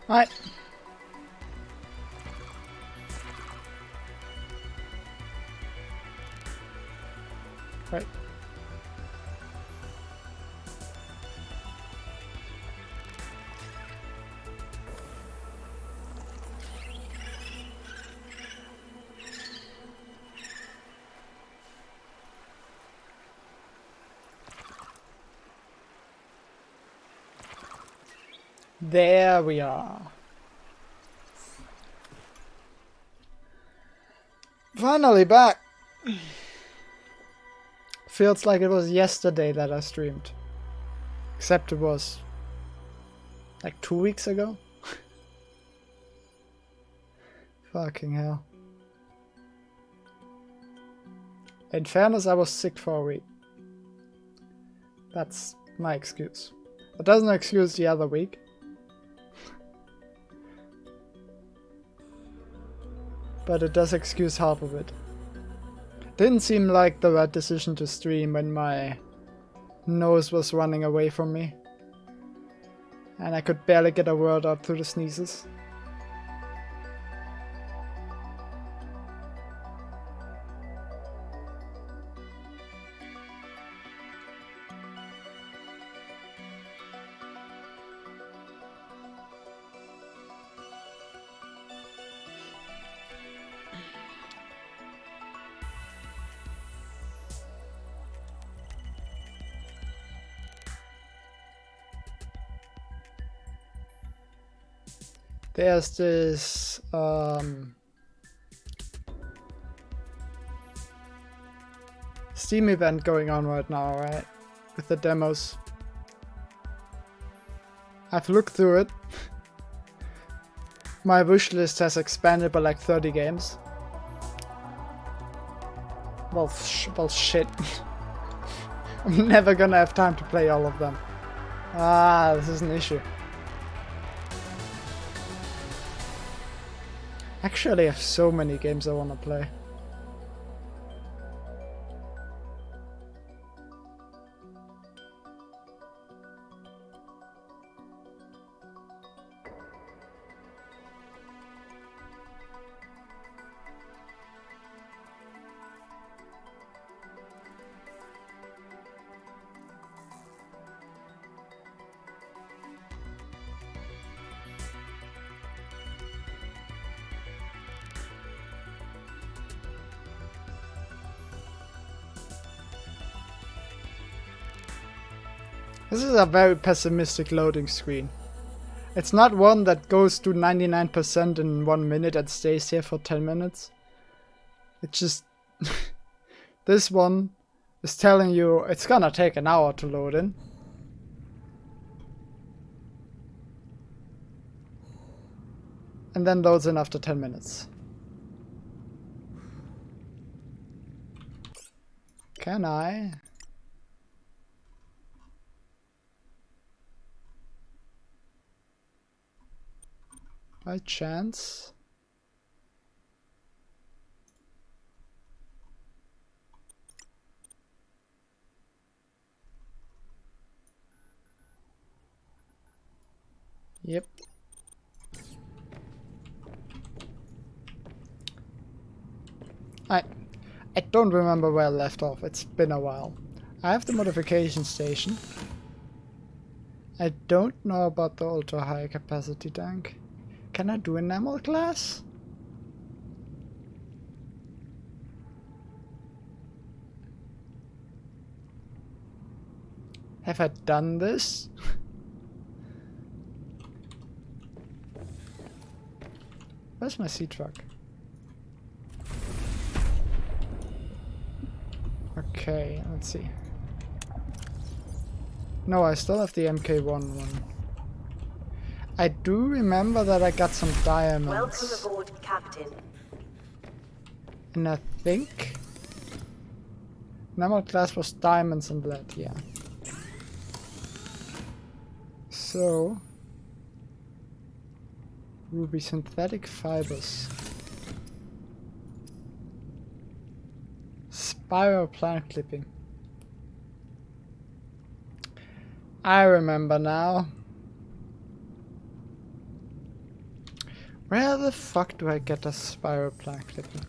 Alright. Right. There we are. Finally back. Feels like it was yesterday that I streamed. Except it was like 2 weeks ago. Fucking hell. In fairness, I was sick for a week. That's my excuse. That doesn't excuse the other week. But it does excuse half of it. Didn't seem like the right decision to stream when my nose was running away from me. And I could barely get a word out through the sneezes. There's this Steam event going on right now, right? With the demos. I've looked through it. My wish list has expanded by like 30 games. Well, shit. I'm never gonna have time to play all of them. Ah, this is an issue. Actually, I have so many games I want to play. This is a very pessimistic loading screen. It's not one that goes to 99% in 1 minute and stays here for 10 minutes. It's just... this one is telling you it's gonna take an hour to load in. And then loads in after 10 minutes. Can I? By chance? Yep. I don't remember where I left off. It's been a while. I have the modification station. I don't know about the ultra high capacity tank. Can I do enamel glass? Have I done this? Where's my sea truck? Okay, let's see. No, I still have the MK1 one. I do remember that I got some diamonds. Welcome aboard, Captain. And I think enamel glass was diamonds and lead, yeah. So ruby synthetic fibers. Spiral plant clipping. I remember now. Where the fuck do I get a spiral plant clipping?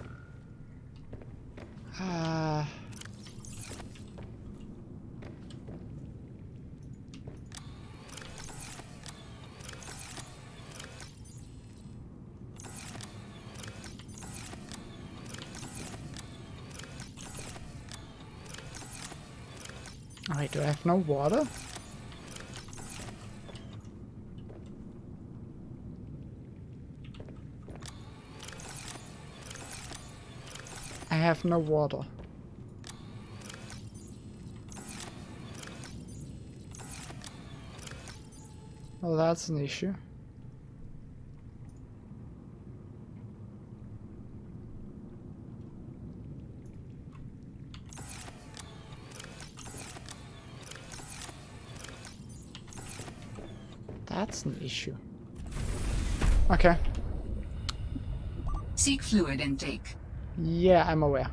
Wait, do I have no water? I have no water. Well, that's an issue. That's an issue. Okay. Seek fluid intake. Yeah, I'm aware.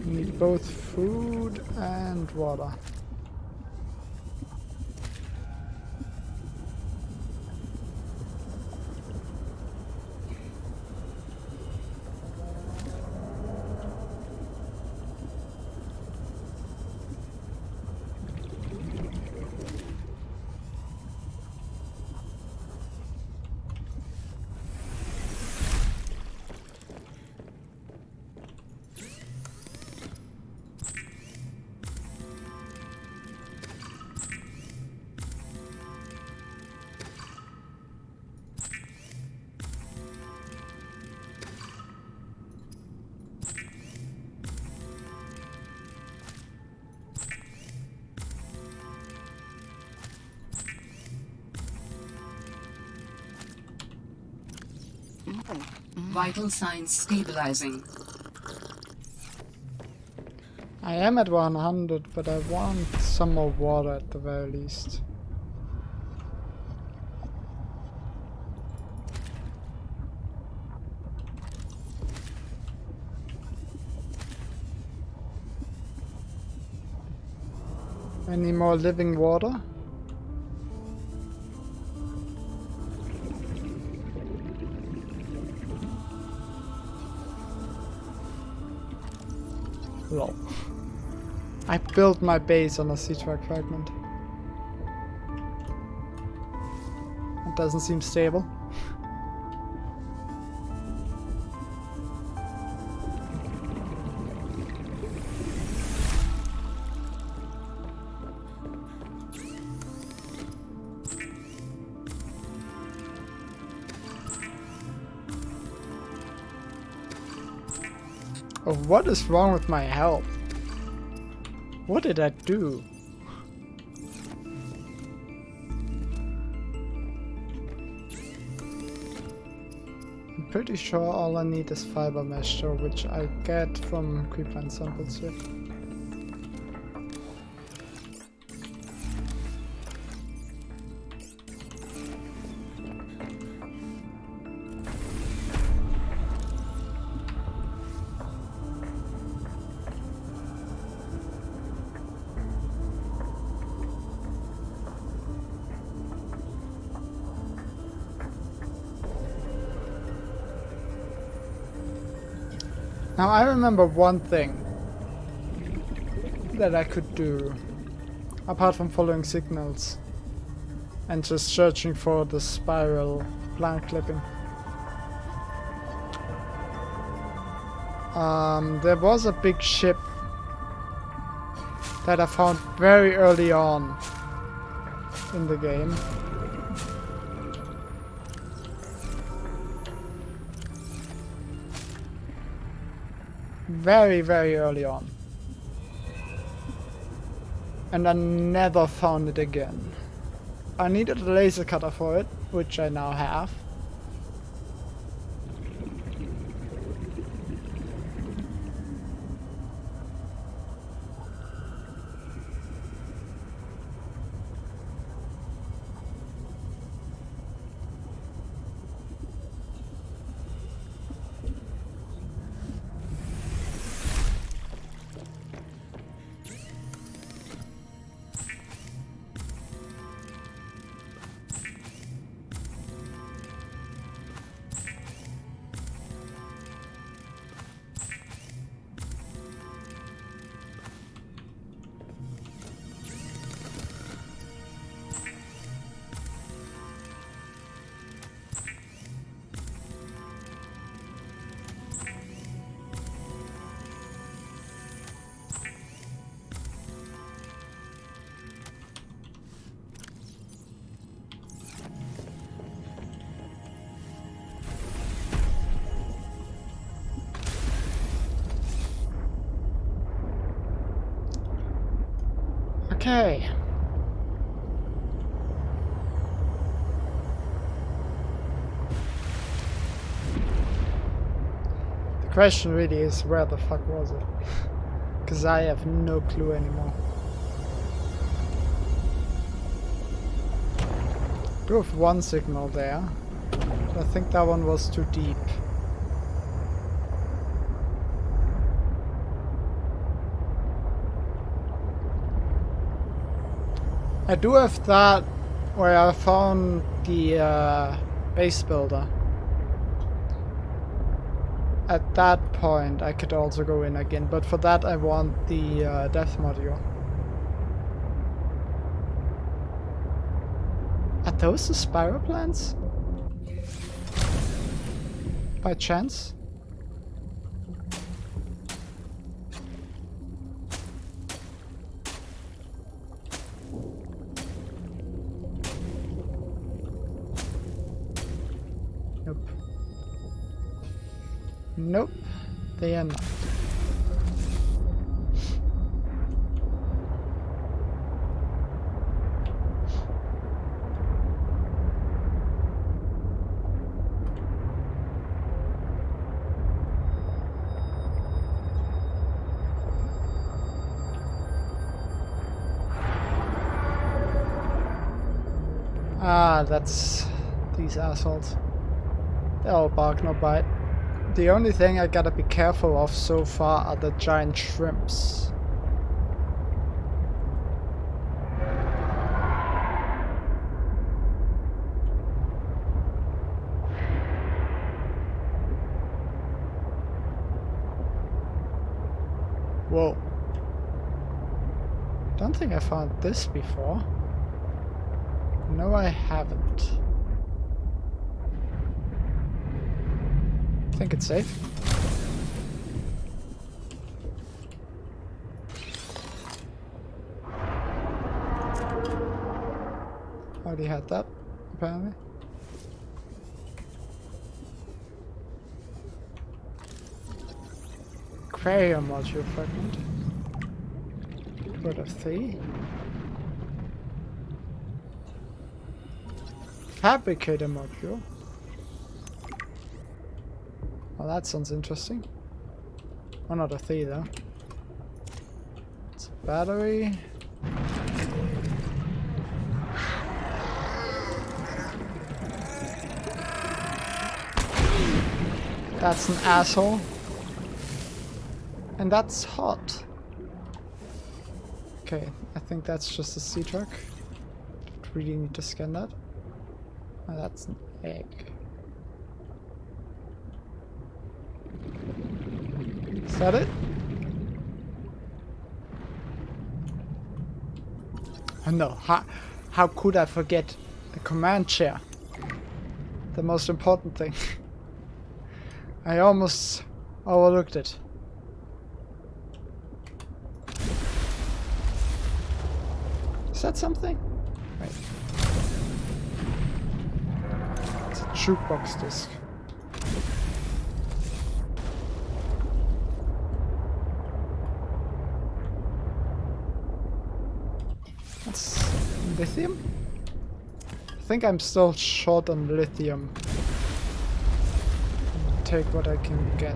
Need both food and water. Vital signs stabilizing. I am at 100, but I want some more water at the very least. Any more living water? Lol. I built my base on a sea track fragment. It doesn't seem stable. Oh, what is wrong with my health? What did I do? I'm pretty sure all I need is fiber mesh, though, which I get from creepline samples here. Now I remember one thing that I could do, apart from following signals and just searching for the spiral plant clipping. There was a big ship that I found very early on in the game. Very, very early on. And I never found it again. I needed a laser cutter for it, which I now have. Okay. The question really is, where the fuck was it? Because I have no clue anymore. Do have one signal there. I think that one was too deep. I do have that where I found the base builder. At that point I could also go in again, but for that I want the death module. Are those the spiral plants? By chance? Nope. Nope, they are not. Ah, that's these assholes. They all bark, no bite. The only thing I gotta be careful of so far are the giant shrimps. Whoa. Don't think I found this before. No, I haven't. Think it's safe. Already had that, apparently. Aquarium module fragment. What of 3? Fabricator module. Well, that sounds interesting. Oh, not a 3 though. It's a battery. That's an asshole. And that's hot. Okay, I think that's just a sea truck. Don't really need to scan that. Oh, that's an egg. Is that it? Oh no, how could I forget the command chair? The most important thing. I almost overlooked it. Is that something? Wait. It's a jukebox disc. That's lithium? I think I'm still short on lithium. Take what I can get.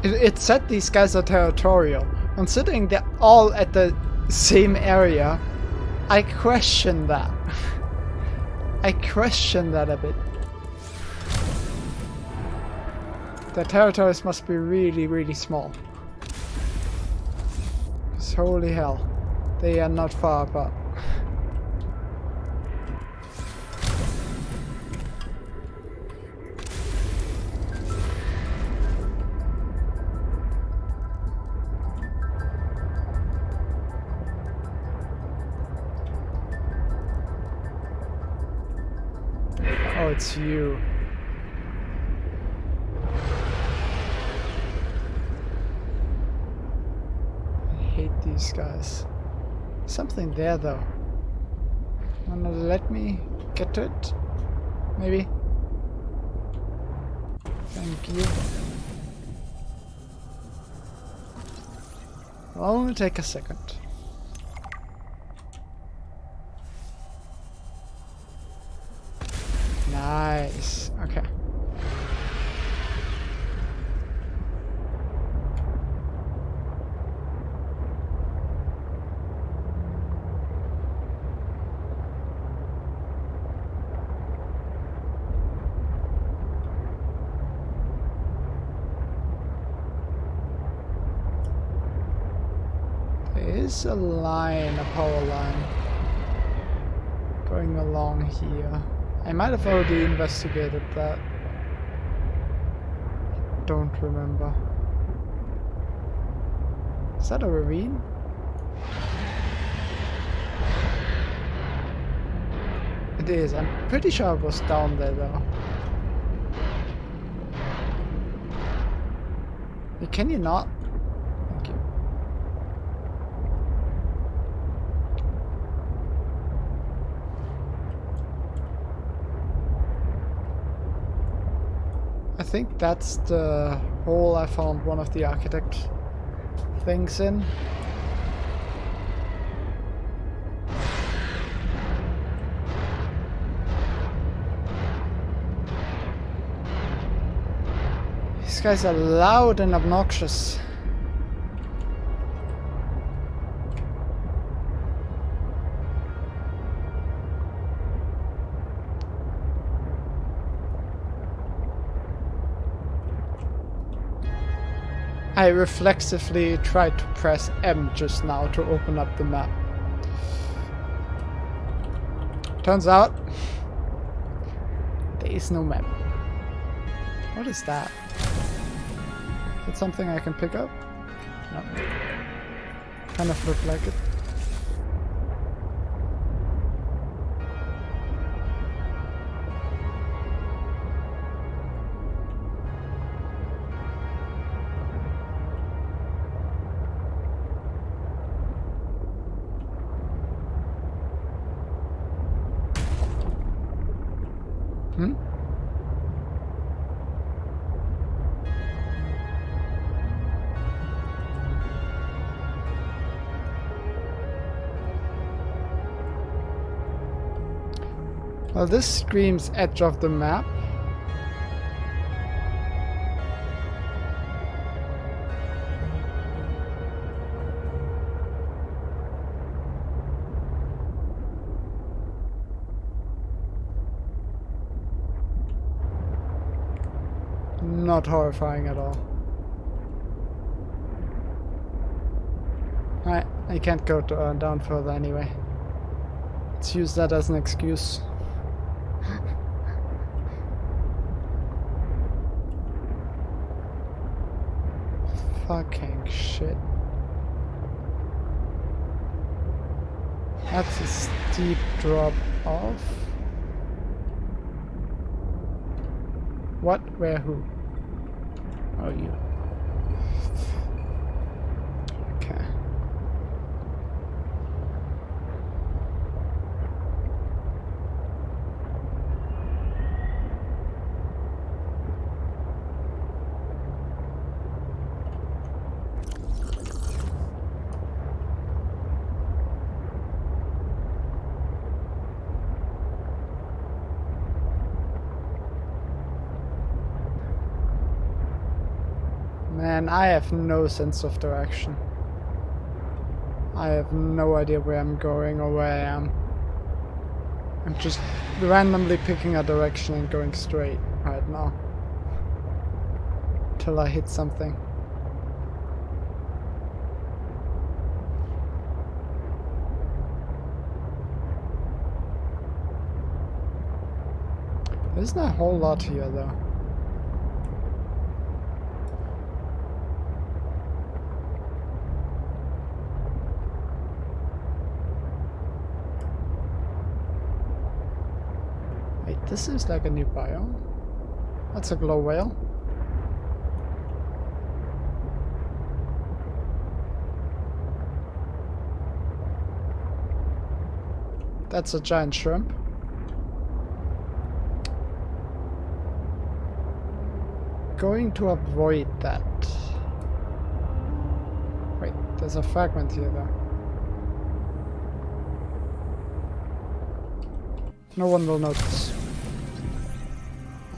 It said these guys are territorial. Considering they're all at the same area, I question that. I question that a bit. The territories must be really, really small. 'Cause holy hell, they are not far apart. Oh, it's you. I hate these guys. Something there though. Wanna let me get to it? Maybe? Thank you. It'll only take a second. Nice. Okay. There is a line, a power line, going along here. I might have already investigated that. Don't remember. Is that a ravine? It is. I'm pretty sure it was down there though. Can you not? Thank you. I think that's the hole I found one of the architect things in. These guys are loud and obnoxious. I reflexively tried to press M just now to open up the map. Turns out, there is no map. What is that? Is it something I can pick up? No. Kind of looked like it. Hmm? Well, this screams edge of the map. Not horrifying at all. I can't go to, down further anyway. Let's use that as an excuse. Fucking shit. That's a steep drop off. What? Where? Who? Oh, you. Okay. Man, I have no sense of direction. I have no idea where I'm going or where I am. I'm just randomly picking a direction and going straight right now. Till I hit something. There's not a whole lot here though. Wait, this seems like a new biome. That's a glow whale. That's a giant shrimp. Going to avoid that. Wait, there's a fragment here though. No one will notice.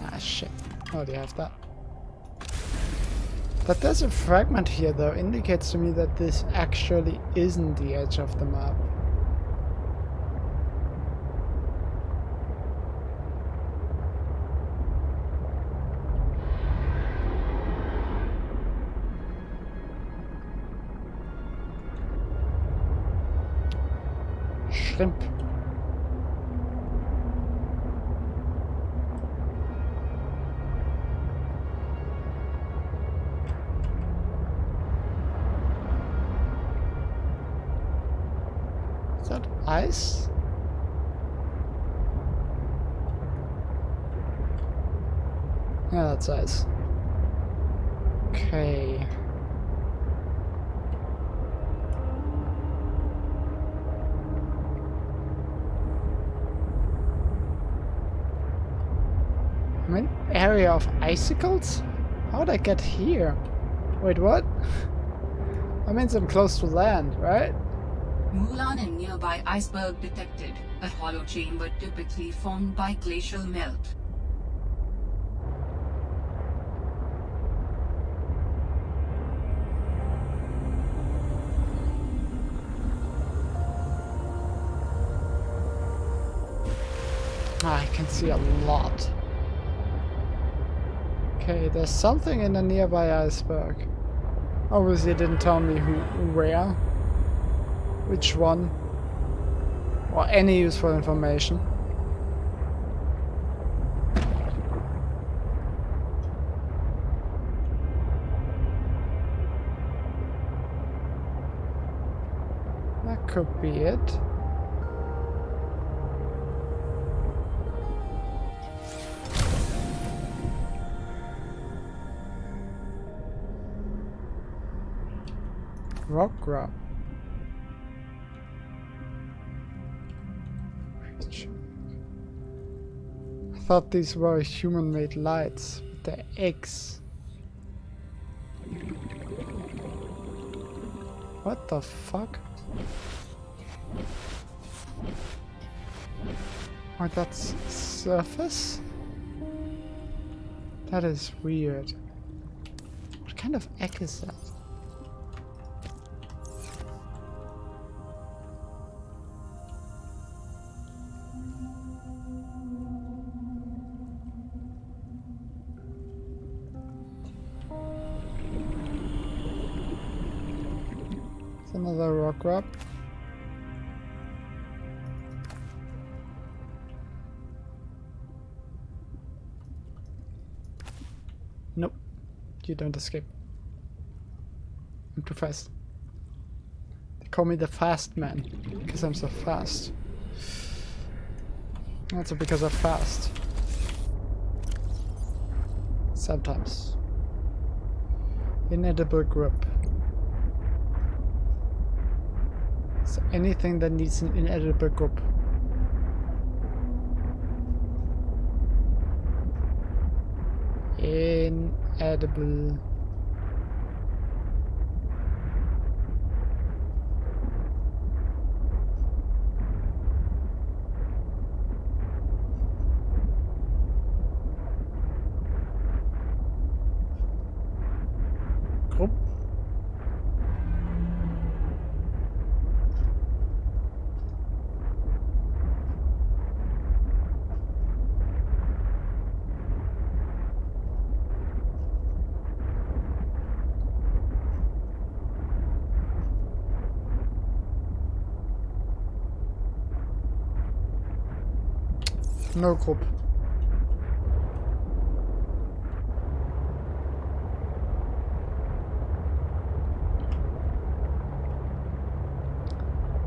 Ah, shit. Oh, they have that. That there's a fragment here though indicates to me that this actually isn't the edge of the map. Shrimp. Is that ice? Yeah, that's ice. Okay. I'm in area of icicles? How'd I get here? Wait, what? I mean, I'm close to land, right? Mulan and nearby iceberg detected. A hollow chamber typically formed by glacial melt. Ah, I can see a lot. Okay, there's something in a nearby iceberg. Obviously it didn't tell me where, which one, or any useful information. That could be it. Rock grab. I thought these were human-made lights with their eggs. What the fuck? Oh, that's surface? That is weird. What kind of egg is that? Another rock grab. Nope. You don't escape. I'm too fast. They call me the fast man because I'm so fast. That's because I'm fast. Sometimes. Inedible grip. So anything that needs an inedible grip. Inedible. Group. No group.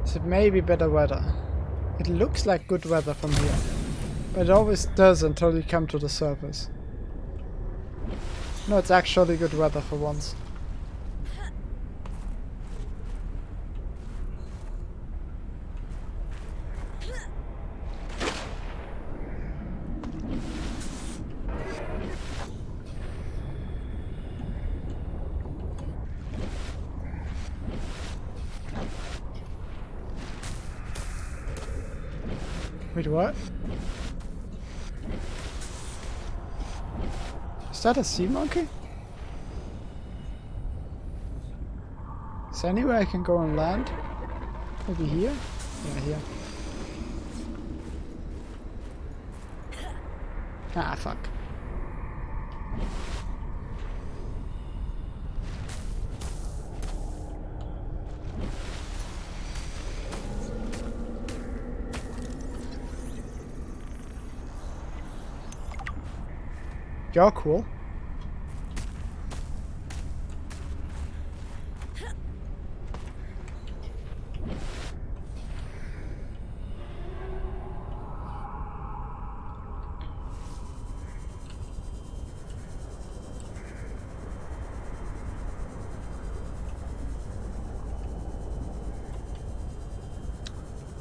So it may be better weather. It looks like good weather from here. But it always does until you come to the surface. No, it's actually good weather for once. Wait, what? Is that a sea monkey? Is there anywhere I can go on land? Maybe here? Yeah, here. Ah, fuck. You're cool.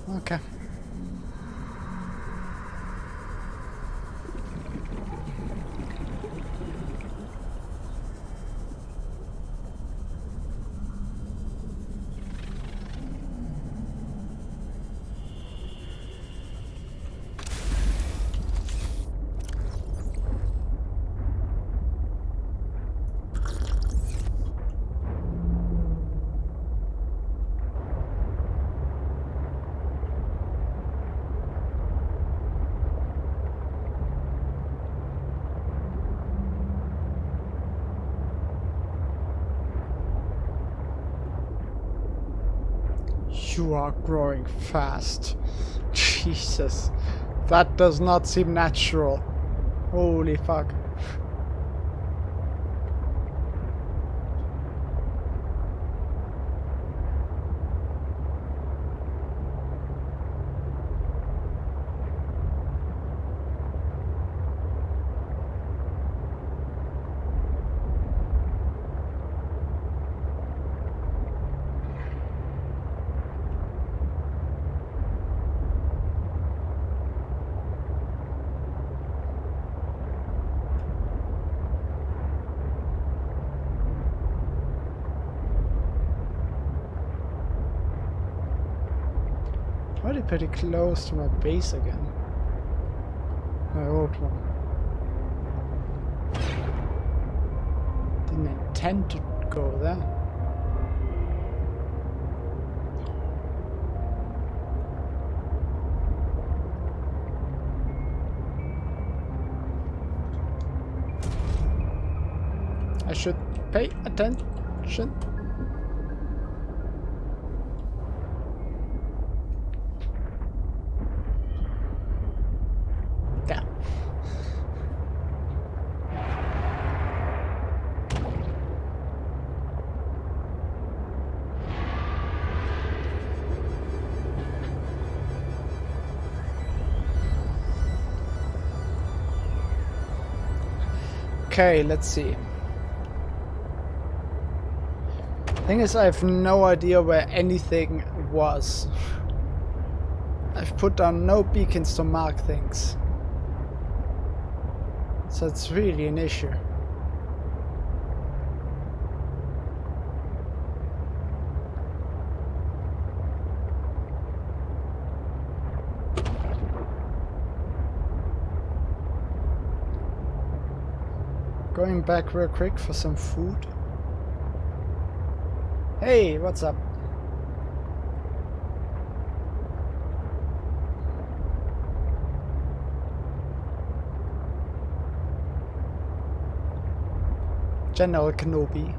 Okay. You are growing fast. Jesus. That does not seem natural. Holy fuck. Already pretty close to my base again. My old one. Didn't intend to go there. I should pay attention. Yeah. Okay, let's see. Thing is, I have no idea where anything was. I've put down no beacons to mark things. So it's really an issue. Going back real quick for some food. Hey, what's up? General Kenobi.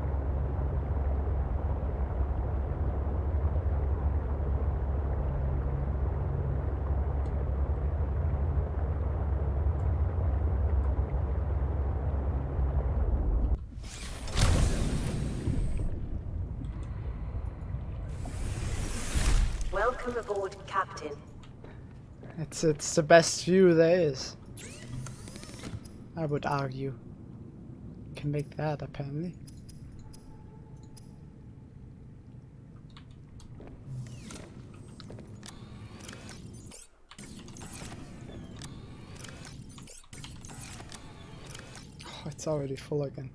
Welcome aboard, Captain. It's the best view there is. I would argue. Can make that apparently. Oh, it's already full again.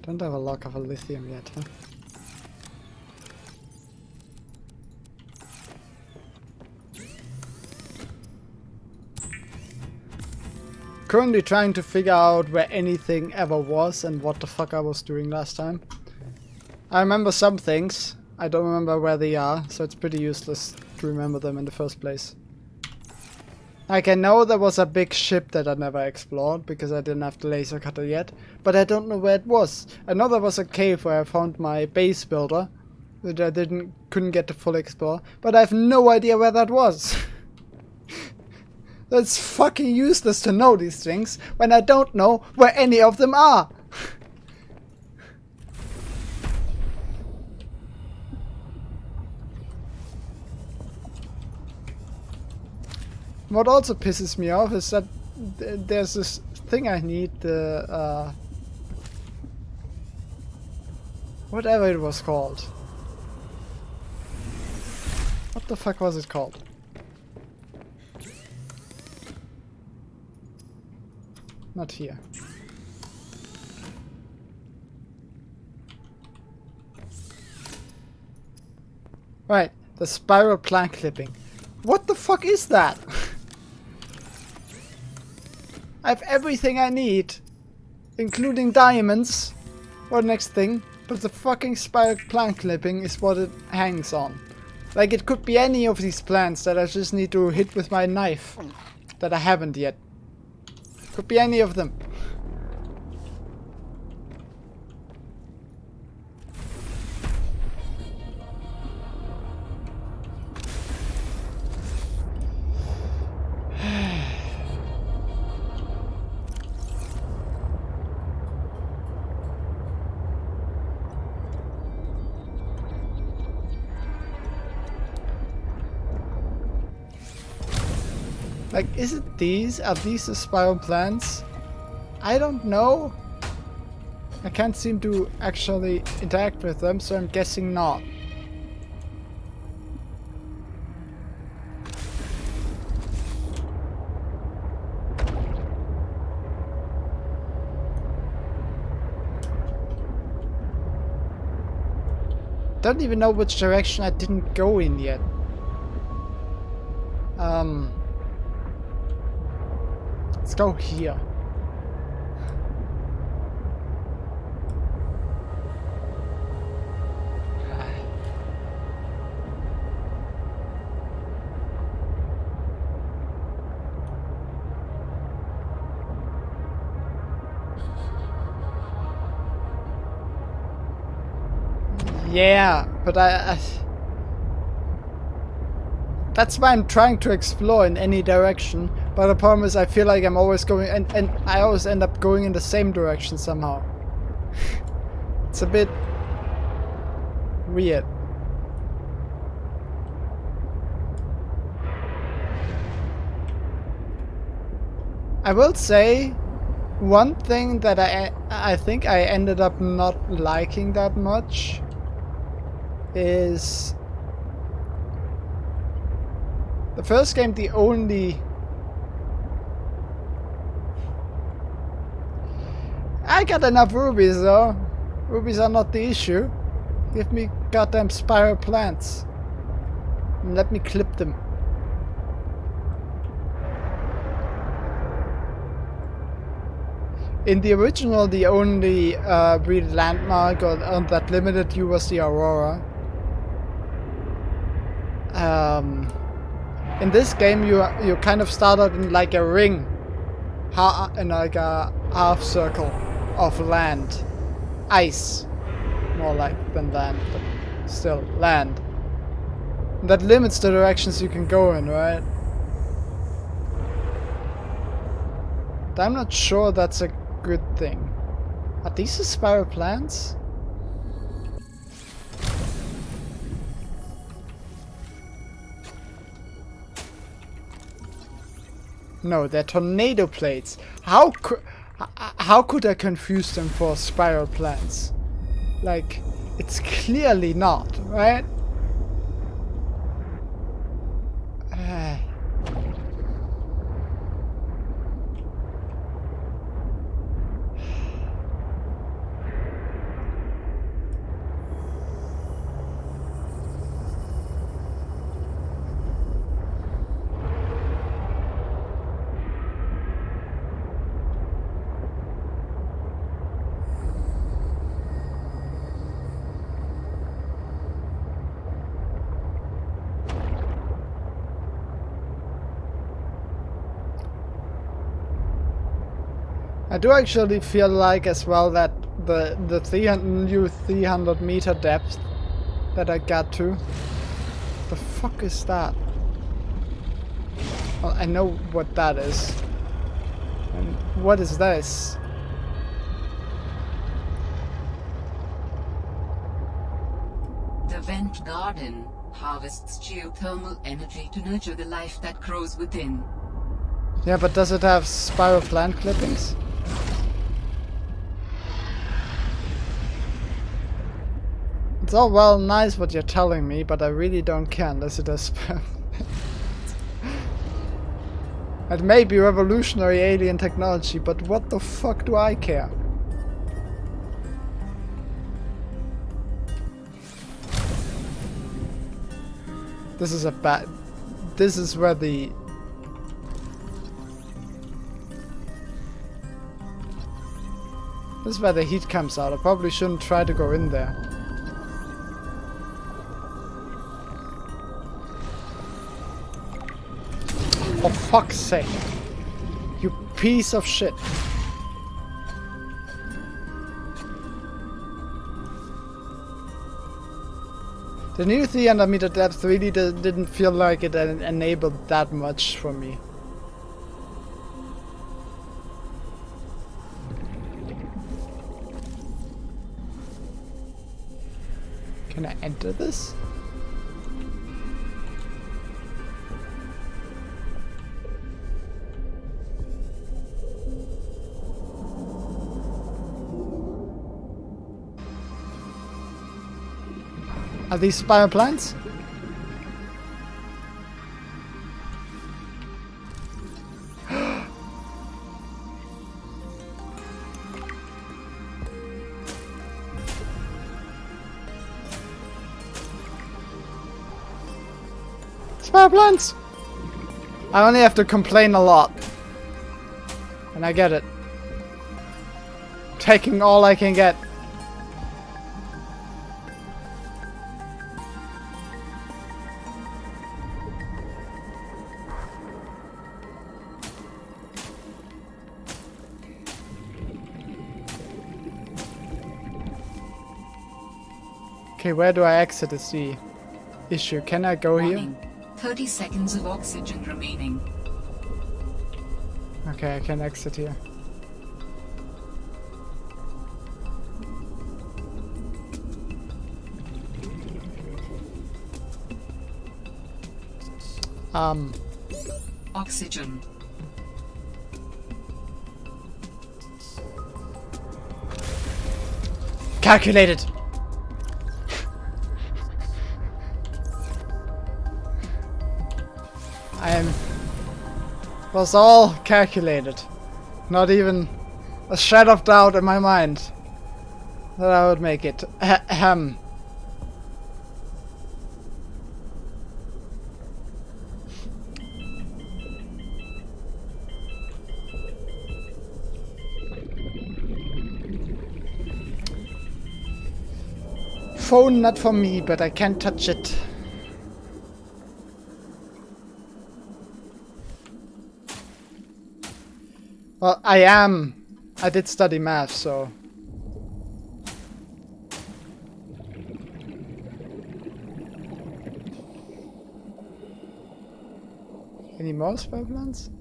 Don't have a lock of a lithium yet, huh? Currently trying to figure out where anything ever was and what the fuck I was doing last time. I remember some things. I don't remember where they are, so it's pretty useless to remember them in the first place. Like, I know there was a big ship that I never explored because I didn't have the laser cutter yet, but I don't know where it was. I know there was a cave where I found my base builder that I couldn't get to full explore, but I have no idea where that was. That's fucking useless to know these things when I don't know where any of them are. What also pisses me off is that there's this thing I need, the whatever it was called. What the fuck was it called? Not here. Right, the spiral plank clipping. What the fuck is that? I have everything I need, including diamonds for the next thing, but the fucking spiral plant clipping is what it hangs on. Like, it could be any of these plants that I just need to hit with my knife that I haven't yet. Could be any of them. Like, is it these? Are these the spiral plants? I don't know. I can't seem to actually interact with them, so I'm guessing not. Don't even know which direction I didn't go in yet. Let's go here. Yeah, but that's why I'm trying to explore in any direction, but the problem is I feel like I'm always going, and I always end up going in the same direction somehow. It's a bit weird. I will say one thing that I think I ended up not liking that much is the first game. The only I got enough rubies though. Rubies are not the issue. Give me goddamn spiral plants and let me clip them. In the original, the only real landmark on that limited view was the Aurora. In this game, you kind of start out in like a ring, in like a half circle of land, ice, more like than land, but still land. And that limits the directions you can go in, right? But I'm not sure that's a good thing. Are these the spiral plants? No, they're tornado plates. How could I confuse them for spiral plants? Like, it's clearly not, right? I do actually feel like as well that the new 300 meter depth that I got to. The fuck is that? Well, I know what that is. And what is this? The vent garden harvests geothermal energy to nurture the life that grows within. Yeah, but does it have spiral plant clippings? It's all well nice what you're telling me, but I really don't care unless it has spiral plants. It may be revolutionary alien technology, but what the fuck do I care? This is a bad... This is where the... This is where the heat comes out. I probably shouldn't try to go in there. For fuck's sake. You piece of shit. The new 300 meter depth really didn't feel like it enabled that much for me. Can I enter this? Are these spiral plants? Spiral plants! I only have to complain a lot. And I get it. Taking all I can get. Okay, where do I exit is the issue. Can I go Warning. here? 30 seconds of oxygen remaining. Okay, I can exit here. Oxygen. Calculated! Was all calculated. Not even a shred of doubt in my mind that I would make it. Ahem. Phone not for me, but I can't touch it. Well, I did study math, so... Any more spell plants?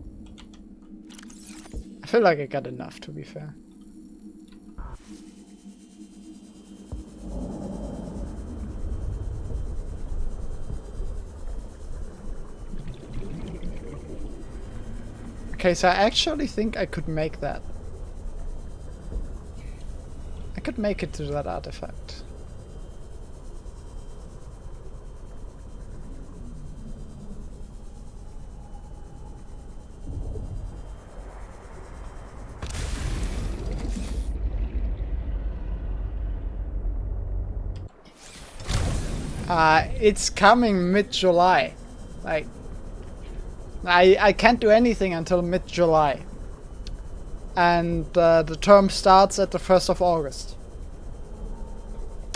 I feel like I got enough, to be fair. Okay, so I actually think I could make that. I could make it to that artifact. It's coming mid-July. Like, I can't do anything until mid-July. And the term starts at the 1st of August.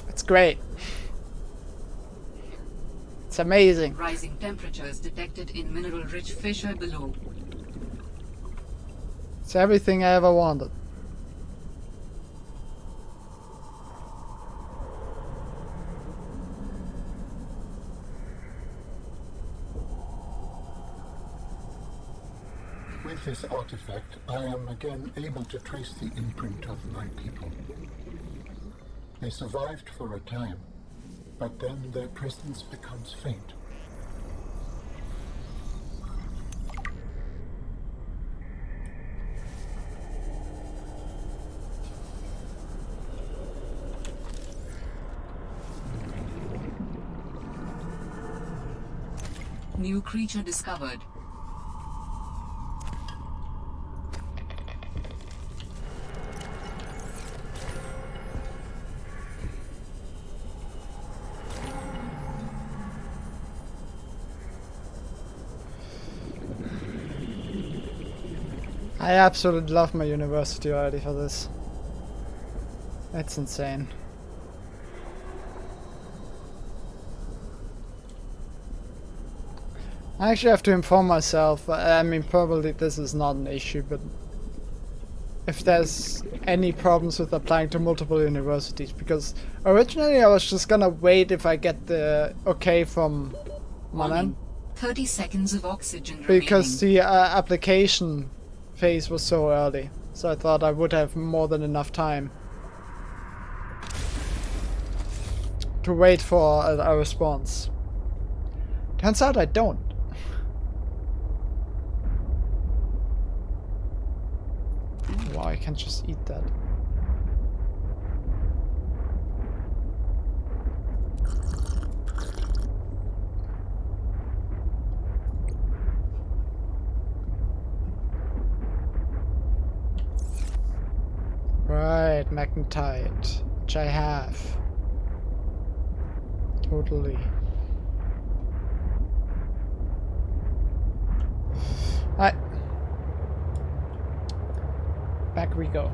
It's great. It's amazing. Rising temperatures detected in mineral-rich fissure below. It's everything I ever wanted. With this artifact, I am again able to trace the imprint of my people. They survived for a time, but then their presence becomes faint. New creature discovered. I absolutely love my university already for this. It's insane. I actually have to inform myself. I mean, probably this is not an issue, but if there's any problems with applying to multiple universities, because originally I was just gonna wait if I get the okay from Manan, 30 seconds of oxygen because remaining. the application phase was so early, so I thought I would have more than enough time to wait for a response. Turns out I don't. Wow, I can't just eat that. Right, magnetite, which I have. Totally. Alright. Back we go.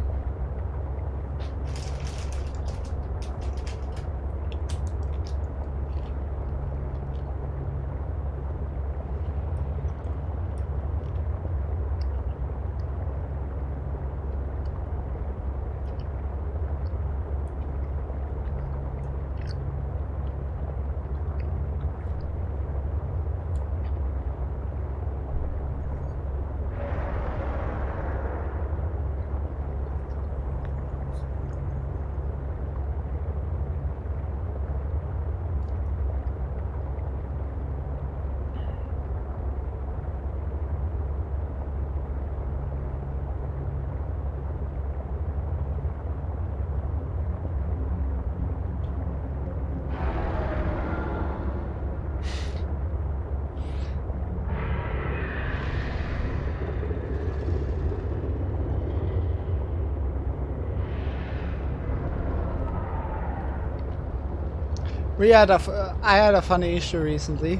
I had a funny issue recently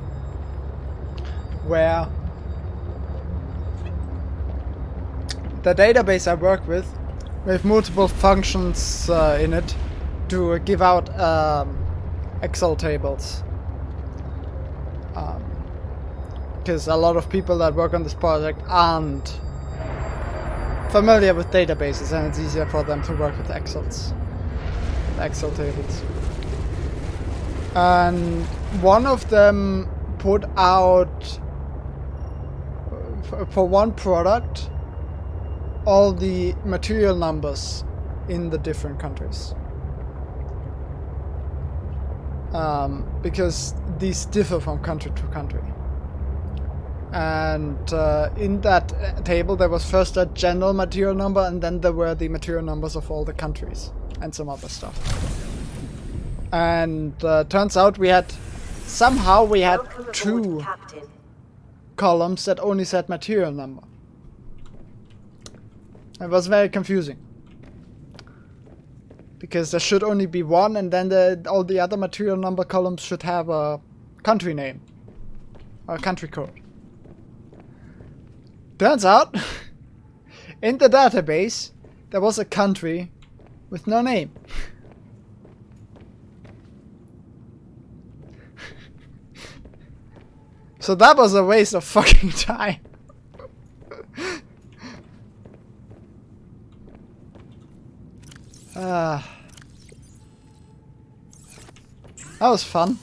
where the database I work with multiple functions in it to give out Excel tables. Because a lot of people that work on this project aren't familiar with databases, and it's easier for them to work with Excel tables. And one of them put out, for one product, all the material numbers in the different countries. Because these differ from country to country. And in that table there was first a general material number, and then there were the material numbers of all the countries and some other stuff. And turns out we had two columns that only said material number. It was very confusing, because there should only be one, and then all the other material number columns should have a country name or a country code. Turns out, in the database, there was a country with no name. So that was a waste of fucking time. That was fun.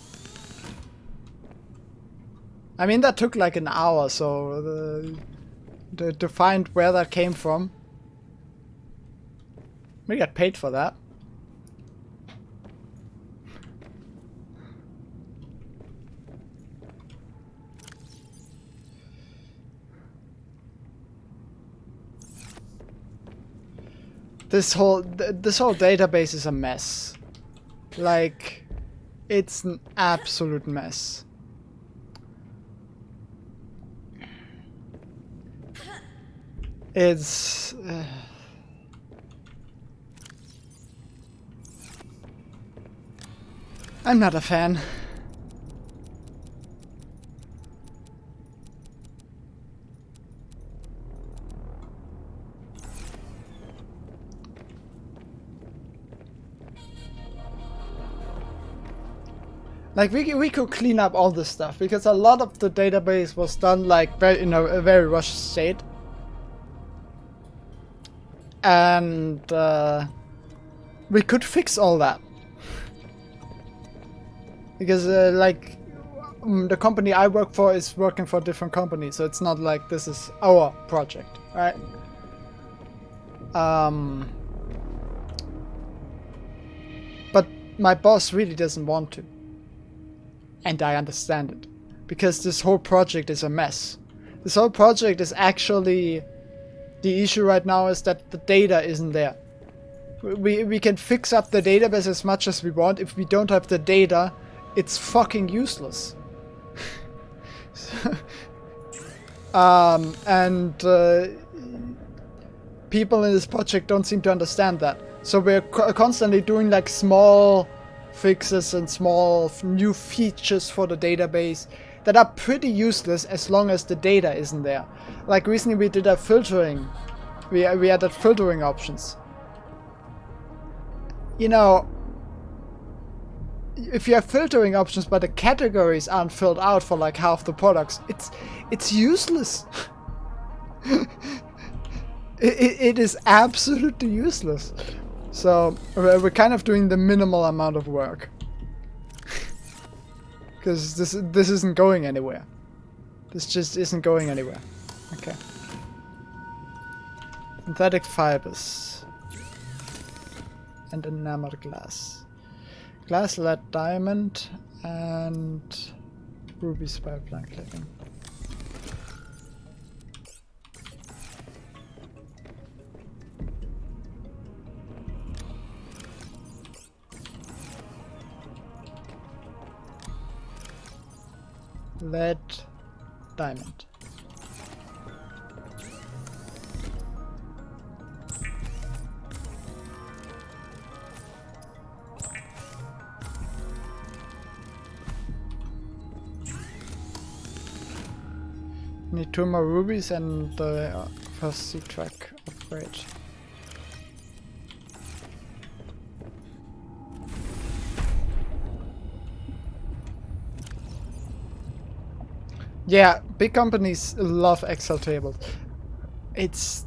I mean, that took like an hour, so to find where that came from. We got paid for that. This whole database is a mess. Like, it's an absolute mess. It's I'm not a fan. Like, we could clean up all this stuff, because a lot of the database was done like in a very rushed state. And we could fix all that. Because like the company I work for is working for a different company, so it's not like this is our project, right? But my boss really doesn't want to. And I understand it, because this whole project is a mess. This whole project is actually, the issue right now is that the data isn't there. We can fix up the database as much as we want. If we don't have the data, it's fucking useless. People in this project don't seem to understand that. So we're constantly doing like small fixes and small new features for the database that are pretty useless as long as the data isn't there. Like recently we did a filtering. We added filtering options. You know, if you have filtering options but the categories aren't filled out for like half the products, it's useless. It is absolutely useless. So we're kind of doing the minimal amount of work, because this isn't going anywhere. This just isn't going anywhere. Okay. Synthetic fibers and enameled glass, glass, lead, diamond, and ruby spire blank clipping. Lead, diamond. Need 2 more rubies and the first sea track upgrade. Yeah, big companies love Excel tables. It's...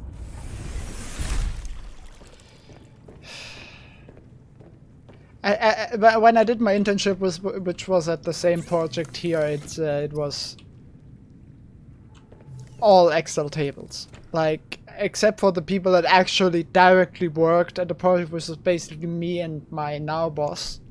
when I did my internship, which was at the same project here, it was all Excel tables. Like, except for the people that actually directly worked at the project, which was basically me and my now boss.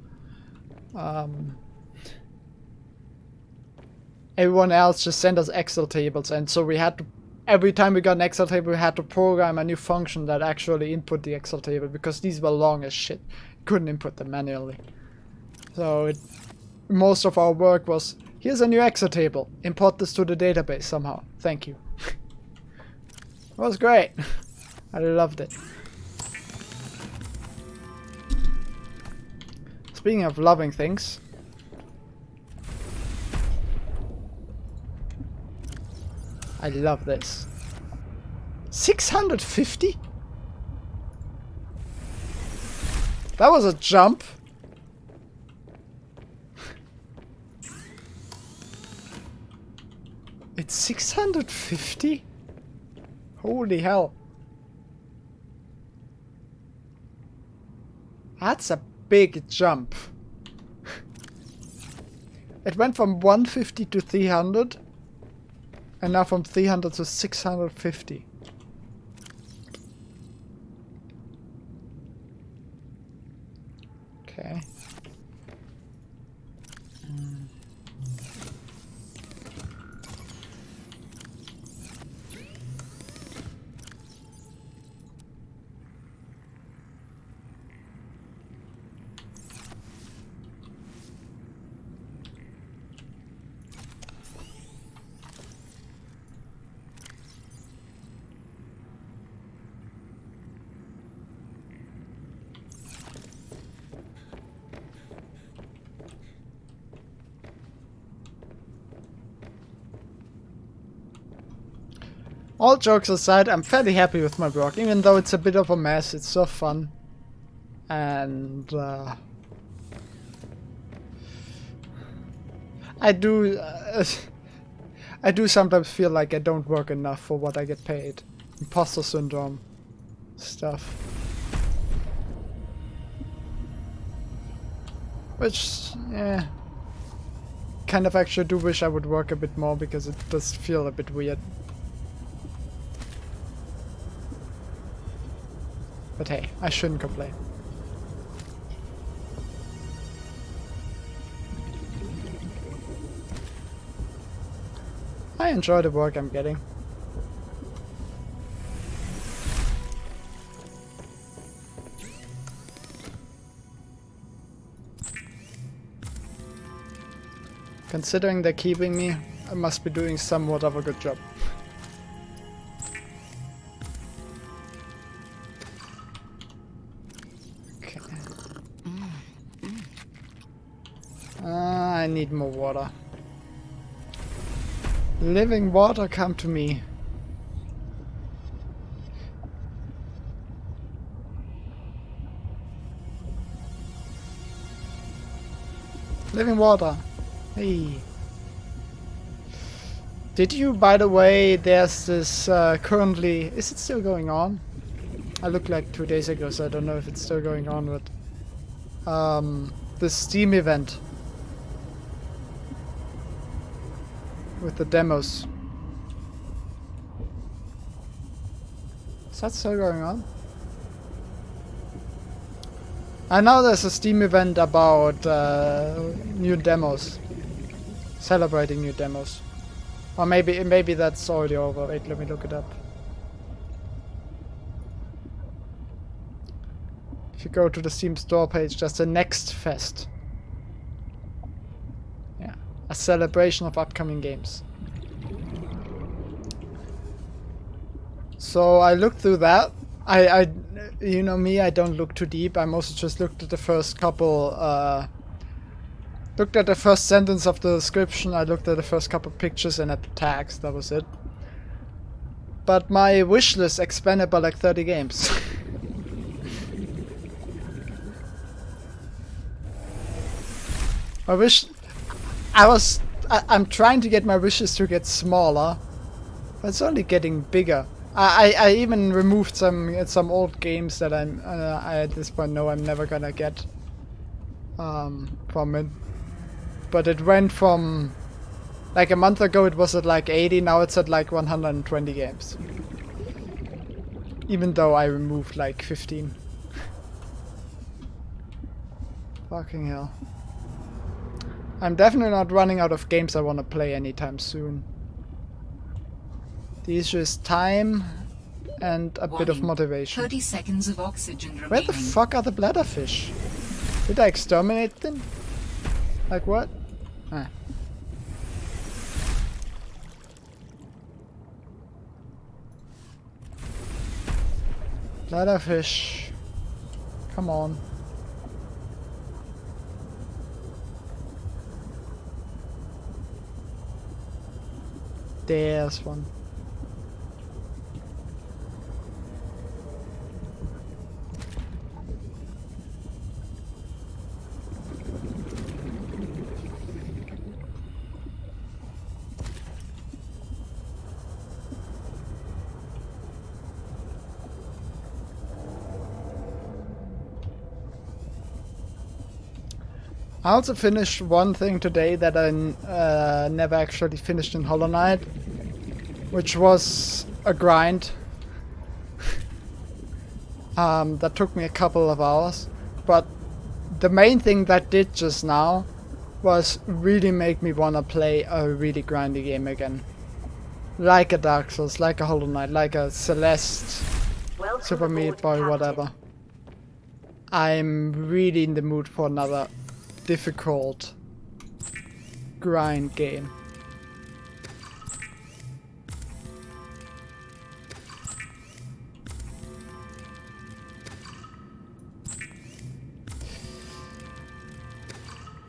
everyone else just sent us Excel tables, and so we had to, every time we got an Excel table, we had to program a new function that actually input the Excel table, because these were long as shit. Couldn't input them manually. So most of our work was, here's a new Excel table, import this to the database somehow. Thank you. It was great. I loved it. Speaking of loving things, I love this. 650? That was a jump. It's 650? Holy hell. That's a big jump. It went from 150 to 300. And now from 300 to 650. Okay. All jokes aside, I'm fairly happy with my work, even though it's a bit of a mess. It's so fun. And I do sometimes feel like I don't work enough for what I get paid. Imposter syndrome stuff. Which, yeah, kind of actually do wish I would work a bit more, because it does feel a bit weird. But hey, I shouldn't complain. I enjoy the work I'm getting. Considering they're keeping me, I must be doing somewhat of a good job. I need more water. Living water, come to me. Living water. Hey. Did you, by the way, there's this currently... Is it still going on? I looked like 2 days ago, so I don't know if it's still going on, but... the Steam event. With the demos. Is that still going on? I know there's a Steam event about new demos. Celebrating new demos. Or maybe that's already over. Wait, let me look it up. If you go to the Steam store page, there's the Next Fest. Yeah. A celebration of upcoming games. So I looked through that. I you know me, I don't look too deep. I mostly just looked at the first couple, looked at the first sentence of the description, I looked at the first couple pictures and at the tags, that was it. But my wish list expanded by like 30 games. I wish... I'm trying to get my wishes to get smaller, but it's only getting bigger. I even removed some old games that I at this point know I'm never gonna get from it. But it went from like a month ago it was at like 80, now it's at like 120 games. Even though I removed like 15. Fucking hell. I'm definitely not running out of games I want to play anytime soon. The issue is time and a bit of Warning. motivation. 30 seconds of oxygen remaining. Where the fuck are the bladderfish? Did I exterminate them? Like what? Ah. Bladderfish. Come on. There's one. I also finished one thing today that I never actually finished in Hollow Knight, which was a grind. That took me a couple of hours, but the main thing that did just now was really make me wanna play a really grindy game again. Like a Dark Souls, like a Hollow Knight, like a Celeste, Super Meat Boy, whatever. I'm really in the mood for another difficult grind game.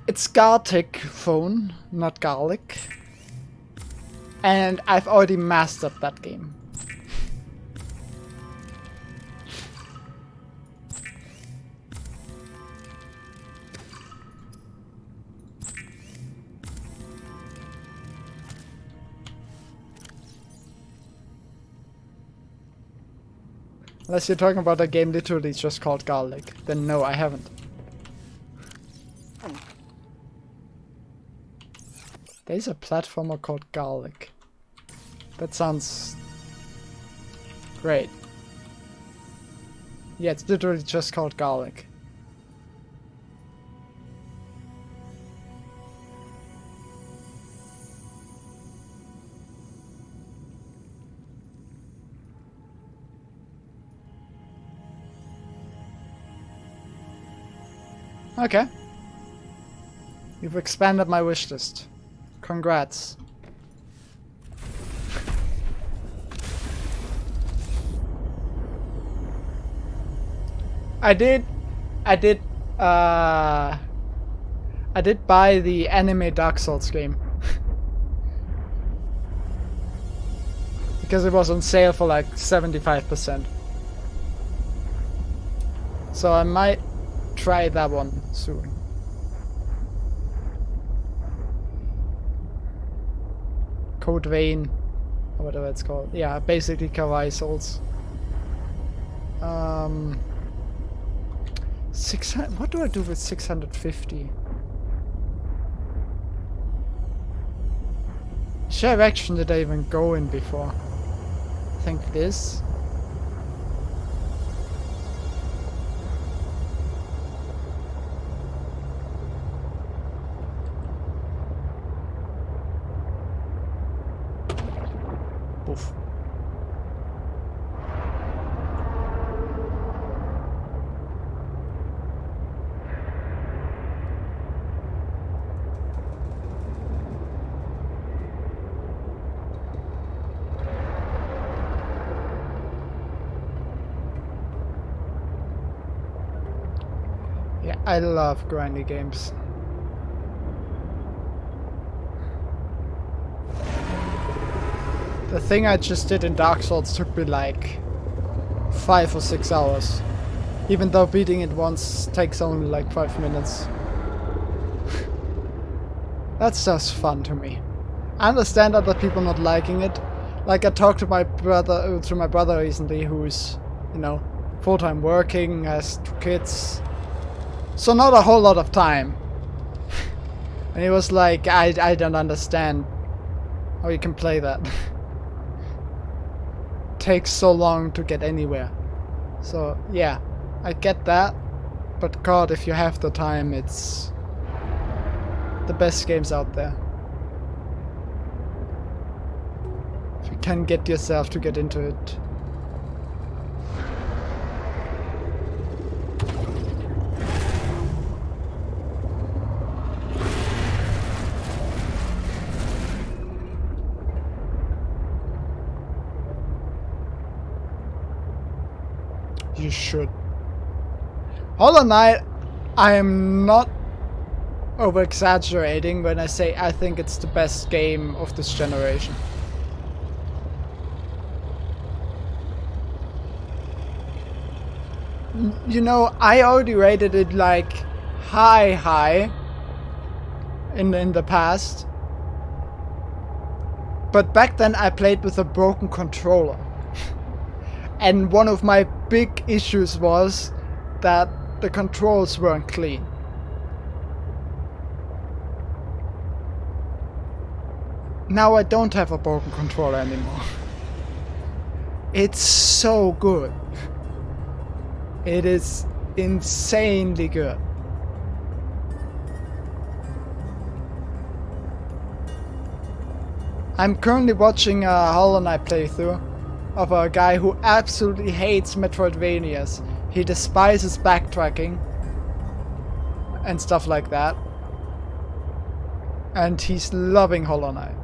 It's Gartic phone, not garlic. And I've already mastered that game. Unless you're talking about a game literally just called Garlic, then no, I haven't. There's a platformer called Garlic. That sounds great. Yeah, it's literally just called Garlic. Okay. You've expanded my wish list. Congrats. I did buy the anime Dark Souls game. Because it was on sale for like 75%. So I might try that one soon. Code Vein, or whatever it's called. Yeah, basically Kawaii Souls. 600. What do I do with 650? Which direction did I even go in before? I think this. Oof. Yeah, I love grindy games. The thing I just did in Dark Souls took me like 5 or 6 hours. Even though beating it once takes only like 5 minutes. That's just fun to me. I understand other people not liking it. Like I talked to my brother recently, who's, you know, full-time working, has 2 kids. So not a whole lot of time. And he was like, I don't understand how you can play that. Takes so long to get anywhere. So yeah, I get that, but God, if you have the time, it's the best games out there. If you can get yourself to get into it. You should. Hollow Knight, I am not over exaggerating when I say I think it's the best game of this generation. You know, I already rated it like high in the past. But back then I played with a broken controller. And one of my big issues was that the controls weren't clean. Now I don't have a broken controller anymore. It's so good. It is insanely good. I'm currently watching a Hollow Knight playthrough of a guy who absolutely hates Metroidvanias. He despises backtracking and stuff like that. And he's loving Hollow Knight.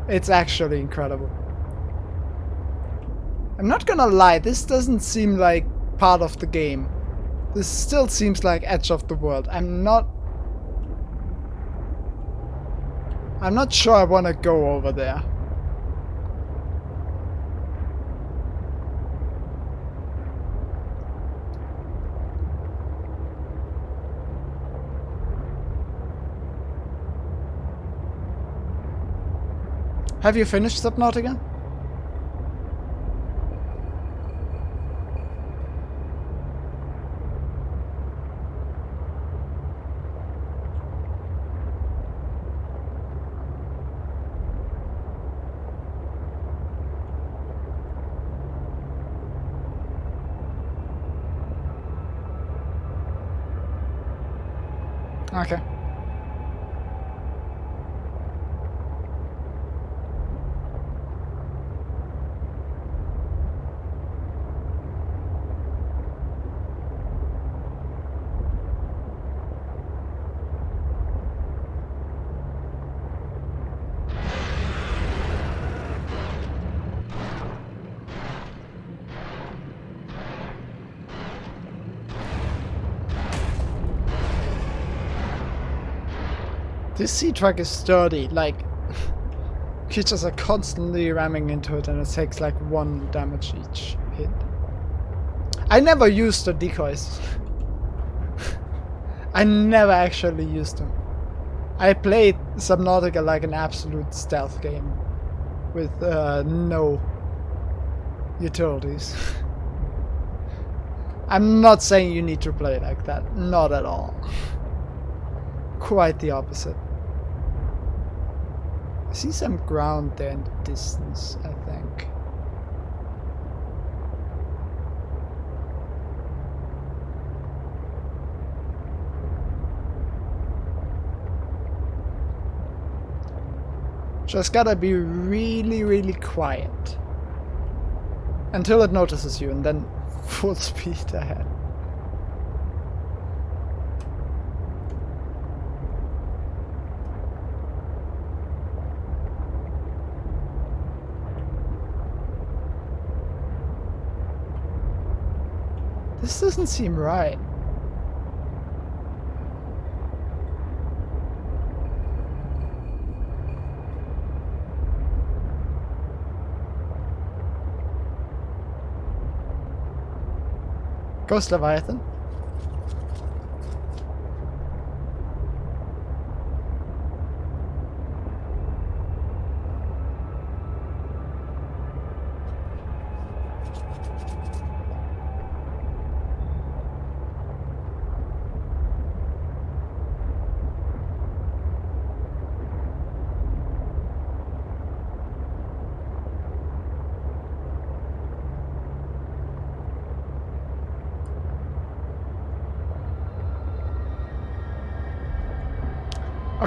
It's actually incredible. I'm not gonna lie, this doesn't seem like part of the game. This still seems like Edge of the World. I'm not sure I wanna go over there. Have you finished Subnautica? Okay. This sea truck is sturdy, like creatures are constantly ramming into it and it takes like 1 damage each hit. I never used the decoys. I never actually used them. I played Subnautica like an absolute stealth game with no utilities. I'm not saying you need to play like that, not at all. Quite the opposite. I see some ground there in the distance, I think. Just gotta be really, really quiet. Until it notices you, and then full speed ahead. This doesn't seem right. Ghost Leviathan?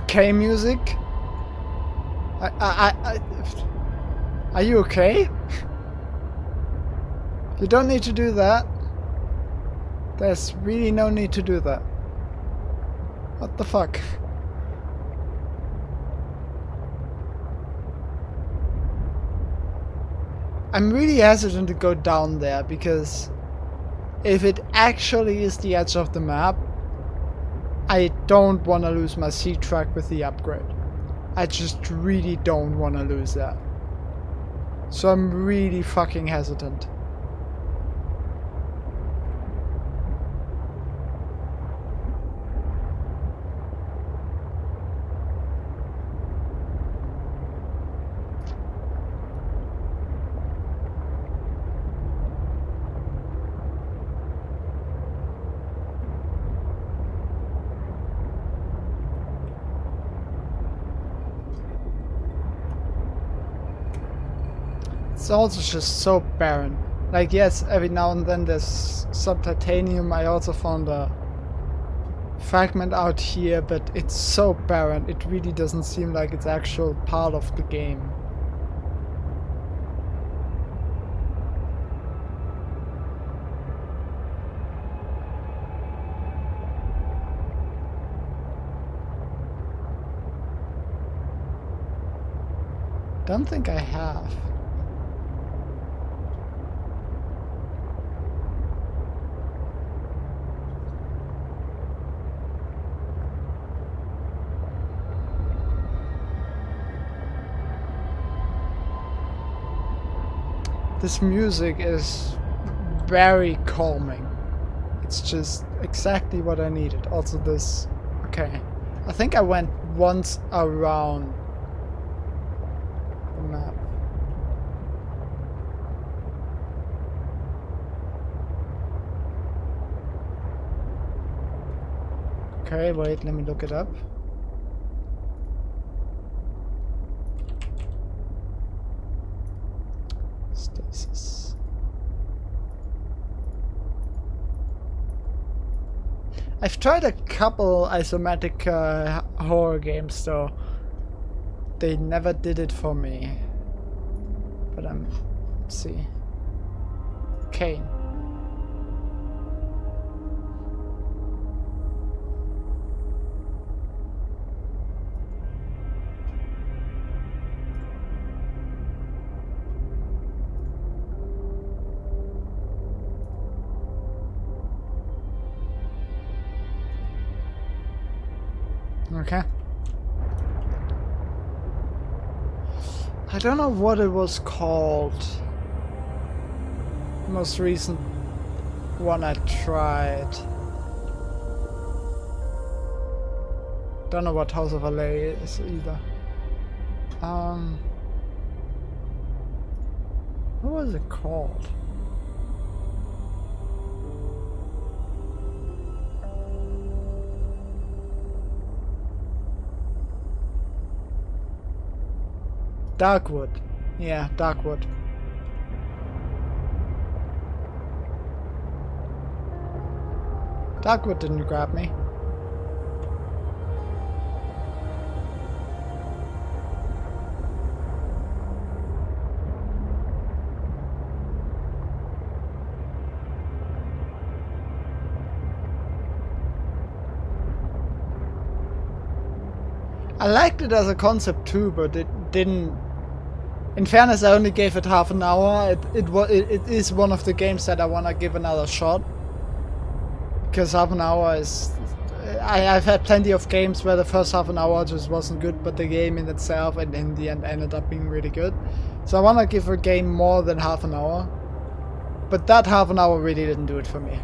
okay, music? Are you okay? You don't need to do that. There's really no need to do that. What the fuck? I'm really hesitant to go down there because if it actually is the edge of the map, I don't want to lose my sea track with the upgrade. I just really don't want to lose that. So I'm really fucking hesitant. It's also just so barren. Like, yes, every now and then there's some titanium. I also found a fragment out here, but it's so barren. It really doesn't seem like it's actual part of the game. Don't think I have. This music is very calming. It's just exactly what I needed. Also this... Okay. I think I went once around the map. Okay, wait, let me look it up. Stasis. I've tried a couple isometric horror games though. They never did it for me. But let's see. Kane. Okay. I don't know what it was called. The most recent one I tried. Don't know what House of LA is either. What was it called? Darkwood. Yeah, Darkwood. Darkwood didn't grab me. I liked it as a concept too, but it didn't. In fairness, I only gave it half an hour. It is one of the games that I wanna give another shot, because half an hour is. I've had plenty of games where the first half an hour just wasn't good, but the game in itself and in the end ended up being really good. So I wanna give a game more than half an hour, but that half an hour really didn't do it for me.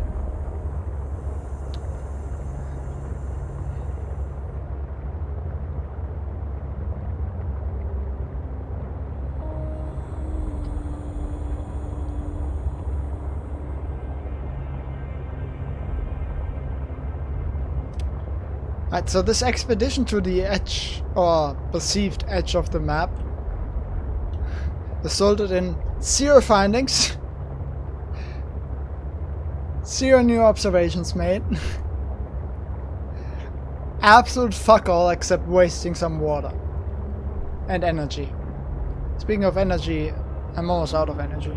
Right, so this expedition to the edge, or perceived edge of the map, resulted in 0 findings, 0 new observations made, absolute fuck all except wasting some water. And energy. Speaking of energy, I'm almost out of energy.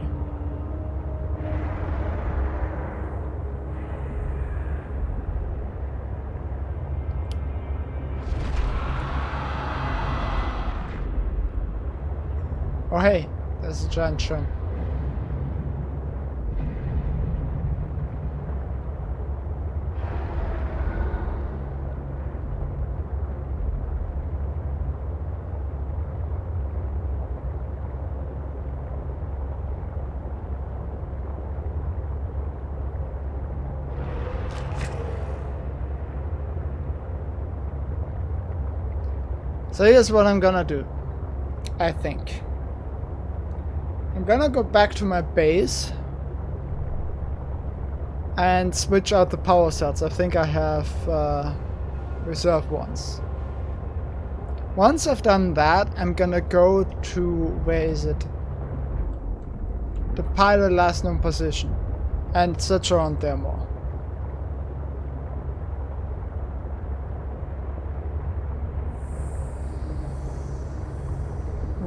Oh hey, there's a giant shrimp. So here's what I'm gonna do, I think. I'm gonna go back to my base and switch out the power cells. I think I have reserved ones. Once I've done that, I'm gonna go to, where is it? The pilot last known position and search around there more.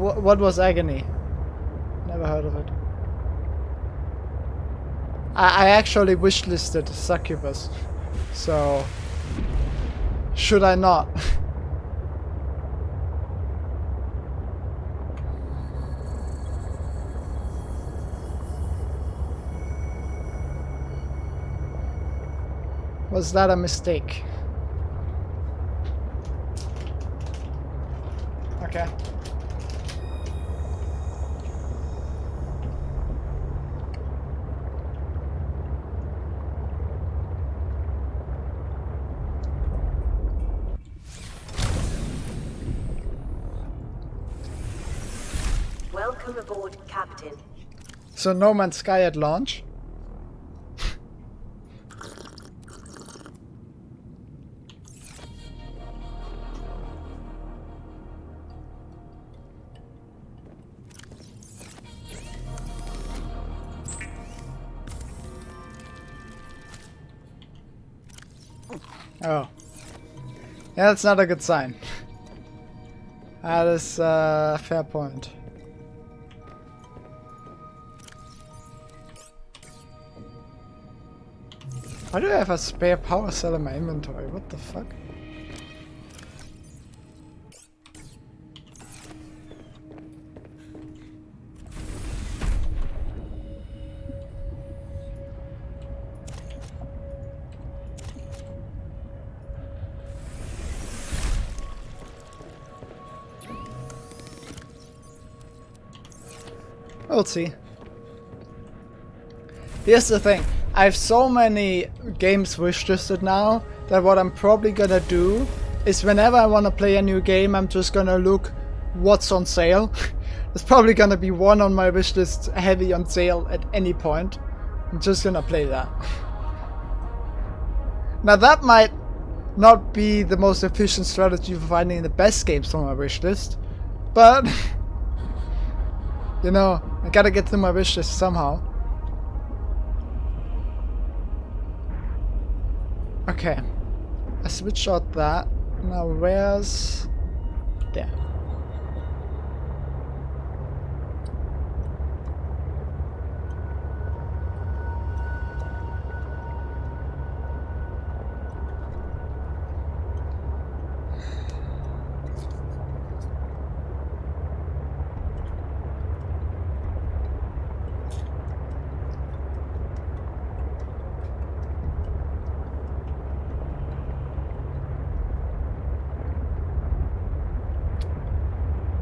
What was agony? Never heard of it. I actually wishlisted Succubus, so should I not? Was that a mistake? Okay. Welcome aboard, Captain. So No Man's Sky at launch? Oh. Yeah, that's not a good sign. That is a fair point. Why do I have a spare power cell in my inventory? What the fuck? We'll see. Here's the thing. I have so many games wishlisted now that what I'm probably gonna do is whenever I want to play a new game, I'm just gonna look what's on sale. There's probably gonna be one on my wishlist heavy on sale at any point. I'm just gonna play that. Now that might not be the most efficient strategy for finding the best games on my wishlist, but you know, I gotta get through my wishlist somehow. Okay, I switched out that. Now where's... there.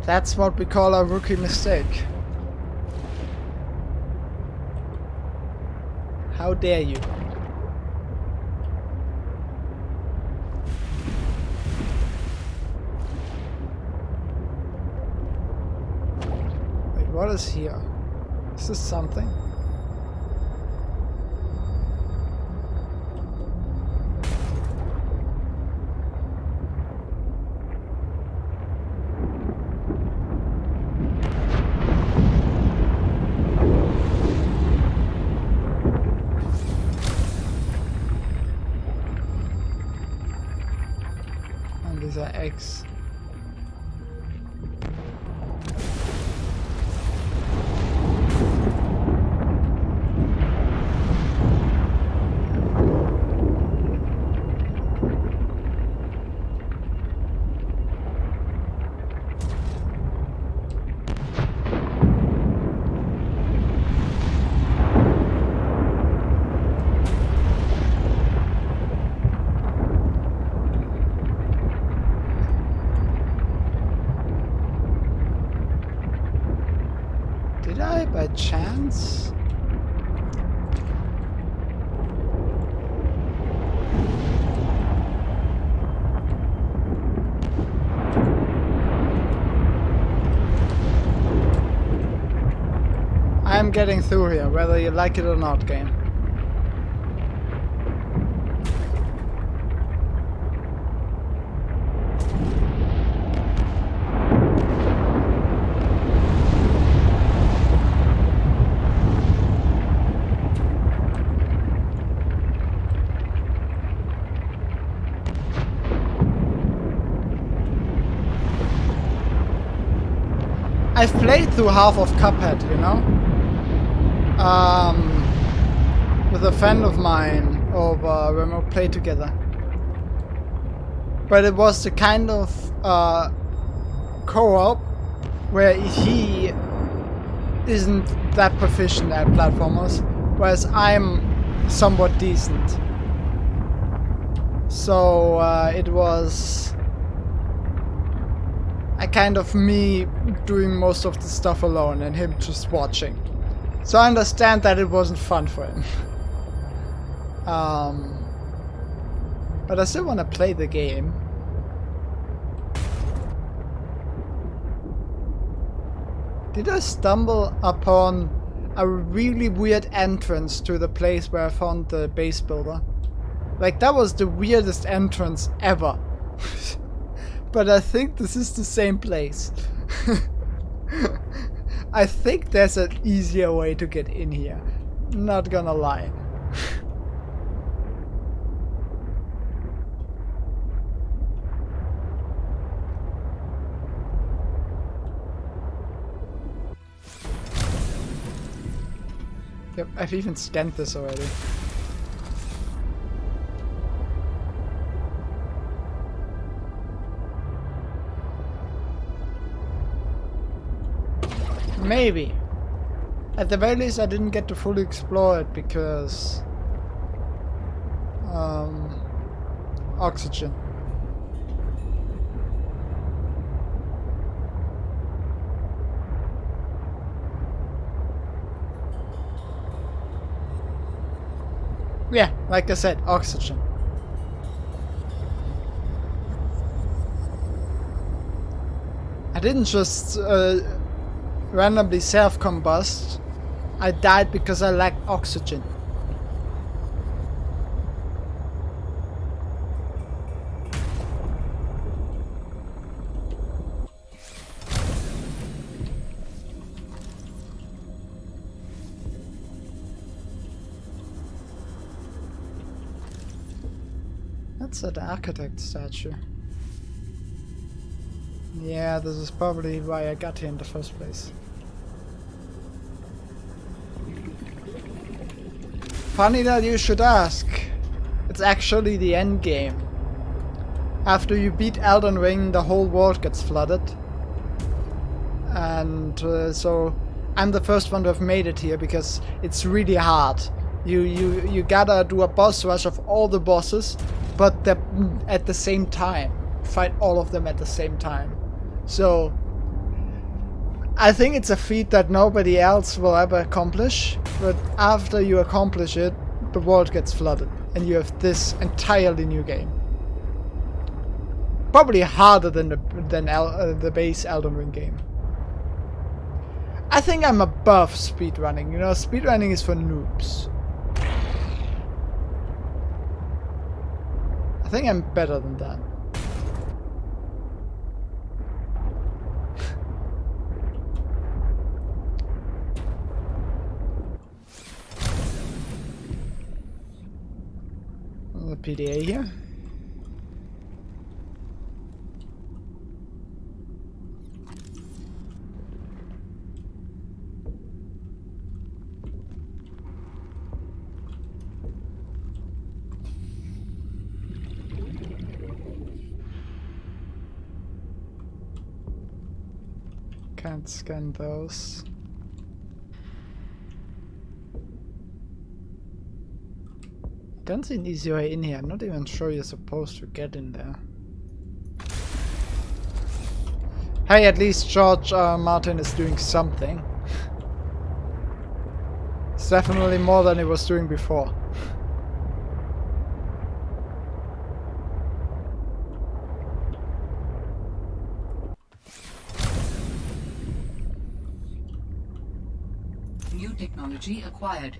That's what we call a rookie mistake. How dare you? Wait, what is here? Is this something? X. Did I by chance? I'm getting through here, whether you like it or not, game. I've played through half of Cuphead, you know? With a friend of mine over when we played together. But it was the kind of co-op where he isn't that proficient at platformers, whereas I'm somewhat decent. So it was kind of me doing most of the stuff alone and him just watching. So I understand that it wasn't fun for him. But I still want to play the game. Did I stumble upon a really weird entrance to the place where I found the base builder? Like, that was the weirdest entrance ever. But I think this is the same place. I think there's an easier way to get in here. Not gonna lie. Yep, I've even scanned this already. Maybe. At the very least, I didn't get to fully explore it because oxygen. Yeah, like I said, oxygen. I didn't just randomly self-combust. I died because I lacked oxygen. That's an architect statue. Yeah, this is probably why I got here in the first place. Funny that you should ask. It's actually the end game. After you beat Elden Ring, the whole world gets flooded. And so I'm the first one to have made it here because it's really hard. You gotta do a boss rush of all the bosses, but at the same time. Fight all of them at the same time. So I think it's a feat that nobody else will ever accomplish, but after you accomplish it, the world gets flooded and you have this entirely new game. Probably harder than the base Elden Ring game. I think I'm above speedrunning. You know, speedrunning is for noobs. I think I'm better than that. The PDA here. Can't scan those. Don't see an easy way in here. I'm not even sure you're supposed to get in there. Hey, at least George Martin is doing something. It's definitely more than he was doing before. New technology acquired.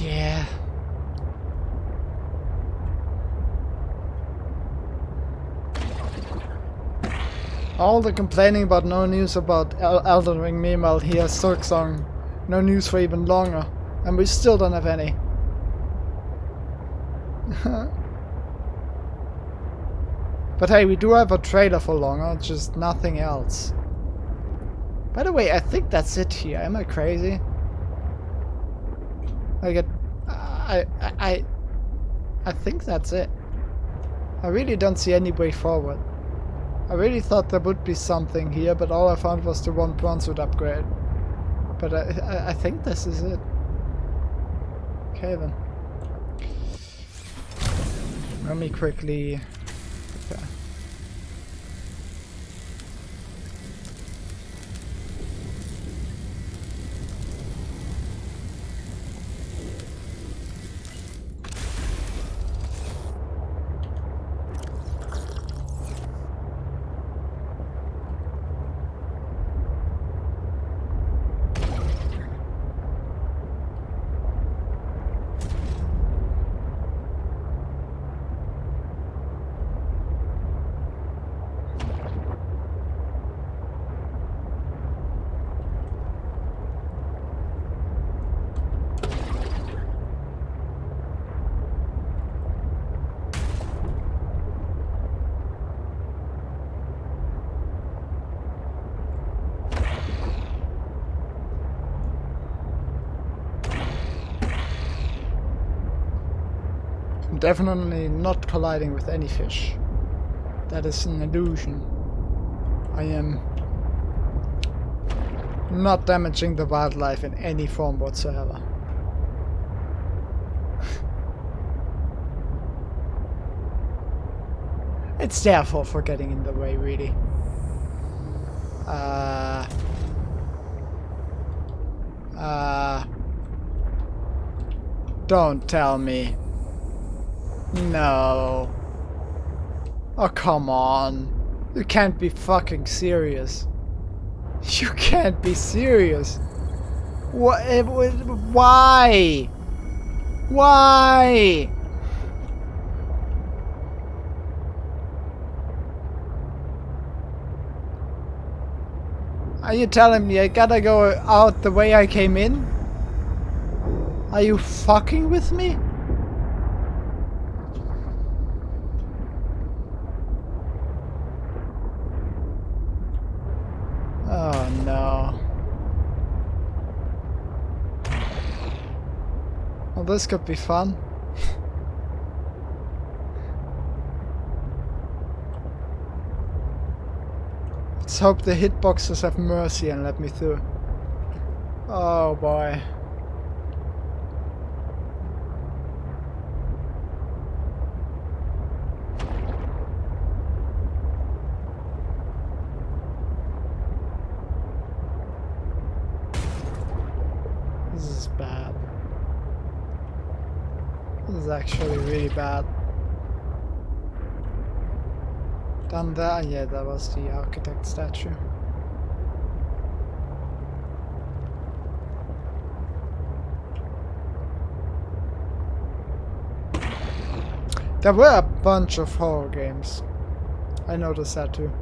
Yeah. All the complaining about no news about Elden Ring, meanwhile he has Silksong. No news for even longer. And we still don't have any. But hey, we do have a trailer for longer, just nothing else. By the way, I think that's it here. Am I crazy? I think that's it. I really don't see any way forward. I really thought there would be something here, but all I found was the one bronzewood upgrade. But I think this is it. Okay then. Let me quickly... Okay. I'm definitely not colliding with any fish. That is an illusion. I am not damaging the wildlife in any form whatsoever. It's their fault for getting in the way, really. Don't tell me. No. Oh, come on. You can't be fucking serious. You can't be serious. What? Why? Why? Are you telling me I gotta go out the way I came in? Are you fucking with me? Oh no. Well, this could be fun. Let's hope the hitboxes have mercy and let me through. Oh boy. This is bad. This is actually really bad. Down there? Yeah, that was the architect statue. There were a bunch of horror games. I noticed that too.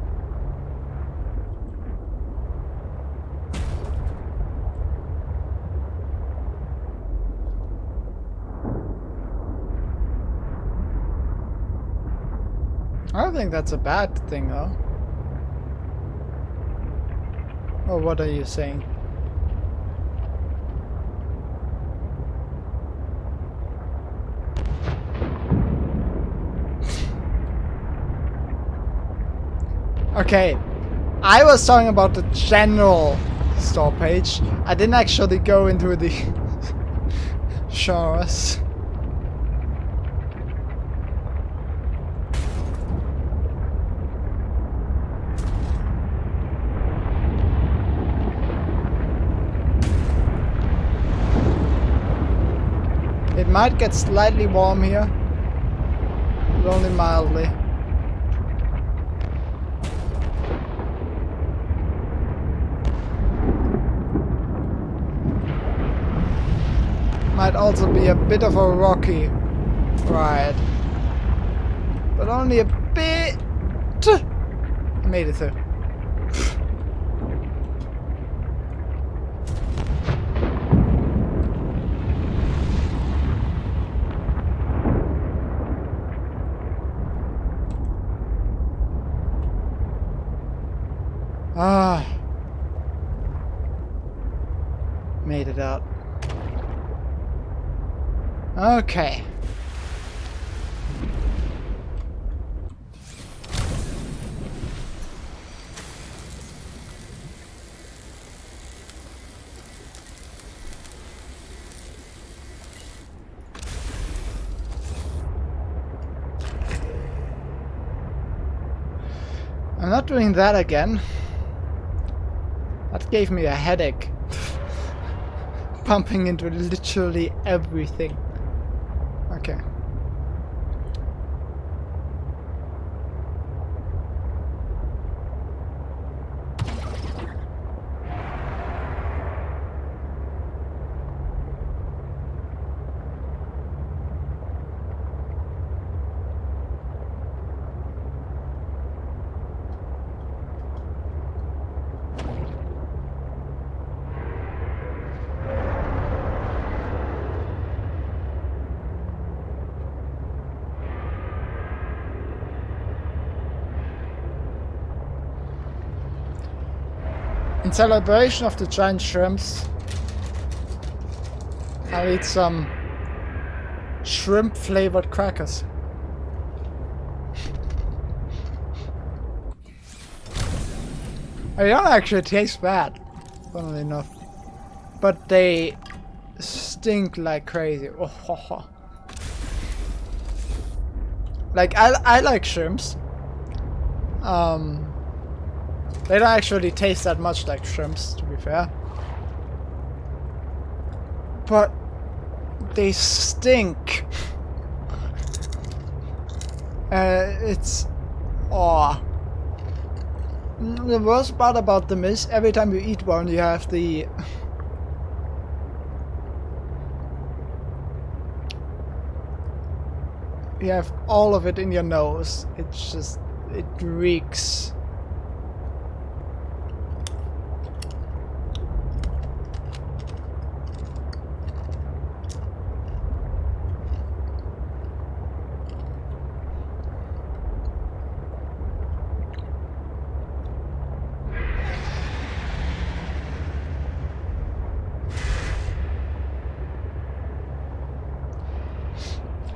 think that's a bad thing, though. Or what are you saying? Okay, I was talking about the general store page. I didn't actually go into the genres. It might get slightly warm here, but only mildly. Might also be a bit of a rocky ride, but only a bit. I made it through. Made it out. Okay. I'm not doing that again. That gave me a headache. Pumping into literally everything. Okay. In celebration of the giant shrimps, I'll eat some shrimp flavored crackers. They don't actually taste bad, funnily enough, but they stink like crazy. Oh, ho, ho. Like I like shrimps. They don't actually taste that much like shrimps, to be fair. But they stink. It's... Aw. The worst part about them is, every time you eat one, you have the... you have all of it in your nose. It's just... it reeks.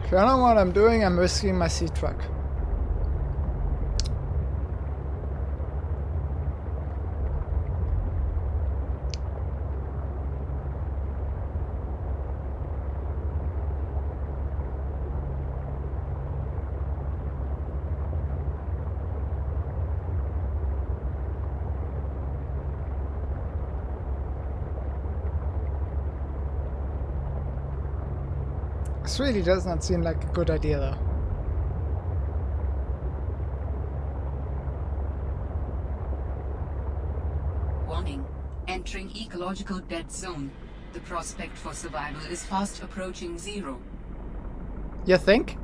If you don't know what I'm doing, I'm risking my sea truck. This really does not seem like a good idea, though. Warning. Entering ecological dead zone. The prospect for survival is fast approaching zero. You think?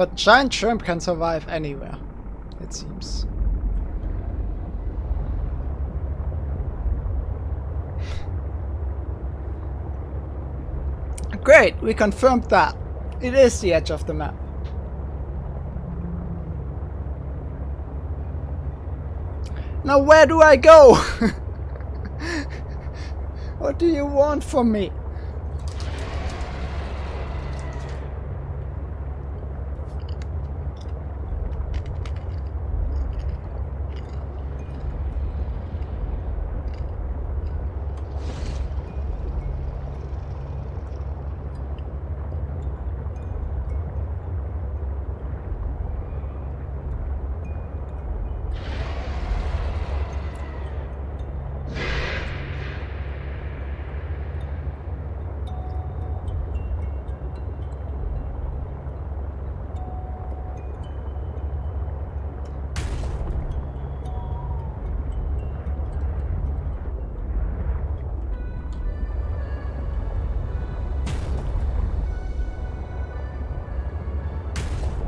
But giant shrimp can survive anywhere, it seems. Great, we confirmed that. It is the edge of the map. Now where do I go? What do you want from me?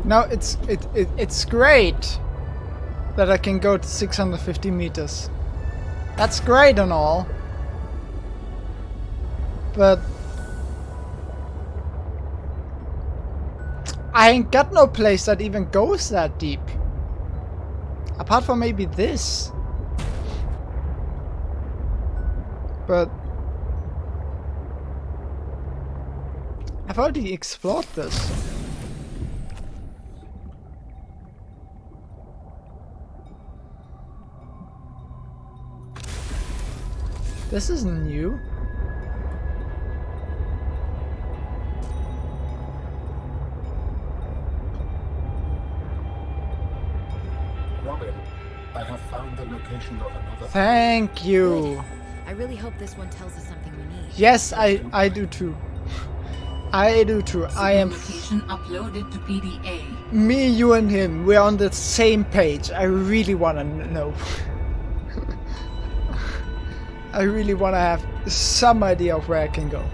Now it's great that I can go to 650 meters. That's great and all. But I ain't got no place that even goes that deep. Apart from maybe this. But I've already explored this. This is new. Robin, I have found the location of another. Thank you. I really hope this one tells us something we need. Yes, I do too. I do too. I am. Location uploaded to PDA. Me, you, and him. We're on the same page. I really wanna know. I really wanna have some idea of where I can go.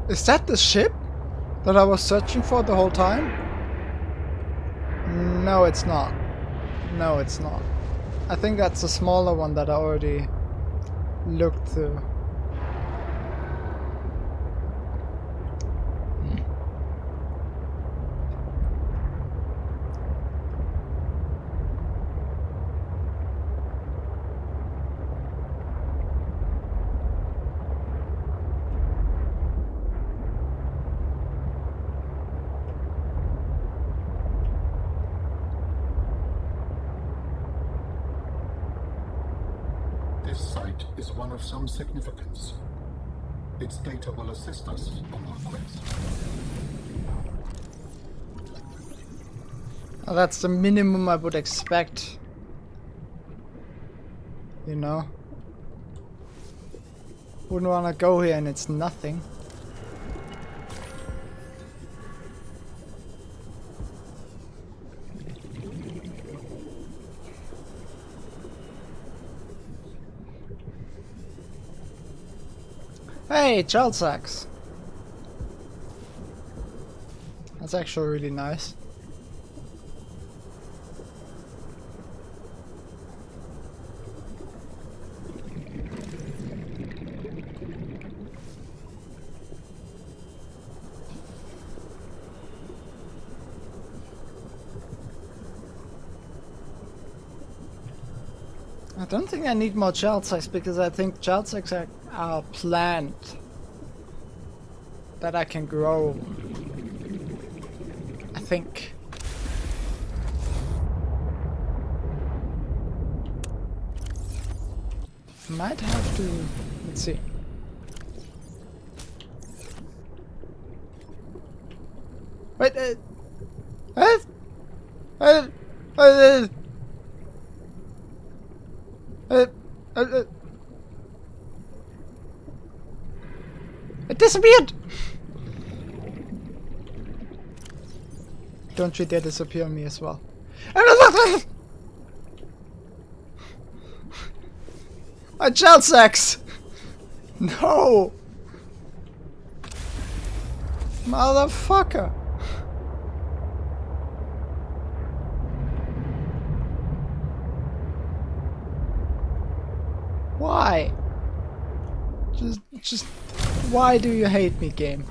Is that the ship that I was searching for the whole time? No, it's not. No, it's not. I think that's a smaller one that I already looked through. This site is one of some significance. Its data will assist us on our quest. Oh, that's the minimum I would expect. You know? Wouldn't wanna go here and it's nothing. Hey, child sax. That's actually really nice. I don't think I need more child sex because I think child sex are a plant that I can grow. I think. Might have to. Let's see. Wait. What? It disappeared! Don't you dare disappear on me as well. My child sex! No! Motherfucker! Why? Just why do you hate me, game?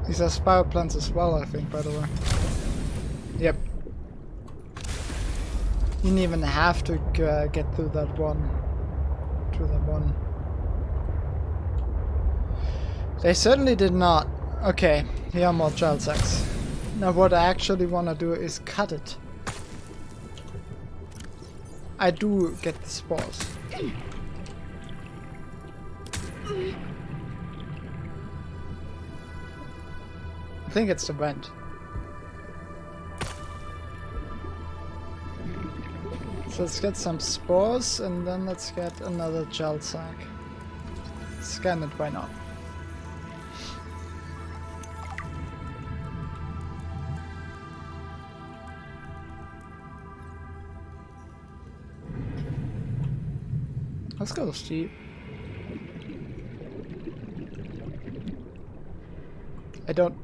These are spiral plants as well, I think, by the way. Yep. You didn't even have to get through that one. They certainly did not. Okay, here are more child sex. Now what I actually want to do is cut it. I do get the spores. I think it's the vent. So let's get some spores and then let's get another child sac. Scan it, why not? Let's go, Steve. I don't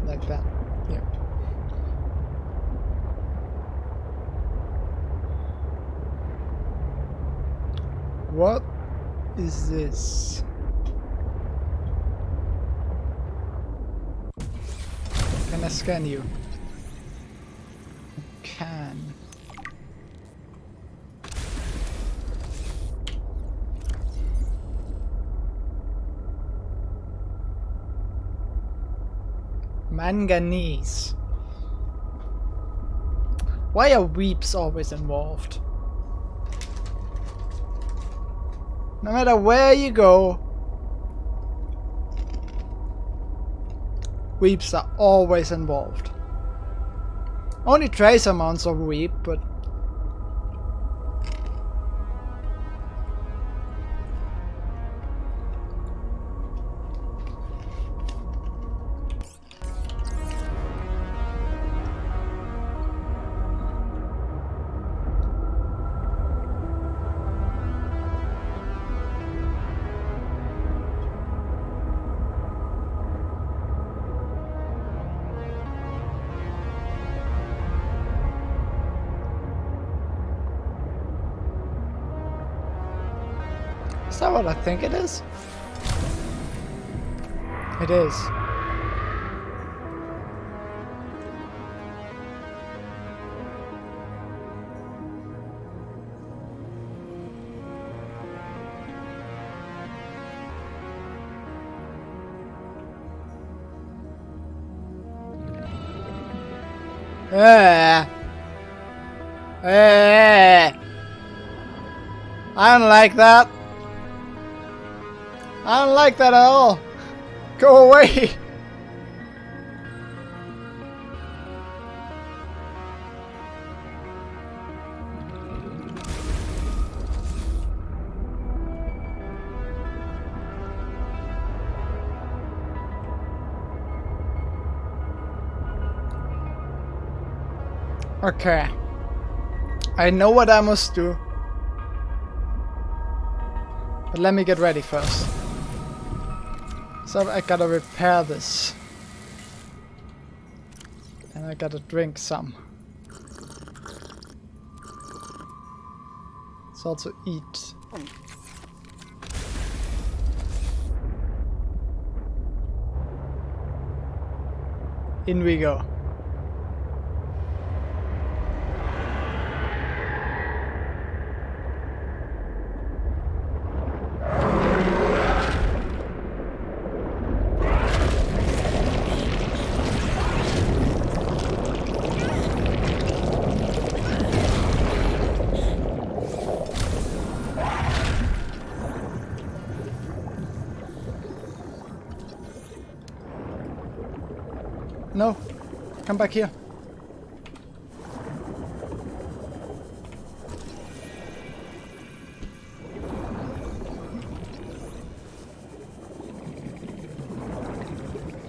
like that. Yeah. What is this? Can I scan you? Can. Manganese. Why are weeps always involved? No matter where you go, weeps are always involved. Only trace amounts of weep, but is that what I think it is? It is. I don't like that. I don't like that at all. Go away. Okay. I know what I must do. But let me get ready first. So I gotta repair this. And I gotta drink some. Let's also eat. In we go. No, come back here.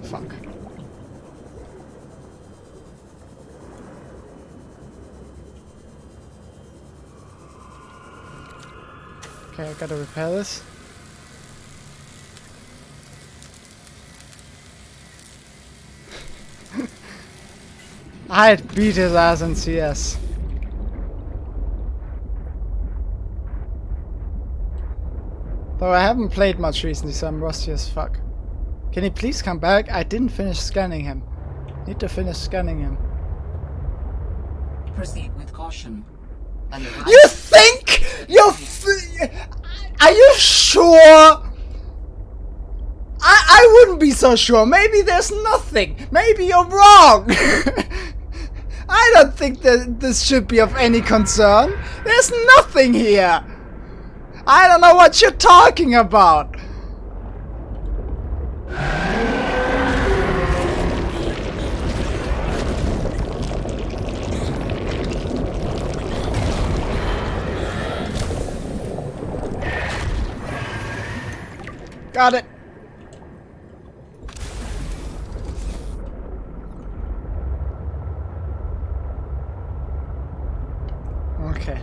Fuck. Okay, I gotta repair this. I'd beat his ass in CS. Though I haven't played much recently, so I'm rusty as fuck. Can he please come back? I didn't finish scanning him. Need to finish scanning him. Proceed with caution. You think? Are you sure? I wouldn't be so sure. Maybe there's nothing. Maybe you're wrong. I don't think that this should be of any concern. There's nothing here. I don't know what you're talking about. Got it. Okay.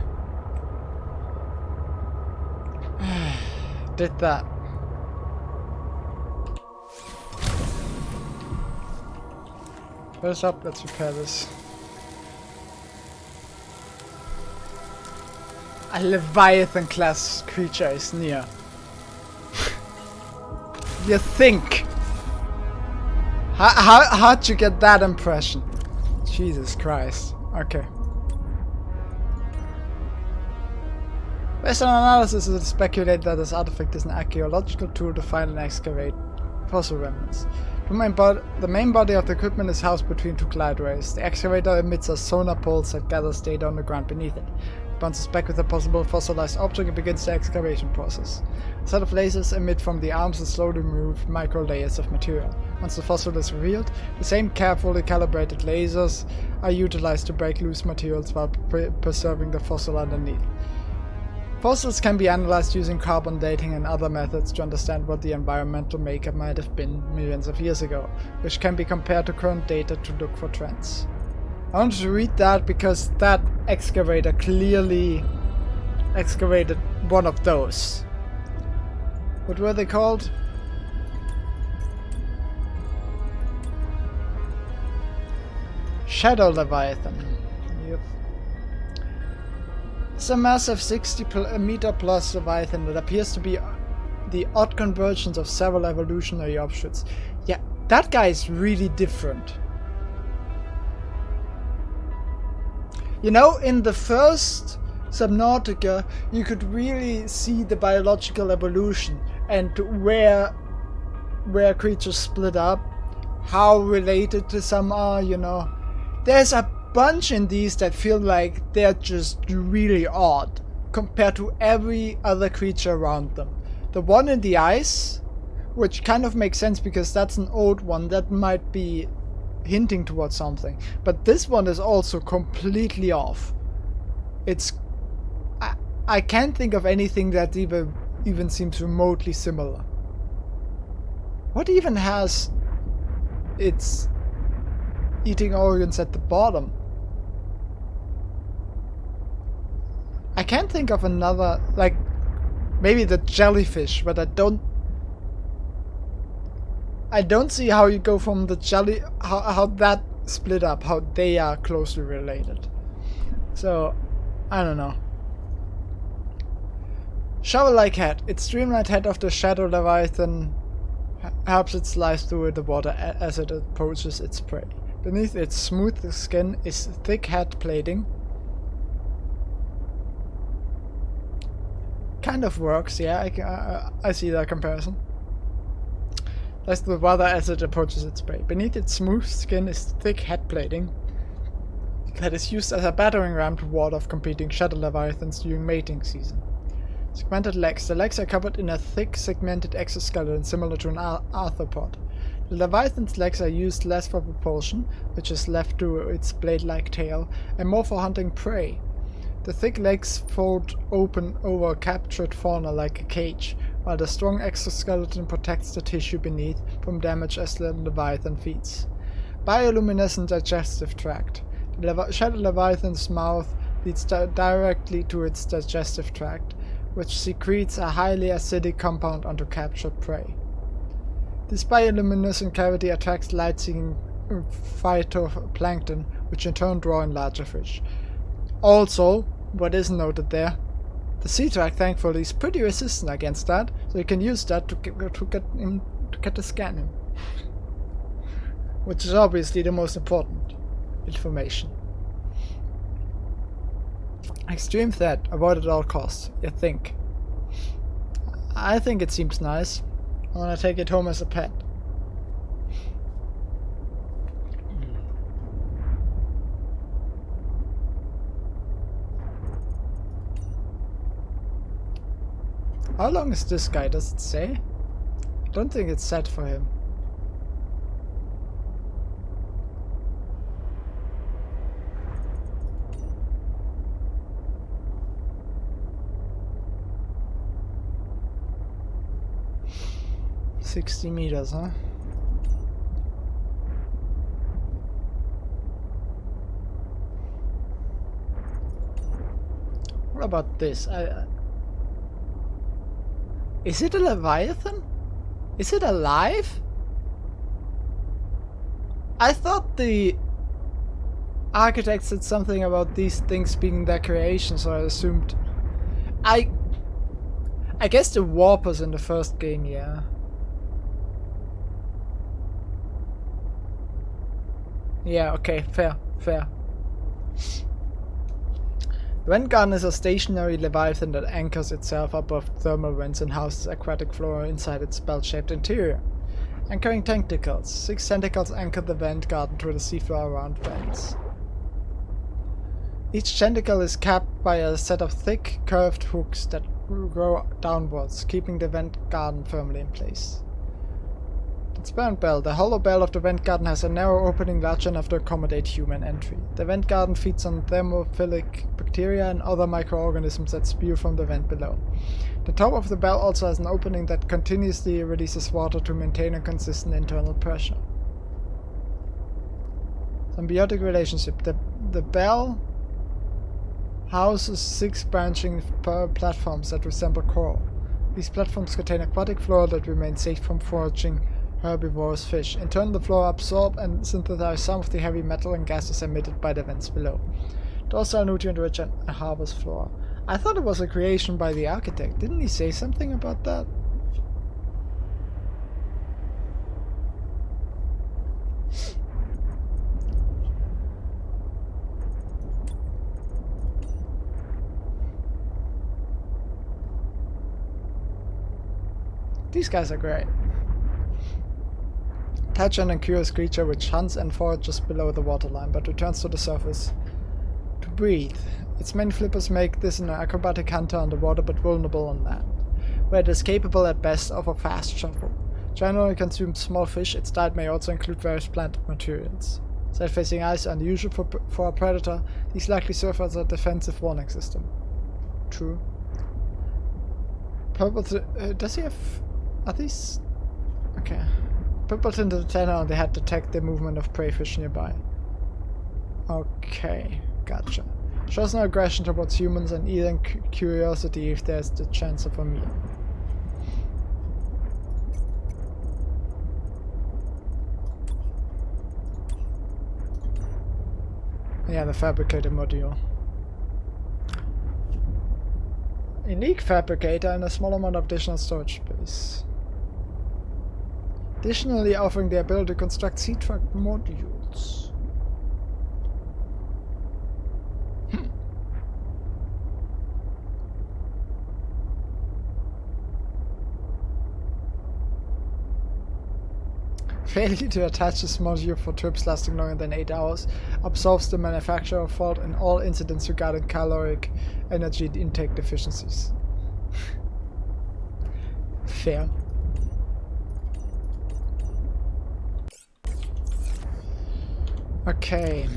Did that. First up, let's repair this. A Leviathan class creature is near. You think? How'd you get that impression? Jesus Christ. Okay. Based on analysis, it is speculated that this artifact is an archaeological tool to find and excavate fossil remnants. The main body of the equipment is housed between two glideways. The excavator emits a sonar pulse that gathers data on the ground beneath it. It bounces back with a possible fossilized object and begins the excavation process. A set of lasers emit from the arms and slowly remove micro layers of material. Once the fossil is revealed, the same carefully calibrated lasers are utilized to break loose materials while preserving the fossil underneath. Fossils can be analyzed using carbon dating and other methods to understand what the environmental makeup might have been millions of years ago, which can be compared to current data to look for trends. I wanted to read that because that excavator clearly excavated one of those. What were they called? Shadow Leviathan. Yep. It's a massive 60-meter plus Leviathan that appears to be the odd convergence of several evolutionary offshoots. Yeah, that guy is really different. You know, in the first Subnautica, you could really see the biological evolution and where creatures split up, how related to some are, you know. There's a bunch in these that feel like they're just really odd compared to every other creature around them. The one in the ice, which kind of makes sense because that's an old one that might be hinting towards something, but this one is also completely off. I can't think of anything that even seems remotely similar. What even has its eating organs at the bottom? I can't think of another, like maybe the jellyfish, but I don't see how you go from the jelly, how that split up, how they are closely related. So, I don't know. Shovel-like head. Its streamlined head of the Shadow Leviathan helps it slice through the water as it approaches its prey. Beneath its smooth skin is thick head plating. Kind of works, yeah, I see that comparison. Slice through the water as it approaches its prey. Beneath its smooth skin is thick head plating that is used as a battering ram to ward off competing Shadow Leviathans during mating season. Segmented legs. The legs are covered in a thick segmented exoskeleton similar to an arthropod. The Leviathan's legs are used less for propulsion, which is left to its blade-like tail, and more for hunting prey. The thick legs fold open over captured fauna like a cage, while the strong exoskeleton protects the tissue beneath from damage as the Leviathan feeds. Bioluminescent digestive tract. The Shadow Leviathan's mouth leads directly to its digestive tract, which secretes a highly acidic compound onto captured prey. This bioluminescent cavity attracts light-seeking phytoplankton, which in turn draw in larger fish. Also, what is noted there, the sea track thankfully is pretty resistant against that, so you can use that to get a scan him. Which is obviously the most important information. Extreme threat, avoid at all costs, you think. I think it seems nice. I wanna take it home as a pet. How long is this guy, does it say? I don't think it's set for him. $60 meters, huh? What about this? Is it a Leviathan? Is it alive? I thought the architect said something about these things being their creation, so I assumed. I guess the warpers in the first game, yeah. Yeah, okay, fair. The vent garden is a stationary leviathan that anchors itself above thermal vents and houses aquatic flora inside its bell-shaped interior. Anchoring tentacles. 6 tentacles anchor the vent garden to the seafloor around vents. Each tentacle is capped by a set of thick, curved hooks that grow downwards, keeping the vent garden firmly in place. Transparent bell. The hollow bell of the vent garden has a narrow opening large enough to accommodate human entry. The vent garden feeds on thermophilic bacteria and other microorganisms that spew from the vent below. The top of the bell also has an opening that continuously releases water to maintain a consistent internal pressure. Symbiotic relationship. The bell houses 6 branching platforms that resemble coral. These platforms contain aquatic flora that remains safe from foraging herbivorous fish. In turn, the flora absorb and synthesize some of the heavy metal and gases emitted by the vents below. Those are nutrient-rich and harvest flora. I thought it was a creation by the architect. Didn't he say something about that? These guys are great. Intelligent and curious creature which hunts and forages below the waterline, but returns to the surface to breathe. Its main flippers make this an acrobatic hunter underwater but vulnerable on land, where it is capable at best of a fast shuttle. Generally consumes small fish, its diet may also include various plant materials. Side-facing eyes are unusual for a predator. These likely serve as a defensive warning system. True. Purple does he have... Are these... Okay. Purple tinted antenna on the head detect the movement of prey fish nearby. Okay, gotcha. Shows no aggression towards humans and even curiosity if there's the chance of a meal. Yeah, the fabricated module. Unique fabricator and a small amount of additional storage space. Additionally offering the ability to construct sea truck modules. Failure to attach this module for trips lasting longer than 8 hours absolves the manufacturer of fault in all incidents regarding caloric energy intake deficiencies. Fair. Okay.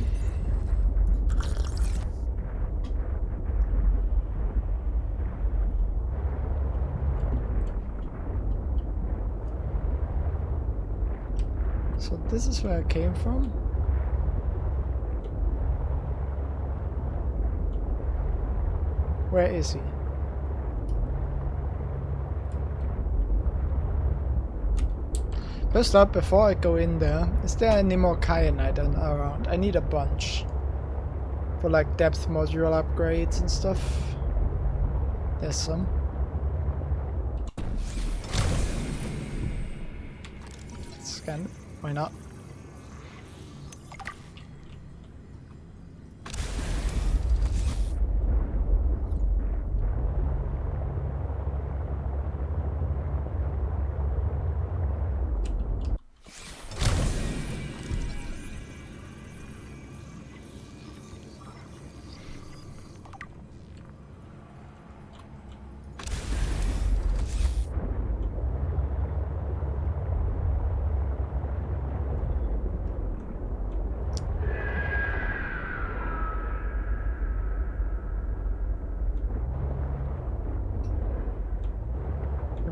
So this is where I came from. Where is he? First up, before I go in there, is there any more kyanite around? I need a bunch. For like depth module upgrades and stuff. There's some. Scan it. Why not?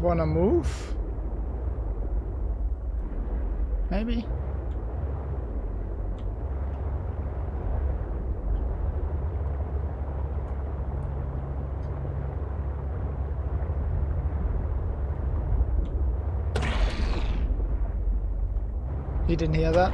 Wanna move? Maybe? You didn't hear that?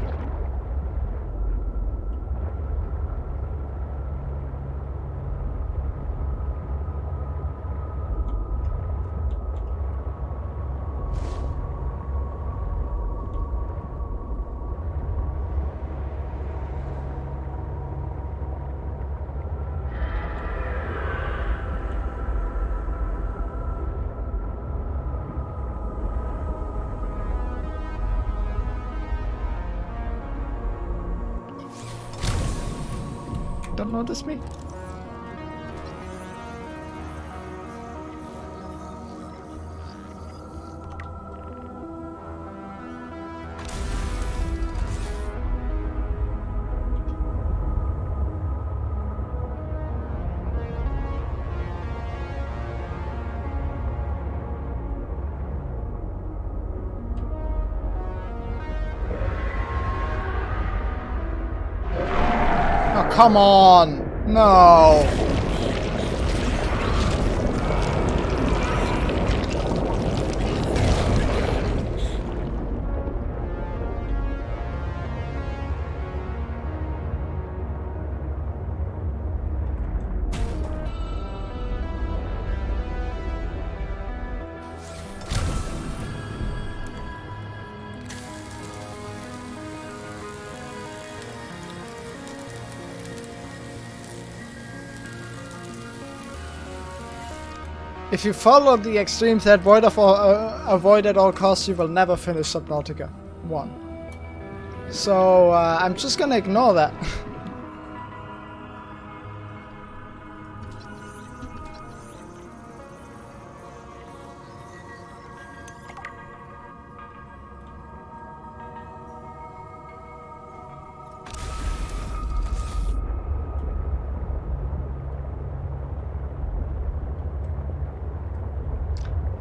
Don't notice me? Oh, come on! No! If you follow the extremes that avoid at all costs, you will never finish Subnautica 1. So I'm just gonna ignore that.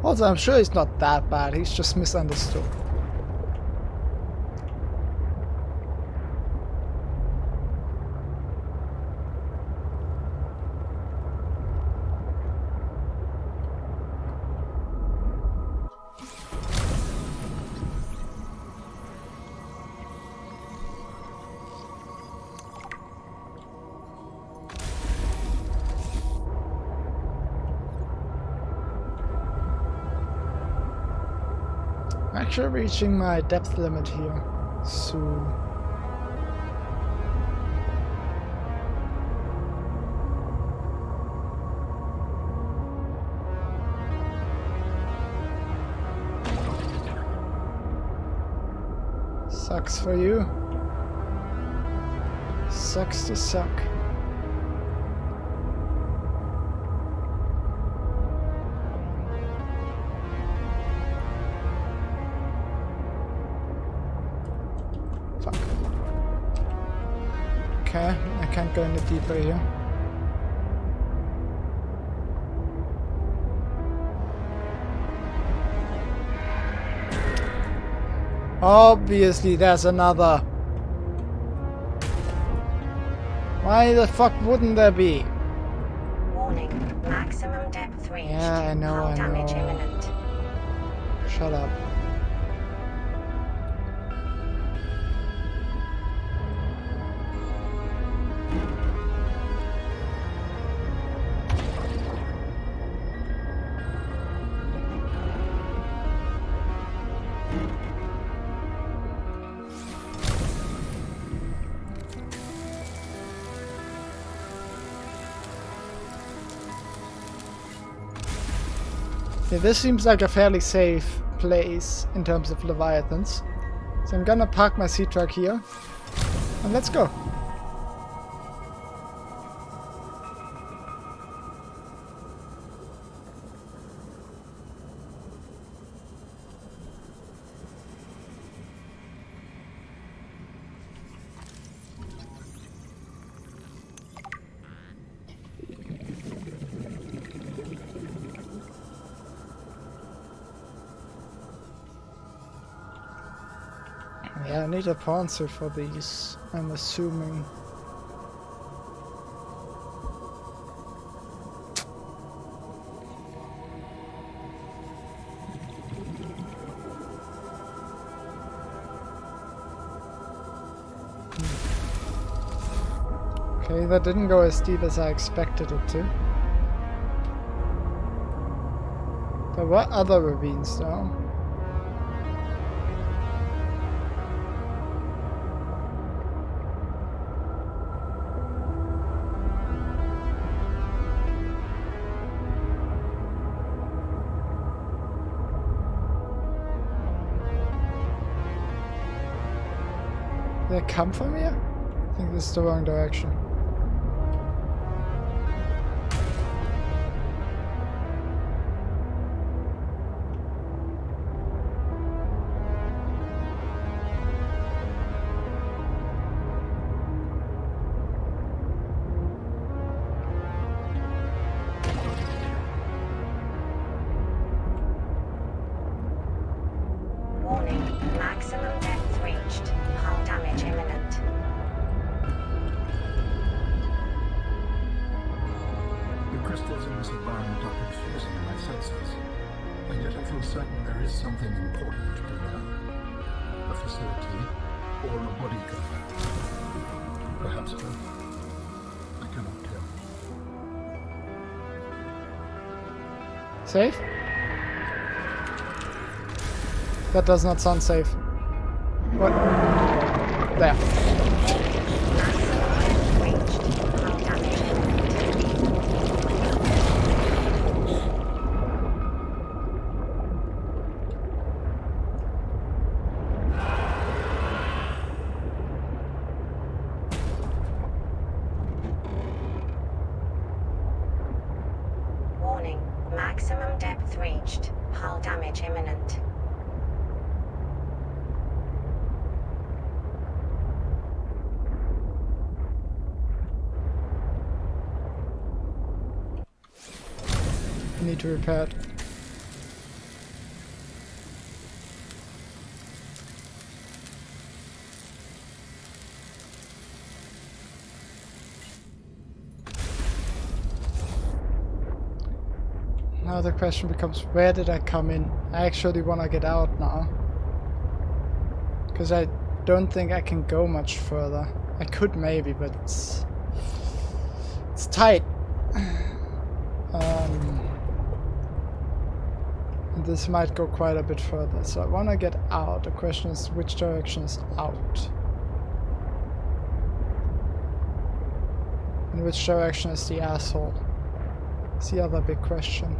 Also, I'm sure he's not that bad, he's just misunderstood. actually reaching my depth limit here soon. Sucks for you. Sucks to suck. Fuck. Okay, I can't go any deeper here. Obviously, there's another. Why the fuck wouldn't there be? Warning, maximum depth reached. Yeah, I know, Hull I damage know. imminent. Shut up. Yeah, this seems like a fairly safe place in terms of Leviathans. So I'm gonna park my sea truck here and let's go. Yeah, I need a pawn suit for these, I'm assuming. Okay, that didn't go as deep as I expected it to. There were other ravines though. Did they come from here? I think this is the wrong direction. Warning, maximum depth reached. Hull damage imminent. The crystals in this environment are confusing my senses, and yet I feel certain there is something important below. A facility or a body guard. Perhaps both. I cannot tell. Safe? That does not sound safe. What? There. Reached. Hull damage imminent. Warning, maximum depth reached. Hull damage imminent. Need to repair it. Now the question becomes, where did I come in? I actually want to get out now. Because I don't think I can go much further. I could maybe, but it's this might go quite a bit further. So I want to get out. The question is, which direction is out? And which direction is the asshole? It's the other big question.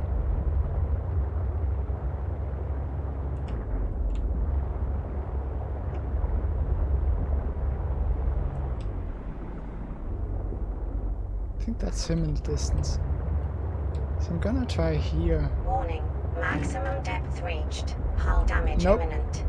I think that's him in the distance. So I'm gonna try here. Warning. Maximum depth reached. Hull damage Nope. imminent.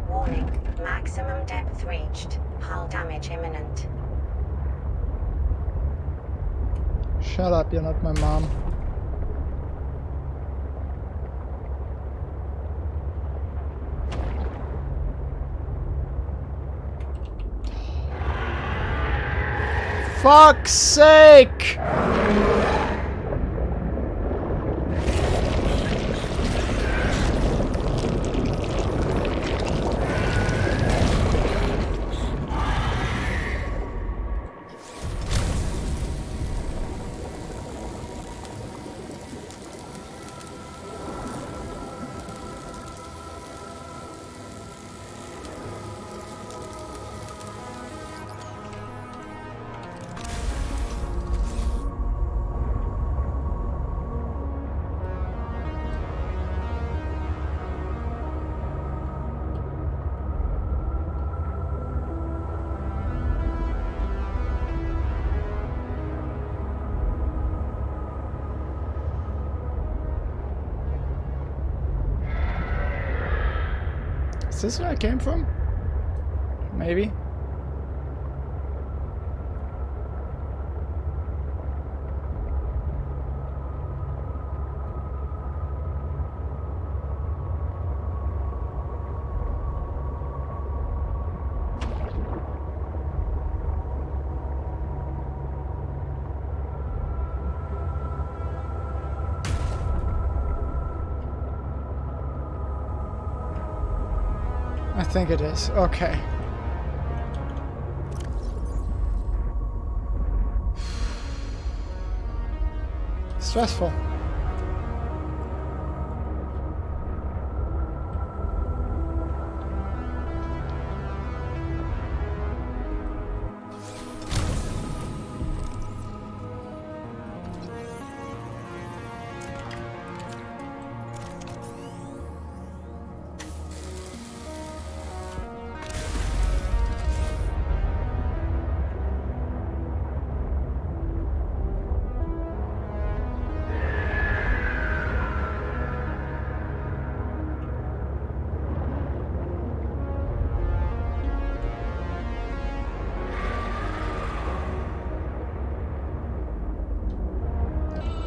Warning. Maximum depth reached. Hull damage imminent. Shut up, you're not my mom. Fuck's sake! Is this where I came from? Maybe. I think it is. Okay. Stressful.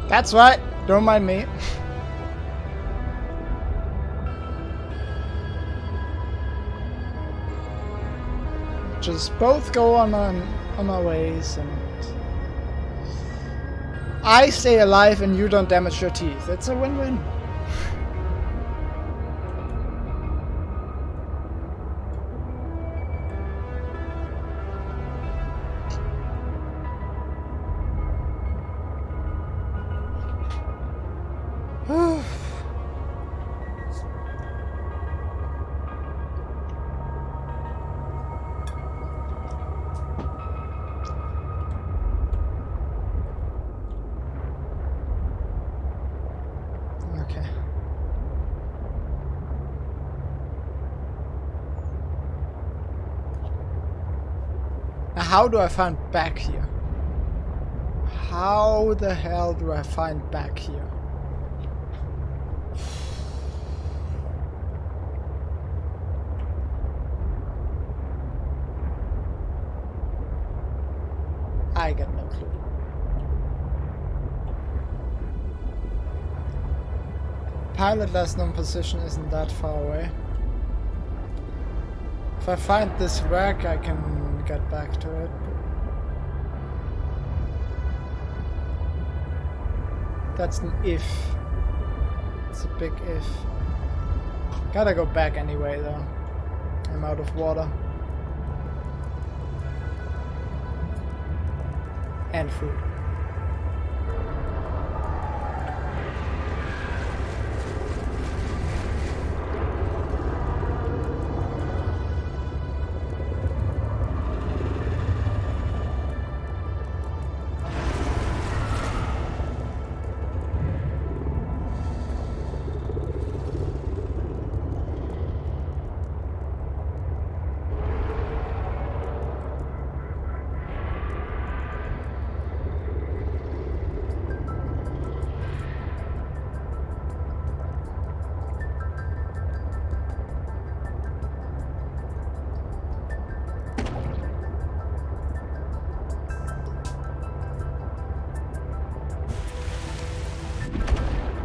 That's right. Don't mind me. Just both go on our ways, and I stay alive and you don't damage your teeth. It's a win-win. Okay. Now how do I find back here? How the hell do I find back here? I got no clue. Pilot last known position isn't that far away. If I find this wreck, I can get back to it. That's an if. It's a big if. Gotta go back anyway though. I'm out of water. And food.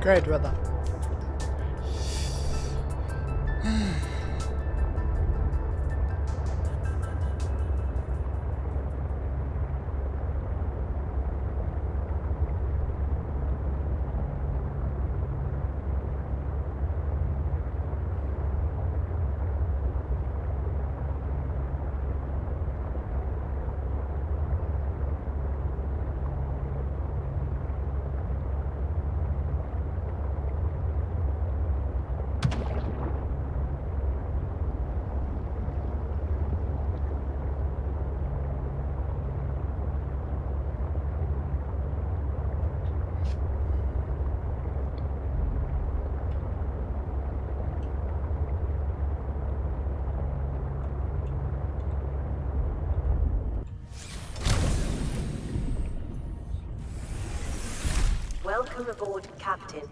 Great weather. Welcome aboard, Captain.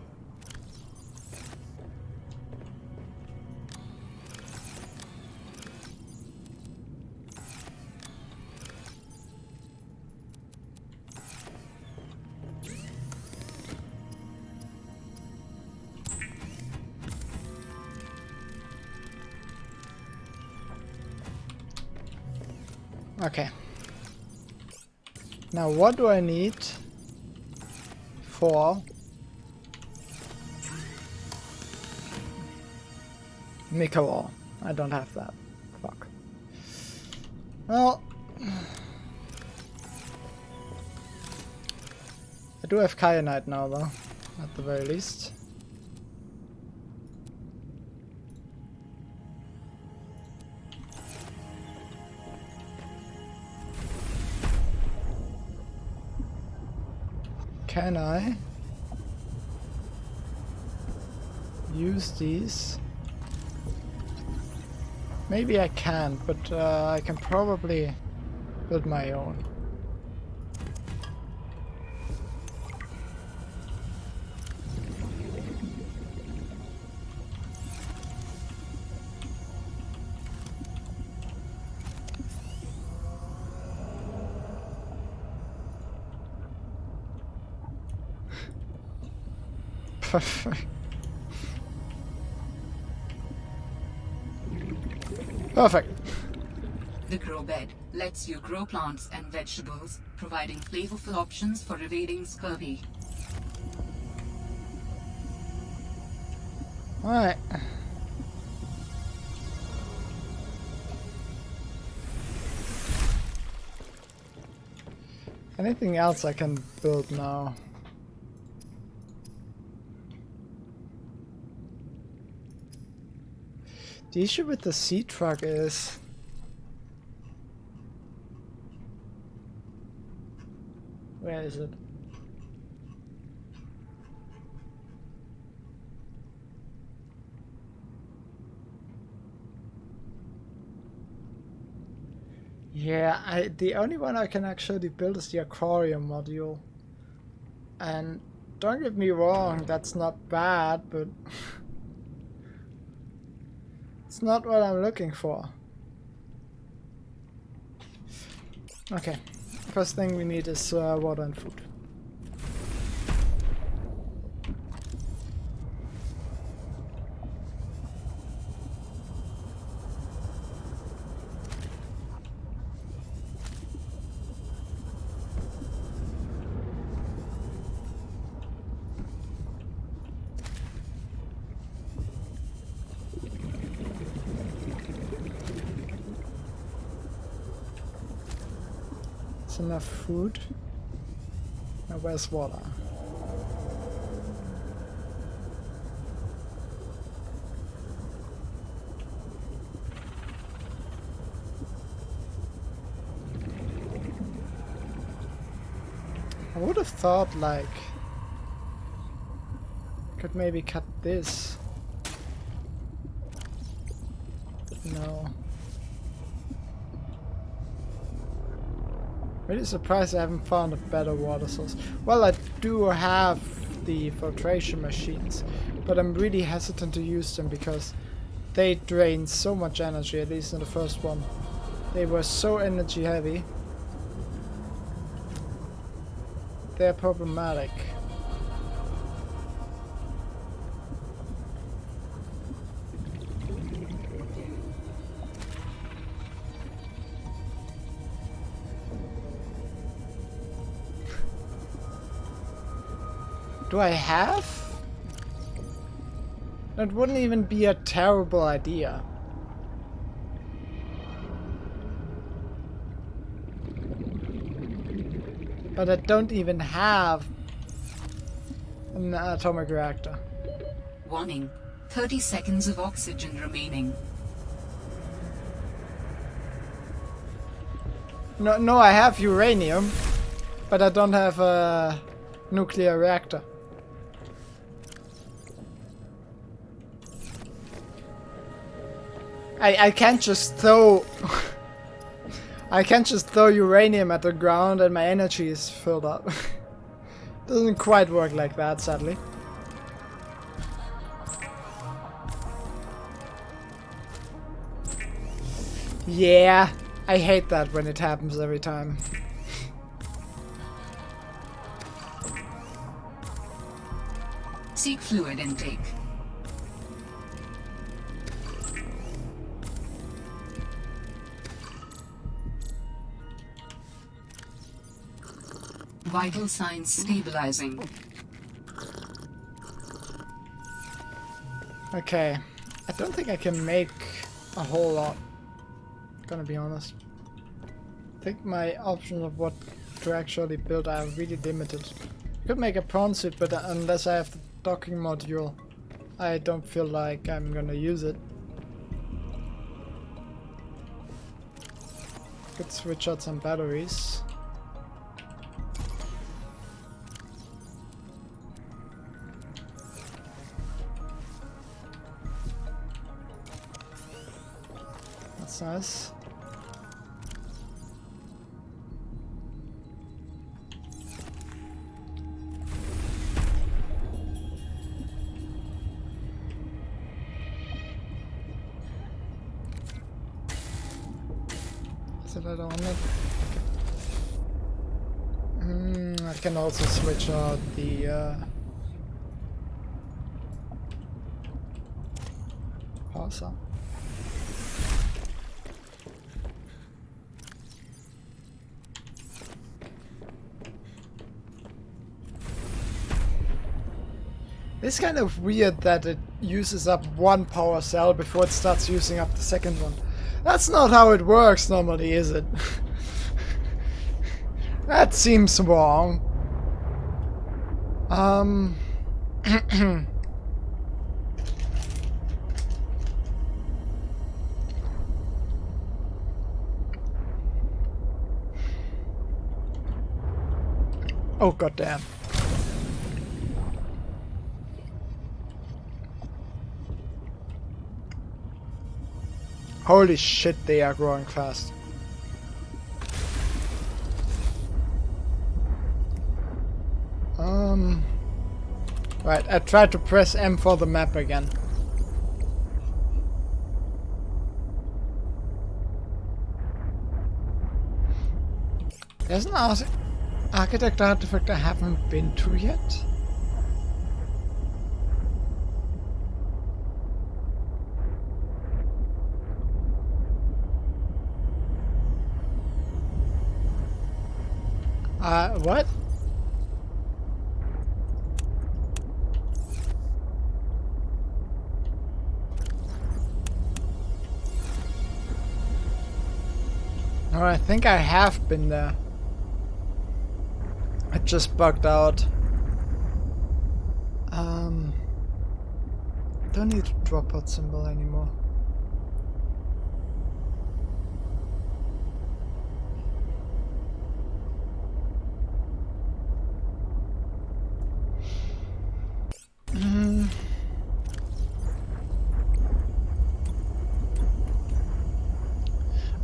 Okay. Now what do I need for Mikawal? I don't have that. Fuck. Well, I do have kyanite now though, at the very least. Can I use these? Maybe I can, but I can probably build my own. Perfect. Perfect. The grow bed lets you grow plants and vegetables, providing flavorful options for evading scurvy. Alright. Anything else I can build now? The issue with the sea truck is where is it? Yeah, the only one I can actually build is the aquarium module. And don't get me wrong, that's not bad, but it's not what I'm looking for. Okay, first thing we need is water and food. There's enough food. Now where's water? I would have thought, like, could maybe cut this. No. Really surprised I haven't found a better water source. Well, I do have the filtration machines, but I'm really hesitant to use them because they drain so much energy, at least in the first one. They were so energy heavy. They're problematic. Do I have? That wouldn't even be a terrible idea. But I don't even have an atomic reactor. Warning. 30 seconds of oxygen remaining. No, I have uranium, but I don't have a nuclear reactor. I can't just throw I can't just throw uranium at the ground and my energy is filled up. Doesn't quite work like that, sadly. Yeah, I hate that when it happens every time. Seek fluid intake. Vital signs stabilizing. Okay, I don't think I can make a whole lot, gonna be honest. I think my options of what to actually build are really limited. I could make a prawn suit, but unless I have the docking module, I don't feel like I'm gonna use it. Could switch out some batteries. That's nice. Is it on it? I can also switch out the parser. It's kind of weird that it uses up one power cell before it starts using up the second one. That's not how it works normally, is it? That seems wrong. Oh, goddamn. Holy shit, they are growing fast. Right, I tried to press M for the map again. There's an architect artifact I haven't been to yet. What? No, I think I have been there. It just bugged out. Don't need a dropout symbol anymore.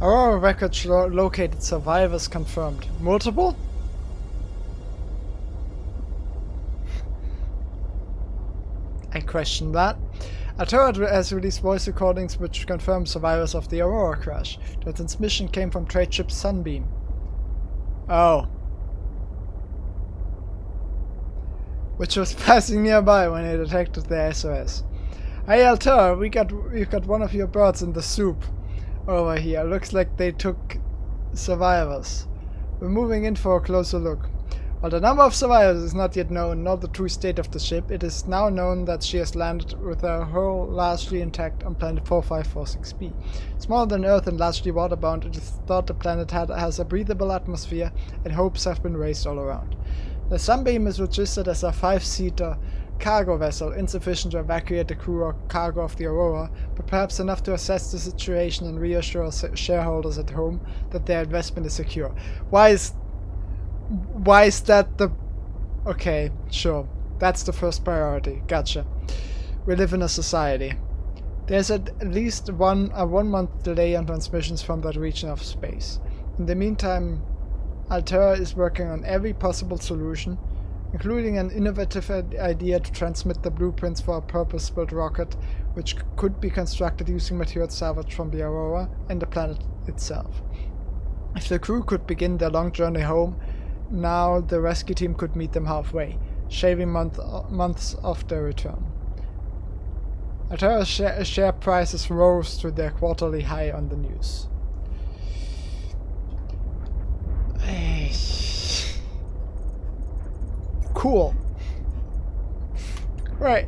Aurora records located survivors confirmed. Multiple? I question that. Altura has released voice recordings which confirm survivors of the Aurora crash. The transmission came from trade ship Sunbeam. Oh. Which was passing nearby when it detected the SOS. Hey Altura, we've got one of your birds in the soup over here. Looks like they took survivors. We're moving in for a closer look. While the number of survivors is not yet known, nor the true state of the ship, it is now known that she has landed with her hull largely intact on planet 4546b. Smaller than Earth and largely waterbound, it is thought the planet has a breathable atmosphere, and hopes have been raised all around. The Sunbeam is registered as a 5-seater cargo vessel, insufficient to evacuate the crew or cargo of the Aurora, but perhaps enough to assess the situation and reassure shareholders at home that their investment is secure. Why is that the... Okay, sure. That's the first priority. Gotcha. We live in a society. There's at least a 1 month delay on transmissions from that region of space. In the meantime, Altura is working on every possible solution, including an innovative idea to transmit the blueprints for a purpose-built rocket which could be constructed using materials salvaged from the Aurora and the planet itself. If the crew could begin their long journey home, now the rescue team could meet them halfway, shaving months off their return. Altera's share prices rose to their quarterly high on the news. Cool. Right.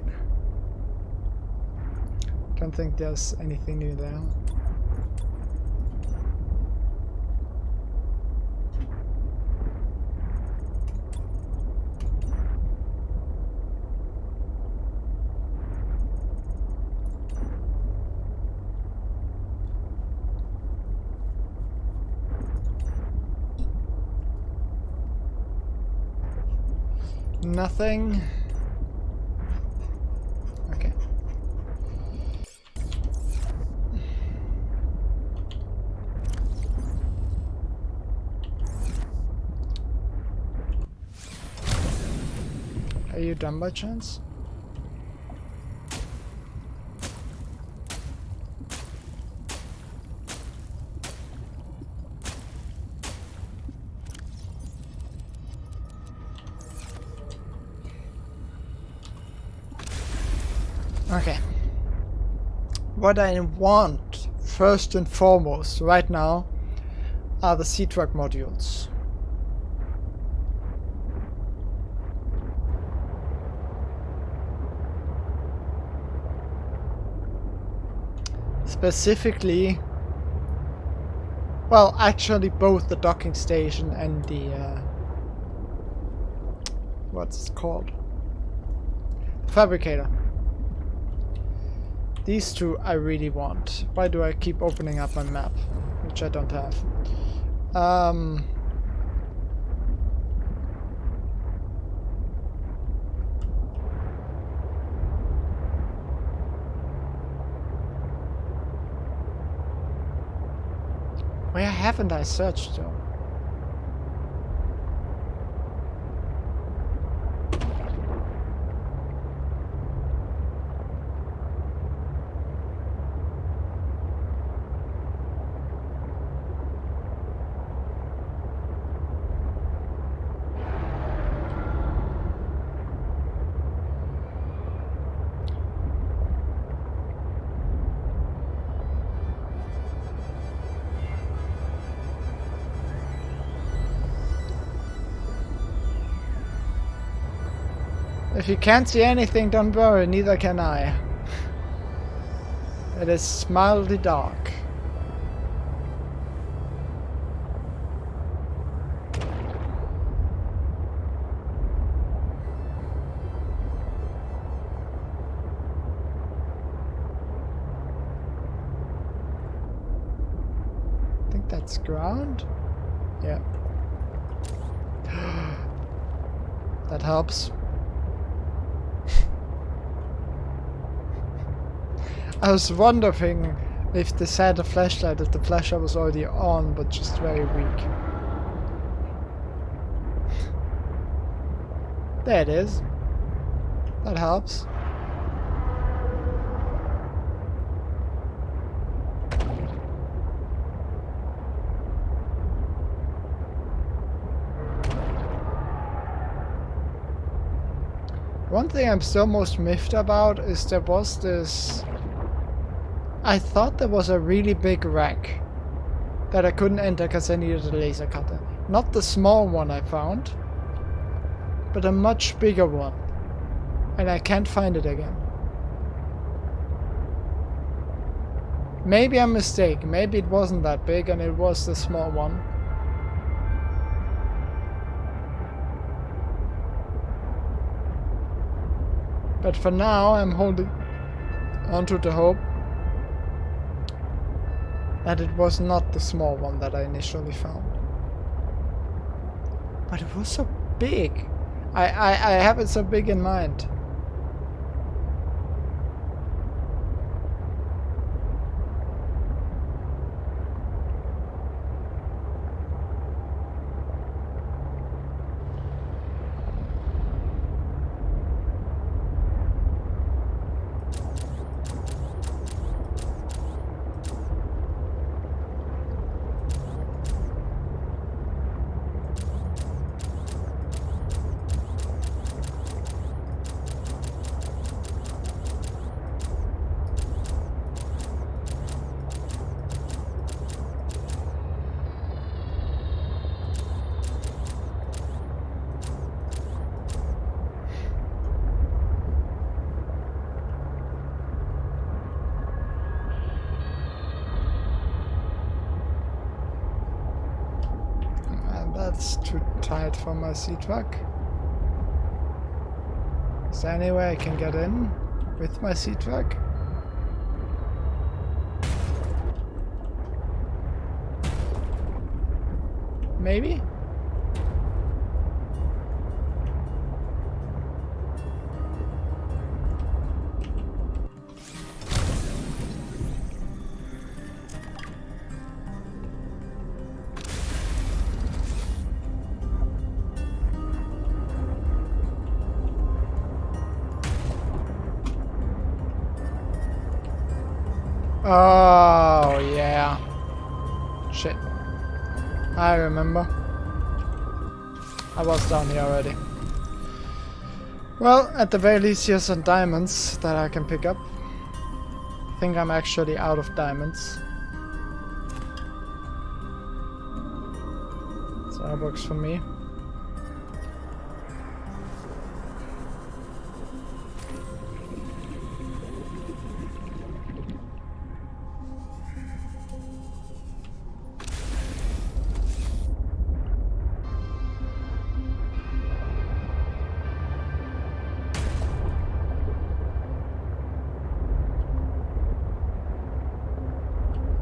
Don't think there's anything new there. Nothing. Okay. Are you done by chance? Okay. What I want, first and foremost, right now, are the Sea-Truck modules. Specifically, well, actually both the docking station and the, what's it called? Fabricator. These two I really want. Why do I keep opening up my map? Which I don't have. Where haven't I searched though? If you can't see anything, don't worry, neither can I. It is mildly dark. think that's ground. Yeah. That helps. I was wondering if this had a flashlight, if the flashlight was already on, but just very weak. There it is. That helps. One thing I'm still most miffed about is there was this... I thought there was a really big wreck that I couldn't enter because I needed a laser cutter. Not the small one I found, but a much bigger one. And I can't find it again. Maybe I'm mistaken. Maybe it wasn't that big and it was the small one. But for now, I'm holding onto the hope that it was not the small one that I initially found. But it was so big. I have it so big in mind. That's too tight for my C-Truck. Is there any way I can get in with my C-Truck? Maybe? Oh, yeah. Shit. I remember. I was down here already. Well, at the very least, here's some diamonds that I can pick up. I think I'm actually out of diamonds. So that works for me.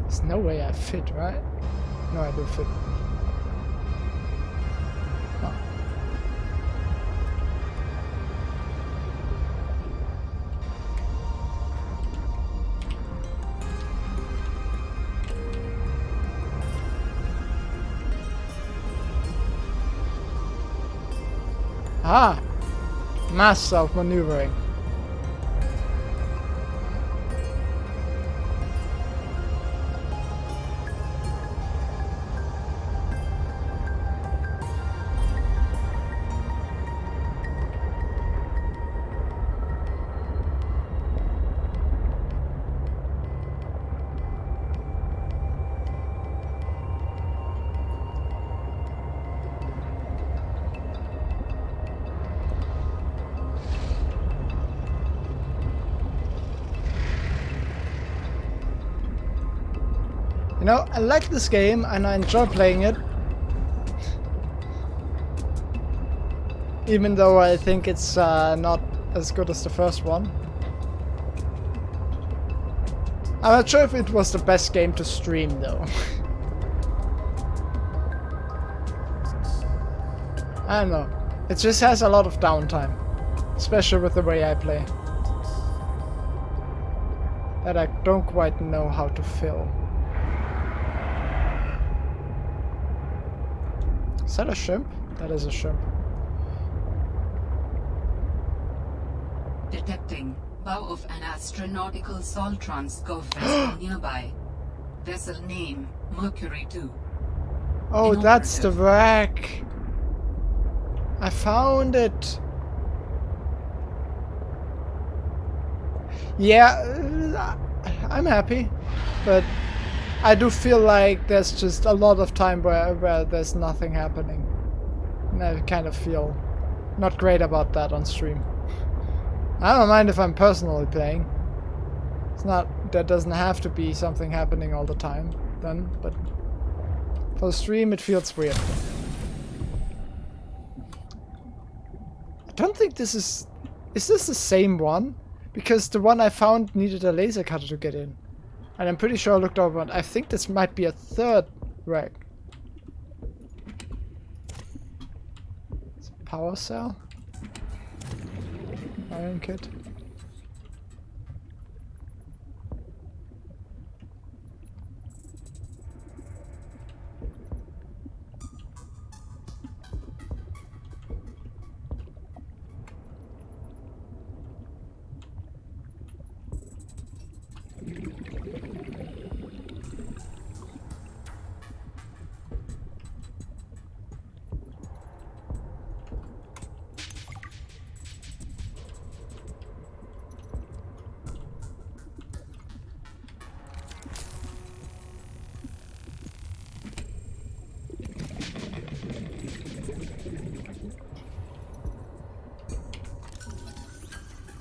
There's no way I fit, right? No, I do fit. Oh. Ah! Mass self-maneuvering. You know, I like this game and I enjoy playing it. Even though I think it's not as good as the first one. I'm not sure if it was the best game to stream though. I don't know. It just has a lot of downtime. Especially with the way I play. That I don't quite know how to fill. Is that a shrimp? That is a shrimp. Detecting bow of an astronautical Soltrans vessel nearby. Vessel name Mercury 2. Oh, that's the wreck. I found it. Yeah, I'm happy, but I do feel like there's just a lot of time where there's nothing happening. And I kind of feel not great about that on stream. I don't mind if I'm personally playing. It's not, there doesn't have to be something happening all the time then, but for stream it feels weird. I don't think this is this the same one? Because the one I found needed a laser cutter to get in. And I'm pretty sure I looked over and I think this might be a third wreck. It's a power cell? Iron kit.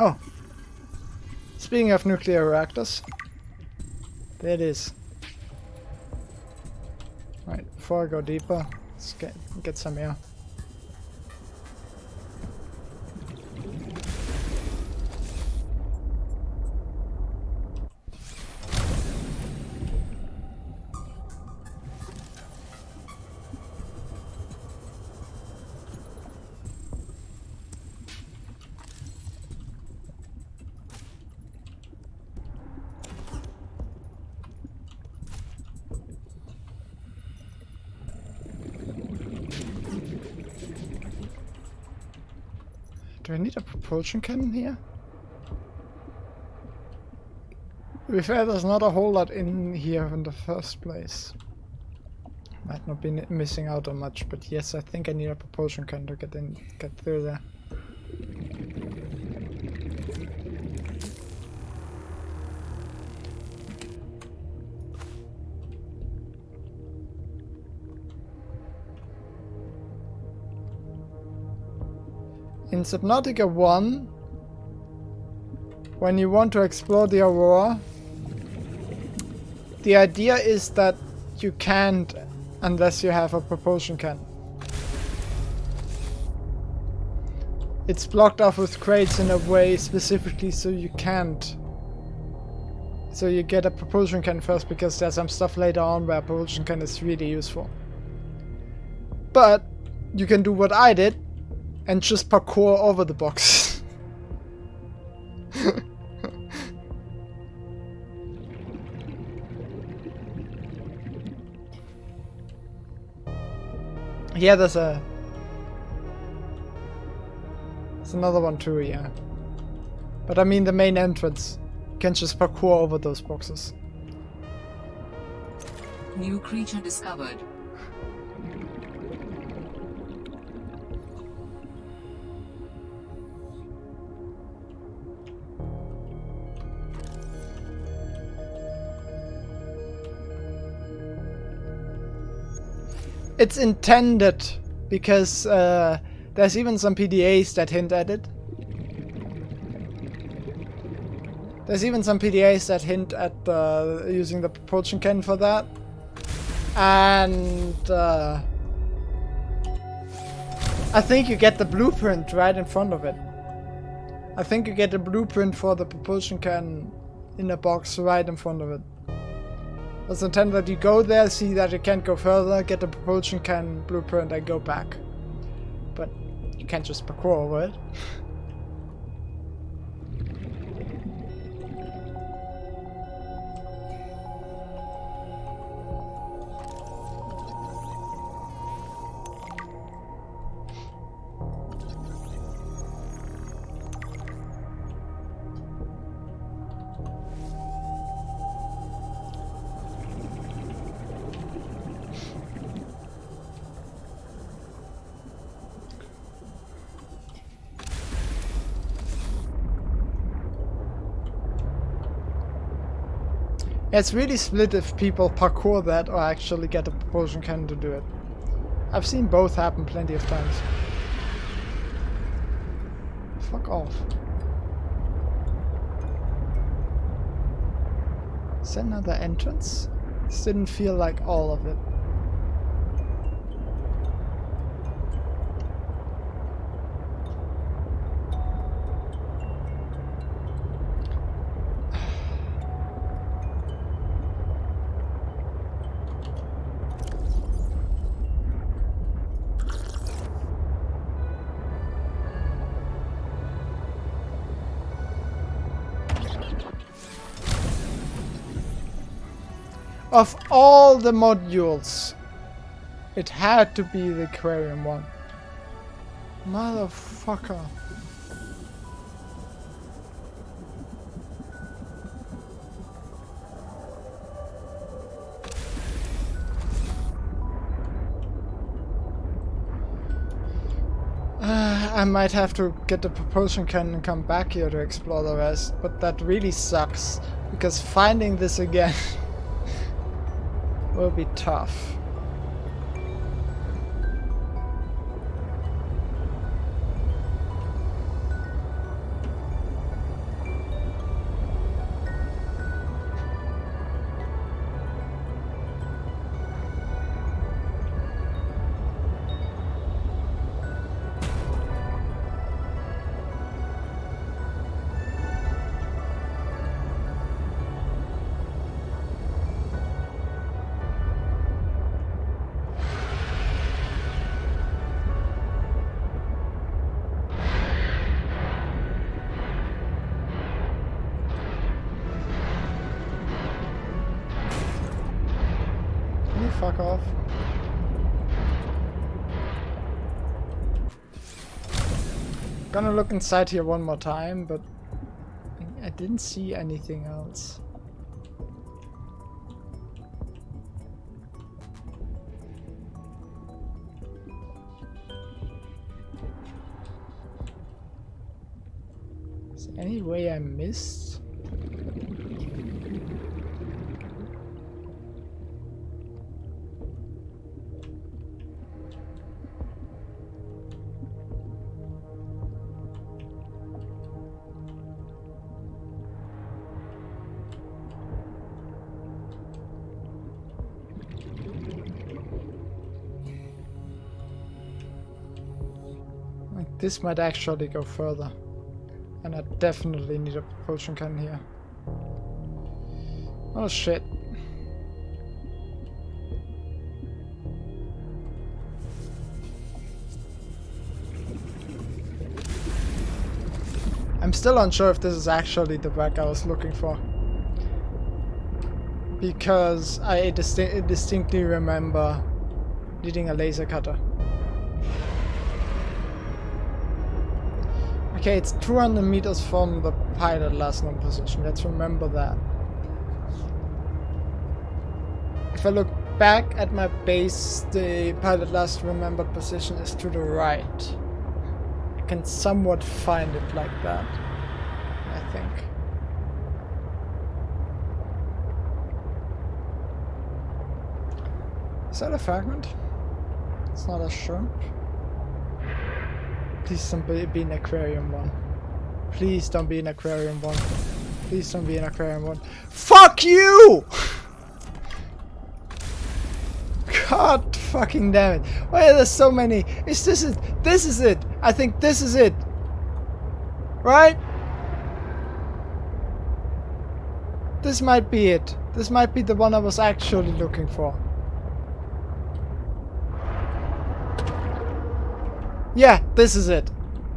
Oh. Speaking of nuclear reactors. There it is. Right, before I go deeper, let's get some air. Do I need a propulsion cannon here? To be fair, there's not a whole lot in here in the first place. Might not be missing out on much, but yes, I think I need a propulsion cannon to get through there. In Subnautica 1, when you want to explore the Aurora, the idea is that you can't unless you have a propulsion cannon. It's blocked off with crates in a way specifically so you can't. So you get a propulsion cannon first because there's some stuff later on where a propulsion cannon is really useful. But you can do what I did and just parkour over the box. Yeah, there's another one too, yeah. But I mean the main entrance. You can just parkour over those boxes. New creature discovered. It's intended, because there's even some PDAs that hint at it. There's even some PDAs that hint at using the propulsion cannon for that. And I think you get the blueprint right in front of it. I think you get the blueprint for the propulsion cannon in a box right in front of it. It's intended that you go there, see that you can't go further, get the propulsion cannon blueprint and go back. But You can't just parkour over it. It's really split if people parkour that or actually get a propulsion cannon to do it. I've seen both happen plenty of times. Fuck off. Is that another entrance? This didn't feel like all of it. Of all the modules, it had to be the aquarium one. Motherfucker. I might have to get the propulsion cannon and come back here to explore the rest, but that really sucks, because finding this again will be tough. Fuck off. Gonna look inside here one more time, but I didn't see anything else. Is there any way I missed? This might actually go further. And I definitely need a propulsion cannon here. Oh shit. I'm still unsure if this is actually the bug I was looking for. Because I distinctly remember needing a laser cutter. Okay, it's 200 meters from the pilot last known position. Let's remember that. If I look back at my base, the pilot last remembered position is to the right. I can somewhat find it like that, I think. Is that a fragment? It's not a shrimp. Please don't be an aquarium one. Please don't be an aquarium one. Please don't be an aquarium one. Fuck you! God fucking damn it. Why are there so many? Is this it? This is it. I think this is it. Right? This might be it. This might be the one I was actually looking for. Yeah, this is it.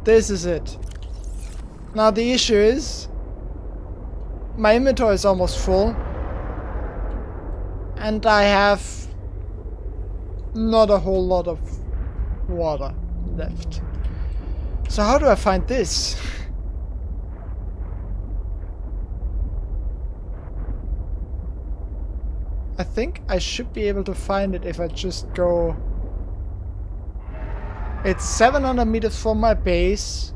This is it. Now the issue is my inventory is almost full and I have not a whole lot of water left. So how do I find this? I think I should be able to find it if I just go... It's 700 meters from my base,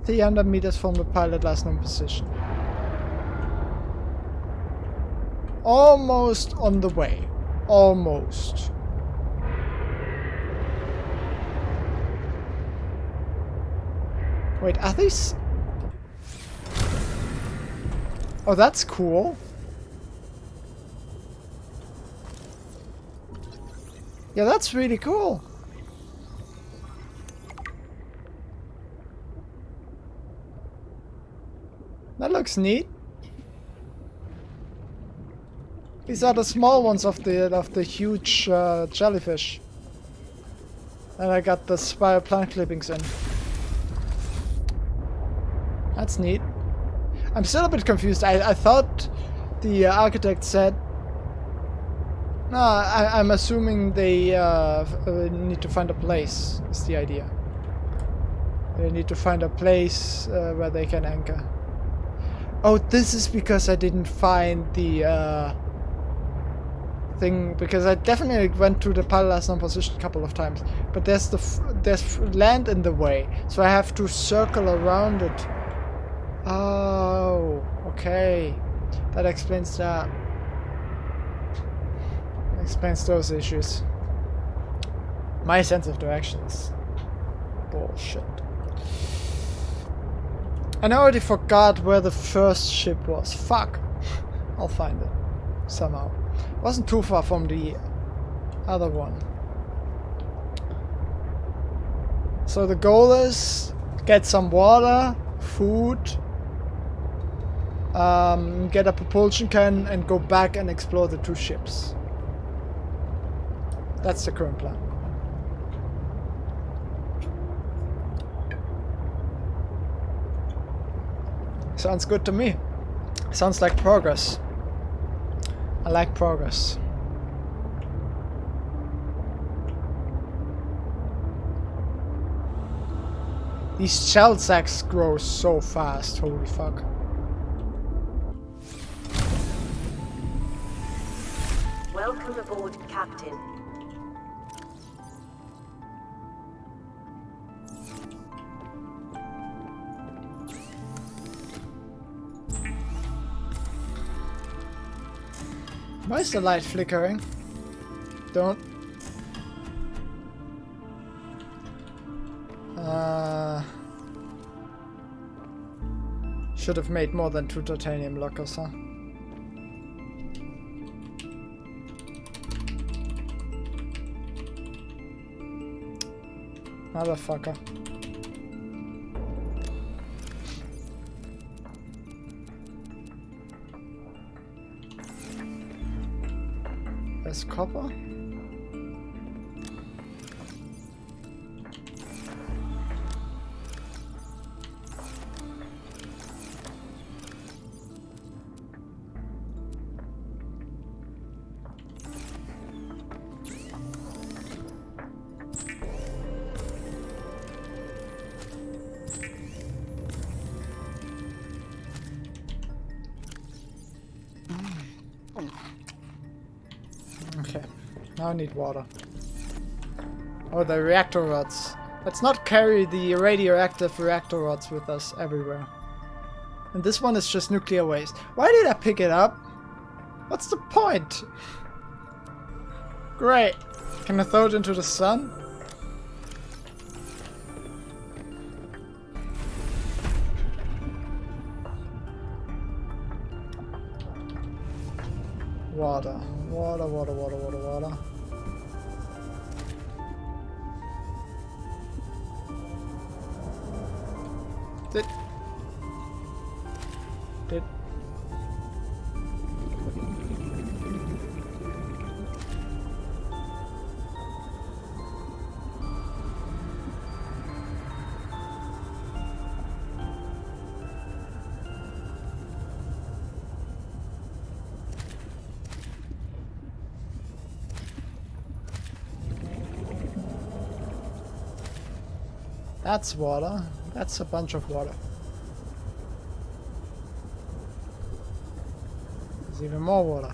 300 meters from the pilot last known position. Almost on the way. Almost. Wait, are these... Oh, that's cool. Yeah, that's really cool. That looks neat. These are the small ones of the huge jellyfish. And I got the spiral plant clippings in. That's neat. I'm still a bit confused. I thought the architect said... No, I'm assuming they need to find a place, is the idea. They need to find a place where they can anchor. Oh, this is because I didn't find the thing, because I definitely went to the pilot last known position a couple of times, but there's land in the way, so I have to circle around it. Oh, okay, that explains that. Explains those issues. My sense of direction is bullshit. And I already forgot where the first ship was. Fuck. I'll find it somehow. Wasn't too far from the other one. So the goal is get some water, food, get a propulsion can, and go back and explore the two ships. That's the current plan. Sounds good to me. Sounds like progress. I like progress. These shell sacks grow so fast, holy fuck. Welcome aboard, Captain. Why is the light flickering? Don't. Should have made more than 2 titanium lockers, huh? Motherfucker. There's copper. Okay, now I need water. Oh, the reactor rods. Let's not carry the radioactive reactor rods with us everywhere. And this one is just nuclear waste. Why did I pick it up? What's the point? Great. Can I throw it into the sun? Water. Water, water, water, water, water. Did... That's water. That's a bunch of water. There's even more water.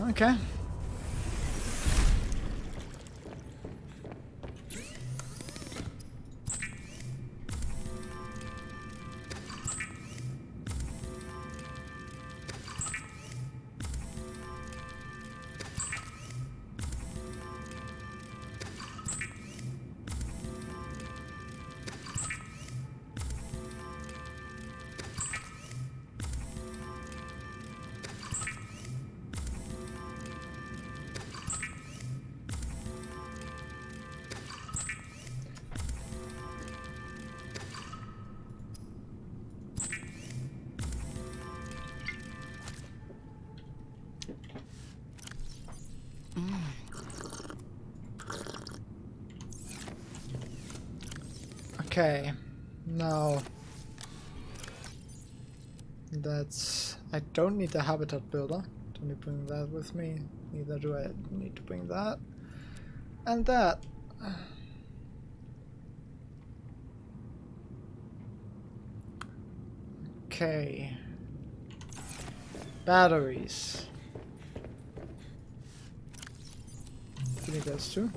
Okay. Okay, now that's... I don't need the habitat builder. Don't need to bring that with me. Neither do I need to bring that. And that. Okay. Batteries. Give me those two.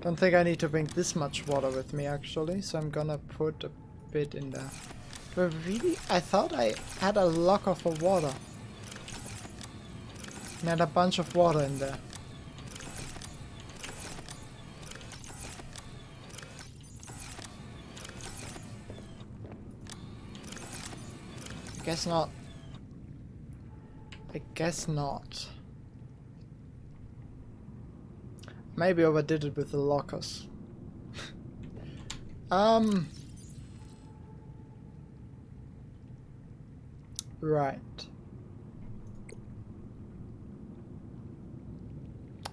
Don't think I need to bring this much water with me actually, so I'm gonna put a bit in there. But really, I thought I had a locker for water. And I had a bunch of water in there. I guess not. I guess not. Maybe overdid it with the lockers. Right.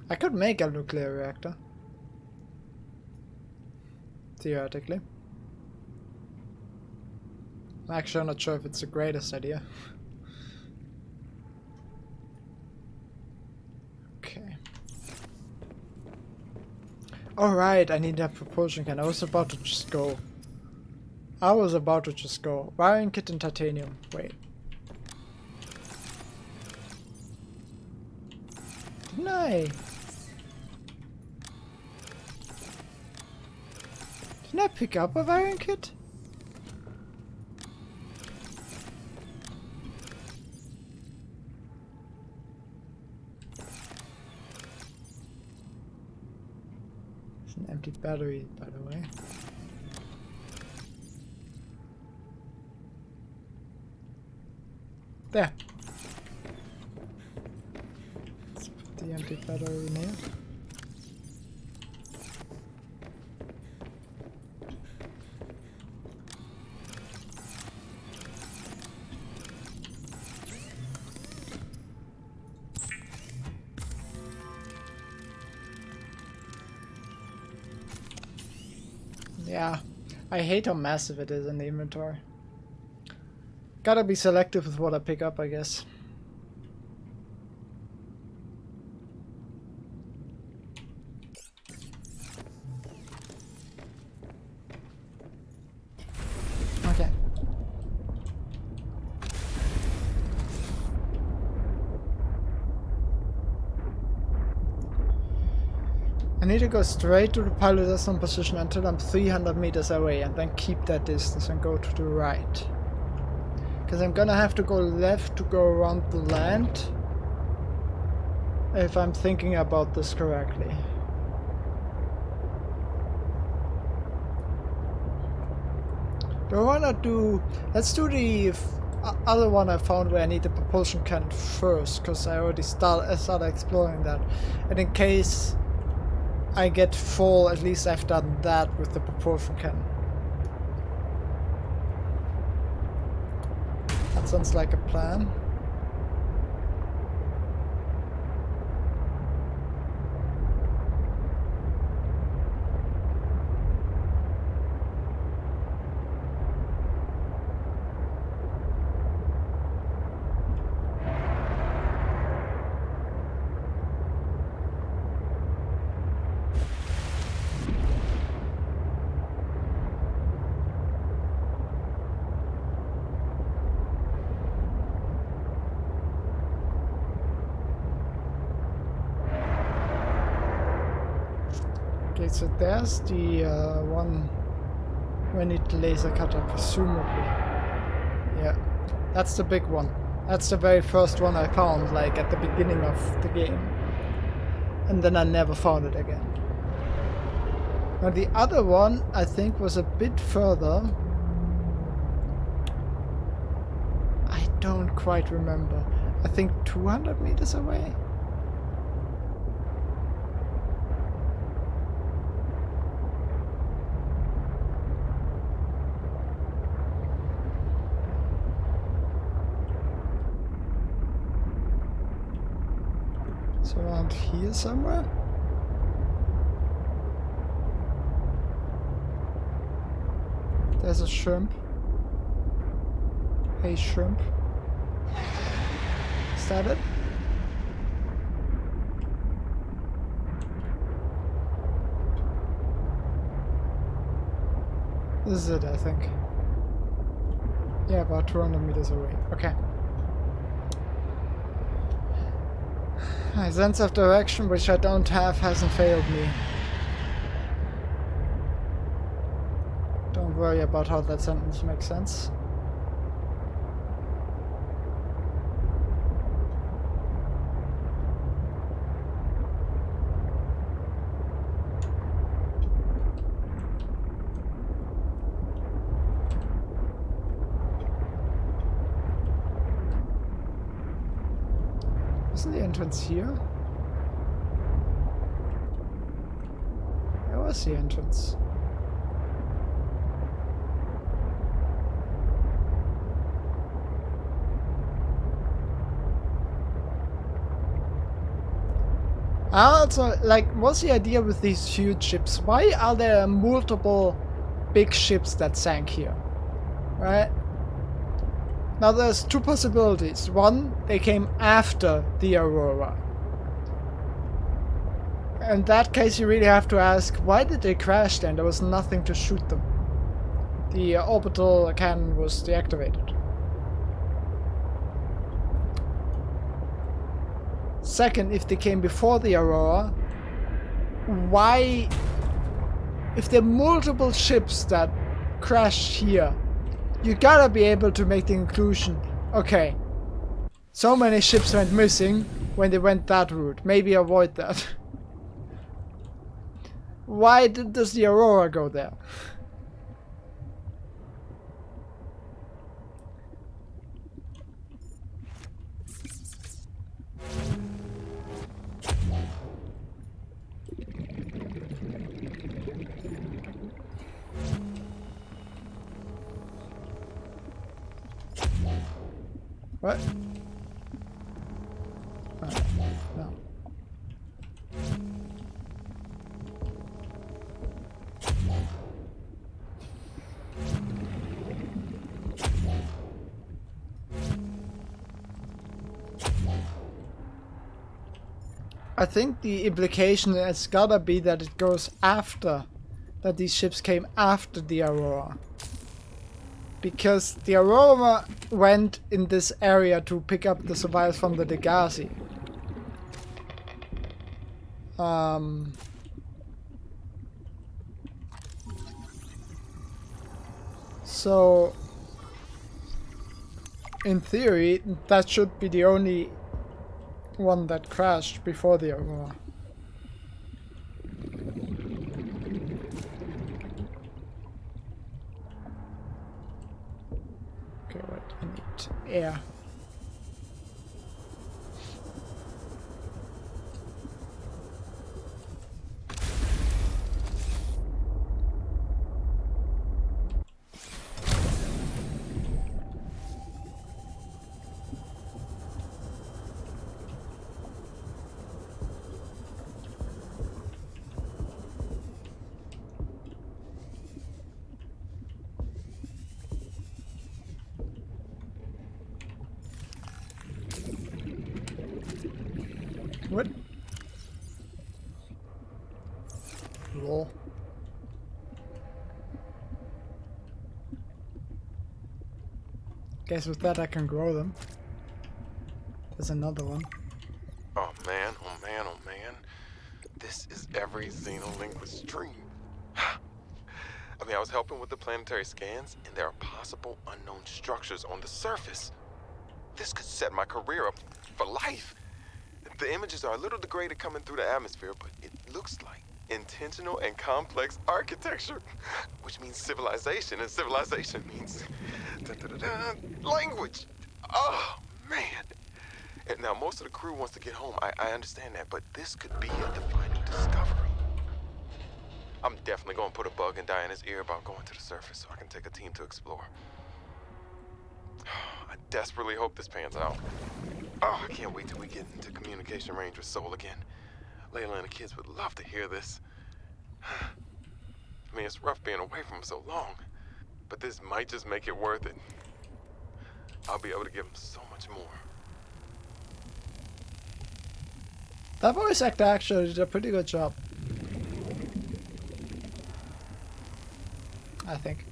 I could make a nuclear reactor. Theoretically. I'm actually not sure if it's the greatest idea. Alright, I need a propulsion can. I was about to just go. Wiring kit and titanium. Wait. Didn't I? Didn't I pick up a wiring kit? An empty battery, by the way. There. Let's put the empty battery in here. Yeah, I hate how massive it is in the inventory. Gotta be selective with what I pick up, I guess. Okay. I need to go straight to the pilot ascent position until I'm 300 meters away and then keep that distance and go to the right. Because I'm gonna have to go left to go around the land. If I'm thinking about this correctly. Do I wanna do... Let's do the other one I found where I need the propulsion can first. Because I already started exploring that. And in case I get full, at least I've done that with the propulsion can. That sounds like a plan. Okay, so there's the one when it laser cutter, presumably. Yeah, that's the big one. That's the very first one I found, like at the beginning of the game. And then I never found it again. Now the other one, I think, was a bit further. I don't quite remember. I think 200 meters away. It's around here somewhere. There's a shrimp. A shrimp. Is that it? This is it, I think. Yeah, about 200 meters away. Okay. My sense of direction, which I don't have, hasn't failed me. Don't worry about how that sentence makes sense. Isn't the entrance here? Where was the entrance? Also, like, what's the idea with these huge ships? Why are there multiple big ships that sank here? Right? Now there's two possibilities. One, they came after the Aurora. In that case, you really have to ask, why did they crash then? There was nothing to shoot them. The orbital cannon was deactivated. Second, if they came before the Aurora, why... If there are multiple ships that crashed here, you gotta be able to make the conclusion, okay, so many ships went missing when they went that route. Maybe avoid that. Why does the Aurora go there? What? No. I think the implication has gotta be that it goes after, that these ships came after the Aurora. Because the Aurora went in this area to pick up the survivors from the Degazi. So, in theory, that should be the only one that crashed before the Aurora. Okay, wait, I need air. What? Lol. Guess with that I can grow them. There's another one. Oh man, oh man, oh man. This is every xenolinguist's dream. I mean, I was helping with the planetary scans, and there are possible unknown structures on the surface. This could set my career up for life. The images are a little degraded coming through the atmosphere, but it looks like intentional and complex architecture, which means civilization, and civilization means language. Oh, man. And now, most of the crew wants to get home. I understand that, but this could be a defining discovery. I'm definitely going to put a bug in Diana's ear about going to the surface so I can take a team to explore. I desperately hope this pans out. Oh, I can't wait till we get into communication range with Sol again. Layla and the kids would love to hear this. I mean, it's rough being away from them so long, but this might just make it worth it. I'll be able to give them so much more. That voice actor actually did a pretty good job. I think.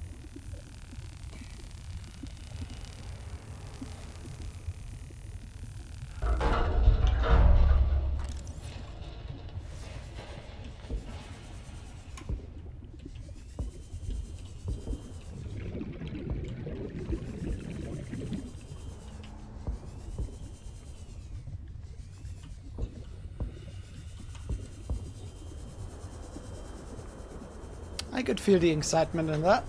I could feel the excitement in that.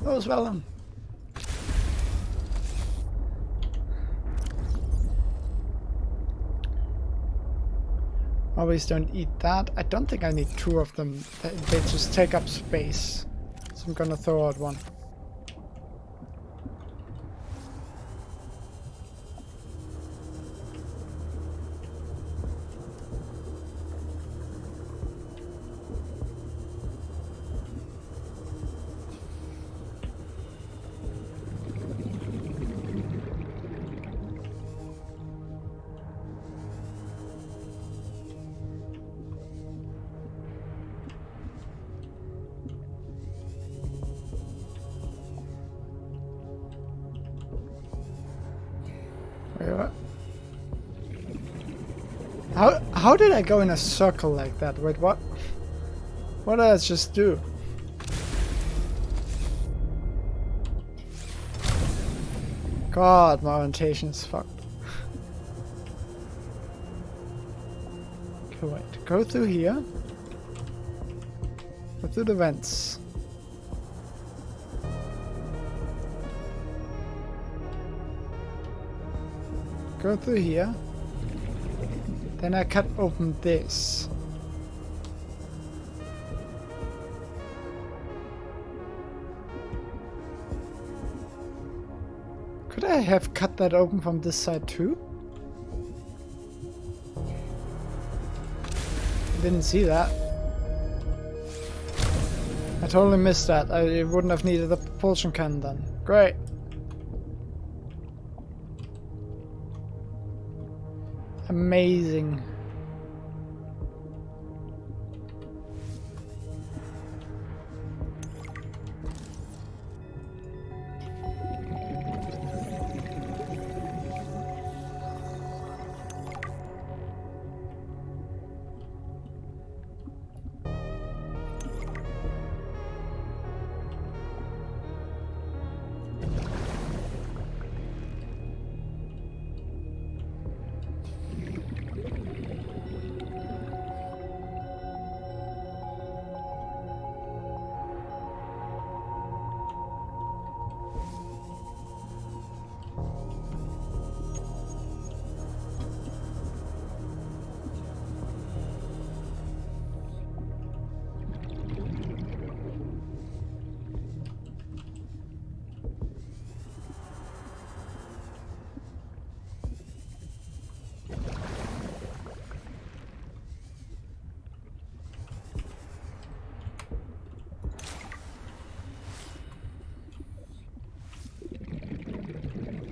That was well done. Always don't eat that. I don't think I need two of them. They just take up space. So I'm gonna throw out one. Wait, what? How did I go in a circle like that? Wait, what? What did I just do? God, my orientation is fucked. Okay, wait. Go through here. Go through the vents. Go through here. Then I cut open this. Could I have cut that open from this side too? Didn't see that. I totally missed that. I wouldn't have needed the propulsion cannon then. Great. Amazing.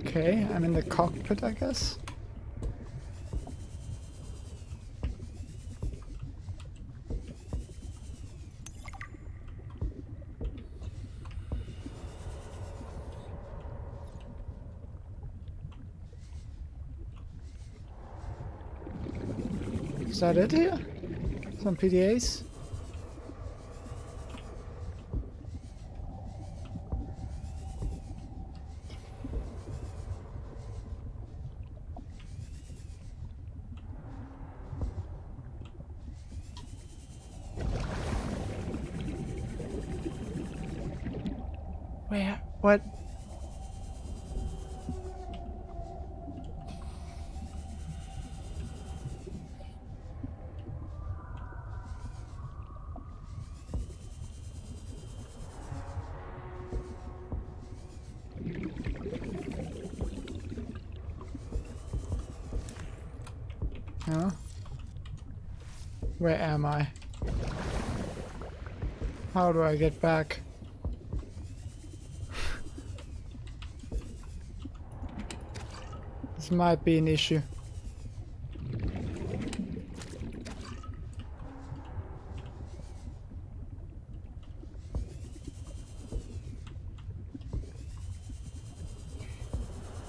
Okay, I'm in the cockpit, I guess. Is that it here? Some PDAs? Where? What? Huh? Where am I? How do I get back? This might be an issue.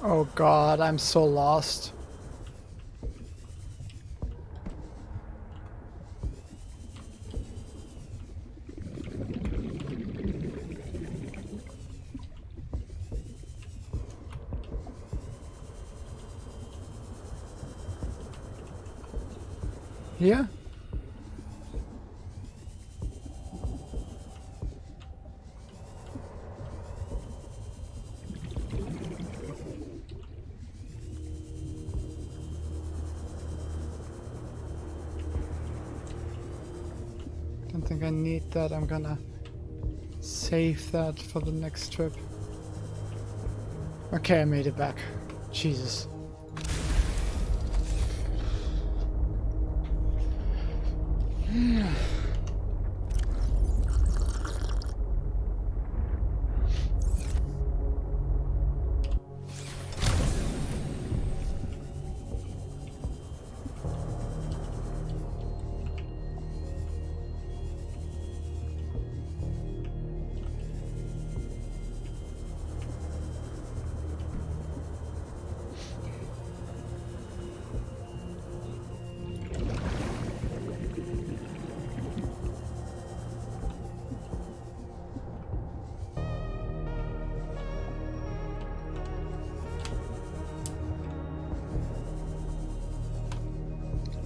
Oh god, I'm so lost. Here? Don't think I need that. I'm gonna save that for the next trip. Okay, I made it back. Jesus.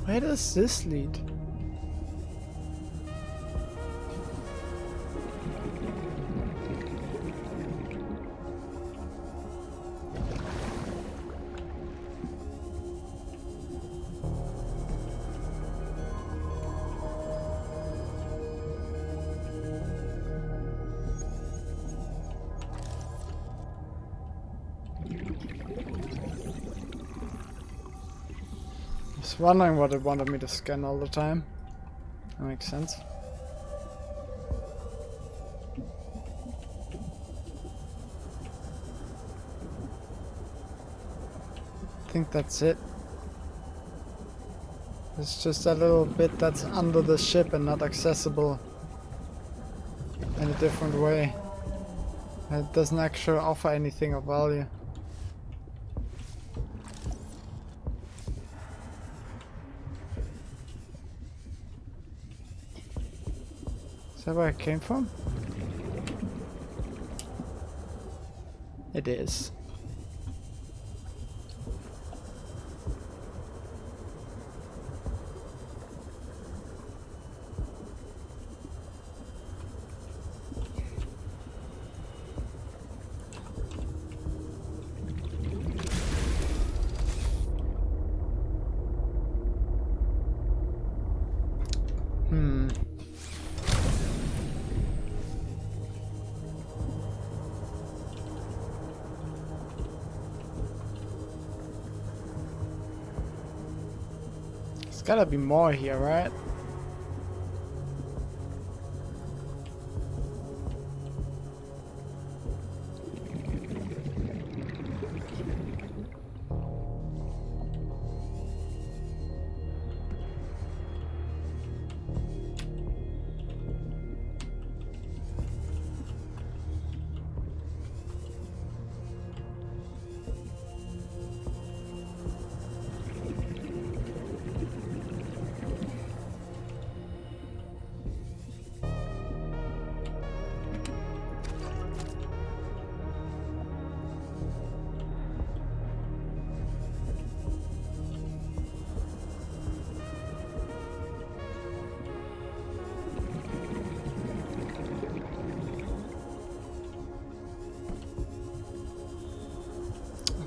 Where does this lead? I was wondering what it wanted me to scan all the time. That makes sense. I think that's it. It's just a little bit that's under the ship and not accessible in a different way. It doesn't actually offer anything of value. Is that where it came from? It is. There's gotta be more here, right?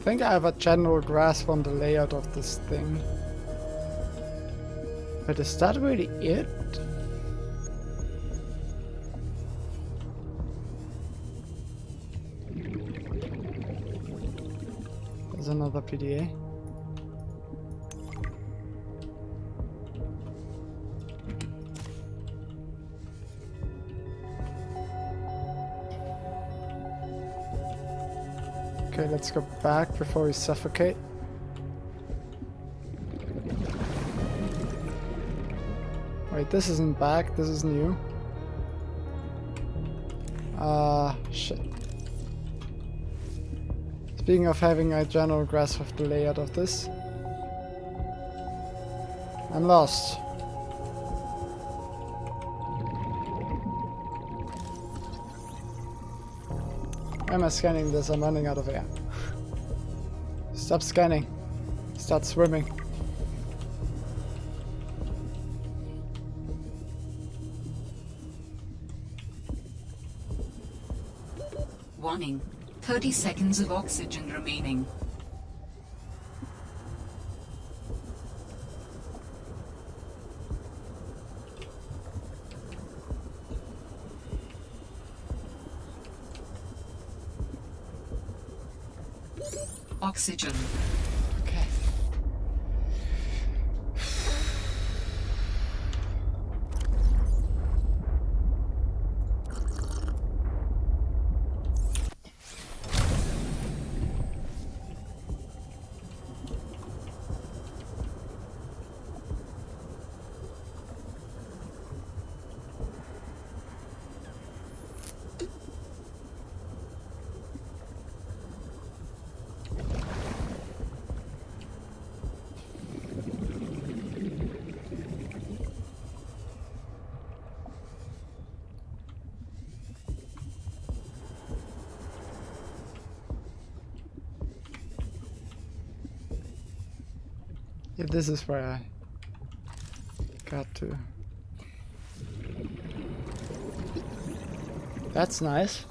think I have a general grasp on the layout of this thing. But is that really it? There's another PDA. Okay, let's go back before we suffocate. Wait, this isn't back, this is new. Shit. Speaking of having a general grasp of the layout of this. I'm lost. Why am I scanning this? I'm running out of air. Stop scanning. Start swimming. Warning. 30 seconds of oxygen remaining. Oxygen. Okay. Yeah, this is where I got to. That's nice.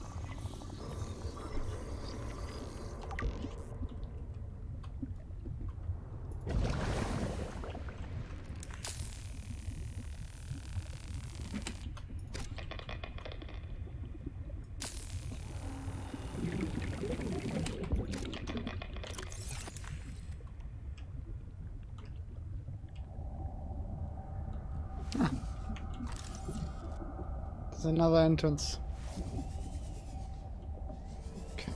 There's another entrance. Okay.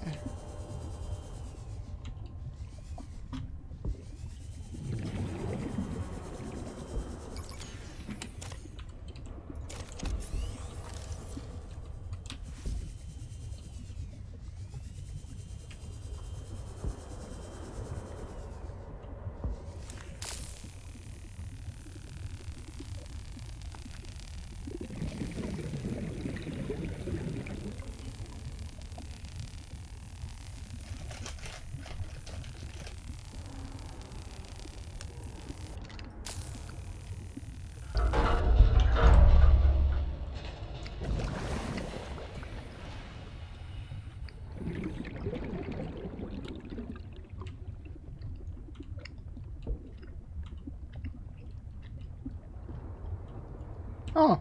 Oh.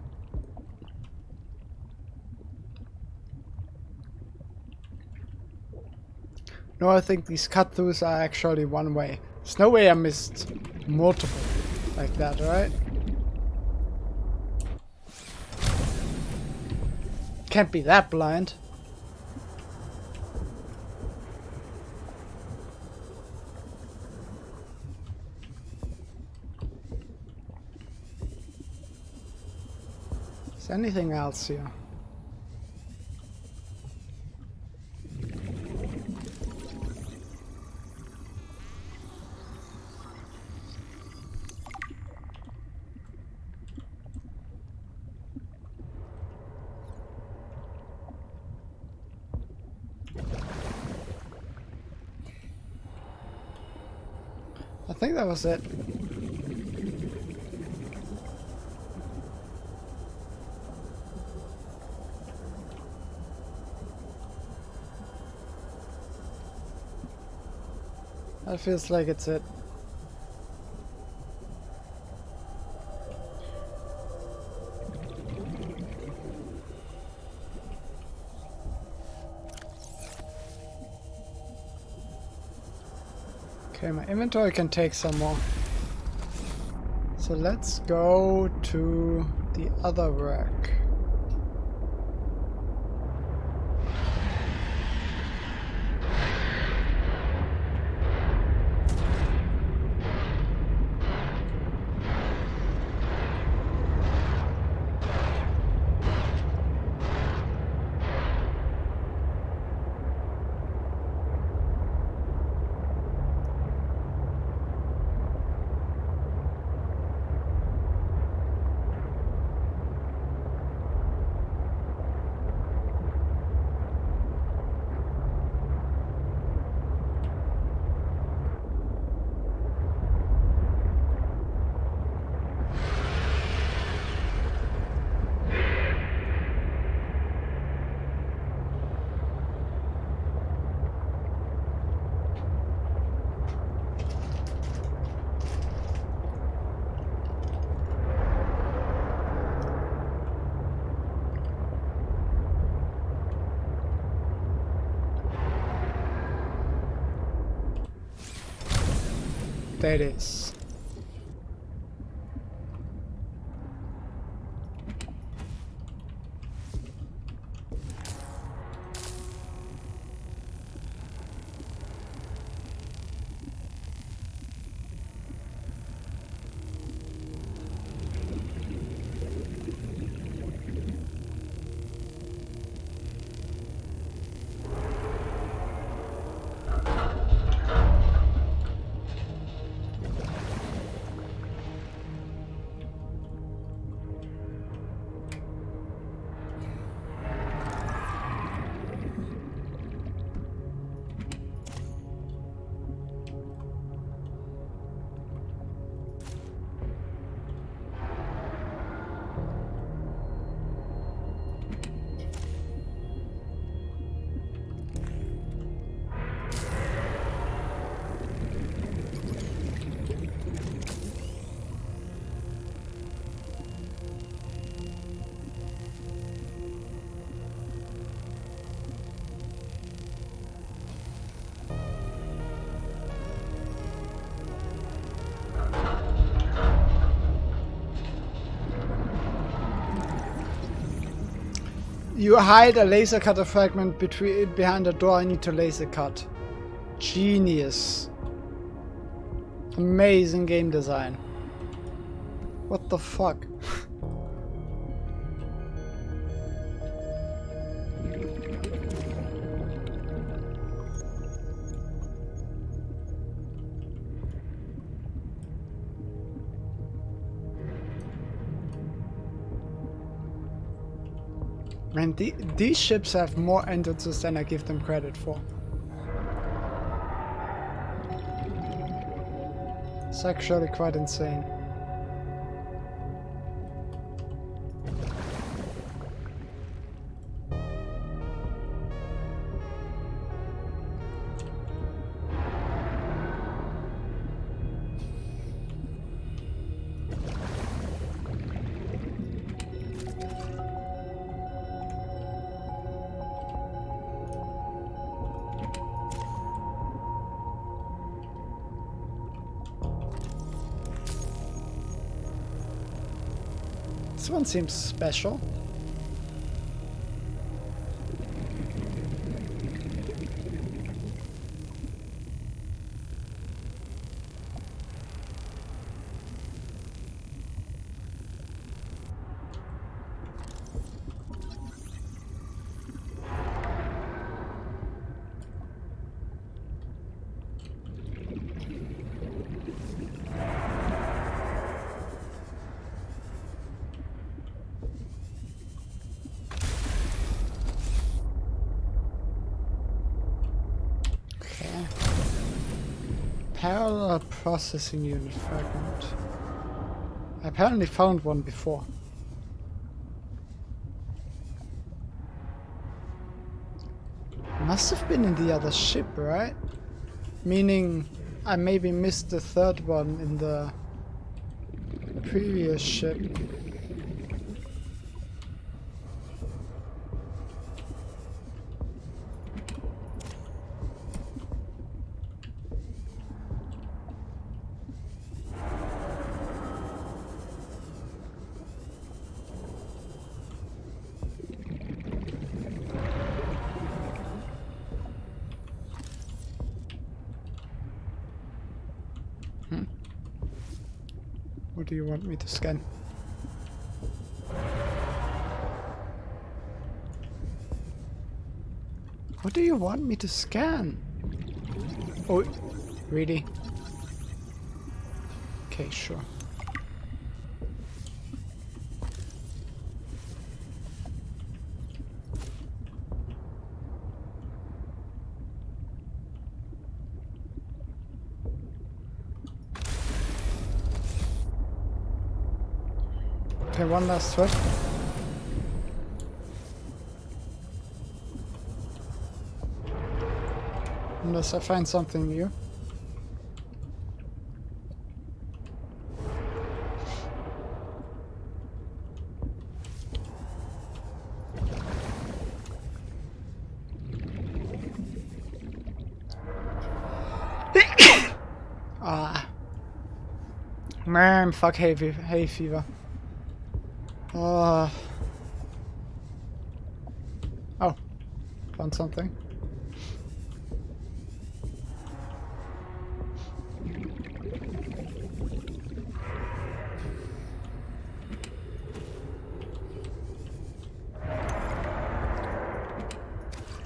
No, I think these cut-throughs are actually one way. There's no way I missed multiple like that, right? Can't be that blind. Is there anything else here? I think that was it. That feels like it's it. Okay, my inventory can take some more. So let's go to the other rack. There it is. You hide a laser cutter fragment behind the door. I need to laser cut. Genius. Amazing game design. What the fuck? Man, these ships have more entrances than I give them credit for. It's actually quite insane. This one seems special. Parallel processing unit fragment. I apparently found one before. Must have been in the other ship, right? Meaning I maybe missed the third one in the previous ship. What do you want me to scan? What do you want me to scan? Oh, really? Okay, sure. Okay, one last threat. Unless I find something new. Ah. Man, fuck hay fever. Oh, found something.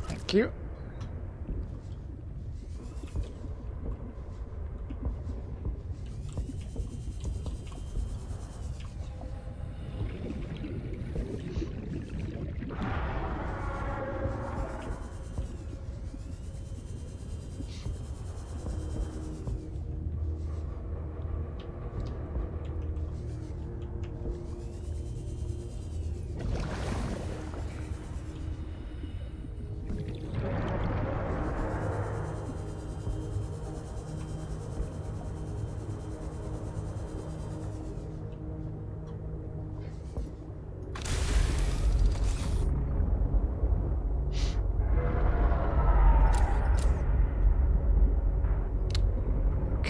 Thank you.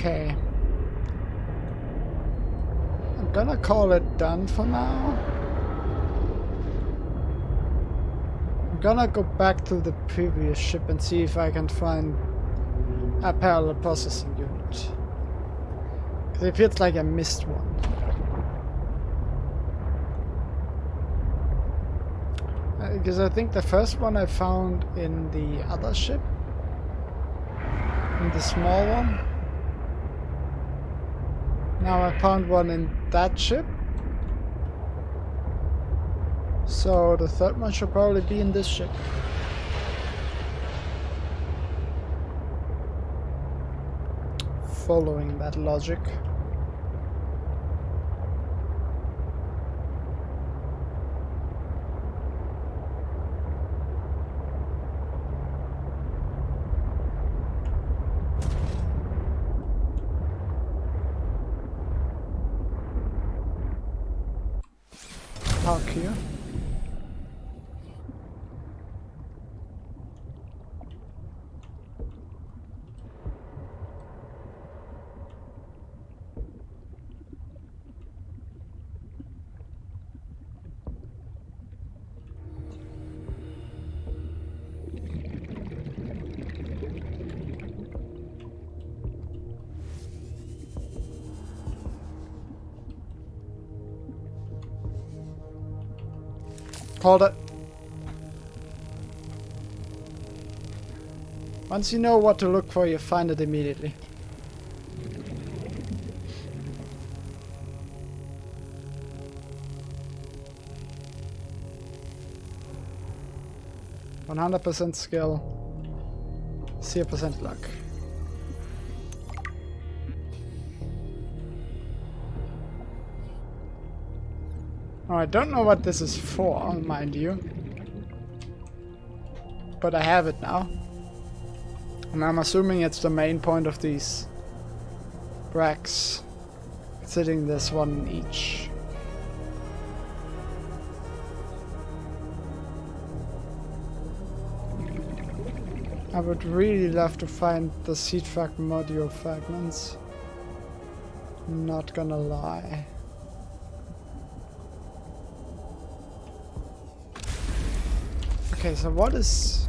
Okay. I'm gonna call it done for now. I'm gonna go back to the previous ship and see if I can find a parallel processing unit. 'Cause it feels like I missed one. Because I think the first one I found in the other ship. In the small one. Now I found one in that ship. So the third one should probably be in this ship. Following that logic. Park here. Called it. Once you know what to look for, you find it immediately. %100% skill, 0% luck. Oh, I don't know what this is for, mind you. But I have it now. And I'm assuming it's the main point of these racks, sitting this one each. I would really love to find the seed frag module fragments. Not gonna lie. Okay, so what is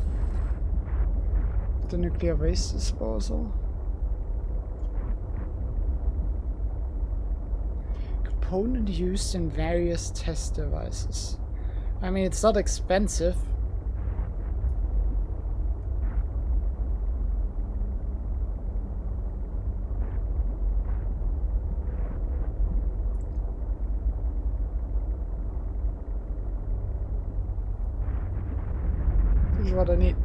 the nuclear waste disposal? Component used in various test devices. I mean, it's not expensive. This is what I need.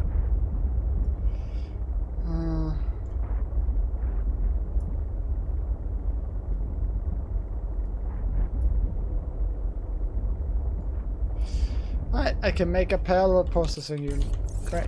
Alright, I can make a parallel processing unit. Great.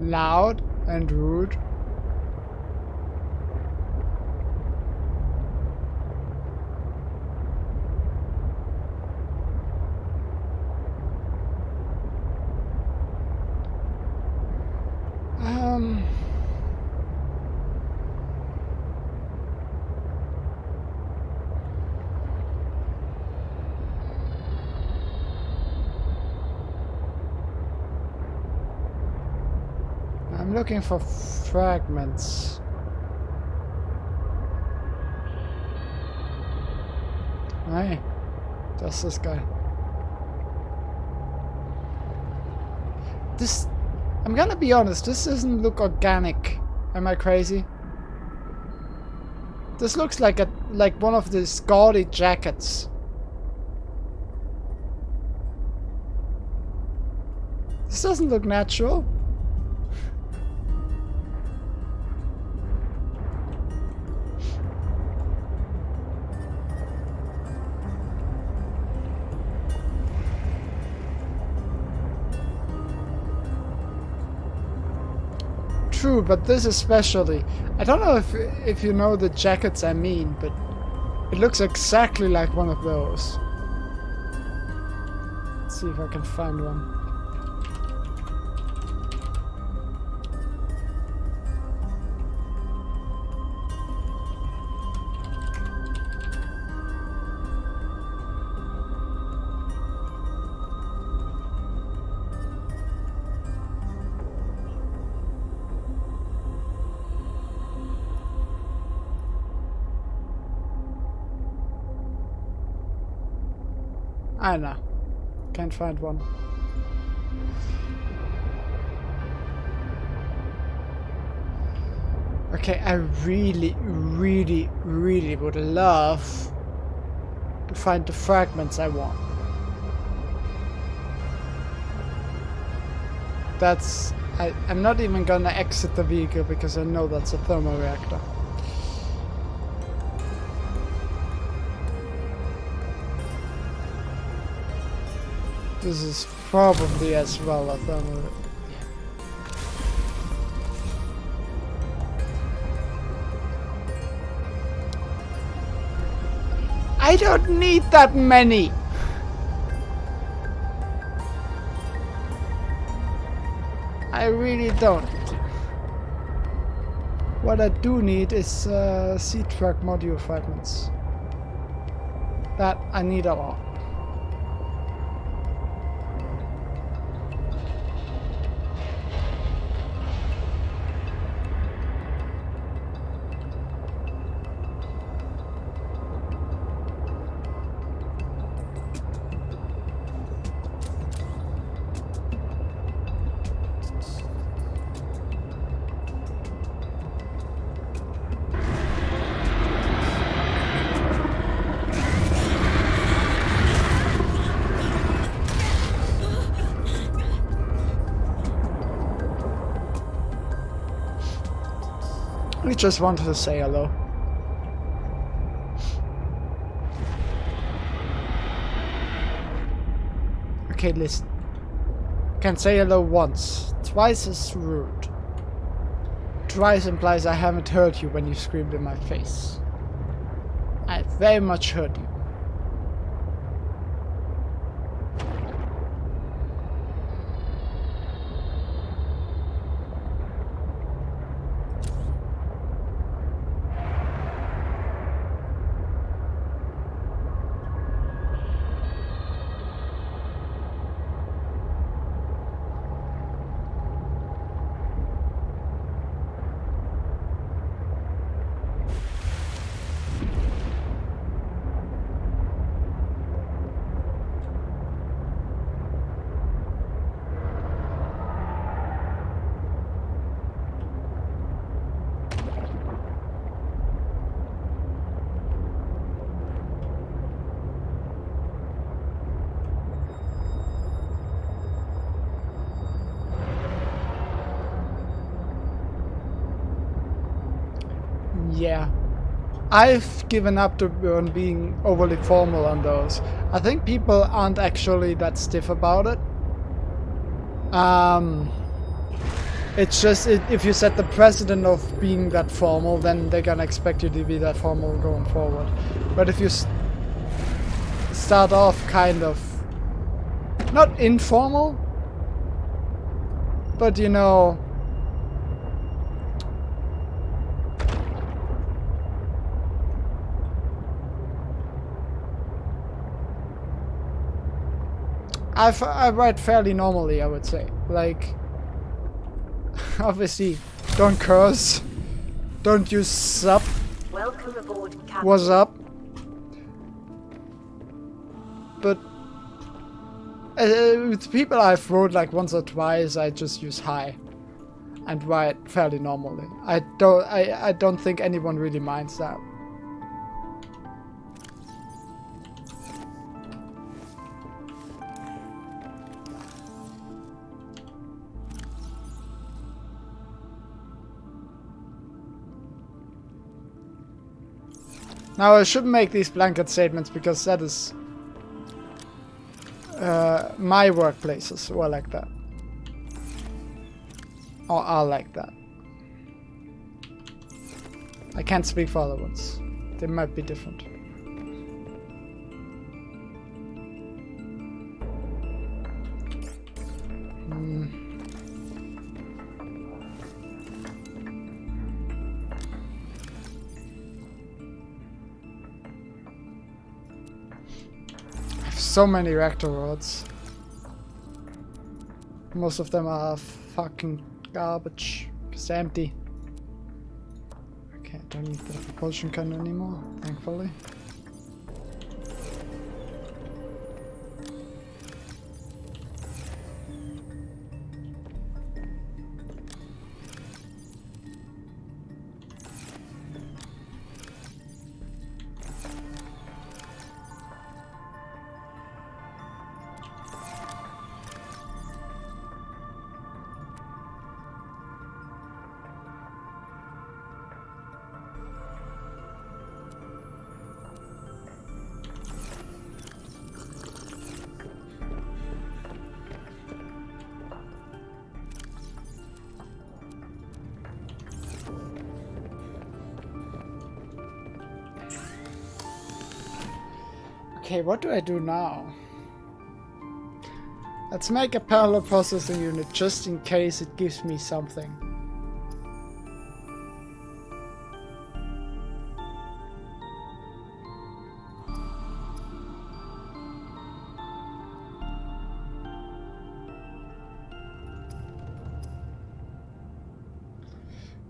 Loud and rude. I'm looking for fragments. Hey, that's this guy. This, I'm gonna be honest, this doesn't look organic. Am I crazy? This looks like one of these gaudy jackets. This doesn't look natural. True, but this especially. I don't know if you know the jackets I mean, but it looks exactly like one of those. Let's see if I can find one. I know. Can't find one. Okay, I really, really, really would love to find the fragments I want. I'm not even gonna exit the vehicle because I know that's a thermal reactor. This is probably as well a thermal. I don't need that many! I really don't. What I do need is seed frag module fragments. That I need a lot. We just wanted to say hello. Okay, listen. Can say hello once. Twice is rude. Twice implies I haven't heard you when you screamed in my face. I very much heard you. Yeah. I've given up on being overly formal on those. I think people aren't actually that stiff about it. It's just if you set the precedent of being that formal, then they're gonna expect you to be that formal going forward. But if you start off kind of not informal, but you know, I write fairly normally, I would say. Like, obviously, don't curse, don't use sub. Welcome aboard, Captain. What's up? But with people I've wrote like once or twice, I just use hi and write fairly normally. I don't think anyone really minds that. Now I shouldn't make these blanket statements because that is my workplaces who are like that. Or are like that. I can't speak for other ones. They might be different. So many reactor rods. Most of them are fucking garbage. It's empty. Okay, I don't need the propulsion cannon anymore, thankfully. Okay, what do I do now? Let's make a parallel processing unit just in case it gives me something.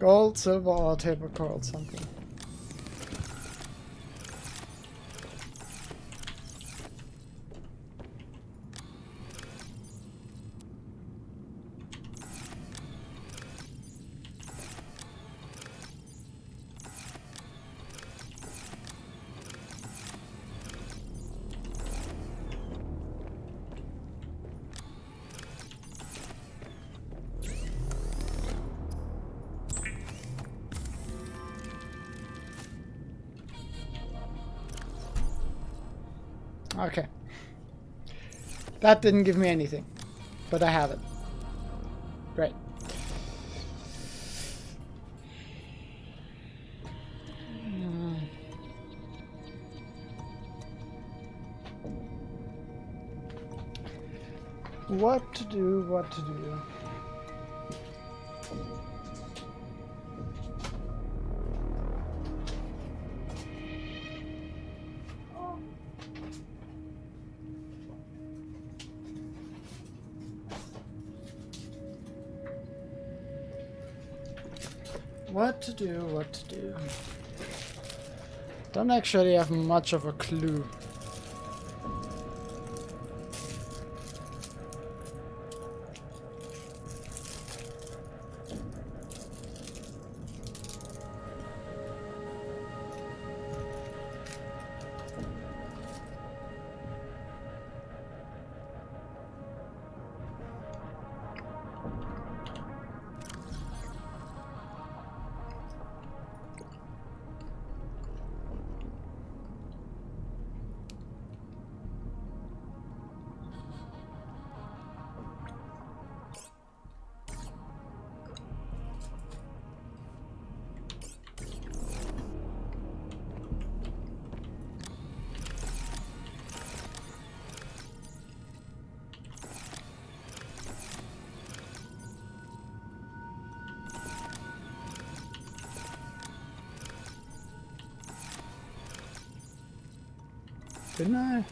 Gold, silver, or table coral, something. Okay. That didn't give me anything. But I have it. Great. What to do, what to do. What to do, what to do. Don't actually have much of a clue. Didn't I?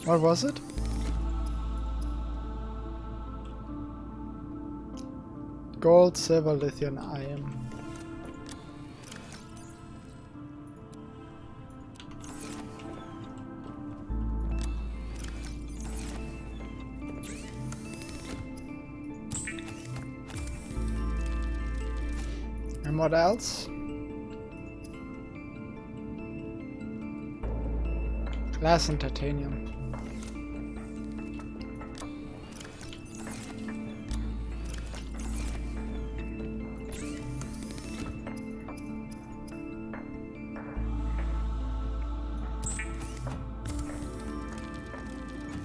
What was it? Gold, silver, lithium, iron. And what else? Glass and titanium.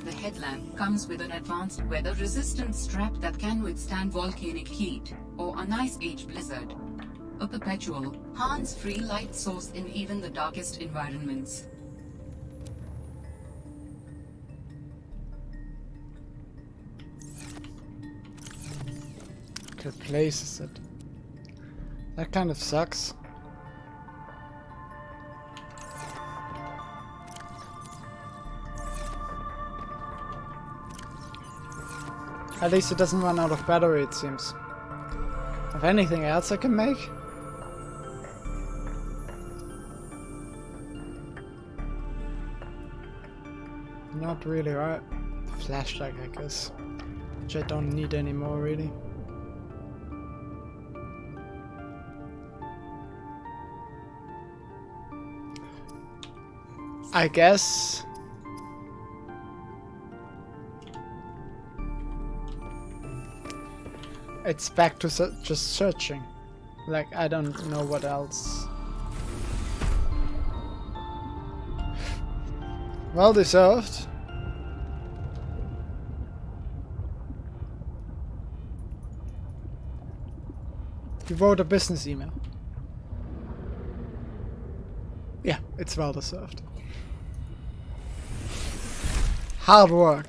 The headlamp comes with an advanced weather-resistant strap that can withstand volcanic heat or an ice age blizzard. A perpetual, hands-free light source in even the darkest environments. What place is it? That kind of sucks. At least it doesn't run out of battery, it seems. Have anything else I can make? Not really, right? Flashlight, I guess. Which I don't need anymore, really. I guess it's back to just searching. Like, I don't know what else. Well deserved. You wrote a business email. Yeah, it's well deserved. Hard work.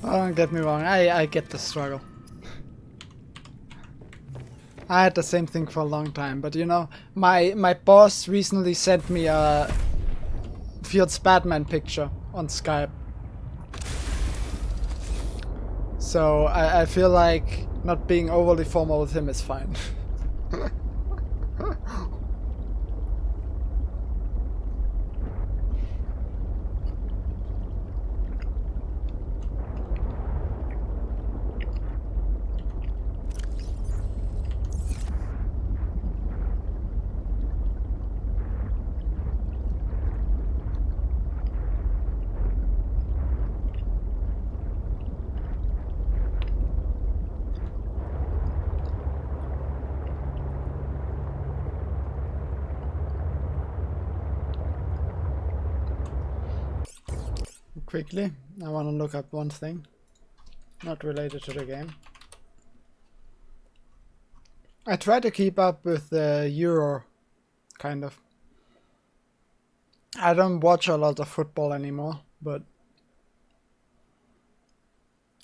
Don't get me wrong, I get the struggle. I had the same thing for a long time, but you know, my boss recently sent me a Fields Batman picture on Skype. So I feel like not being overly formal with him is fine. Quickly, I want to look up one thing, not related to the game. I try to keep up with the Euro, kind of. I don't watch a lot of football anymore, but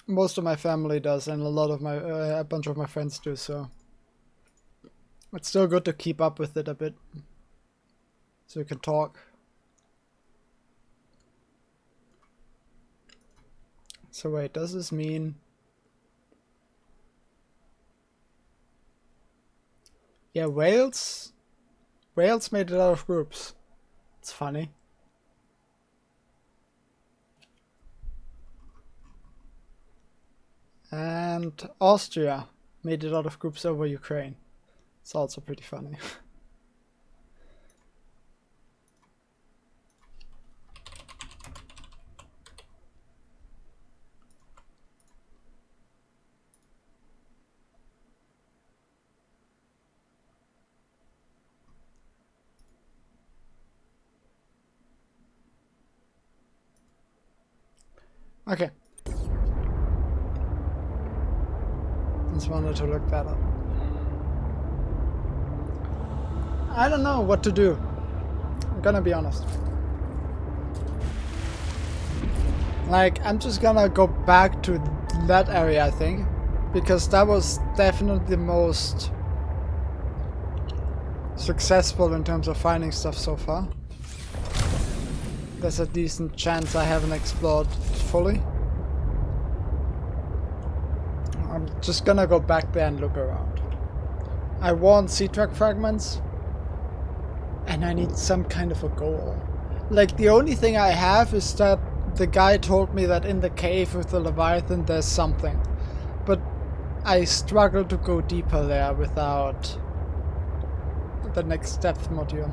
most of my family does, and a bunch of my friends do, so it's still good to keep up with it a bit, so we can talk. So wait, does this mean... Yeah, Wales made it out of groups. It's funny. And Austria made it out of groups over Ukraine. It's also pretty funny. Okay. Just wanted to look that up. I don't know what to do. I'm gonna be honest. Like, I'm just gonna go back to that area, I think. Because that was definitely the most successful in terms of finding stuff so far. There's a decent chance I haven't explored fully. I'm just gonna go back there and look around. I want sea truck fragments, and I need some kind of a goal. Like, the only thing I have is that the guy told me that in the cave with the Leviathan there's something, but I struggle to go deeper there without the next depth module.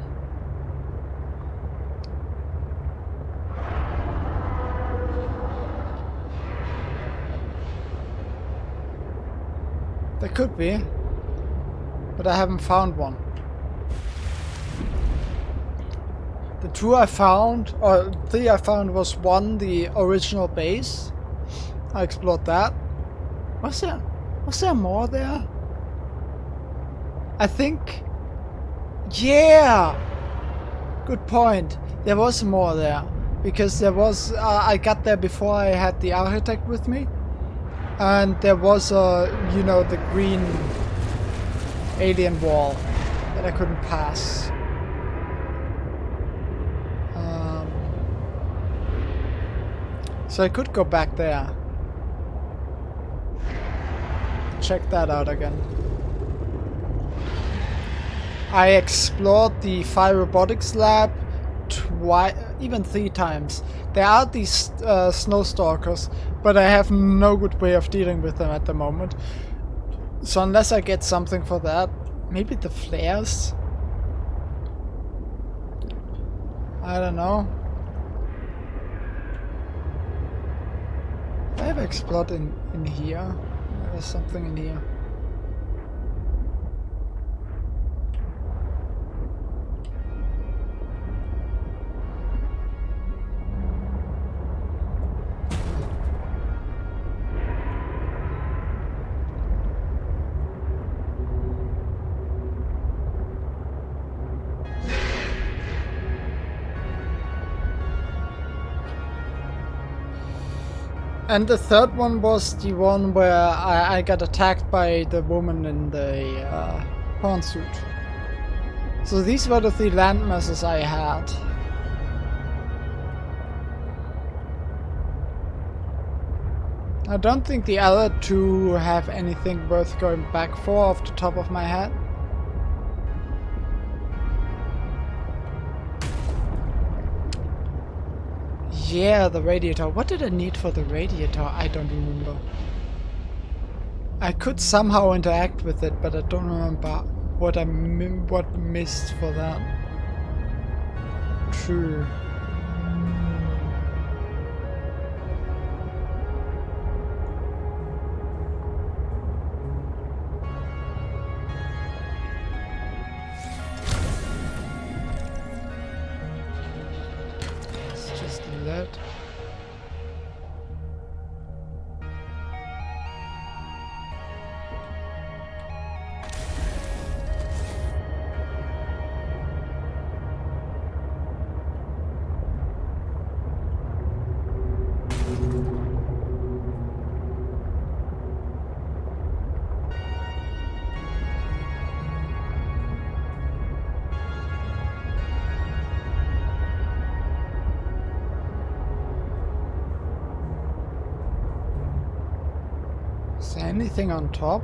There could be, but I haven't found one. The two I found, or three I found, was one, the original base. I explored that. Was there more there? I think, yeah! Good point. There was more there. Because there was, I got there before I had the architect with me. And there was you know, the green alien wall that I couldn't pass. So I could go back there. Check that out again. I explored the Fire Robotics lab even 3 times. There are these snow stalkers, but I have no good way of dealing with them at the moment. So unless I get something for that, maybe the flares? I don't know. I have explored in here. There's something in here. And the third one was the one where I got attacked by the woman in the pawn suit. So these were the 3 landmasses I had. I don't think the other 2 have anything worth going back for off the top of my head. Yeah, the radiator. What did I need for the radiator? I don't remember. I could somehow interact with it, but I don't remember what what missed for that. True. Let's just do that. Is there anything on top?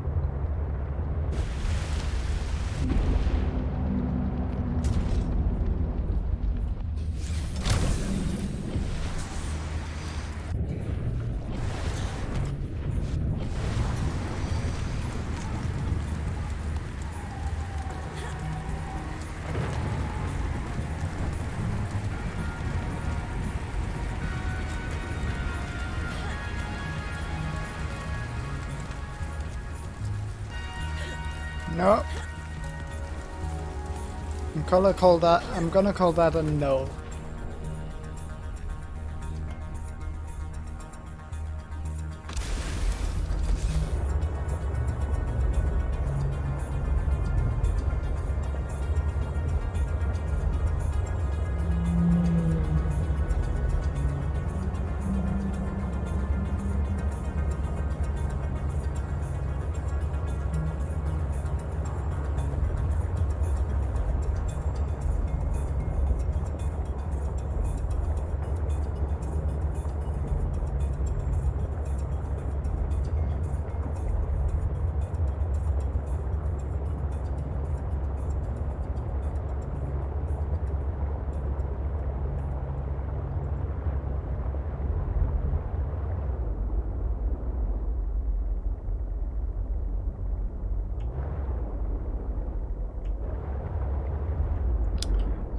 No. I'm gonna call that a no.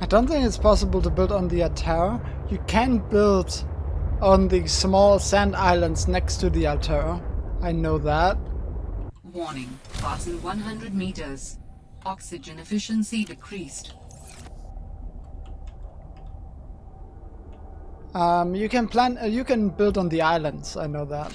I don't think it's possible to build on the Altera. You can build on the small sand islands next to the Altera. I know that. Warning. Fasten 100 meters. Oxygen efficiency decreased. You can build on the islands. I know that.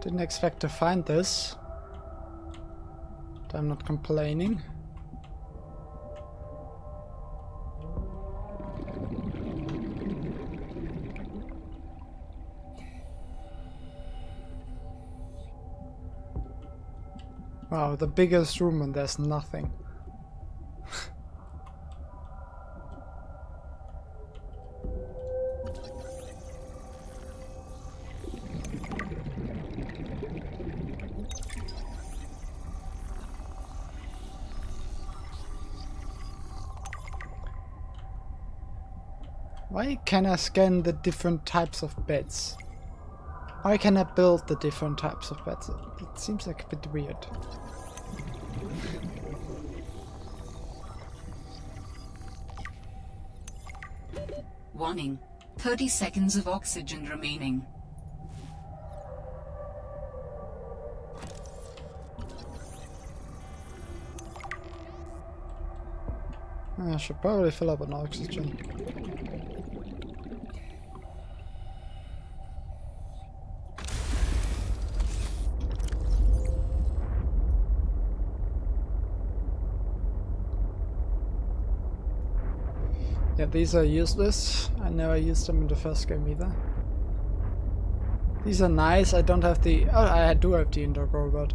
Didn't expect to find this. But I'm not complaining. Wow, the biggest room and there's nothing. Why can I scan the different types of beds? Why can I build the different types of beds? It seems like a bit weird. Warning. 30 seconds of oxygen remaining. I should probably fill up on oxygen. Yeah, these are useless. I never used them in the first game either. These are nice. I don't have the... Oh, I do have the indoor robot.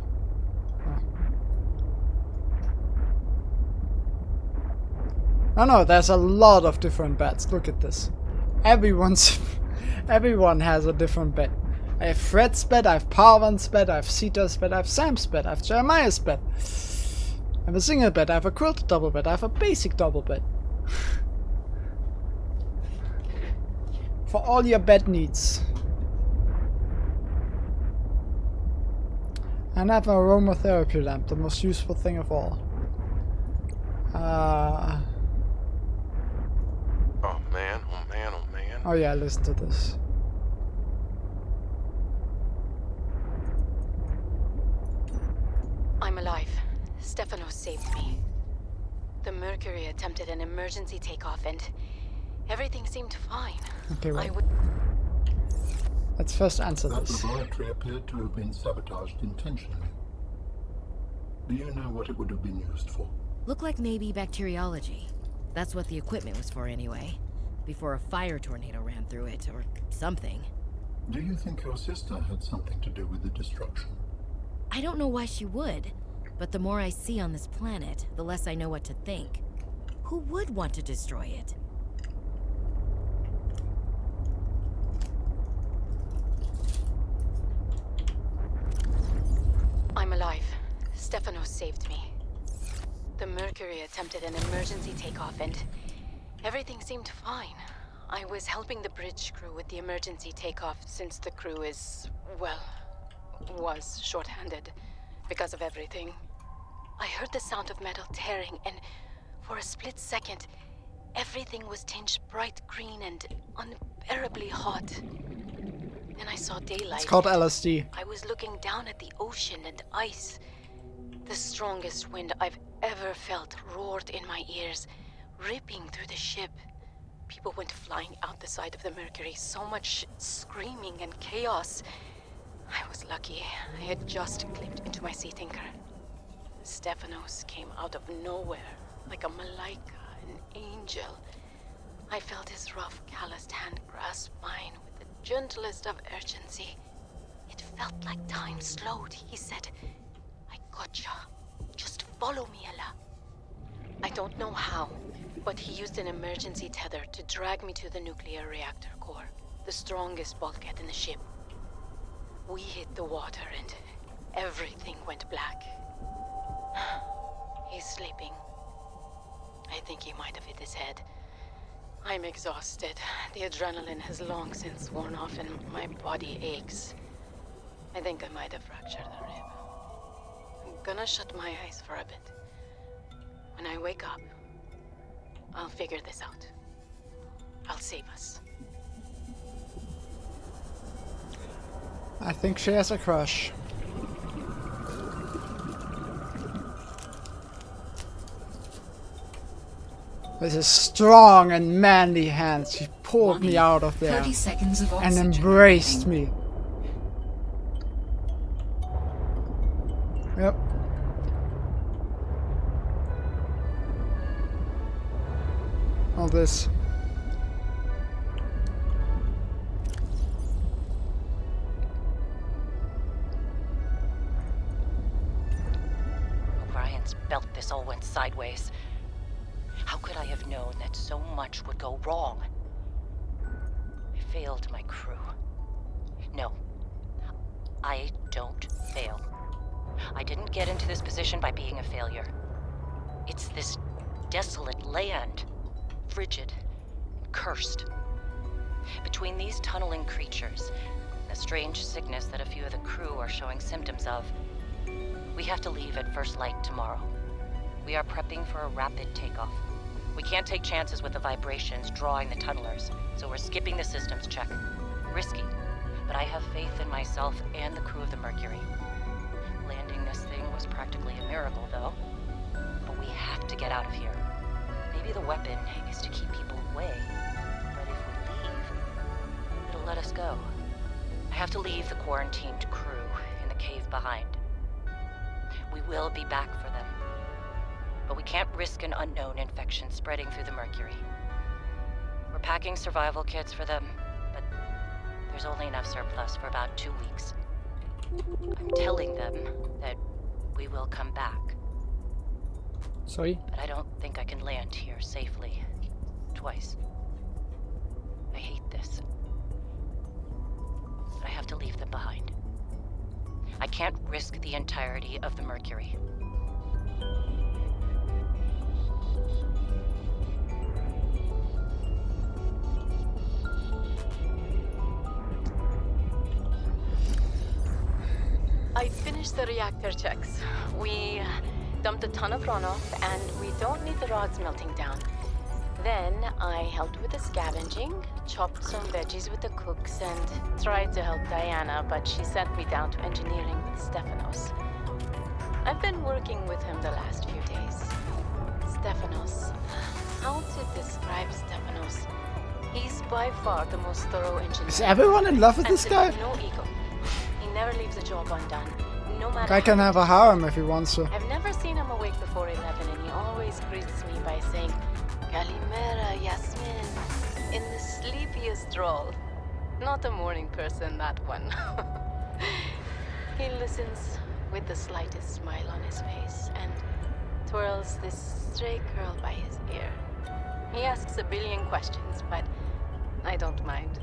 Oh no, there's a lot of different beds. Look at this. Everyone has a different bed. I have Fred's bed, I have Parvan's bed, I have Sita's bed, I have Sam's bed, I have Jeremiah's bed. I have a single bed, I have a quilted double bed, I have a basic double bed. For all your bed needs. And I have an aromatherapy lamp, the most useful thing of all. Oh man, oh man, oh man. Oh yeah, listen to this. I'm alive. Stefanos saved me. The Mercury attempted an emergency takeoff and everything seemed fine. Okay, wait. I would... Let's first answer That this. laboratory appeared to have been sabotaged intentionally. Do you know what it would have been used for? Look like maybe bacteriology. That's what the equipment was for anyway. Before a fire tornado ran through it, or something. Do you think your sister had something to do with the destruction? I don't know why she would, but the more I see on this planet, the less I know what to think. Who would want to destroy it? I'm alive. Stefanos saved me. The Mercury attempted an emergency takeoff and everything seemed fine. I was helping the bridge crew with the emergency takeoff since the crew is, well, was short-handed because of everything. I heard the sound of metal tearing and for a split second, everything was tinged bright green and unbearably hot. Then I saw daylight. It's called LSD. I was looking down at the ocean and ice. The strongest wind I've ever felt roared in my ears, ripping through the ship. People went flying out the side of the Mercury, so much screaming and chaos. I was lucky. I had just clipped into my sea tinker. Stefanos came out of nowhere, like a malaika, an angel. I felt his rough, calloused hand grasp mine with the gentlest of urgency. It felt like time slowed. He said, "I gotcha. Just follow me, Ella." I don't know how, but he used an emergency tether to drag me to the nuclear reactor core, the strongest bulkhead in the ship. We hit the water and everything went black. He's sleeping. I think he might have hit his head. I'm exhausted. The adrenaline has long since worn off and my body aches. I think I might have fractured a rib. I'm gonna shut my eyes for a bit. When I wake up, I'll figure this out. I'll save us. I think she has a crush. With his strong and manly hands, she pulled me out of there 30 seconds of and oxygen embraced remaining. me. Yep. All this. sideways. How could I have known that so much would go wrong? I failed my crew. No, I don't fail. I didn't get into this position by being a failure. It's this desolate land, frigid and cursed. Between these tunneling creatures and the strange sickness that a few of the crew are showing symptoms of, we have to leave at first light tomorrow. We are prepping for a rapid takeoff. We can't take chances with the vibrations drawing the tunnelers, so we're skipping the systems check. Risky, but I have faith in myself and the crew of the Mercury. Landing this thing was practically a miracle, though. But we have to get out of here. Maybe the weapon is to keep people away, but if we leave, it'll let us go. I have to leave the quarantined crew in the cave behind. We will be back for them, but we can't risk an unknown infection spreading through the Mercury. We're packing survival kits for them, but there's only enough surplus for about 2 weeks. I'm telling them that we will come back, Sorry? but I don't think I can land here safely twice. I hate this, but I have to leave them behind. I can't risk the entirety of the Mercury. I finished the reactor checks. We dumped a ton of runoff, and we don't need the rods melting down. Then I helped with the scavenging, chopped some veggies with the cooks, and tried to help Diana, but she sent me down to engineering with Stefanos. I've been working with him the last few days. Stefanos. How to describe Stefanos? He's by far the most thorough engineer. Is everyone in love with this guy? No ego. He never leaves a job undone, no matter Guy can how have a harem if he wants to. I've never seen him awake before 11, and he always greets me by saying, Kalimera, Yasmin, in the sleepiest drawl. Not a morning person, that one. He listens with the slightest smile on his face and twirls this stray curl by his ear. He asks a billion questions, but I don't mind.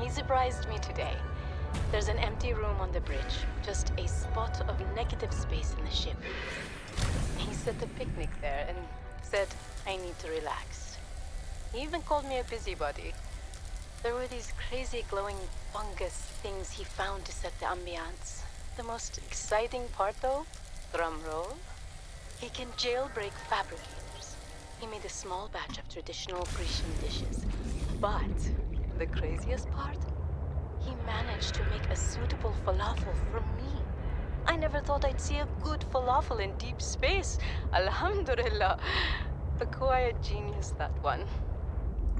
He surprised me today. There's an empty room on the bridge, just a spot of negative space in the ship. He set a picnic there and said I need to relax. He even called me a busybody. There were these crazy glowing fungus things he found to set the ambiance. The most exciting part though, drum roll, he can jailbreak fabricators. He made a small batch of traditional Grecian dishes. But the craziest part? He managed to make a suitable falafel for me. I never thought I'd see a good falafel in deep space. Alhamdulillah. The quiet genius, that one.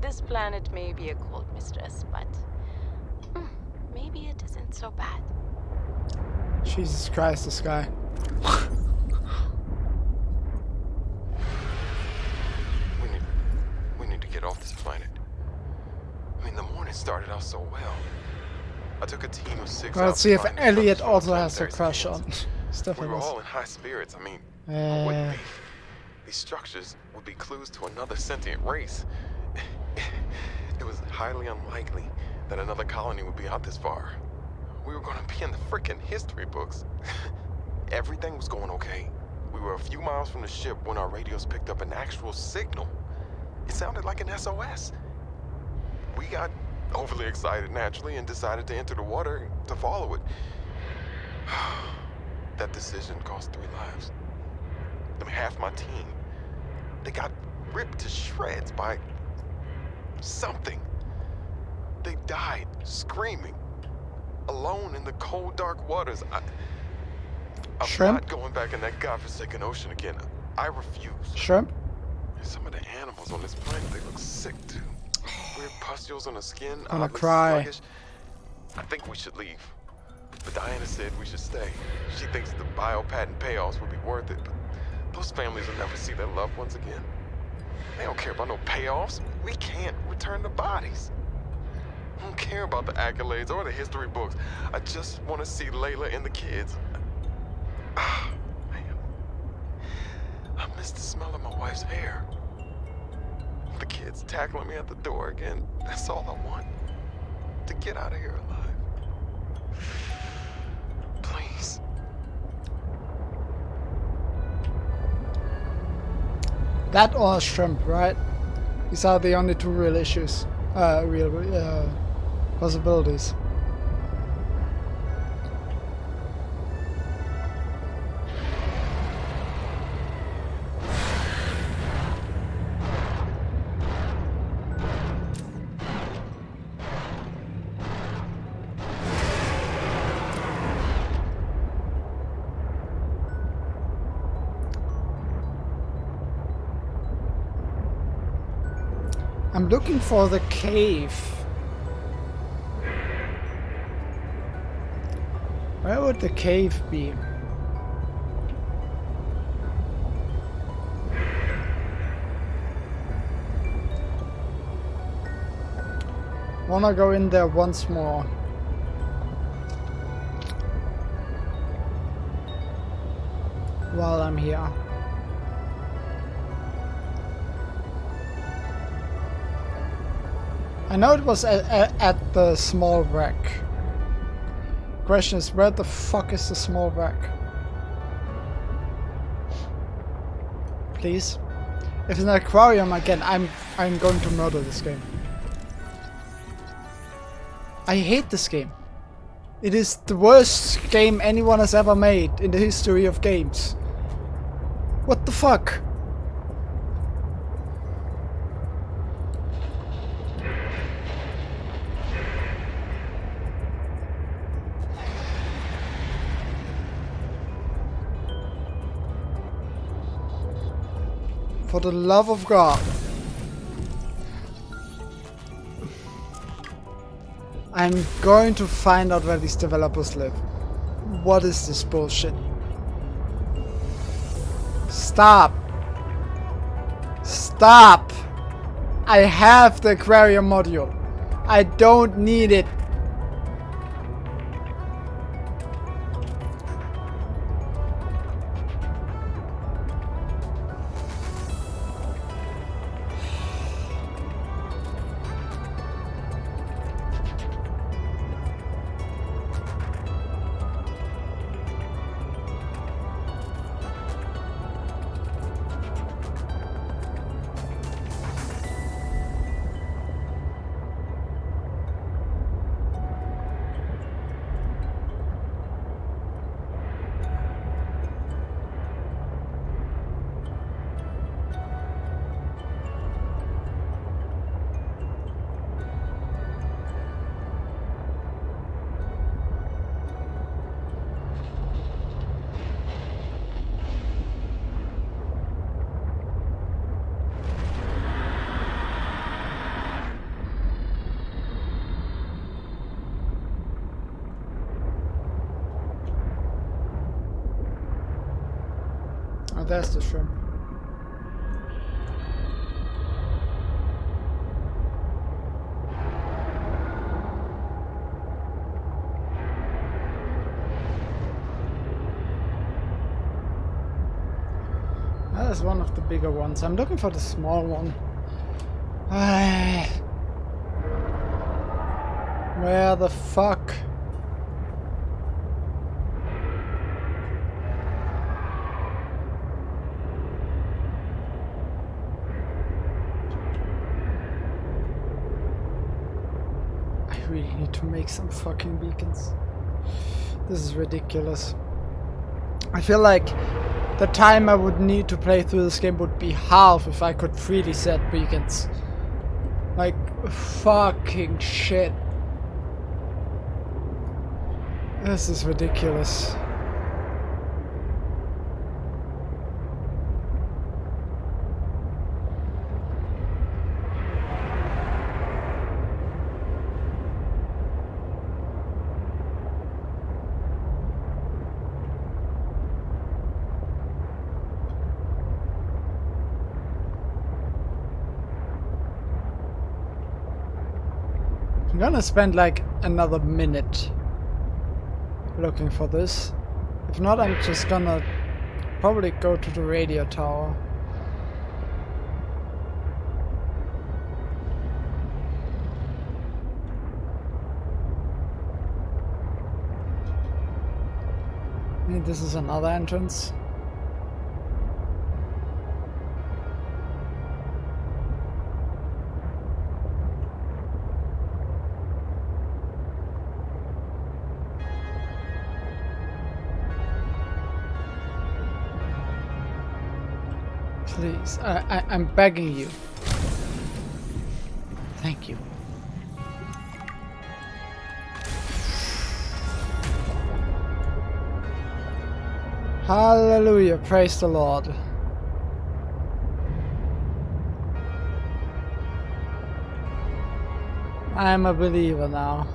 This planet may be a cold mistress, but maybe it isn't so bad. Jesus Christ, this guy. We need to get off this planet. I mean, the morning started out so well. I took a team of 6 Well, out let's see to if find the Elliot structure also of has a planetary crush scans. on We were Stefanos. all in high spirits. I mean, what wouldn't be? These structures would be clues to another sentient race. It was highly unlikely that another colony would be out this far. We were going to be in the frickin' history books. Everything was going okay. We were a few miles from the ship when our radios picked up an actual signal. It sounded like an SOS. We got overly excited naturally and decided to enter the water to follow it. That decision cost 3 lives. I mean, half my team, they got ripped to shreds by something. They died screaming, alone in the cold, dark waters. I'm Shrimp? not going back in that godforsaken ocean again. I refuse. Shrimp? Some of the animals on this planet, they look sick too. Weird pustules on the skin. Gonna oddly cry. sluggish. I think we should leave. But Diana said we should stay. She thinks the bio-patent payoffs would be worth it, but those families will never see their loved ones again. They don't care about no payoffs. We can't return the bodies. I don't care about the accolades or the history books. I just want to see Layla and the kids. Ah, man. I miss the smell of my wife's hair. The kids tackling me at the door again. That's all I want. To get out of here alive. Please. That or shrimp, right? These are the only two real issues. Real possibilities. I'm looking for the cave. Where would the cave be? Wanna go in there once more. While I'm here. I know it was at the small wreck. Question is, where the fuck is the small wreck? Please? If it's an aquarium again, I'm going to murder this game. I hate this game. It is the worst game anyone has ever made in the history of games. What the fuck? For the love of God. I'm going to find out where these developers live. What is this bullshit? Stop. Stop. I have the aquarium module. I don't need it. Oh, that's the shrimp. That is one of the bigger ones. I'm looking for the small one. Where the fuck? I really need to make some fucking beacons. This is ridiculous. I feel like the time I would need to play through this game would be half if I could freely set beacons. Like, fucking shit. This is ridiculous. I'm gonna spend like another minute looking for this. If not, I'm just gonna probably go to the radio tower. Maybe this is another entrance. Please, I'm begging you. Thank you. Hallelujah, praise the Lord. I am a believer now.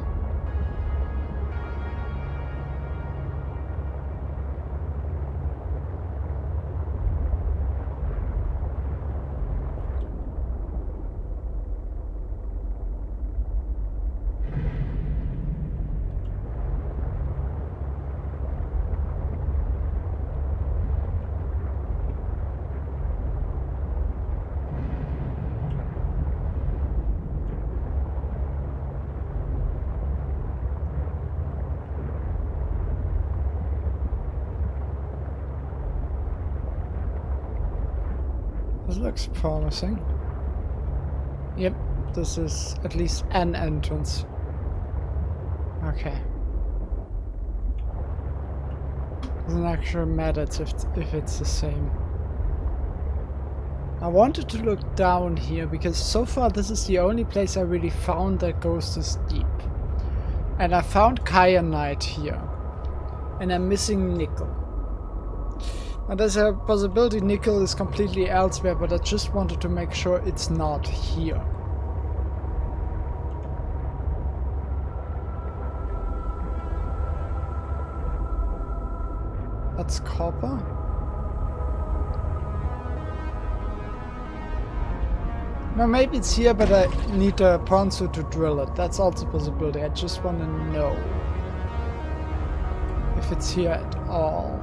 This looks promising. Yep, this is at least an entrance. Okay. Doesn't actually matter if it's the same. I wanted to look down here because so far this is the only place I really found that goes this deep. And I found kyanite here. And I'm missing nickel. Now there's a possibility nickel is completely elsewhere, but I just wanted to make sure it's not here. That's copper. No, maybe it's here, but I need a ponzu to drill it. That's also a possibility. I just want to know if it's here at all.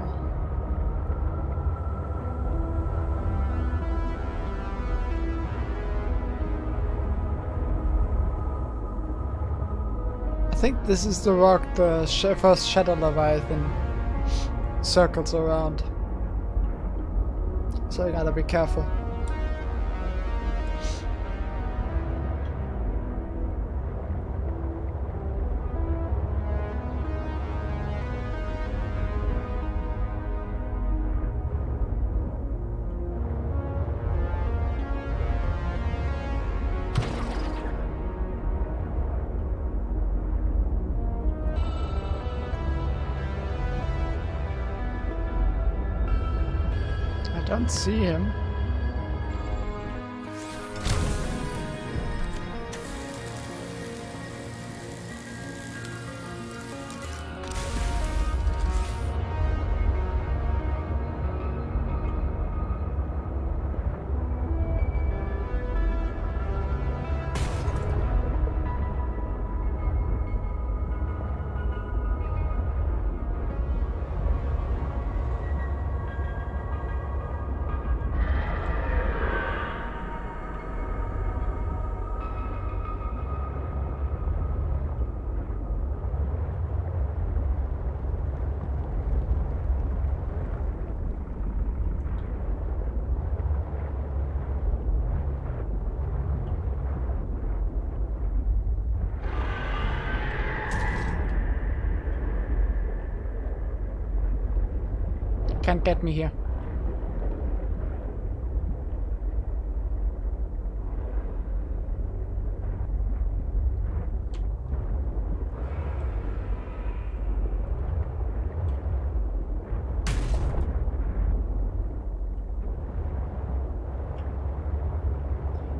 I think this is the rock the first Shadow Leviathan circles around. So I gotta be careful. I don't see him. Can't get me here.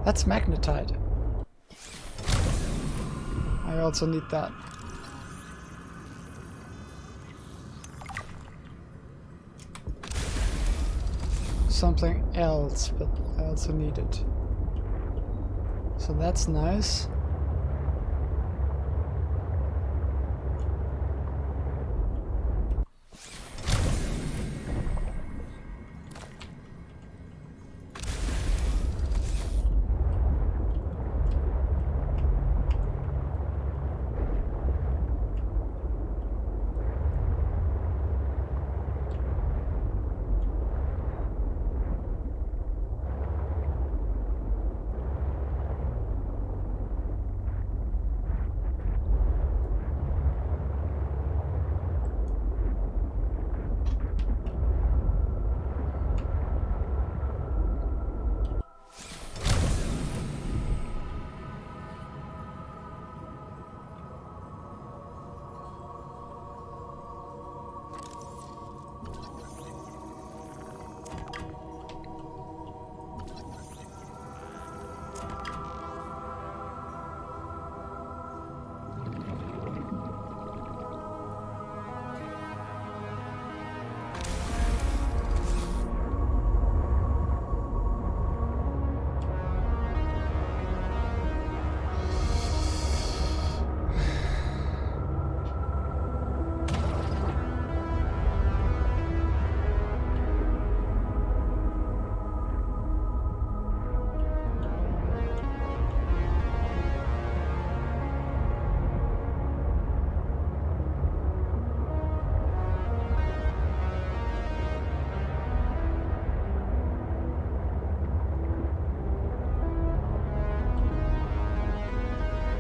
That's magnetite. I also need that. Something else, but I also need it. So that's nice.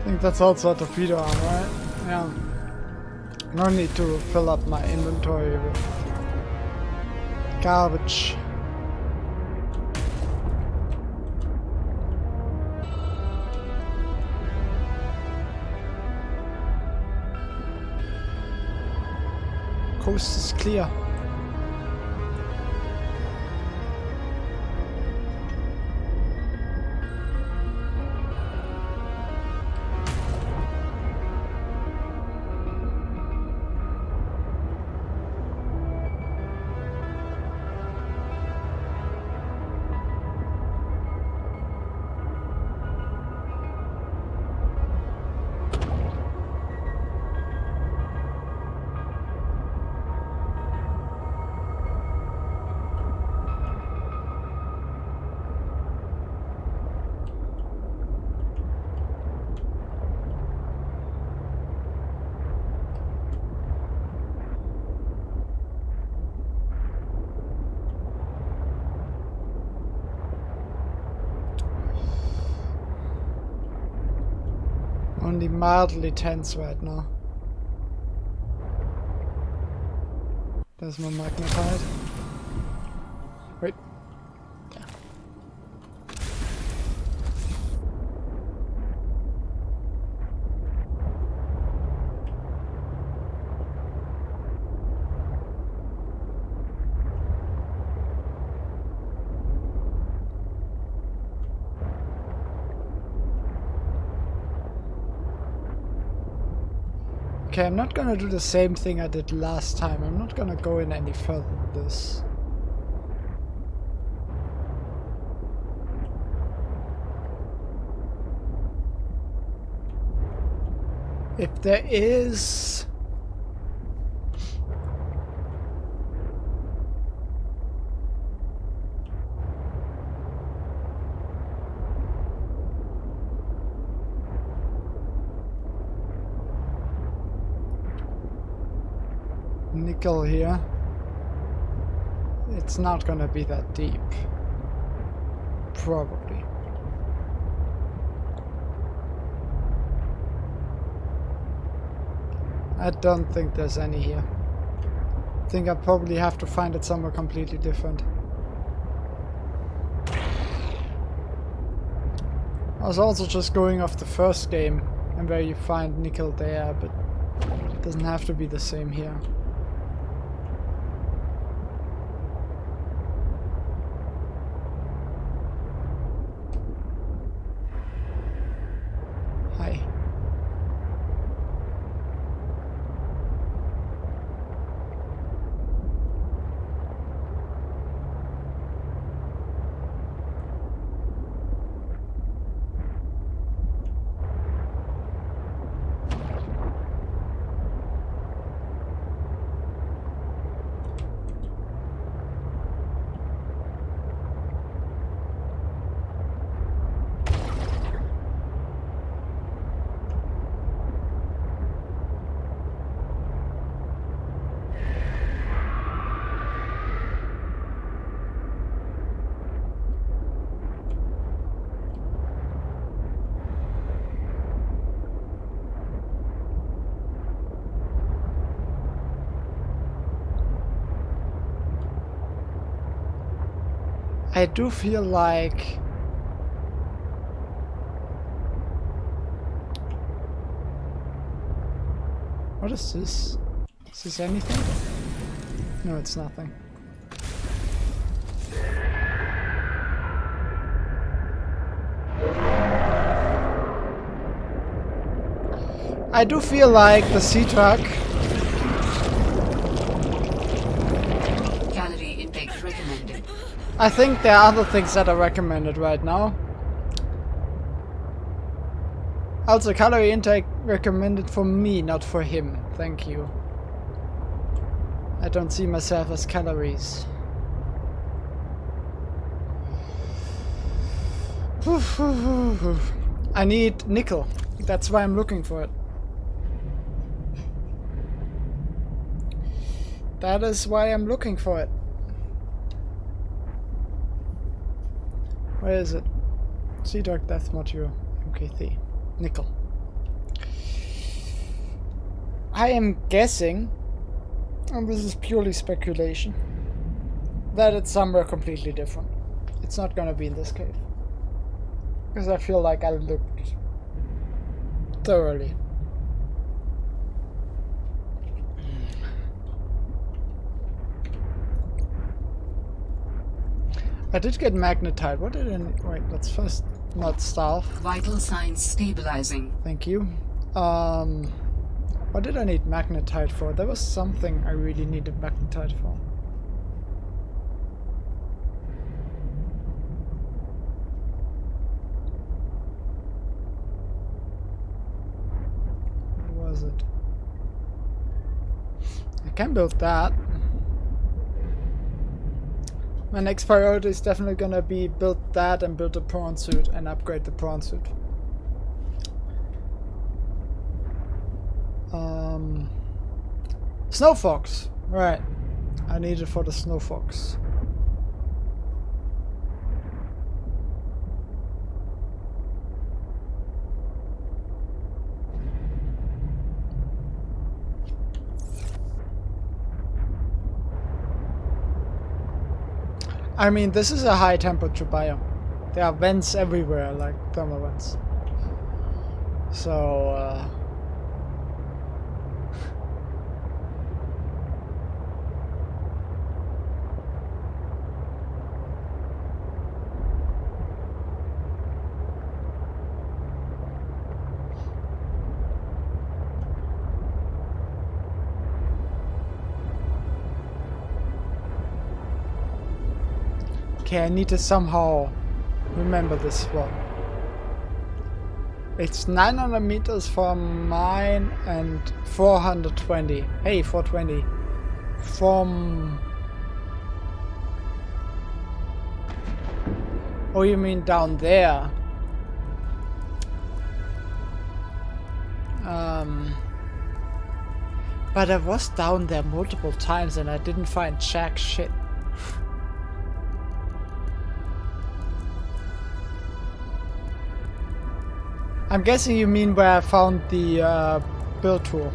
I think that's also a torpedo arm, right? Yeah. No need to fill up my inventory with garbage. Coast is clear. Only mildly tense right now. There's no magnetite. Wait. Yeah. Okay, I'm not gonna do the same thing I did last time. I'm not gonna go in any further than this. If there is... nickel here, it's not gonna be that deep. Probably. I don't think there's any here. I think I probably have to find it somewhere completely different. I was also just going off the first game and where you find nickel there, but it doesn't have to be the same here. Hi. I do feel like what is this? Is this anything? No, it's nothing. I do feel like the sea truck. Calorie intake recommended. I think there are other things that are recommended right now. Also, calorie intake recommended for me, not for him. Thank you. I don't see myself as calories. I need nickel. That's why I'm looking for it. That is why I'm looking for it. Where is it? Sea Dog Death Module. MK3. Nickel. I am guessing, and this is purely speculation, that it's somewhere completely different. It's not gonna be in this cave. Because I feel like I looked thoroughly. I did get magnetite. What did I... Wait, let's first not starve. Vital signs stabilizing. Thank you. What did I need magnetite for? There was something I really needed magnetite for. What was it? I can build that. My next priority is definitely gonna be build that and build a prawn suit and upgrade the prawn suit. Snow fox, right? I need it for the snow fox. I mean, this is a high temperature biome. There are vents everywhere, like thermal vents. So, okay, I need to somehow remember this one. It's 900 meters from mine and 420. Hey, 420. From... Oh, you mean down there? But I was down there multiple times and I didn't find jack shit. I'm guessing you mean where I found the build tool.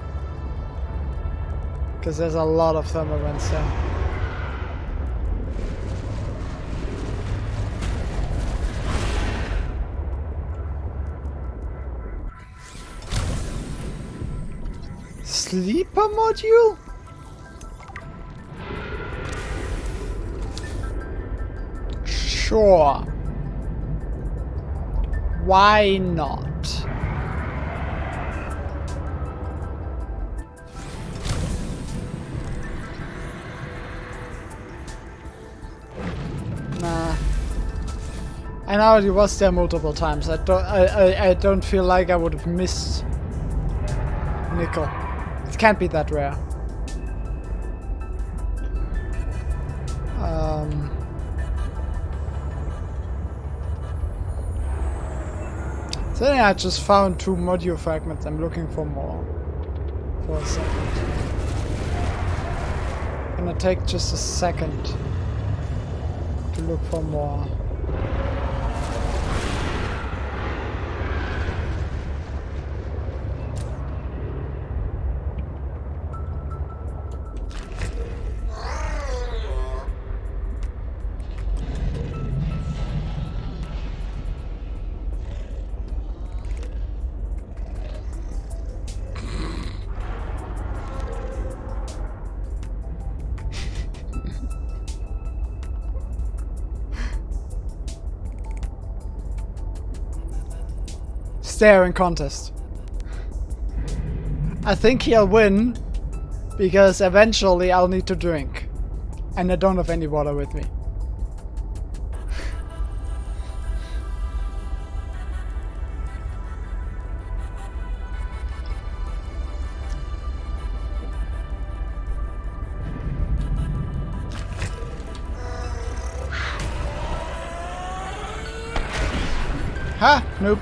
Because there's a lot of thermal vents there. Sleeper module? Sure. Why not? Nah. I know it was there multiple times. I don't feel like I would have missed nickel. It can't be that rare. So then I just found 2 module fragments. I'm looking for more. For a second. Gonna take just a second to look for more. Staring contest. I think he'll win because eventually I'll need to drink and I don't have any water with me. Ha! Nope.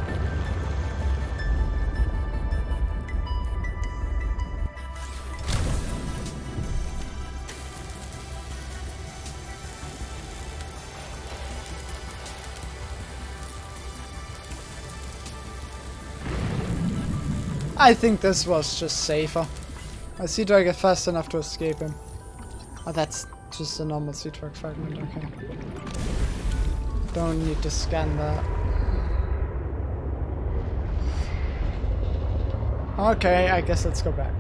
I think this was just safer. A sea drag is fast enough to escape him. Oh, that's just a normal sea drag fragment, okay. Don't need to scan that. Okay, I guess let's go back.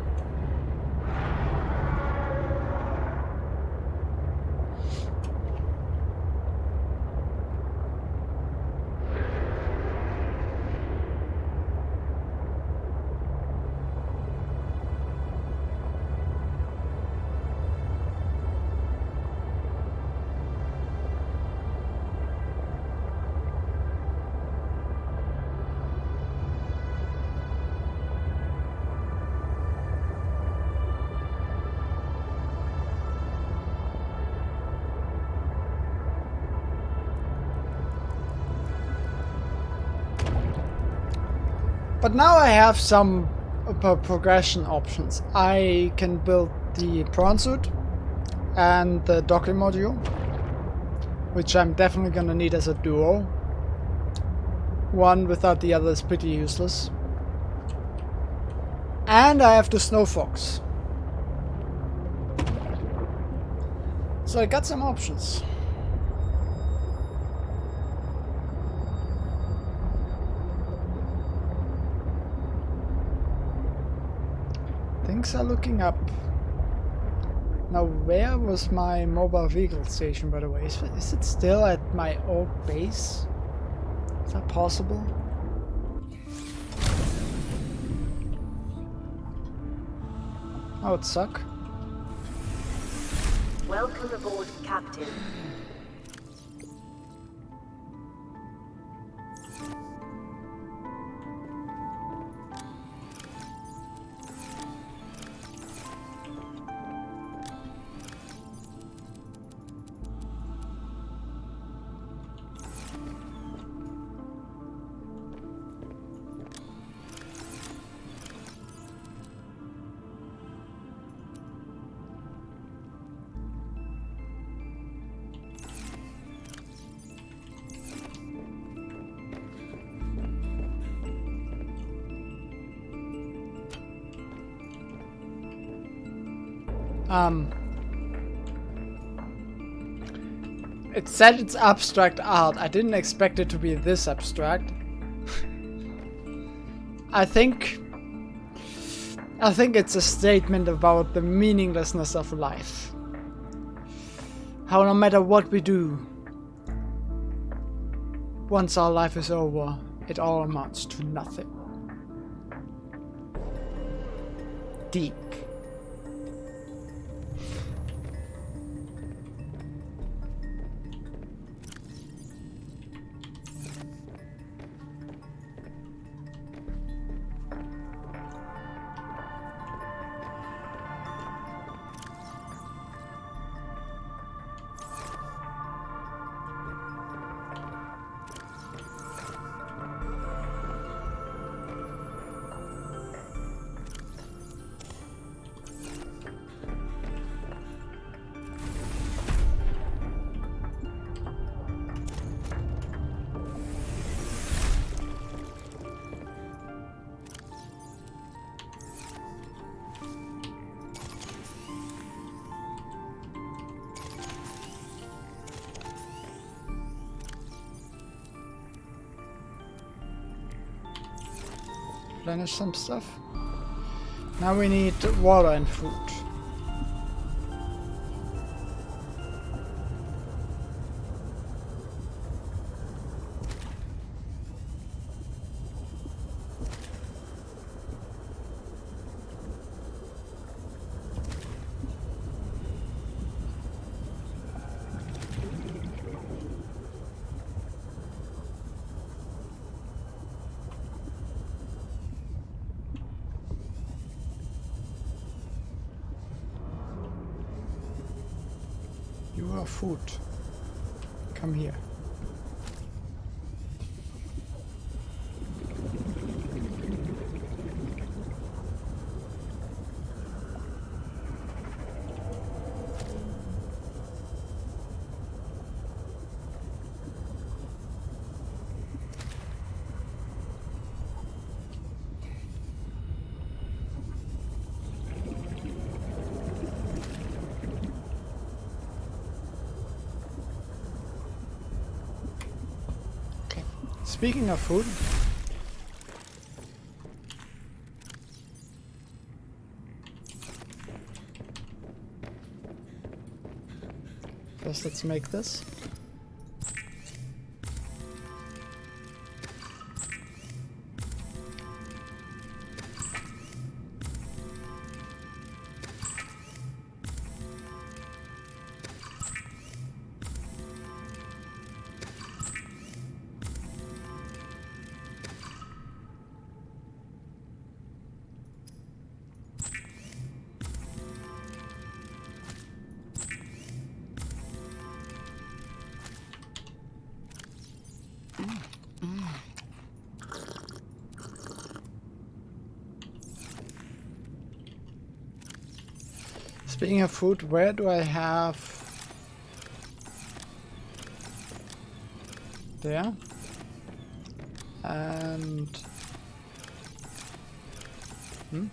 But now I have some progression options. I can build the prawn suit and the docking module, which I'm definitely gonna need as a duo. One without the other is pretty useless. And I have the snow fox. So I got some options. Things are looking up. Now, where was my mobile vehicle station, by the way? Is it still at my old base? Is that possible? That would suck. Welcome aboard, Captain. It said it's abstract art. I didn't expect it to be this abstract. I think it's a statement about the meaninglessness of life. How no matter what we do, once our life is over, it all amounts to nothing. Deep. Replenish some stuff. Now we need water and food. You are food. Come here. Speaking of food, first let's make this. Speaking of food, where do I have... There. And... There.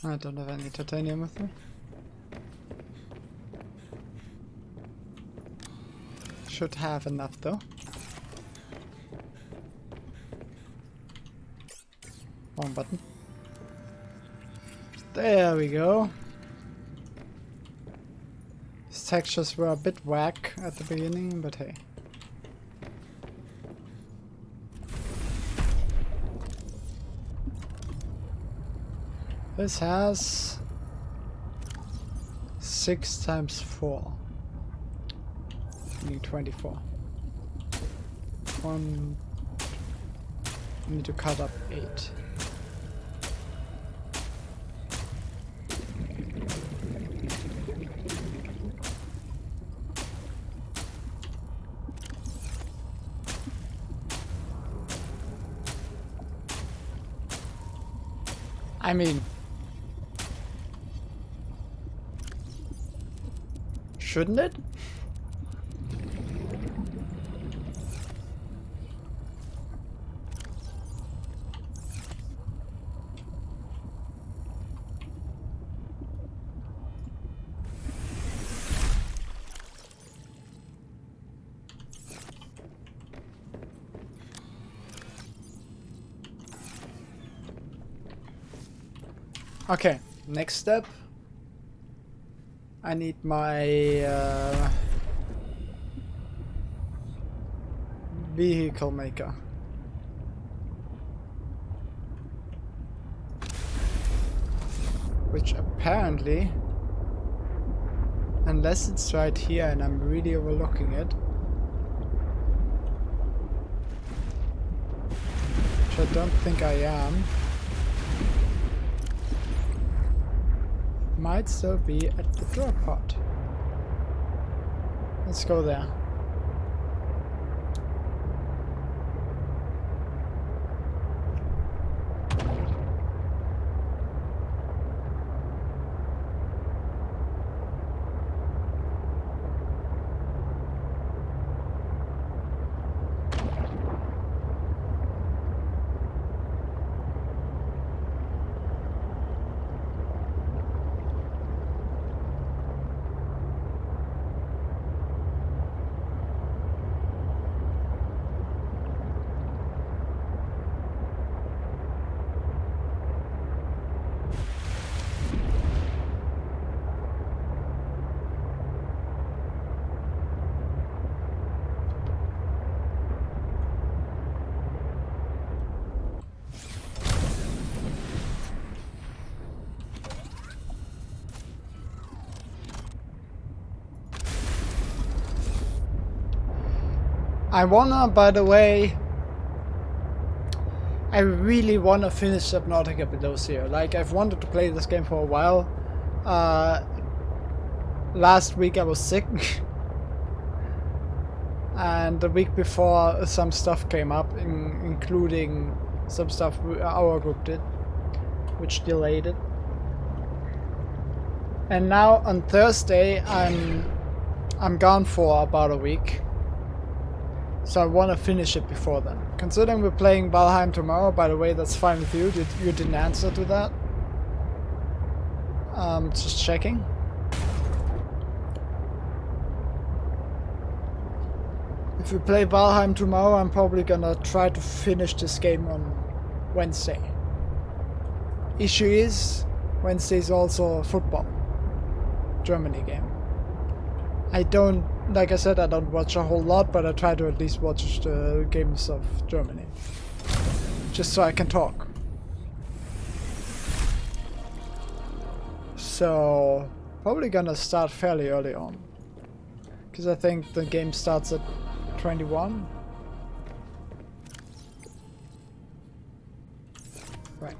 I don't have any titanium with me. Should have enough though. Wrong button. There we go. These textures were a bit whack at the beginning, but hey. This has 6 times 4. I need 24. One. I need to cut up 8. I mean, shouldn't it? Okay, next step. I need my vehicle maker. Which apparently, unless it's right here and I'm really overlooking it, which I don't think I am, might still be at the draw pod. Let's go there. I wanna, by the way, I really wanna finish Subnautica below zero. Like, I've wanted to play this game for a while. Last week I was sick. And the week before some stuff came up, including some stuff our group did, which delayed it. And now on Thursday I'm gone for about a week, so I want to finish it before then. Considering we're playing Valheim tomorrow, by the way, that's fine with you. You didn't answer to that. Just checking. If we play Valheim tomorrow, I'm probably gonna try to finish this game on Wednesday. Issue is, Wednesday is also a football Germany game. I don't, like I said, I don't watch a whole lot, but I try to at least watch the games of Germany. Just so I can talk. So, probably gonna start fairly early on. Because I think the game starts at 21. Right.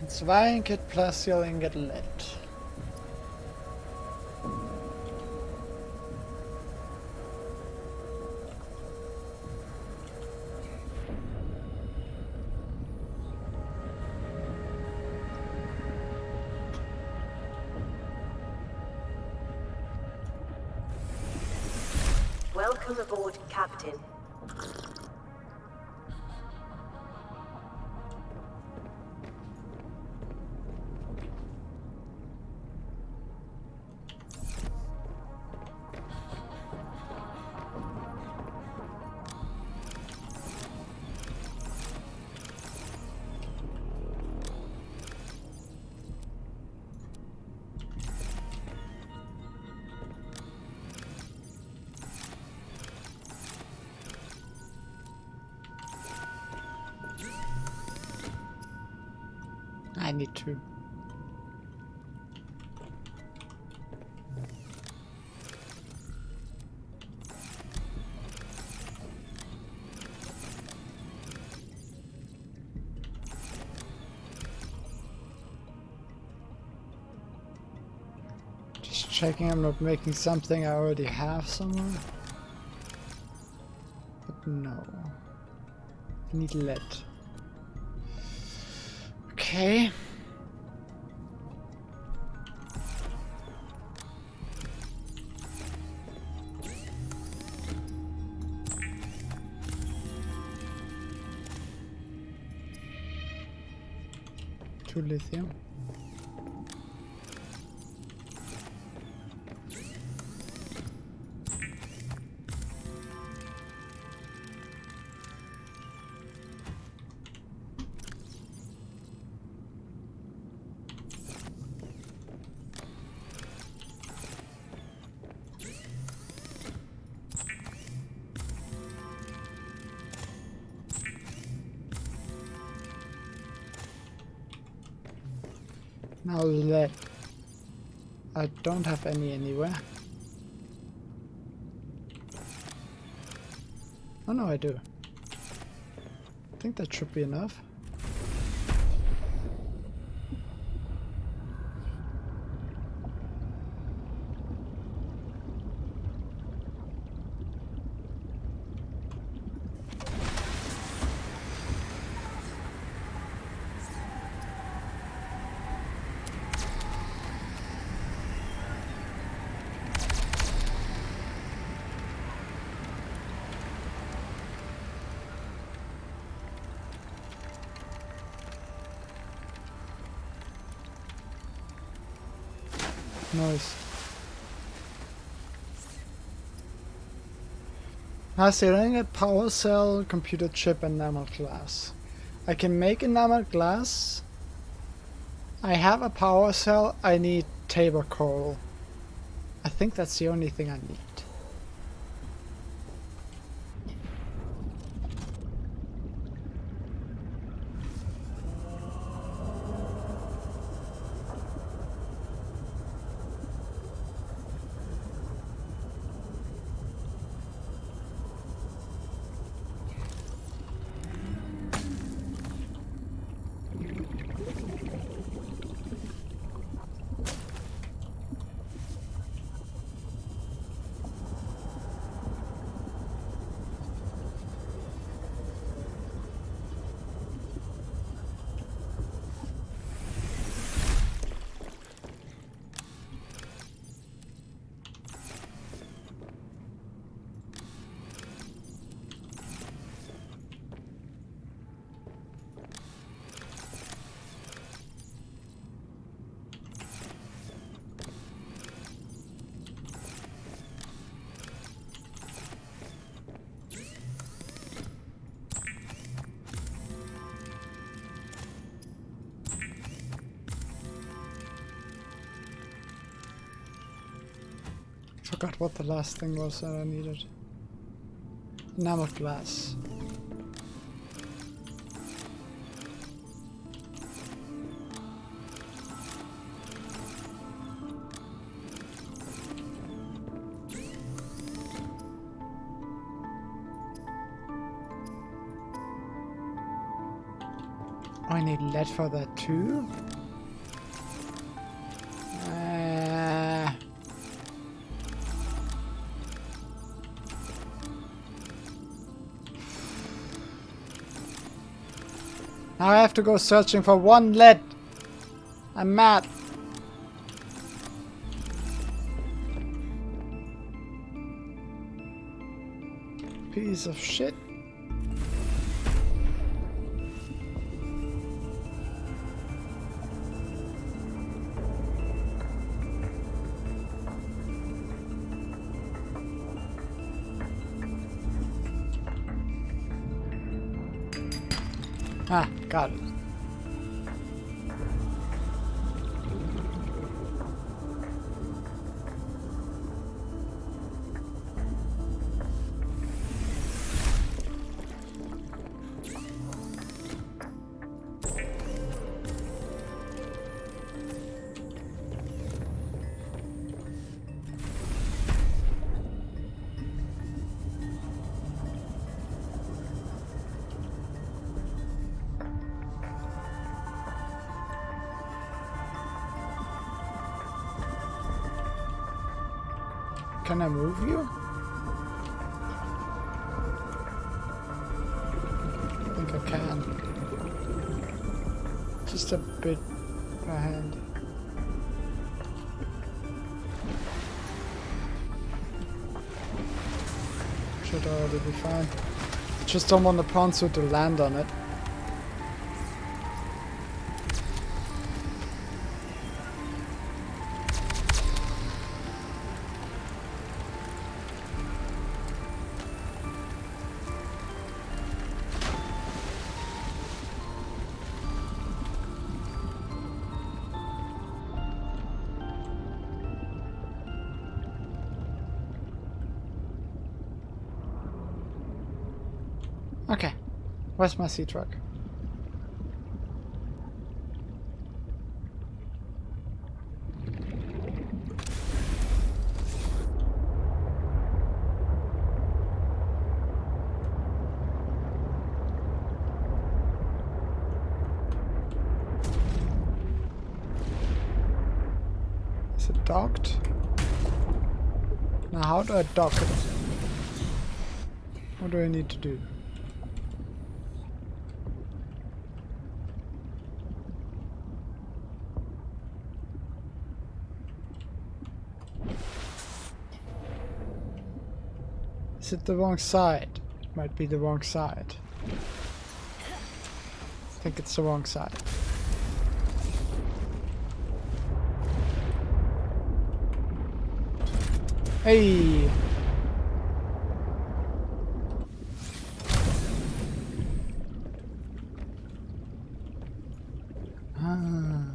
Zwei get Placial and get lead. Welcome aboard, Captain. I need to. Just checking I'm not making something I already have somewhere. But no. I need lead. Okay. Two lithium. Now lead. I don't have any anywhere. Oh no, I do. I think that should be enough. Nice. Stealing a power cell, computer chip, and enameled glass. I can make enameled glass. I have a power cell. I need table coral. I think that's the only thing I need. Forgot what the last thing was that I needed. Enameled glass. Oh, I need lead for that too? Now I have to go searching for one lead. I'm mad. Piece of shit. Ah, got it. Can I move you? I think I can. Just a bit by hand. Should already be fine. Just don't want the prawn suit to land on it. Okay, where's my sea truck? Is it docked? Now how do I dock it? What do I need to do? Is it the wrong side? It might be the wrong side. I think it's the wrong side. Hey! Ah.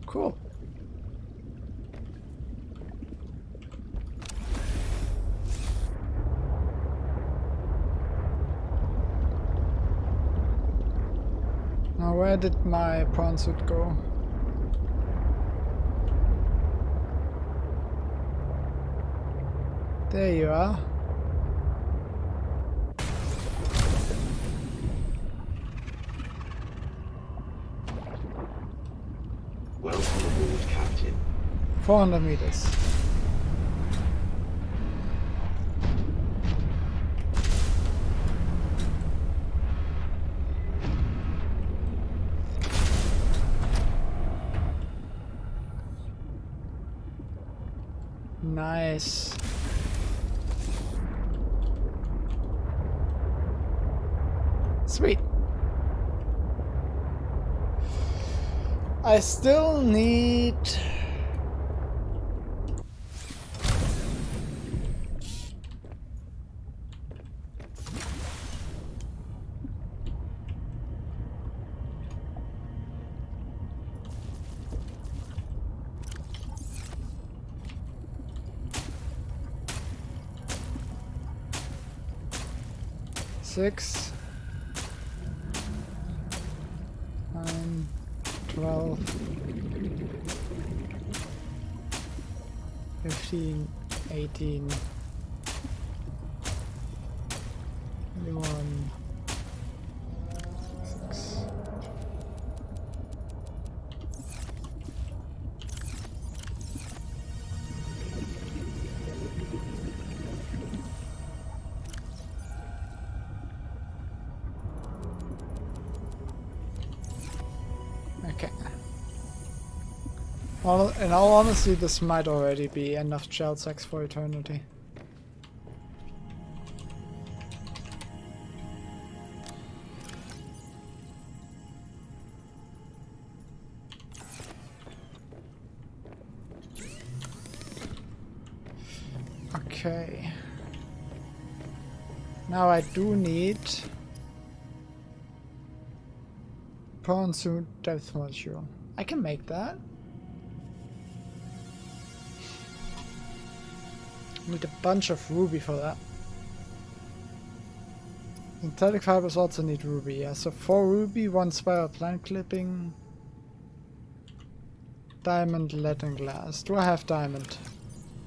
Cool. Now where did my prawn suit go? There you are. Welcome aboard, Captain. 400 meters. Nice. Sweet. I still need... 6, 9, 12, 15, 18, 21, 6. Okay. Well, in all honesty, this might already be end of child sex for eternity. Okay. Now I do need prawn suit depth module. I can make that. Need a bunch of ruby for that. Synthetic fibers also need ruby, yeah. So 4 ruby, 1 spiral plant clipping, diamond, lead, and glass. Do I have diamond?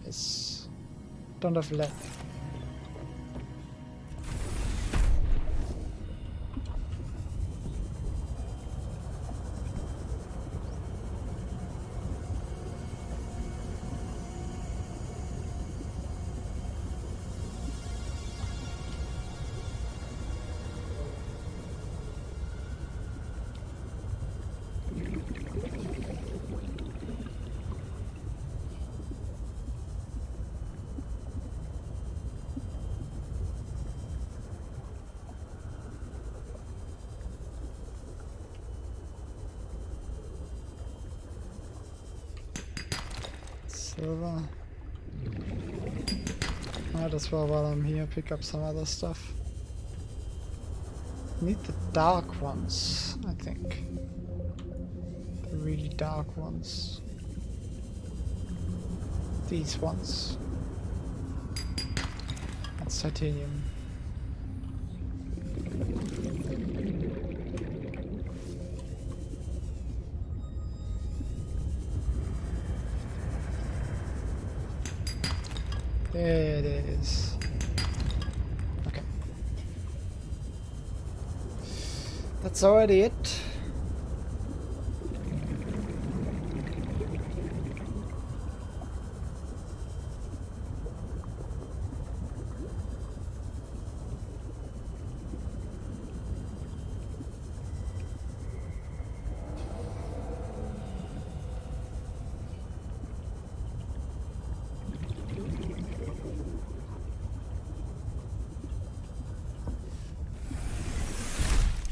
Yes. Don't have lead. Silver. Might as well, while I'm here, pick up some other stuff. Need the dark ones, I think. The really dark ones. These ones. That's titanium. There it is. Okay. That's already it.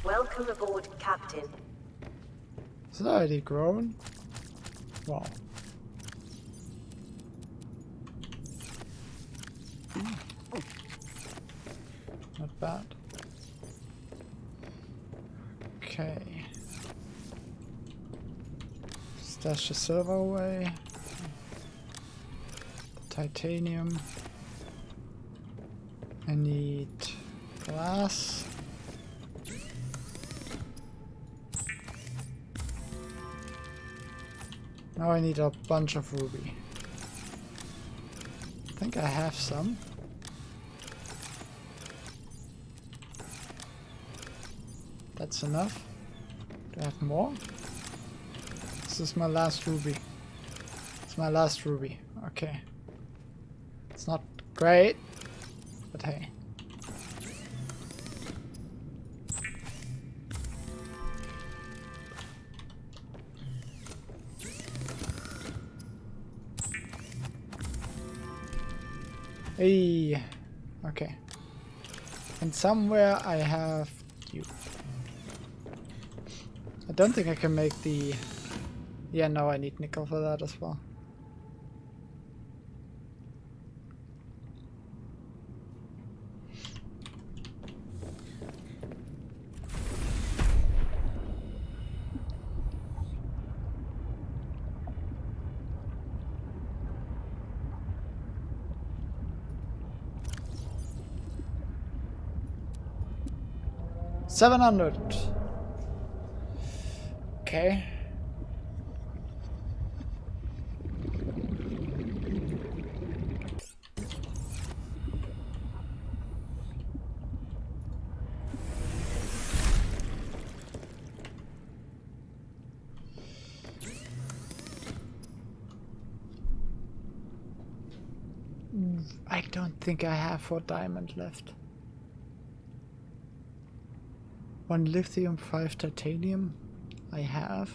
Welcome aboard, Captain. Is it already grown? Wow. Not bad. Okay. Stash the silver away. The titanium. I need glass. Now I need a bunch of ruby. I think I have some. That's enough. Do I have more? This is my last ruby. It's my last ruby. Okay. It's not great, but hey. Hey, okay. And somewhere I have you. I don't think I can make the... Yeah, no, I need nickel for that as well. 700. Okay. I don't think I have 4 diamond left. 1 lithium, 5 titanium. I have.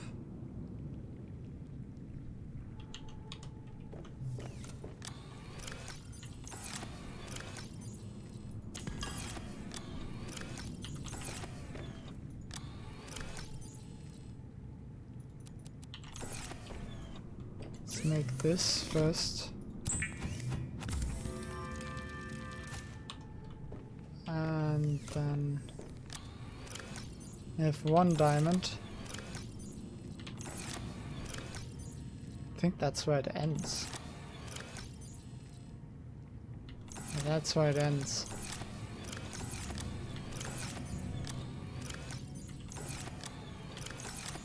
Let's make this first. And then I have 1 diamond. I think that's where it ends. Yeah, that's where it ends.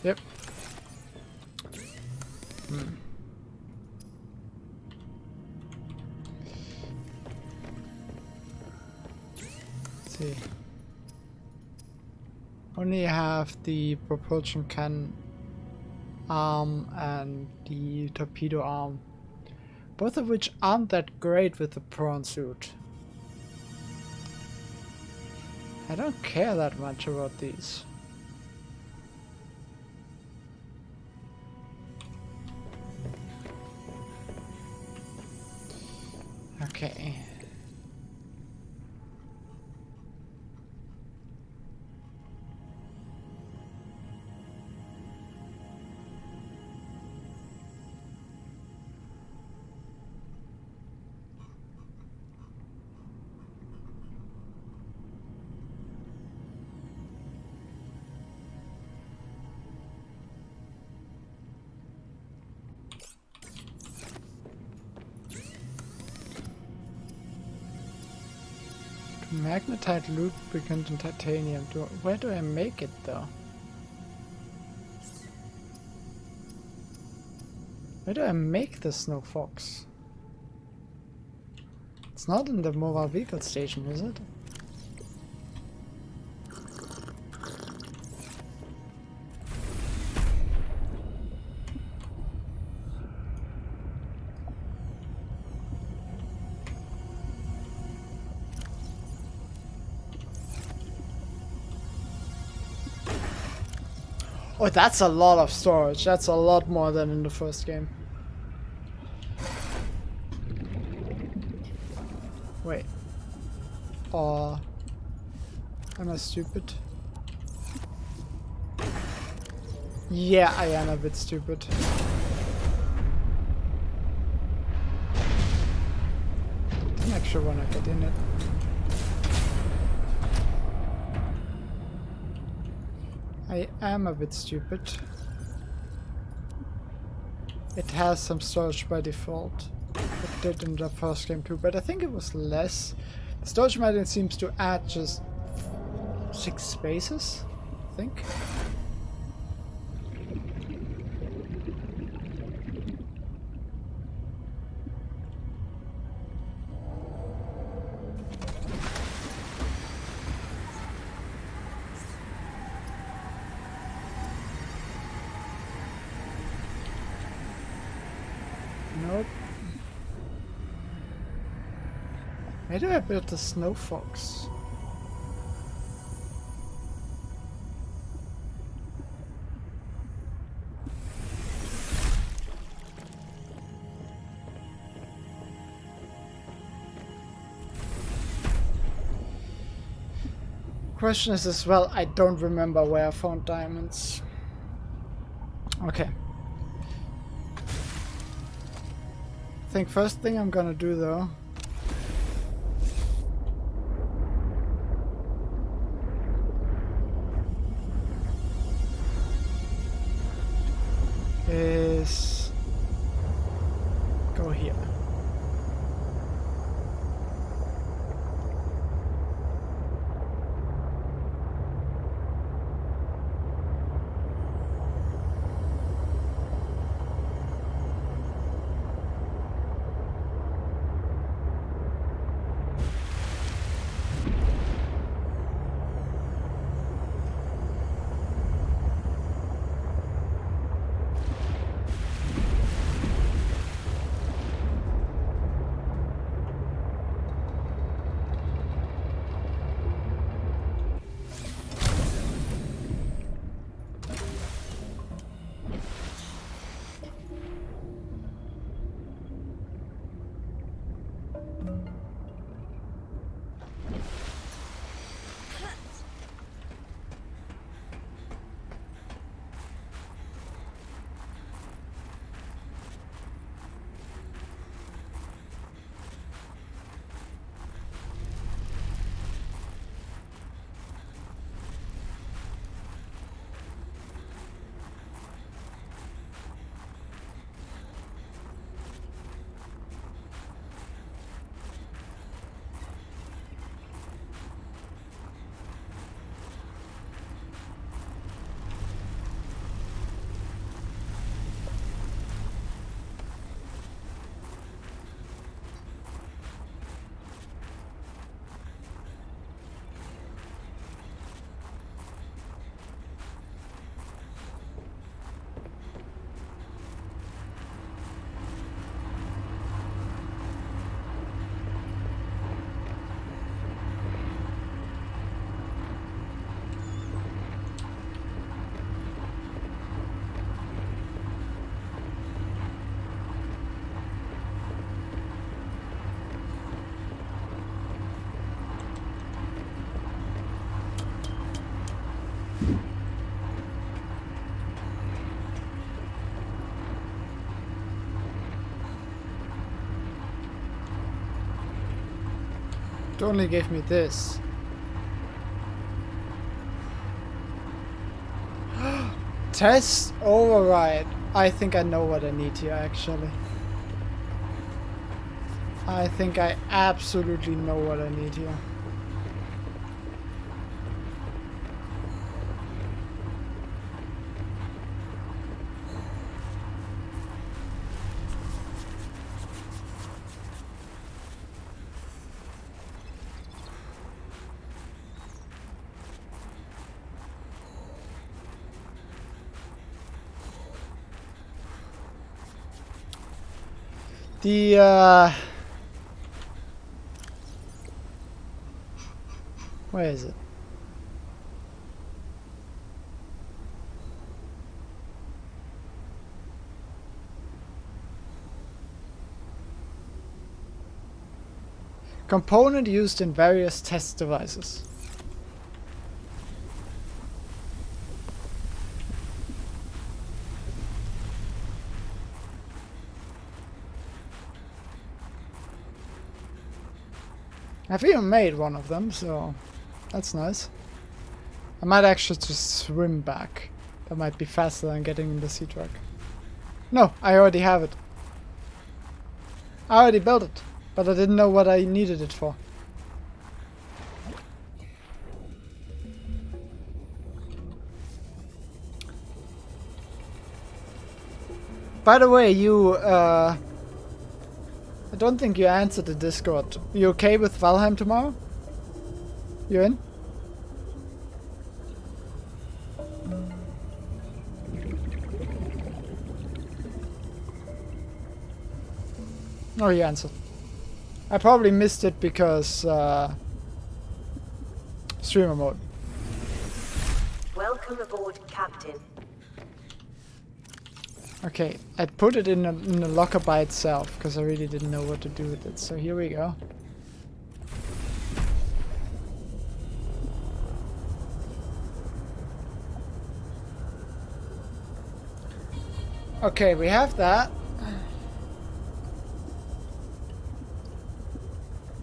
Yep. Let's see. Only have the propulsion cannon arm and the torpedo arm, both of which aren't that great with the prawn suit. I don't care that much about these. Okay. Magnetite lubricant and titanium. Where do I make it though? Where do I make the Snow Fox? It's not in the mobile vehicle station, is it? Oh, that's a lot of storage. That's a lot more than in the first game. Wait. Or am I stupid? Yeah, I am a bit stupid. I'm not sure when I get in it. I am a bit stupid. It has some storage by default. It did in the first game too, but I think it was less. The storage method seems to add just 6 spaces, I think. Nope. Where do I build the Snow Fox? Question is as well, I don't remember where I found diamonds. Okay. I think first thing I'm gonna do though is go here. It only gave me this. Test override. I think I know what I need here, actually. I think I absolutely know what I need here. Where is it? Component used in various test devices. I've even made one of them, so that's nice. I might actually just swim back. That might be faster than getting in the sea truck. No, I already have it. I already built it, but I didn't know what I needed it for. By the way, I don't think you answered the Discord. You okay with Valheim tomorrow? You in? Oh, you answered. I probably missed it because streamer mode. Welcome aboard, Captain. Okay, I put it in a locker by itself because I really didn't know what to do with it. So here we go. Okay, we have that.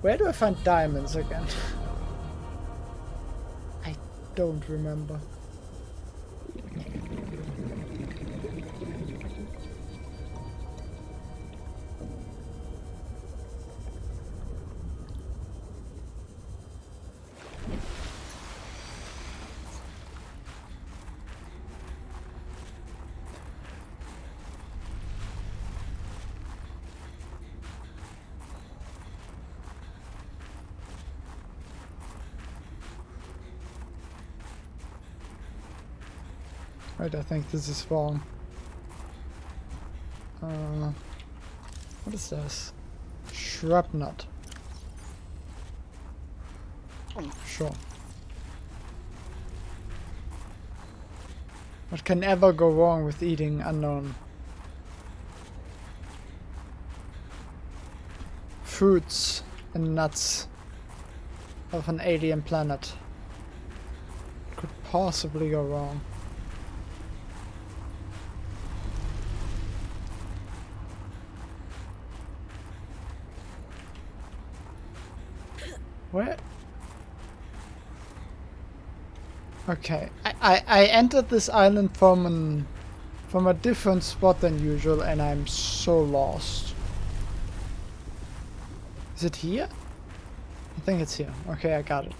Where do I find diamonds again? I don't remember. Wait, I think this is wrong. What is this? Shrub nut. Sure. What can ever go wrong with eating unknown fruits and nuts of an alien planet? Could possibly go wrong. Where? Okay, I entered this island from a different spot than usual, and I'm so lost. Is it here? I think it's here. Okay, I got it.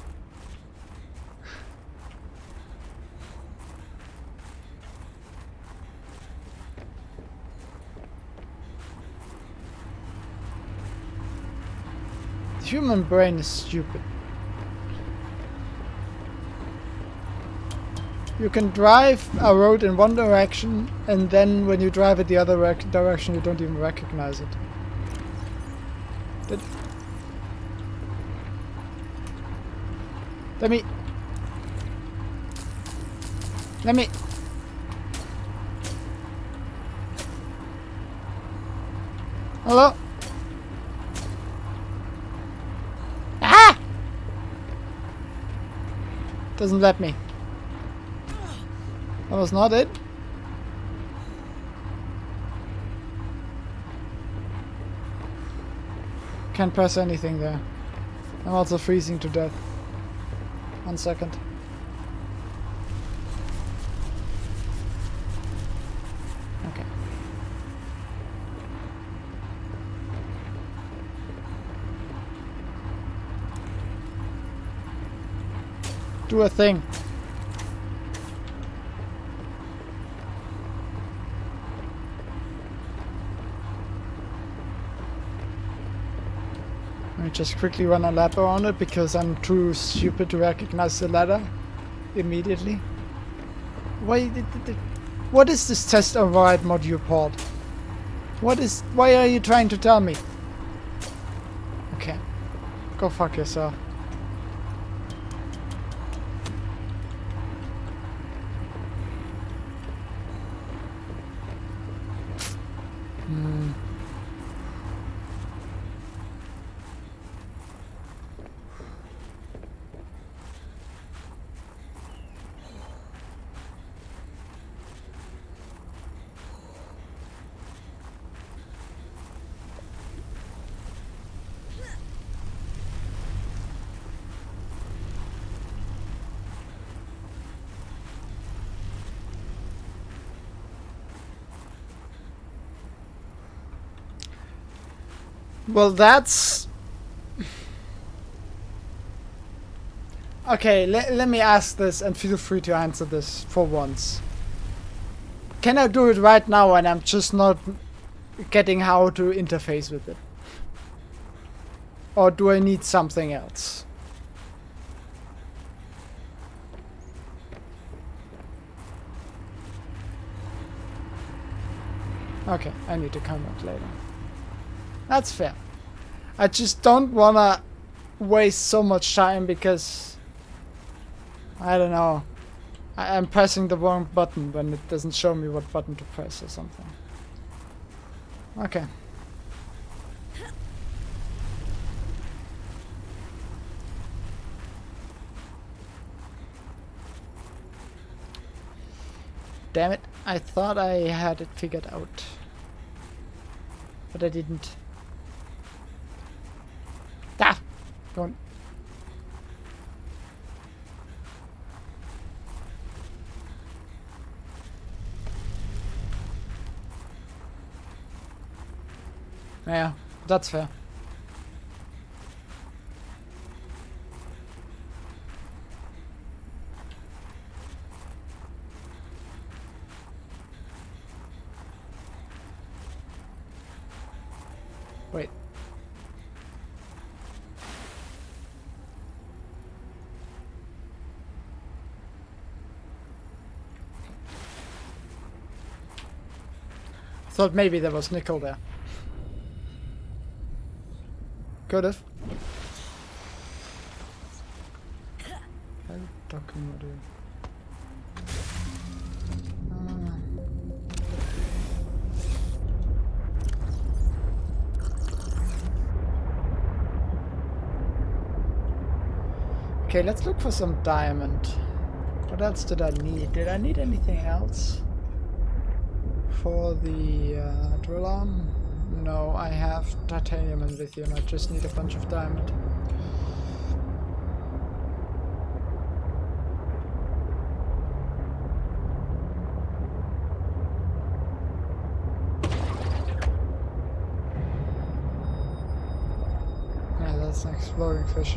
The human brain is stupid. You can drive a road in one direction, and then when you drive it the other direction, you don't even recognize it. Let me... Hello? Ah! Doesn't let me. That was not it. Can't press anything there. I'm also freezing to death. 1 second. Okay. Do a thing. Let me just quickly run a lap around it because I'm too stupid to recognize the ladder immediately. What is this test override module port? Why are you trying to tell me? Okay. Go fuck yourself. Well, that's... Okay, let me ask this and feel free to answer this for once. Can I do it right now and I'm just not getting how to interface with it? Or do I need something else? Okay, I need to come back later. That's fair. I just don't wanna waste so much time because I don't know. I'm pressing the wrong button when it doesn't show me what button to press or something. Okay. Damn it, I thought I had it figured out. But I didn't. Ah! Go on. Yeah, that's fair. Wait. Thought maybe there was nickel there. Could have. Docking module. Okay, let's look for some diamond. What else did I need? Did I need anything else? For the drill arm? No, I have titanium and lithium. I just need a bunch of diamond. Yeah, that's an exploding fish.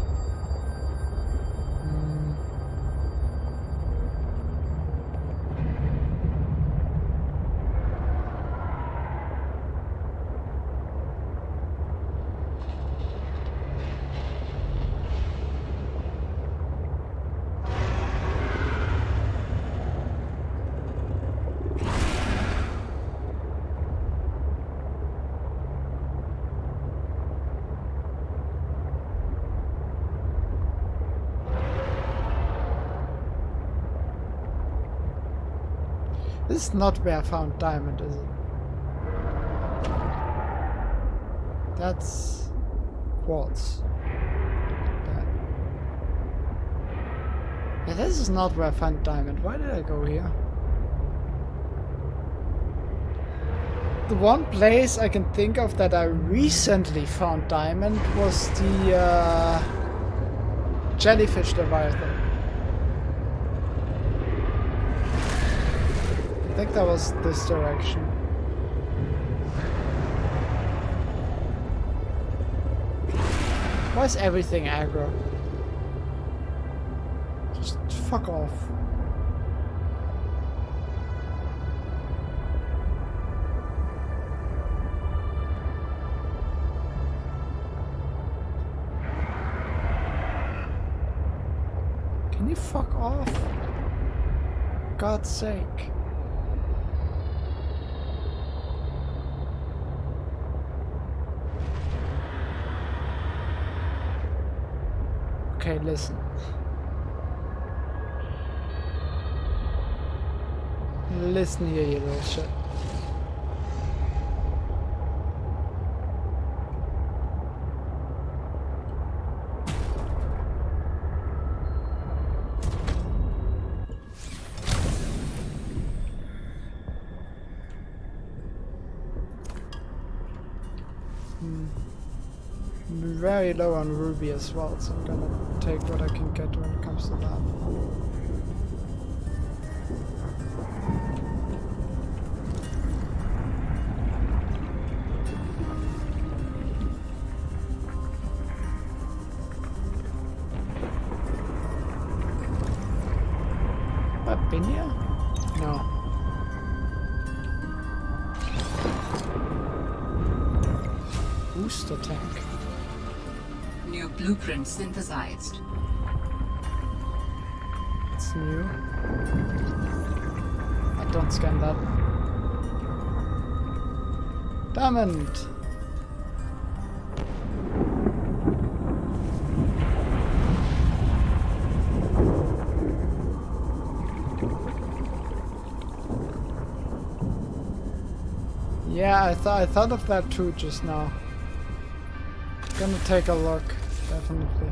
This is not where I found diamond, is it? That's quartz. Yeah, this is not where I found diamond. Why did I go here? The one place I can think of that I recently found diamond was the Jellyfish Leviathan. I think that was this direction. Why is everything aggro? Just fuck off. Can you fuck off? God's sake. Okay, listen. Listen here, you little shit. I'm very low on ruby as well, so I'm gonna take what I can get when it comes to that. Have I been here? No. Booster tank. New blueprint synthesized. It's new. I don't scan that. Diamond! Yeah, I thought of that too just now. Gonna take a look, definitely.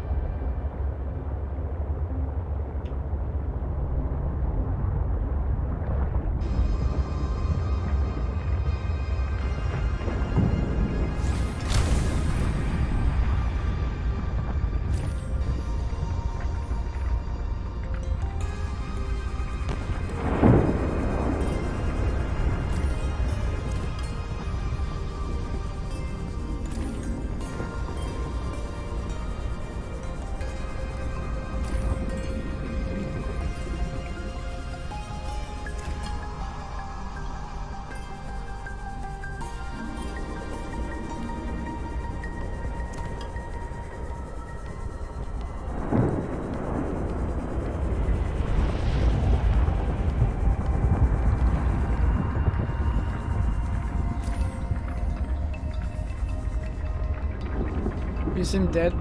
You seem dead.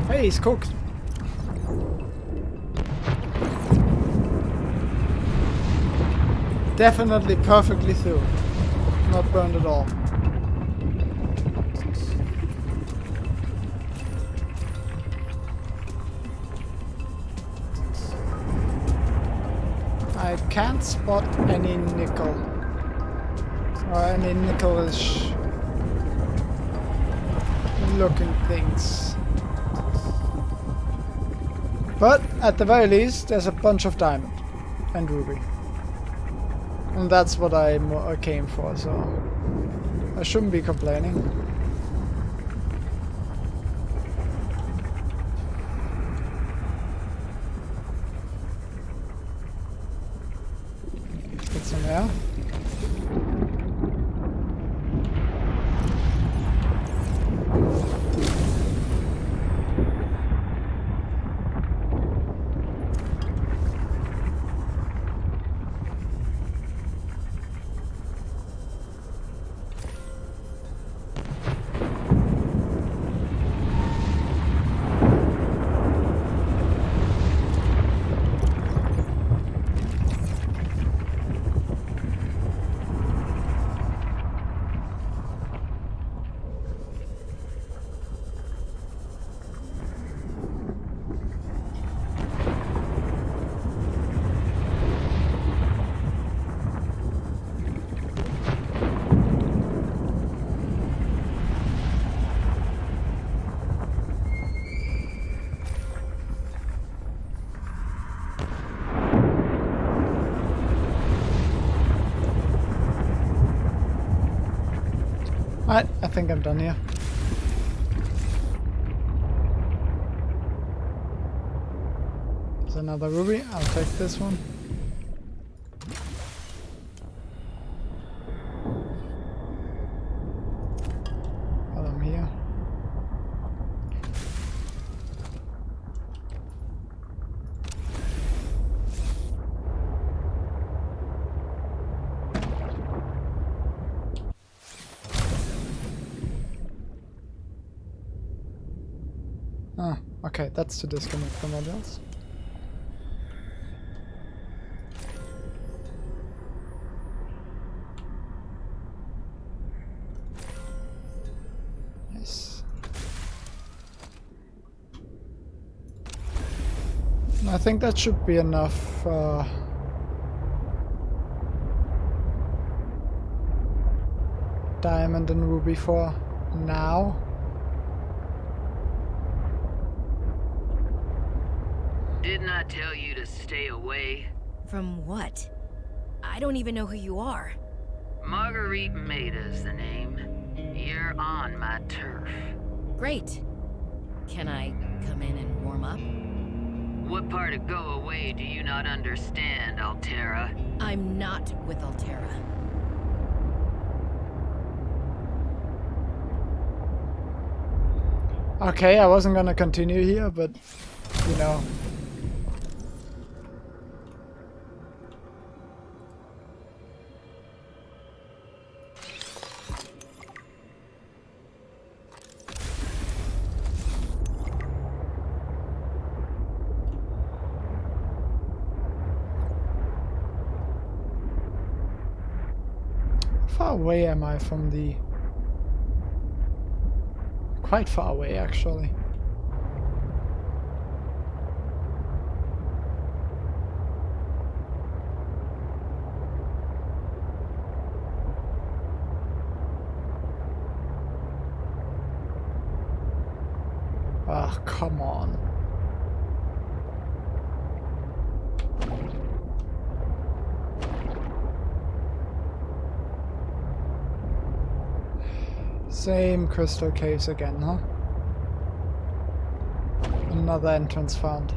Hey, he's cooked. Definitely perfectly through. Not burned at all. I can't spot any nickel. Or any nickelish looking things. But at the very least, there's a bunch of diamond and ruby. And that's what I came for, so I shouldn't be complaining. Get some air. Alright, I think I'm done here. There's another ruby. I'll take this one. While I'm here. Ah, okay, that's to disconnect the modules. Nice. I think that should be enough diamond and ruby for now. Didn't I tell you to stay away? From what? I don't even know who you are. Marguerite Maida's the name. You're on my turf. Great. Can I come in and warm up? What part of go away do you not understand, Altera? I'm not with Altera. Okay, I wasn't gonna continue here, but you know. How far away am I from the... Quite far away, actually. Ah, come on. Same crystal case again, huh? Another entrance found.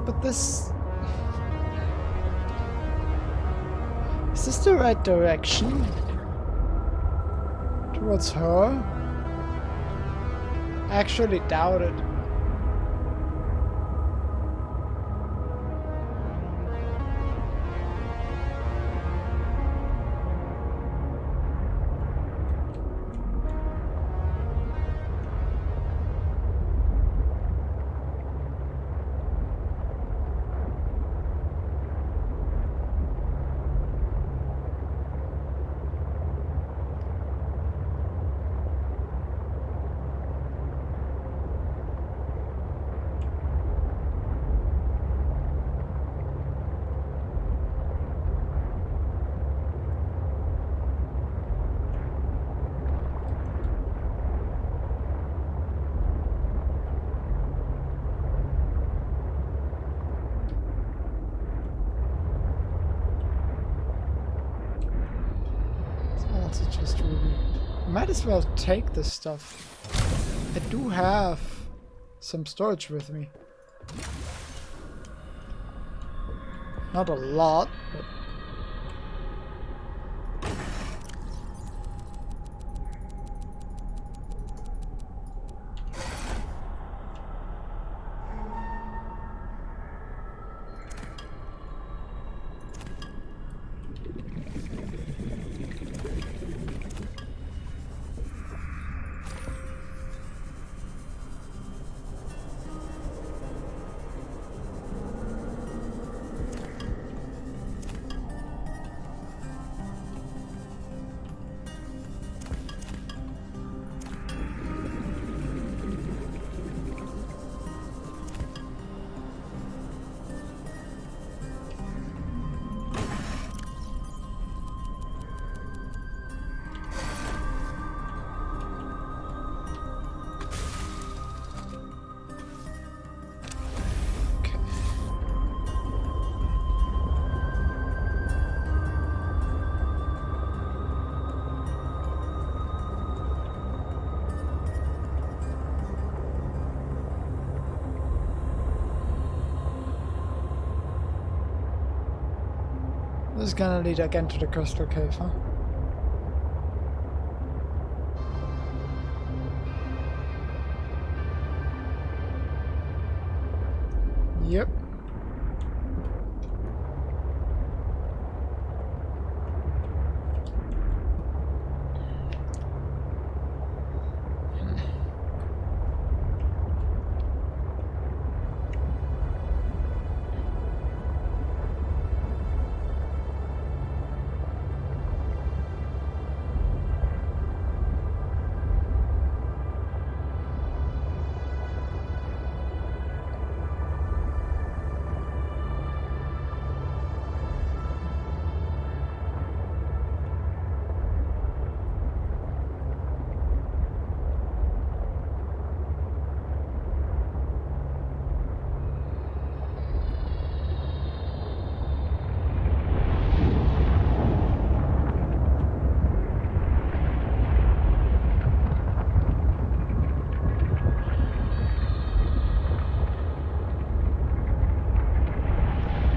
But this... Is this the right direction? Towards her? I actually doubt it. Just ruby. Might as well take this stuff. I do have some storage with me. Not a lot, but... This is gonna lead again to the crystal cave, huh? Yep.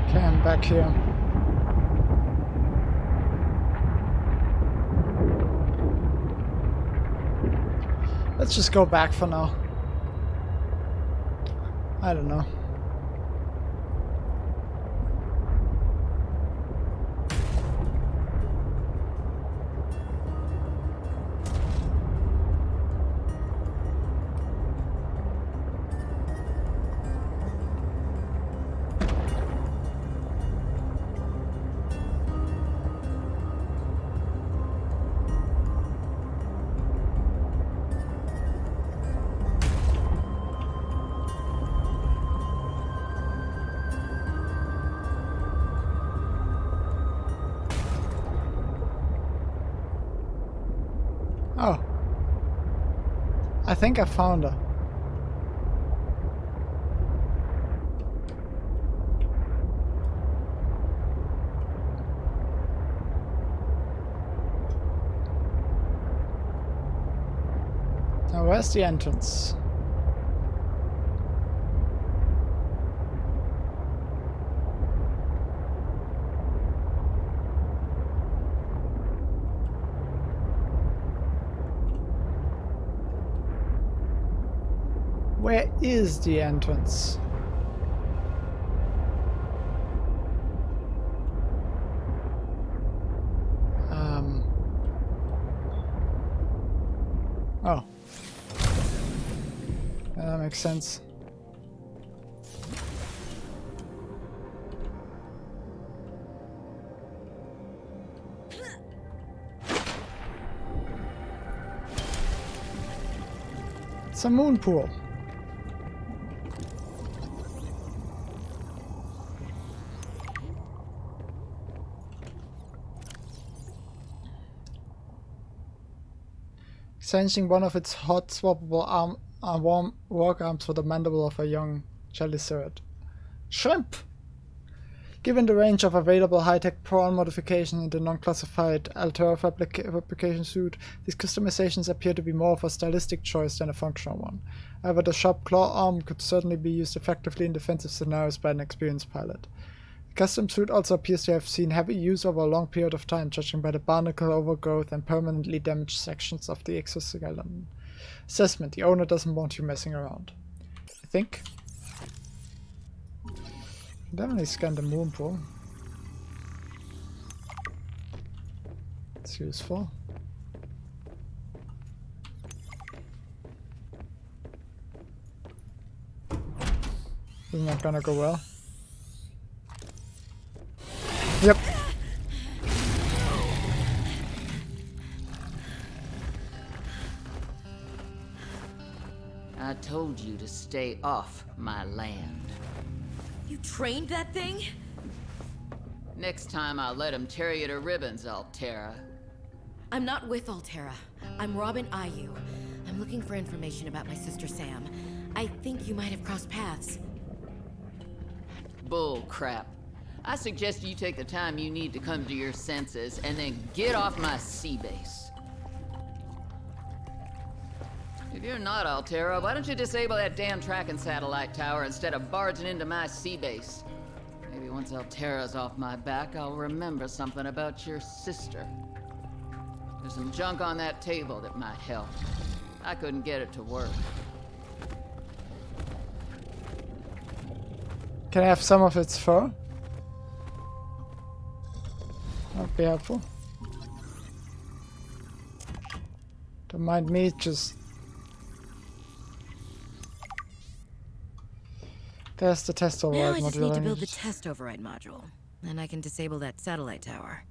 Okay, I'm back here. Let's just go back for now. I don't know. Oh. I think I found her. Now where's the entrance? Where is the entrance? Oh. Yeah, that makes sense. It's a moon pool. Exchanging one of its hot swappable warm work arms for the mandible of a young cheliceraid. Shrimp! Given the range of available high-tech prawn modification in the non-classified Altera fabrication suit, these customizations appear to be more of a stylistic choice than a functional one. However, the sharp claw arm could certainly be used effectively in defensive scenarios by an experienced pilot. The custom suit also appears to have seen heavy use over a long period of time, judging by the barnacle overgrowth and permanently damaged sections of the exoskeleton. Assessment: the owner doesn't want you messing around. I think. Definitely scan the moon pool. It's useful. This is not gonna go well. Yep. I told you to stay off my land. You trained that thing? Next time I'll let him tear you to ribbons, Altera. I'm not with Altera. I'm Robin Ayu. I'm looking for information about my sister Sam. I think you might have crossed paths. Bull crap. I suggest you take the time you need to come to your senses and then get off my sea base. If you're not Altera, why don't you disable that damn tracking satellite tower instead of barging into my sea base? Maybe Once Altera's off my back, I'll remember something about your sister. There's some junk on that table that might help. I couldn't get it to work. Can I have some of its fur? That'd be helpful. Don't mind me, just... There's the test Now override I just module. need to build the test override module. Then I can disable that satellite tower.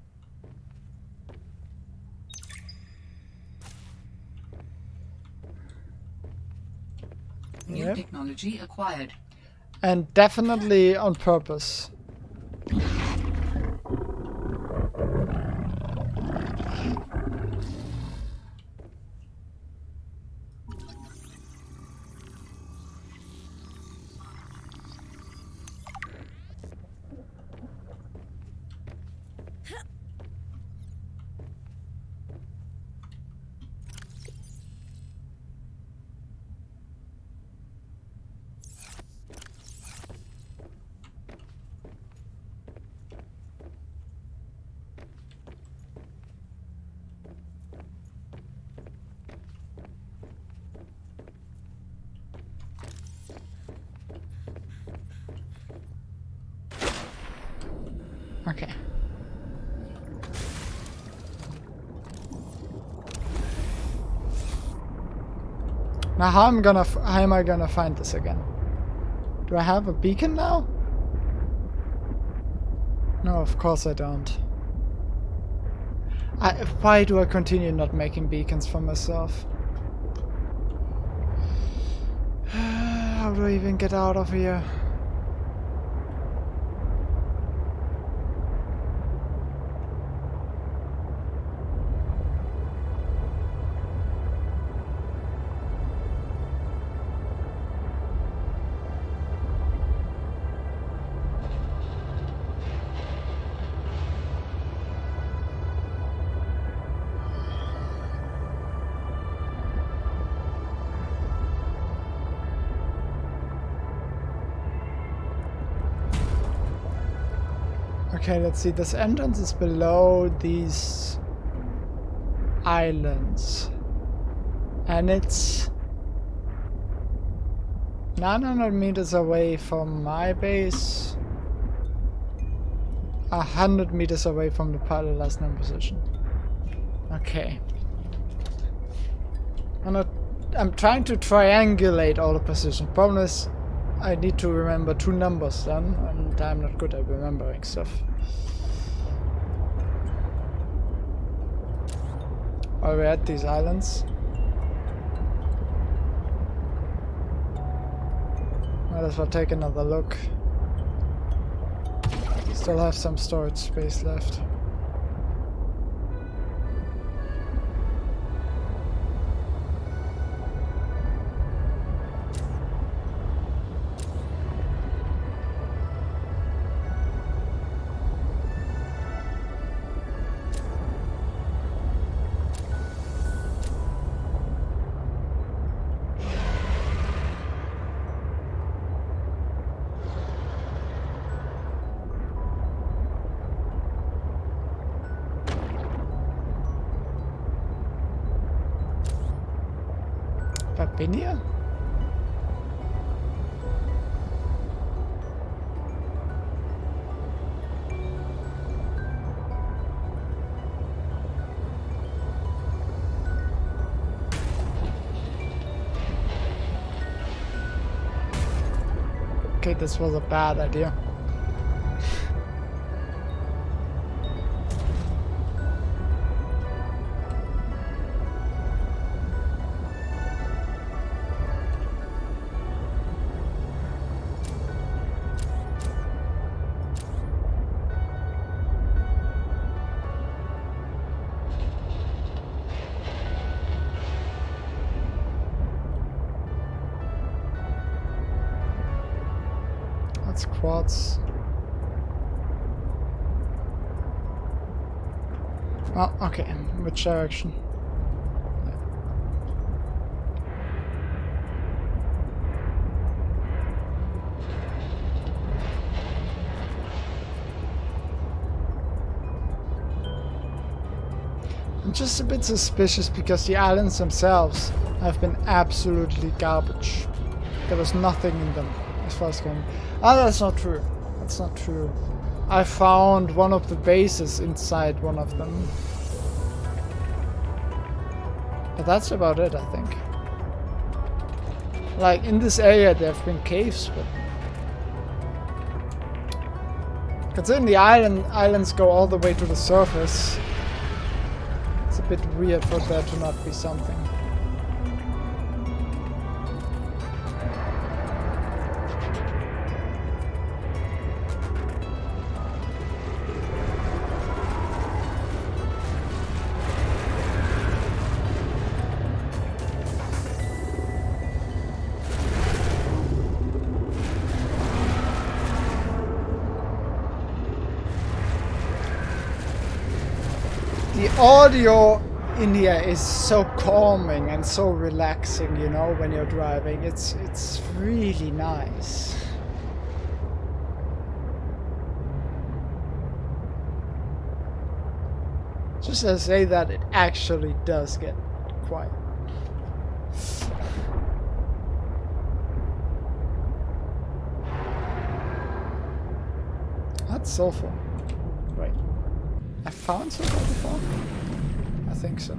New Yep. technology acquired. And definitely on purpose. Okay. Now how am I gonna find this again? Do I have a beacon now? No, of course I don't. Why do I continue not making beacons for myself? How do I even get out of here? Okay, let's see. This entrance is below these islands. And it's 900 meters away from my base. 100 meters away from the pilot last known position. Okay. I'm trying to triangulate all the positions. Problem is, I need to remember two numbers then, and I'm not good at remembering stuff. Are we at these islands? Might as well take another look. Still have some storage space left. I've been here? Okay, this was a bad idea. Quartz. Well, okay. Which direction? I'm just a bit suspicious because the islands themselves have been absolutely garbage. There was nothing in them as far as going. Ah, that's not true. That's not true. I found one of the bases inside one of them. But that's about it, I think. Like, in this area there have been caves, but... considering the islands go all the way to the surface, it's a bit weird for there to not be something. The audio in here is so calming and so relaxing, you know, when you're driving. It's really nice. Just to say that it actually does get quiet. That's sulfur. Right. I found sulfur before? I think so.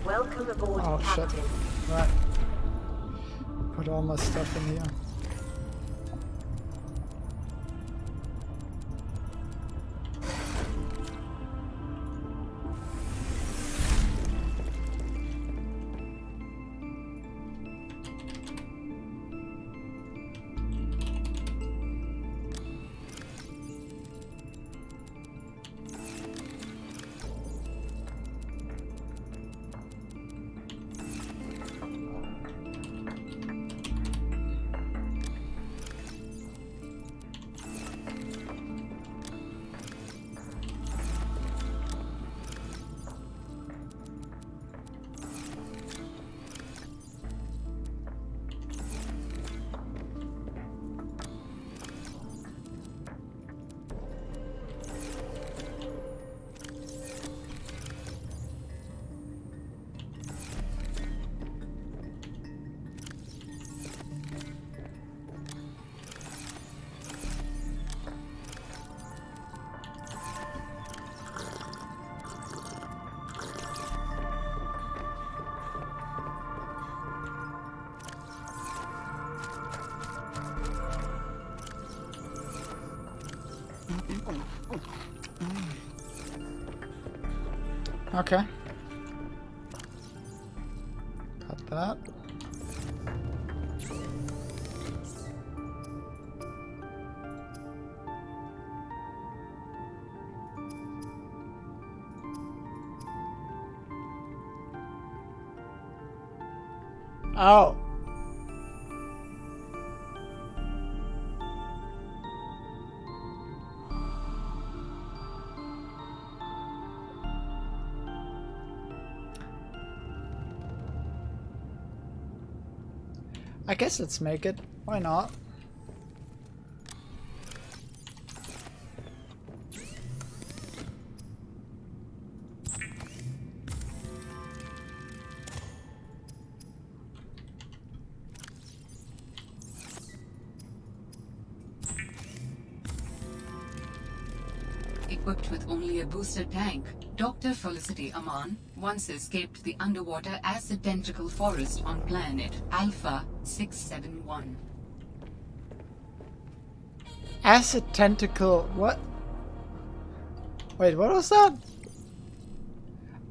Welcome aboard, Oh shit. Captain. Right. Put all my stuff in here. Okay. Cut that. Oh. I guess let's make it. Why not? Equipped with only a booster tank, Dr. Felicity Aman once escaped the underwater acid tentacle forest on planet Alpha 671. Acid tentacle. What? Wait, what was that?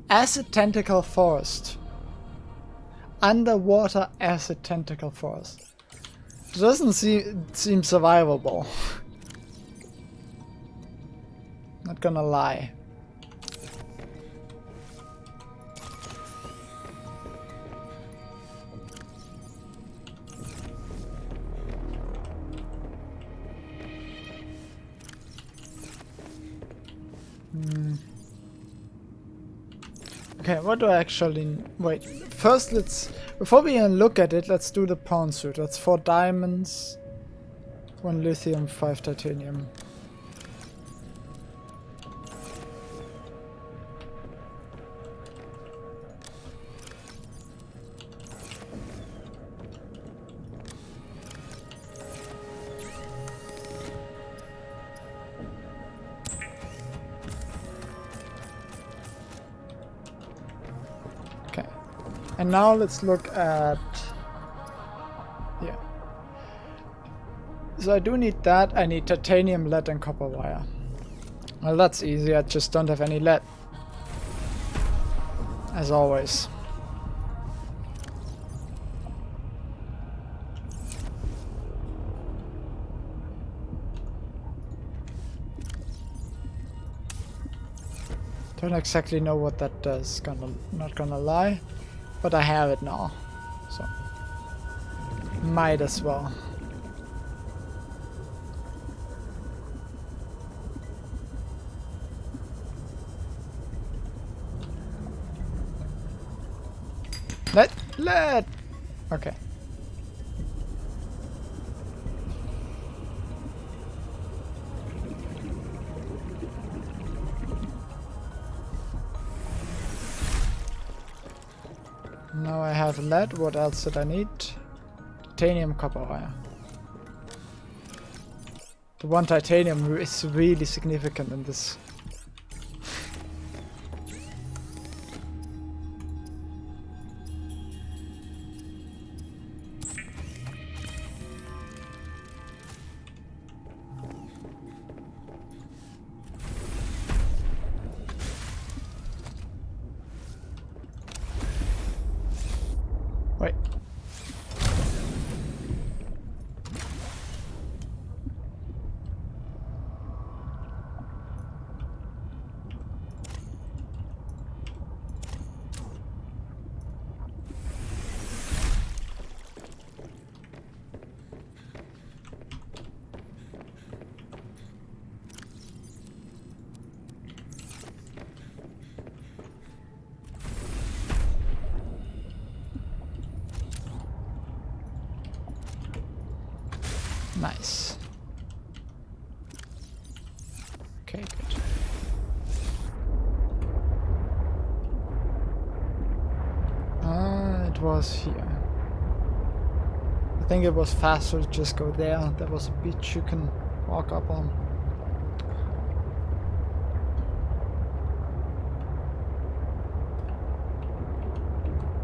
Acid tentacle forest. Underwater acid tentacle forest. It doesn't seem survivable. Not gonna lie. Okay, what do I actually... Wait, first before we even look at it, let's do the pawn suit. That's 4 diamonds, 1 lithium, 5 titanium. And now let's look at... Yeah. So I do need that. I need titanium, lead and copper wire. Well, that's easy. I just don't have any lead. As always. Don't exactly know what that does. Not gonna lie. But I have it now, so might as well. Let. Okay. Now I have lead. What else did I need? Titanium, copper wire. The 1 titanium is really significant in this. Wait. Nice. Okay, good. It was here. I think it was faster to just go there. There was a beach you can walk up on.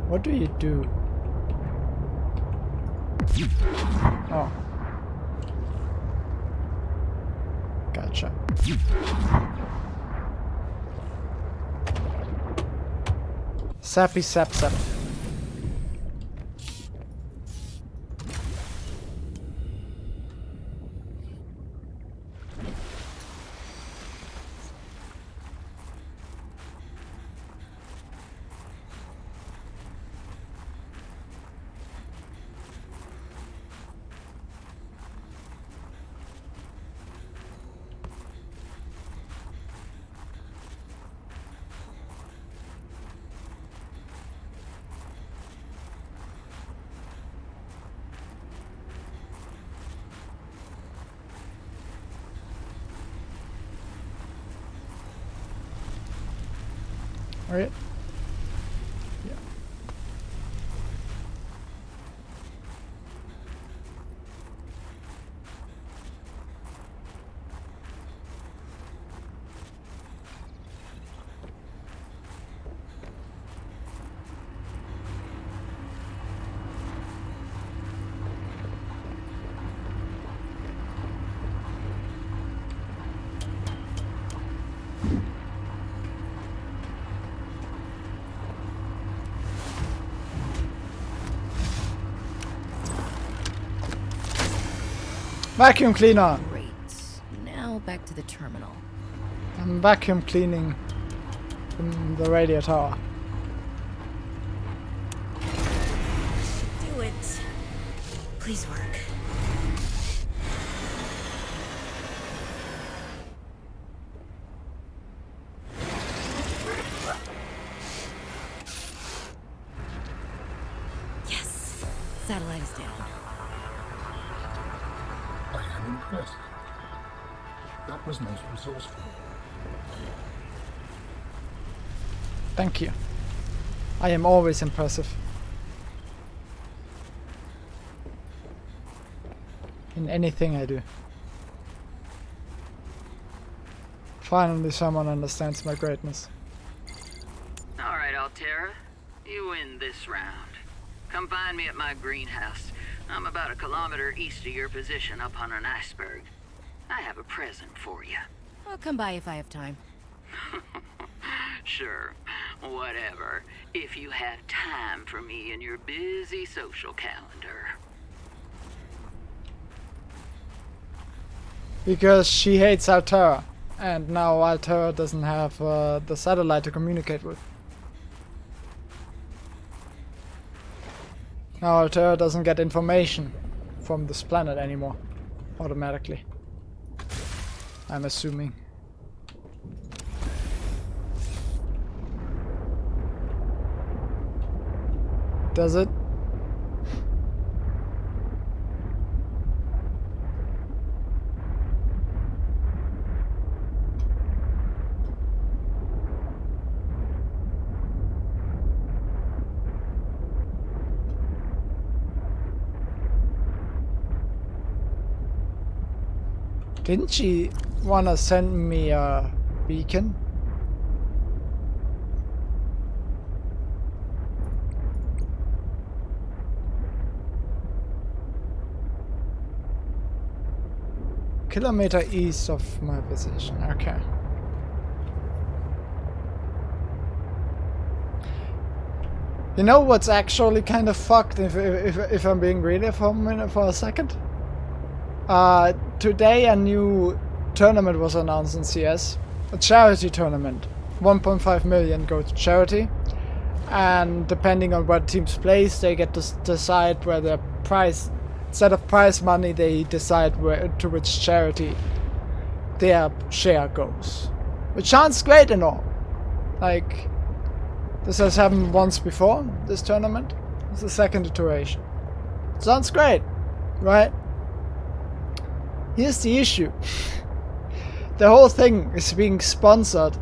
What do you do? Oh. Gotcha. Sappy sap sap. right? Vacuum cleaner! Great. Now back to the terminal. I'm vacuum cleaning the radio tower. Do it. Please work. Yes. Satellite is down. I am impressed. That was most resourceful. Thank you. I am always impressive. In anything I do. Finally someone understands my greatness. Alright, Altera. You win this round. Come find me at my greenhouse. I'm about 1 kilometer east of your position up on an iceberg. I have a present for you. I'll come by if I have time. Sure. Whatever. If you have time for me in your busy social calendar. Because she hates Altera. And now Altera doesn't have the satellite to communicate with. Now Altera doesn't get information from this planet anymore. Automatically. I'm assuming. Does it? Didn't she wanna send me a beacon? Kilometer east of my position, okay. You know what's actually kind of fucked if I'm being real for a minute, for a second? Today a new tournament was announced in CS. A charity tournament. 1.5 million go to charity. And depending on what teams place, they get to decide where the prize, instead of prize money, they decide to which charity their share goes. Which sounds great and all. Like, this has happened once before, this tournament. It's the second iteration. Sounds great, right? Here's the issue. The whole thing is being sponsored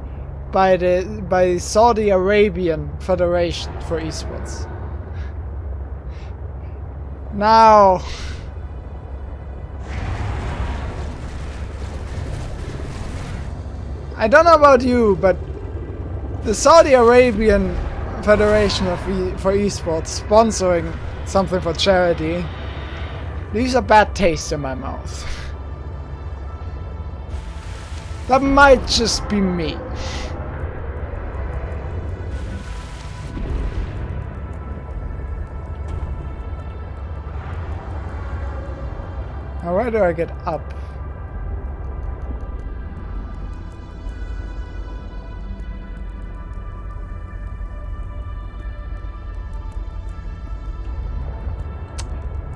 by the Saudi Arabian Federation for Esports. Now, I don't know about you, but the Saudi Arabian Federation for Esports sponsoring something for charity leaves a bad taste in my mouth. That might just be me. Now where do I get up?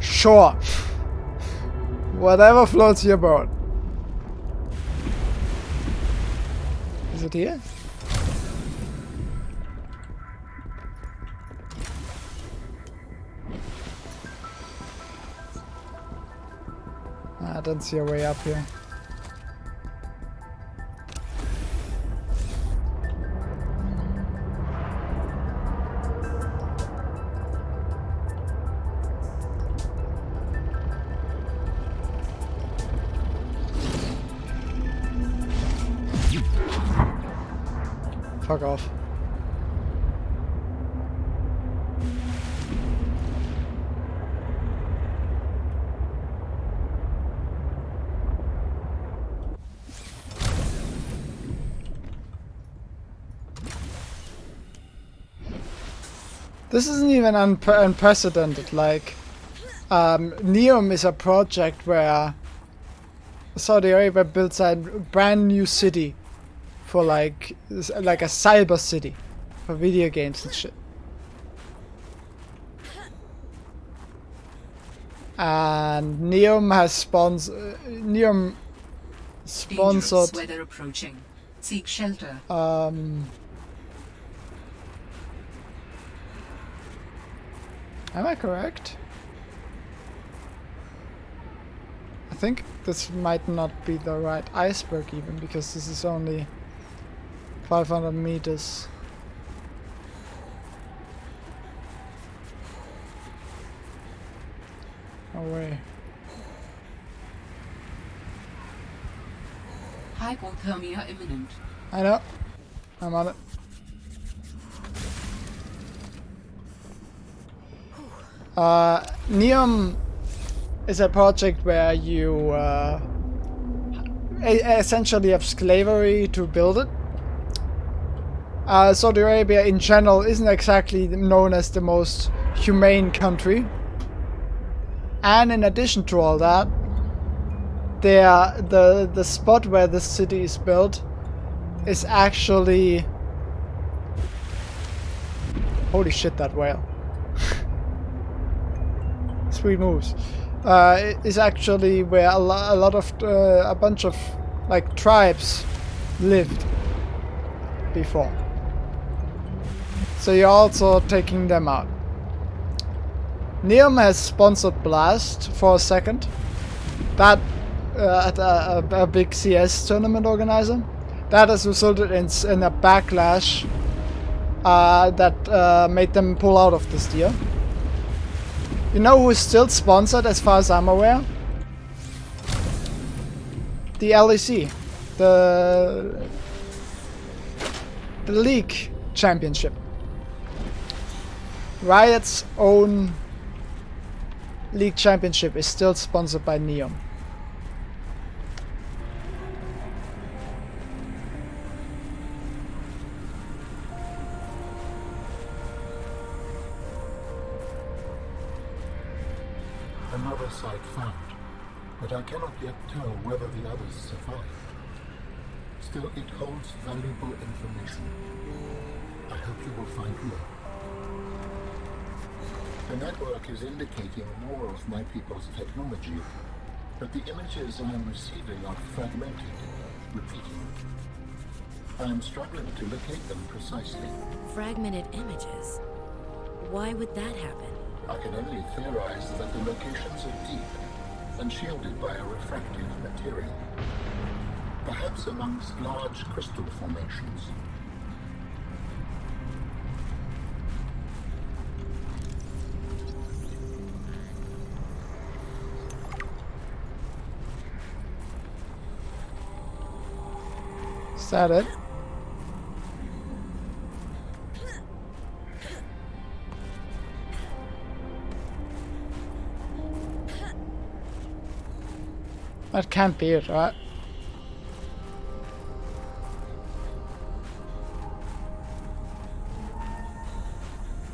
Sure. Whatever floats your boat. Is it here? I don't see a way up here. Fuck off. This isn't even unprecedented. Like, Neom is a project where Saudi Arabia builds a brand new city for like a cyber city for video games and shit. And Neom has sponsored. Dangerous weather approaching. Seek shelter. Am I correct? I think this might not be the right iceberg even, because this is only 500 meters. No way. Hypothermia imminent. I know. I'm on it. Neom is a project where you essentially have slavery to build it. Saudi Arabia in general isn't exactly known as the most humane country. And in addition to all that, the spot where the city is built is actually... Holy shit, that whale. Sweet moves. Is actually where a bunch of like tribes lived before. So you're also taking them out. Neom has sponsored Blast for a second. That at a big CS tournament organizer. That has resulted in a backlash that made them pull out of this deal. You know who is still sponsored as far as I'm aware? The LEC. The League Championship. Riot's own League Championship is still sponsored by Neom. Another site found, but I cannot yet tell whether the others survive. Still, it holds valuable information. I hope you will find more. The network is indicating more of my people's technology, but the images I am receiving are fragmented, repeating. I am struggling to locate them precisely. Fragmented images? Why would that happen? I can only theorize that the locations are deep and shielded by a refractive material. Perhaps amongst large crystal formations. Is that it? That can't be it, right?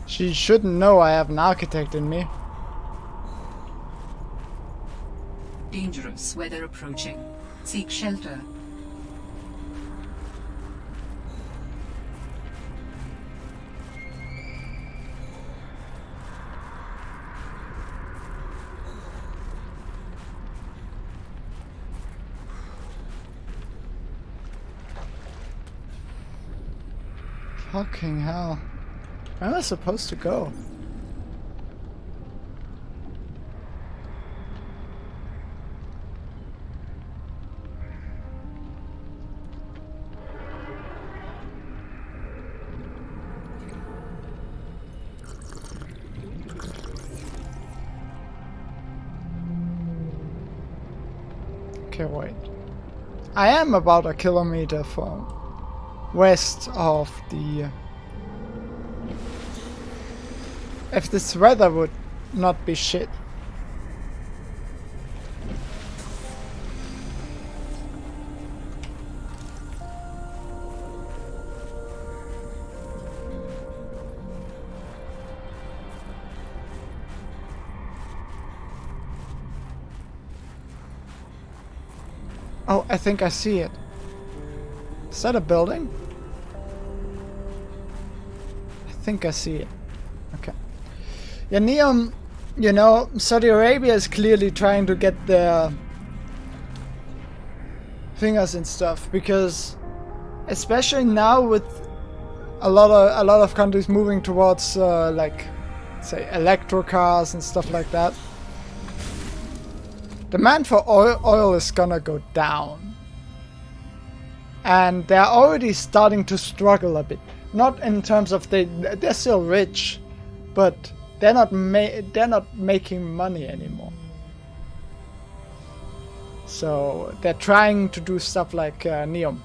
She shouldn't know I have an architect in me. Dangerous weather approaching. Seek shelter. Fucking hell. Where am I supposed to go? Okay, wait. I am about a kilometer from west of the... If this weather would not be shit. Oh, I think I see it. Is that a building? I think I see it. Okay. Yeah, Neom, you know, Saudi Arabia is clearly trying to get their fingers in stuff, because especially now with a lot of countries moving towards like, say, electro cars and stuff like that. Demand for oil is gonna go down. And they're already starting to struggle a bit. Not in terms of they're still rich, but they're not making money anymore. So they're trying to do stuff like Neom,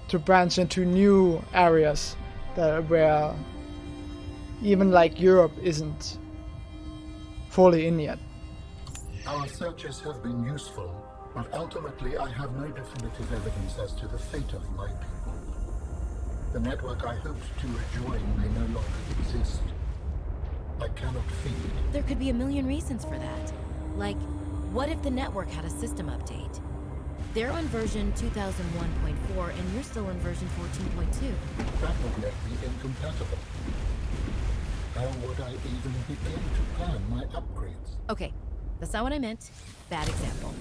to branch into new areas where even like Europe isn't fully in yet. Our searches have been useful, but ultimately I have no definitive evidence as to the fate of my people. The network I hoped to rejoin may no longer exist. I cannot feed. There could be a million reasons for that. Like, what if the network had a system update? They're on version 2001.4 and you're still on version 14.2. That would make me incompatible. How would I even begin to plan my upgrades? Okay, that's not what I meant. Bad example.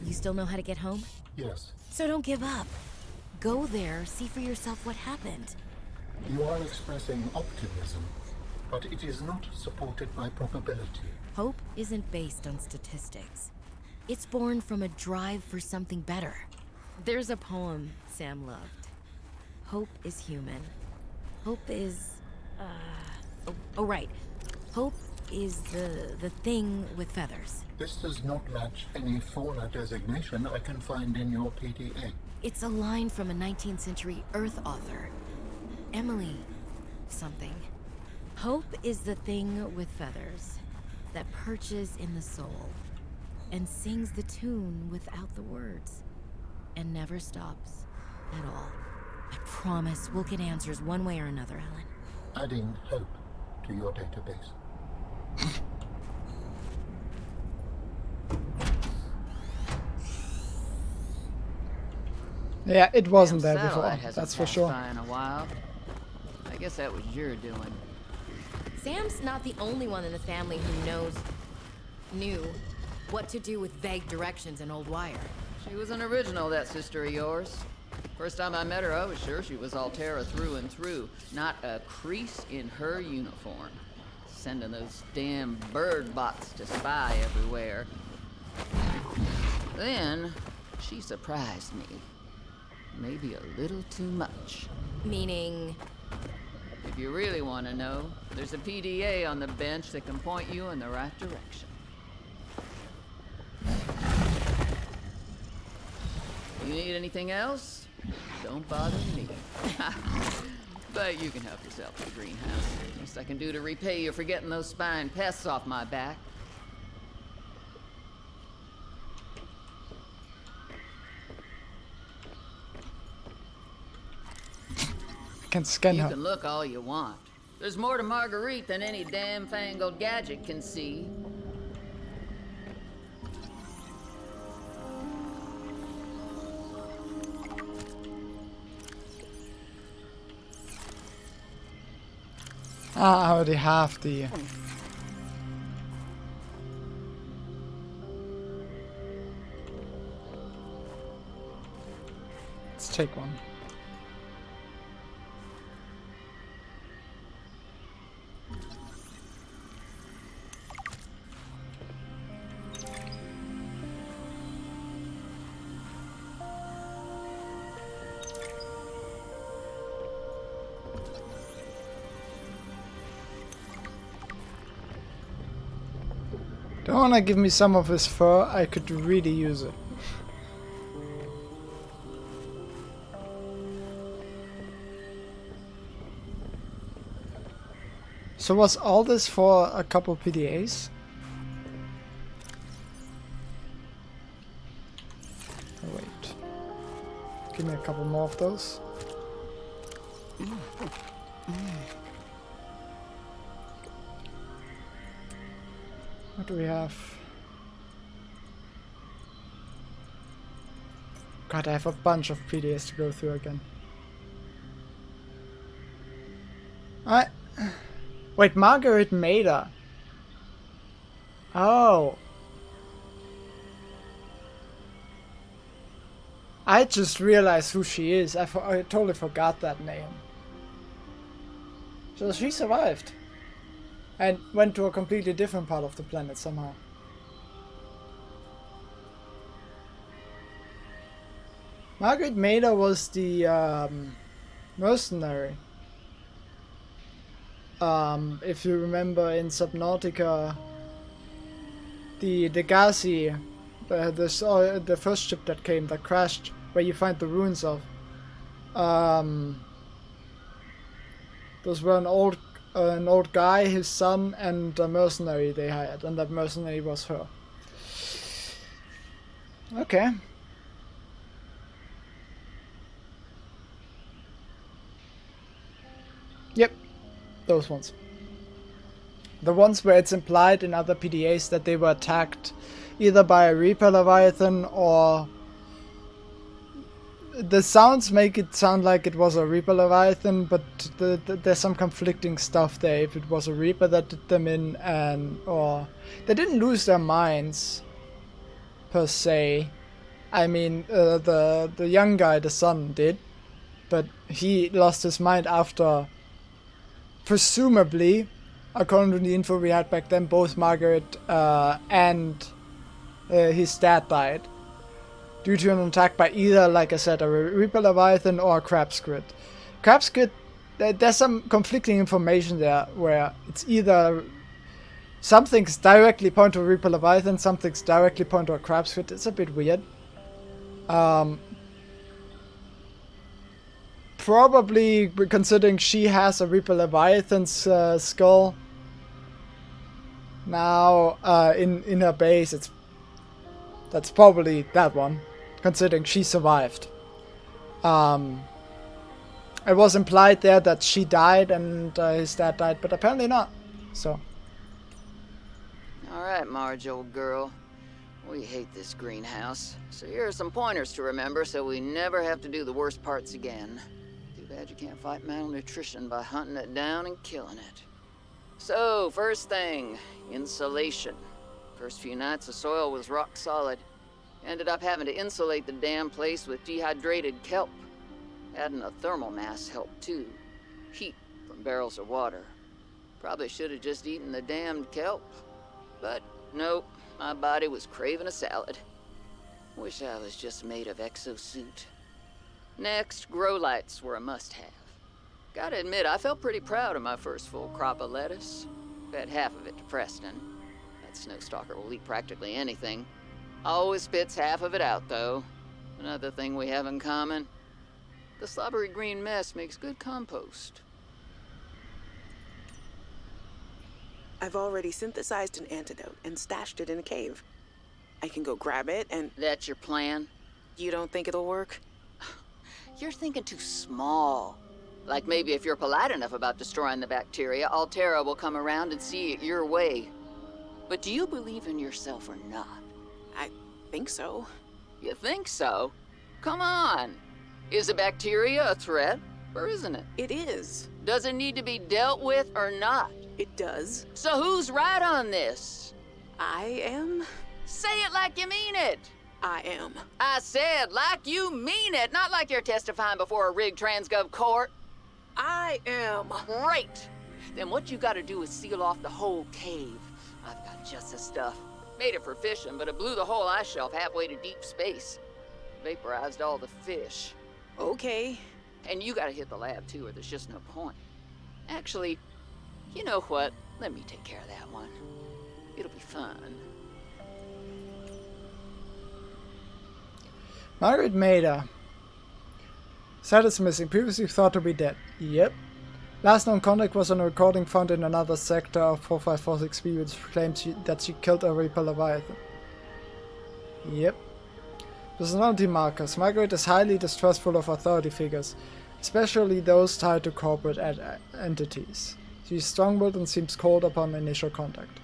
You still know how to get home? Yes. So don't give up. Go there, see for yourself what happened. You are expressing optimism, but it is not supported by probability. Hope isn't based on statistics. It's born from a drive for something better. There's a poem Sam loved. Hope is human. Hope is... Oh, right. Hope is the thing with feathers. This does not match any fauna designation I can find in your PDA. It's a line from a 19th century Earth author. Emily something. Hope is the thing with feathers that perches in the soul and sings the tune without the words and never stops at all. I promise we'll get answers one way or another, Ellen. Adding hope to your database. Yeah, it wasn't there Satellite before, hasn't that's for passed sure. by in a while. I guess that was your doing. Sam's not the only one in the family who knew what to do with vague directions in old wire. She was an original, that sister of yours. First time I met her, I was sure she was Altera through and through. Not a crease in her uniform. Sending those damn bird bots to spy everywhere. Then, she surprised me. Maybe a little too much. Meaning? If you really want to know, there's a PDA on the bench that can point you in the right direction. You need anything else? Don't bother me. But you can help yourself to the greenhouse. Least I can do to repay you for getting those spine pests off my back. I can scan You her. can look all you want. There's more to Marguerite than any damn fangled gadget can see. Ah, I already have the... Let's take one. Don't wanna give me some of his fur, I could really use it. So was all this for a couple PDAs? Oh, wait. Give me a couple more of those. What do we have? God, I have a bunch of PDAs to go through again. Wait, Margaret Mader. Oh. I just realized who she is. I totally forgot that name. So she survived. And went to a completely different part of the planet somehow. Margaret Mader was the mercenary. If you remember in Subnautica, the Gazi, the first ship that came, that crashed, where you find the ruins of. Those were an old guy, his son, and a mercenary they hired, and that mercenary was her. Okay. Yep, those ones. The ones where it's implied in other PDAs that they were attacked either by a Reaper Leviathan or... The sounds make it sound like it was a Reaper Leviathan, but there's some conflicting stuff there. If it was a Reaper that did them in, or they didn't lose their minds per se. I mean, the young guy, the son, did, but he lost his mind after, presumably, according to the info we had back then, both Margaret and his dad died. Due to an attack by either, like I said, a Reaper Leviathan or a Crab Squid. Crab Squid, there's some conflicting information there, where it's either something's directly point to a Reaper Leviathan, something's directly point to a Crab Squid. It's a bit weird. Probably considering she has a Reaper Leviathan's skull now in her base, that's probably that one, considering she survived. It was implied there that she died and his dad died, but apparently not. So. Alright, Marge, old girl. We hate this greenhouse. So here are some pointers to remember so we never have to do the worst parts again. Too bad you can't fight malnutrition by hunting it down and killing it. So, first thing, insulation. First few nights the soil was rock solid. Ended up having to insulate the damn place with dehydrated kelp. Adding a thermal mass helped too. Heat from barrels of water. Probably should have just eaten the damned kelp. But nope, my body was craving a salad. Wish I was just made of exosuit. Next, grow lights were a must-have. Gotta admit, I felt pretty proud of my first full crop of lettuce. Fed half of it to Preston. That snowstalker will eat practically anything. Always spits half of it out, though. Another thing we have in common. The slobbery green mess makes good compost. I've already synthesized an antidote and stashed it in a cave. I can go grab it and... That's your plan? You don't think it'll work? You're thinking too small. Like maybe if you're polite enough about destroying the bacteria, Altera will come around and see it your way. But do you believe in yourself or not? I think so. You think so? Come on. Is the bacteria a threat, or isn't it? It is. Does it need to be dealt with or not? It does. So who's right on this? I am. Say it like you mean it. I am. I said like you mean it, not like you're testifying before a rigged transgov court. I am. Great. Then what you gotta do is seal off the whole cave. I've got just the stuff. Made it for fishing, but it blew the whole ice shelf halfway to deep space. Vaporized all the fish. Okay. And you gotta hit the lab too, or there's just no point. Actually, you know what? Let me take care of that one. It'll be fun. Margaret Mader. Status missing. Previously thought to be dead. Yep. Last known contact was on a recording found in another sector of 4546B, which claimed that she killed a Reaper Leviathan. Yep. Personality markers. Margaret is highly distrustful of authority figures, especially those tied to corporate entities. She is strong-willed and seems cold upon initial contact.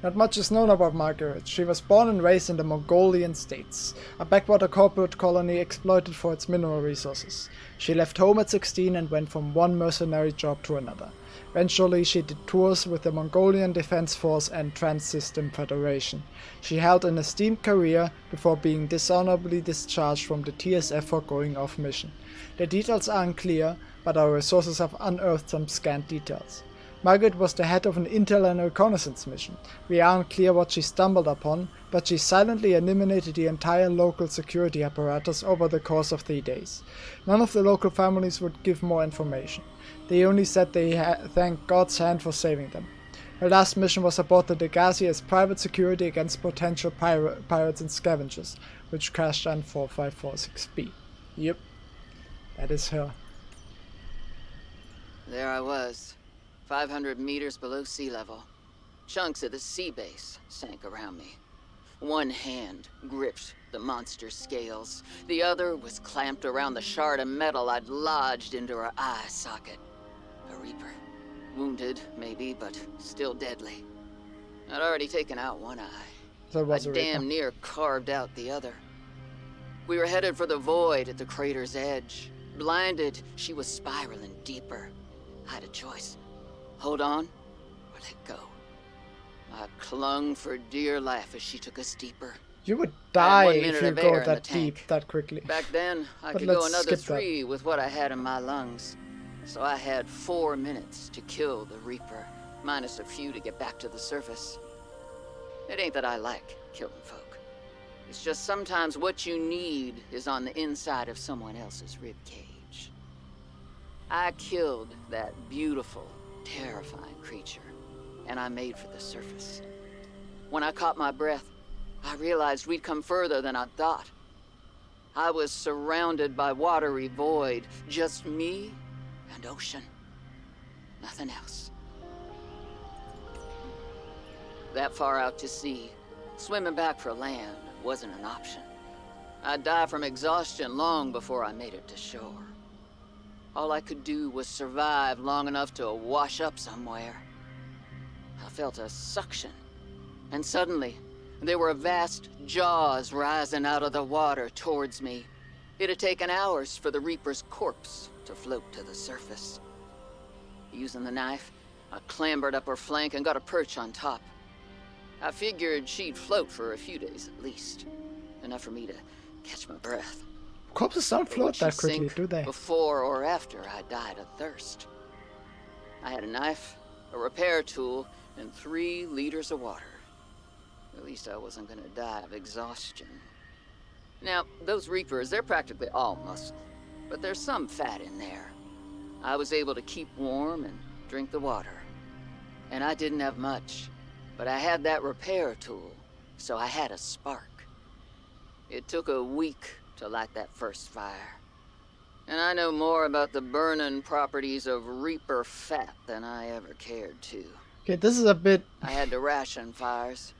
Not much is known about Margaret. She was born and raised in the Mongolian states, a backwater corporate colony exploited for its mineral resources. She left home at 16 and went from one mercenary job to another. Eventually, she did tours with the Mongolian Defense Force and Trans-System Federation. She held an esteemed career before being dishonorably discharged from the TSF for going off mission. The details are unclear, but our resources have unearthed some scant details. Margaret was the head of an intel and reconnaissance mission. We aren't clear what she stumbled upon, but she silently eliminated the entire local security apparatus over the course of 3 days. None of the local families would give more information. They only said they thanked God's hand for saving them. Her last mission was aboard the Degasi as private security against potential pirates and scavengers, which crashed on 4546B. Yep, that is her. There I was, 500 meters below sea level. Chunks of the sea base sank around me. One hand gripped the monster's scales. The other was clamped around the shard of metal I'd lodged into her eye socket. A Reaper. Wounded, maybe, but still deadly. I'd already taken out one eye. So it was I damn near carved out the other. We were headed for the void at the crater's edge. Blinded, she was spiraling deeper. I had a choice. Hold on, or let go. I clung for dear life as she took us deeper. You would die 1 if minute you of go air in that the deep tank. that quickly. Back then, I But could go let's another skip that. 3 with what I had in my lungs. So I had 4 minutes to kill the Reaper, minus a few to get back to the surface. It ain't that I like killing folk. It's just sometimes what you need is on the inside of someone else's ribcage. I killed that beautiful, terrifying creature, and I made for the surface. When I caught my breath, I realized we'd come further than I'd thought. I was surrounded by watery void, just me and ocean. Nothing else. That far out to sea, swimming back for land wasn't an option. I'd die from exhaustion long before I made it to shore. All I could do was survive long enough to wash up somewhere. I felt a suction, and suddenly, there were vast jaws rising out of the water towards me. It had taken hours for the Reaper's corpse to float to the surface. Using the knife, I clambered up her flank and got a perch on top. I figured she'd float for a few days at least. Enough for me to catch my breath. Corpses don't float Would she that quickly, sink do they? before or after I died of thirst? I had a knife, a repair tool, and 3 liters of water. At least I wasn't gonna die of exhaustion. Now, those Reapers, they're practically all muscle, but there's some fat in there. I was able to keep warm and drink the water. And I didn't have much, but I had that repair tool, so I had a spark. It took a week to light that first fire. And I know more about the burning properties of Reaper fat than I ever cared to. Okay, this is a bit... I had to ration fires,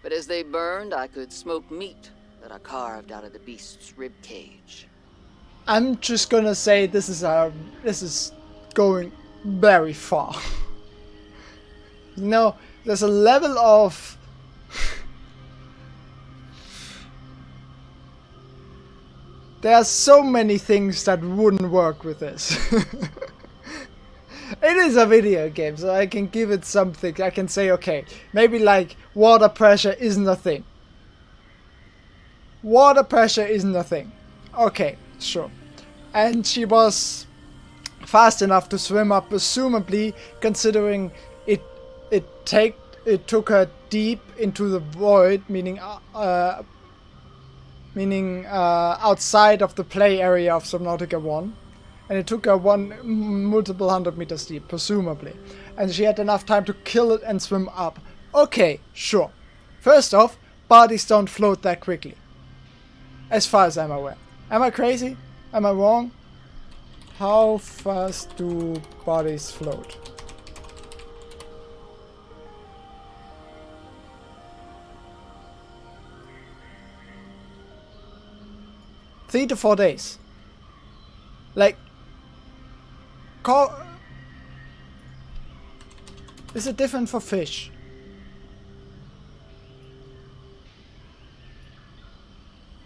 but as they burned, I could smoke meat that I carved out of the beast's rib cage. I'm just gonna say this is going very far. You know, there's a level of... There are so many things that wouldn't work with this. It is a video game, so I can give it something. I can say, okay, maybe like water pressure isn't a thing. Water pressure isn't a thing. Okay, sure. And she was fast enough to swim up, presumably considering it took her deep into the void, meaning outside of the play area of Subnautica 1. And it took her multiple 100 meters deep, presumably. And she had enough time to kill it and swim up. Okay, sure. First off, bodies don't float that quickly. As far as I'm aware. Am I crazy? Am I wrong? How fast do bodies float? Three to 4 days. Like, is it different for fish?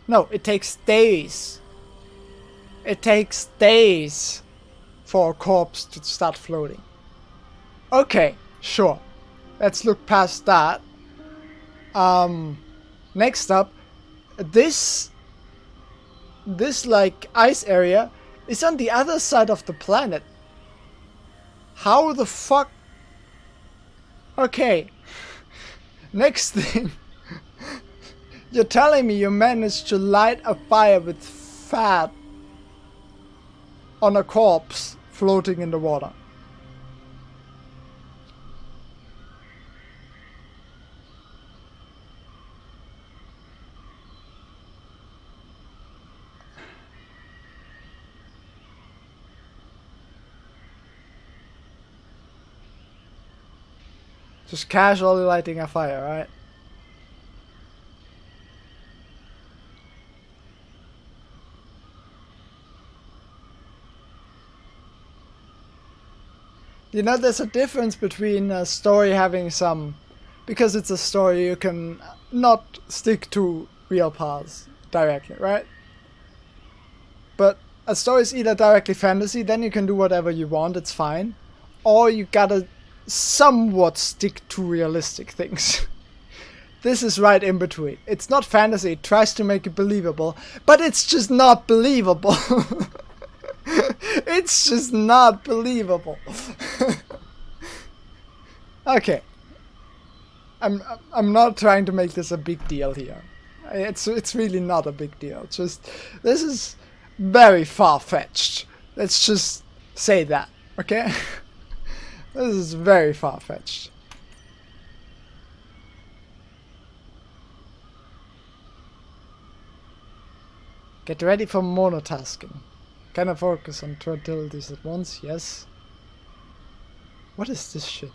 No, it takes days. It takes days for a corpse to start floating. Okay, sure. Let's look past that. Next up, this like ice area is on the other side of the planet. How the fuck? Okay. Next thing. You're telling me you managed to light a fire with fat on a corpse floating in the water. Just casually lighting a fire, right? You know, there's a difference between a story having some... Because it's a story, you can not stick to real paths directly, right? But a story is either directly fantasy, then you can do whatever you want, it's fine. Or you gotta somewhat stick to realistic things. This is right in between. It's not fantasy, it tries to make it believable, but it's just not believable. It's just not believable. Okay. I'm not trying to make this a big deal here. It's really not a big deal. Just this is very far-fetched. Let's just say that, okay? This is very far-fetched. Get ready for monotasking. Can I focus on 2 abilities at once? Yes. What is this shit?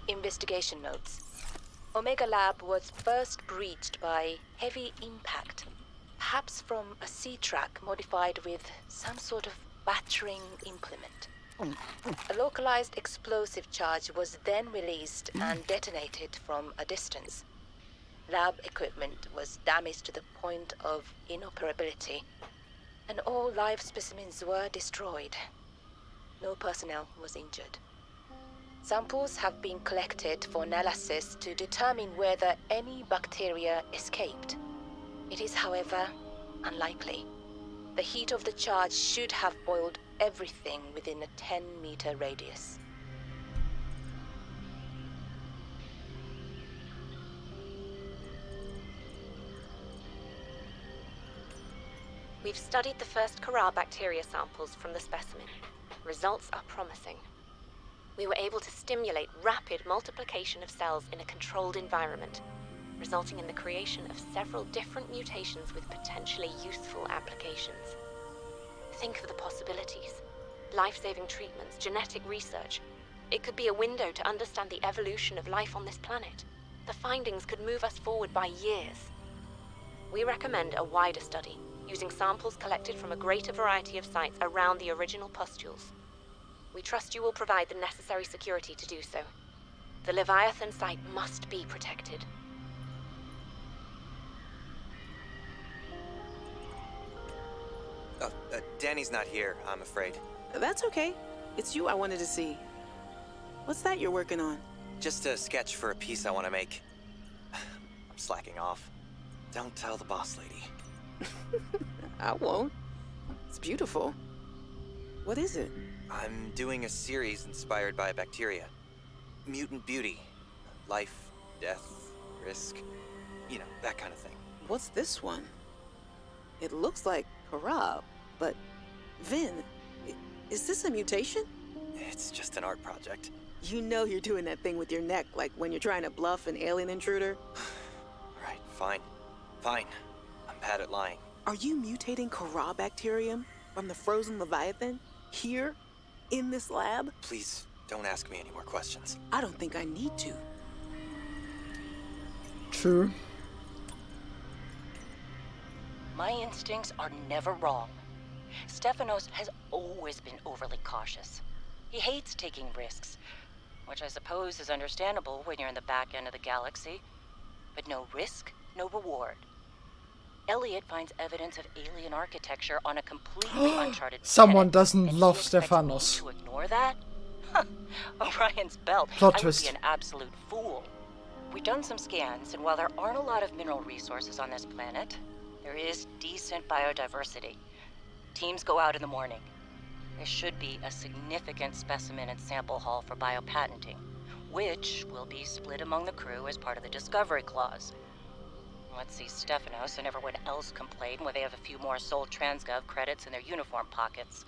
Investigation notes. Omega Lab was first breached by heavy impact, perhaps from a sea track modified with some sort of battering implement. A localized explosive charge was then released and detonated from a distance. Lab equipment was damaged to the point of inoperability, and all live specimens were destroyed. No personnel was injured. Samples have been collected for analysis to determine whether any bacteria escaped. It is, however, unlikely. The heat of the charge should have boiled everything within a 10-meter radius. We've studied the first Corral bacteria samples from the specimen. Results are promising. We were able to stimulate rapid multiplication of cells in a controlled environment, resulting in the creation of several different mutations with potentially useful applications. Think of the possibilities. Life-saving treatments, genetic research. It could be a window to understand the evolution of life on this planet. The findings could move us forward by years. We recommend a wider study, using samples collected from a greater variety of sites around the original pustules. We trust you will provide the necessary security to do so. The Leviathan site must be protected. Danny's not here, I'm afraid. That's okay. It's you I wanted to see. What's that you're working on? Just a sketch for a piece I want to make. I'm slacking off. Don't tell the boss lady. I won't. It's beautiful. What is it? I'm doing a series inspired by bacteria. Mutant beauty. Life, death, risk. You know, that kind of thing. What's this one? It looks like Karab, but Vin, is this a mutation? It's just an art project. You know you're doing that thing with your neck, like when you're trying to bluff an alien intruder. Right, fine. Fine. I'm bad at lying. Are you mutating Corabacterium from the frozen Leviathan? Here? In this lab? Please, don't ask me any more questions. I don't think I need to. True. My instincts are never wrong. Stefanos has always been overly cautious. He hates taking risks, which I suppose is understandable when you're in the back end of the galaxy. But no risk, no reward. Elliot finds evidence of alien architecture on a completely uncharted Someone planet, doesn't and love he expects me Stefanos. to ignore that? Orion's belt. Plot I would twist. be an absolute fool. We've done some scans, and while there aren't a lot of mineral resources on this planet, there is decent biodiversity. Teams go out in the morning. There should be a significant specimen and sample haul for biopatenting, which will be split among the crew as part of the discovery clause. Let's see Stefanos and everyone else complain when they have a few more Sol Transgov credits in their uniform pockets.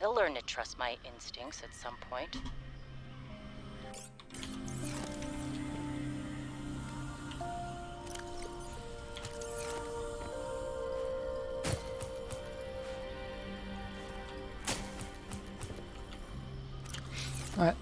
They'll learn to trust my instincts at some point. Alright.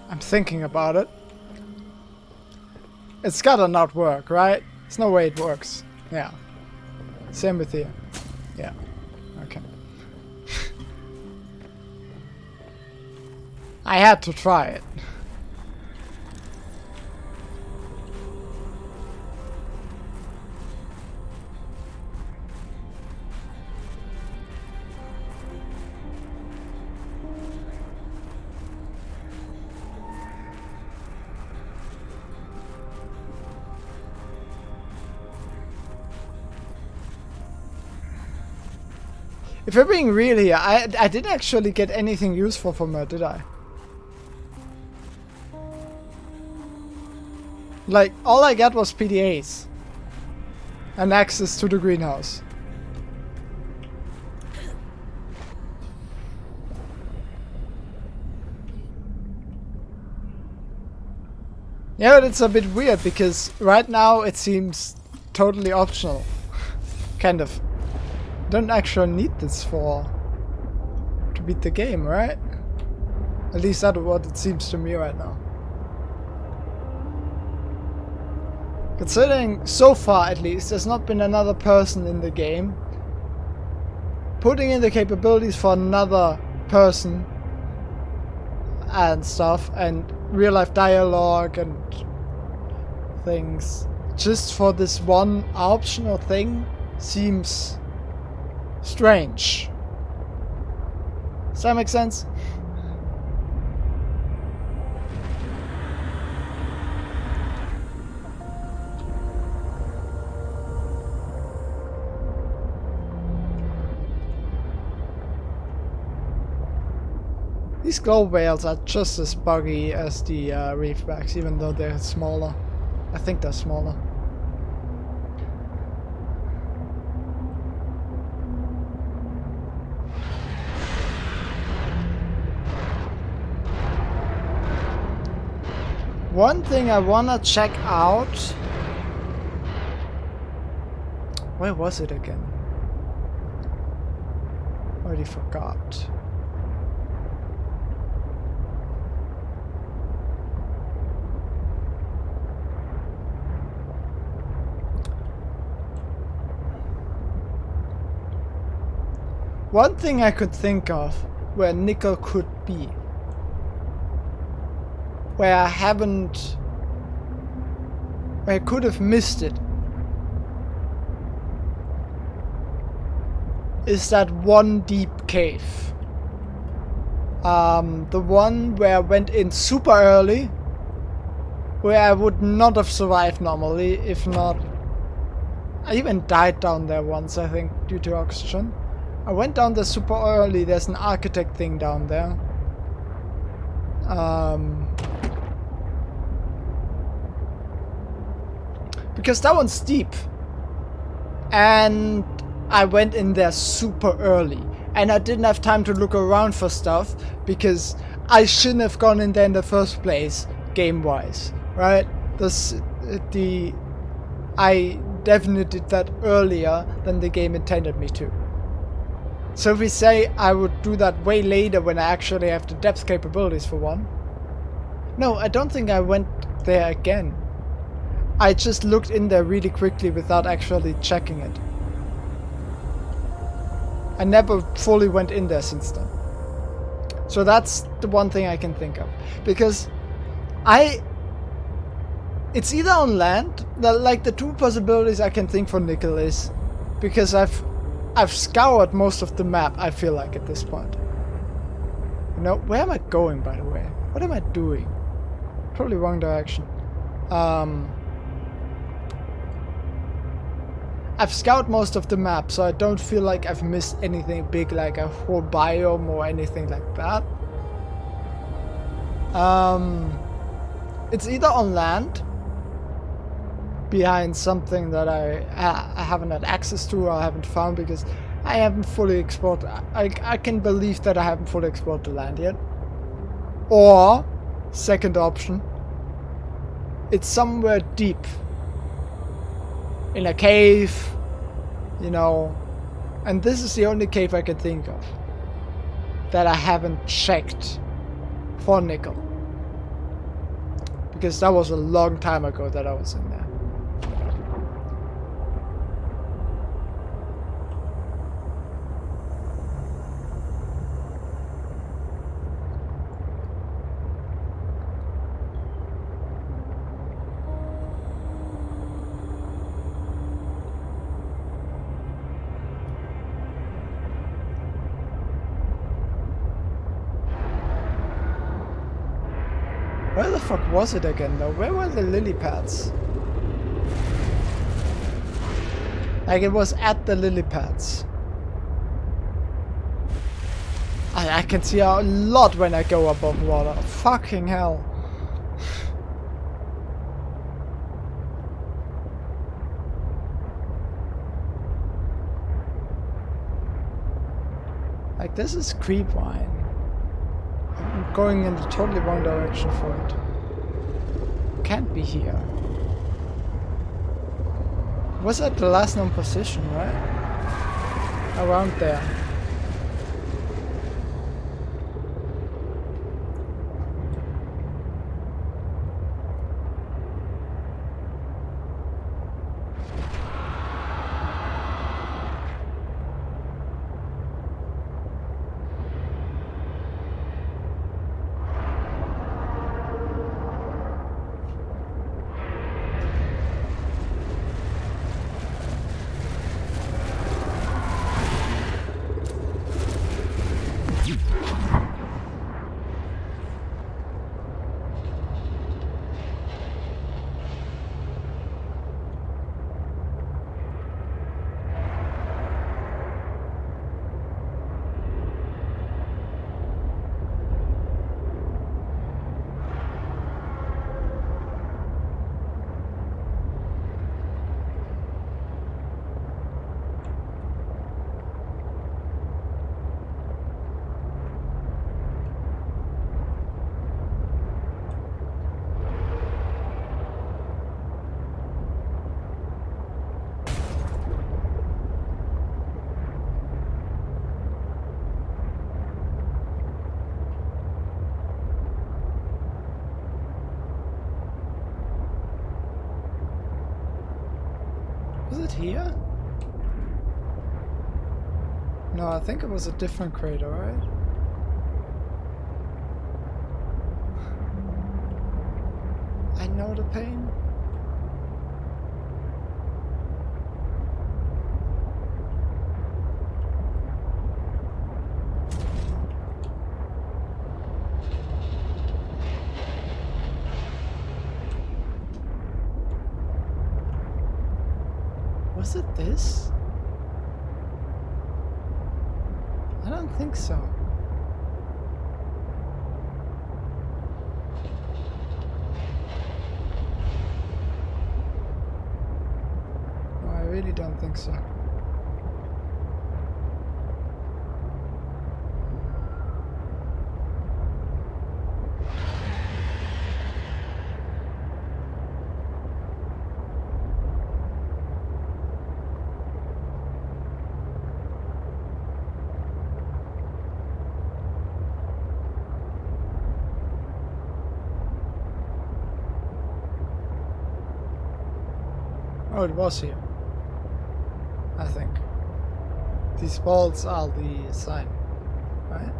I'm thinking about it. It's gotta not work, right? There's no way it works. Yeah. Same with here. Yeah. Okay. I had to try it. If we're being real here, I didn't actually get anything useful from her, did I? Like, all I got was PDAs. And access to the greenhouse. Yeah, but it's a bit weird because right now it seems totally optional. Kind of. Don't actually need this to beat the game, right? At least that's what it seems to me right now. Considering so far at least there's not been another person in the game, putting in the capabilities for another person and stuff, and real life dialogue and things just for this one optional thing seems strange. Does that make sense? These glow whales are just as buggy as the reefbacks, even though they're smaller. I think they're smaller. One thing I wanna check out... Where was it again? Already forgot. One thing I could think of where nickel could be, where I could have missed it, is that one deep cave. The one where I went in super early, where I would not have survived normally, if not... I even died down there once, I think, due to oxygen. I went down there super early, there's an architect thing down there. Because that one's deep. And I went in there super early. And I didn't have time to look around for stuff, because I shouldn't have gone in there in the first place, game-wise. Right? I definitely did that earlier than the game intended me to. So if we say I would do that way later when I actually have the depth capabilities for one. No, I don't think I went there again. I just looked in there really quickly without actually checking it. I never fully went in there since then. So that's the one thing I can think of. Because it's either on land, like the two possibilities I can think for nickel is, because I've scoured most of the map, I feel like, at this point. You know, where am I going, by the way? What am I doing? Probably wrong direction. I've scouted most of the map, so I don't feel like I've missed anything big, like a whole biome or anything like that. It's either on land, behind something that I haven't had access to or I haven't found, because I haven't fully explored. I can believe that I haven't fully explored the land yet. Or, second option, it's somewhere deep. In a cave, you know. And this is the only cave I can think of that I haven't checked for nickel. Because that was a long time ago that I was in there. Where the fuck was it again though? Where were the lily pads? Like it was at the lily pads. I can see a lot when I go above water. Fucking hell. Like this is creep wine. I'm going in the totally wrong direction for it. Can't be here. Was at the last known position, right? Around there. Was it here? No, I think it was a different crater, right? I know the pain. Was it this? I don't think so. No, I really don't think so. Oh, it was here. I think. These balls are the sign, right?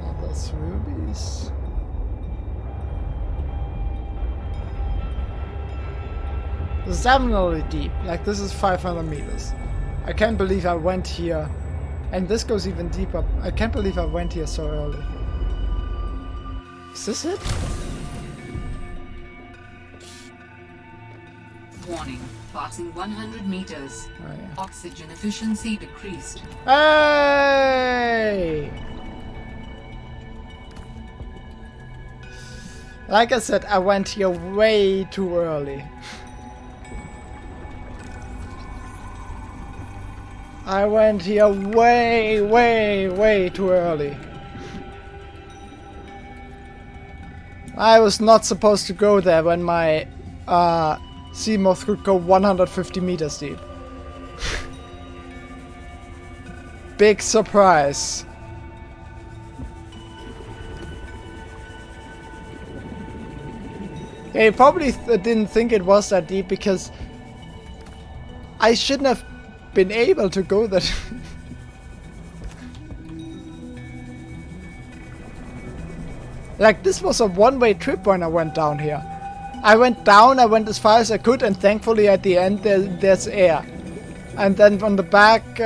Now that's rubies. This is definitely deep. Like, this is 500 meters. I can't believe I went here. And this goes even deeper. I can't believe I went here so early. Is this it? Warning. Passing 100 meters. Oh, yeah. Oxygen efficiency decreased. Hey! Like I said, I went here way too early. I went here way too early. I was not supposed to go there when my sea moth could go 150 meters deep. Big surprise. I probably didn't think it was that deep because I shouldn't have been able to go that. Like, this was a one-way trip when I went down here. I went down, I went as far as I could, and thankfully at the end there's air. And then on the back,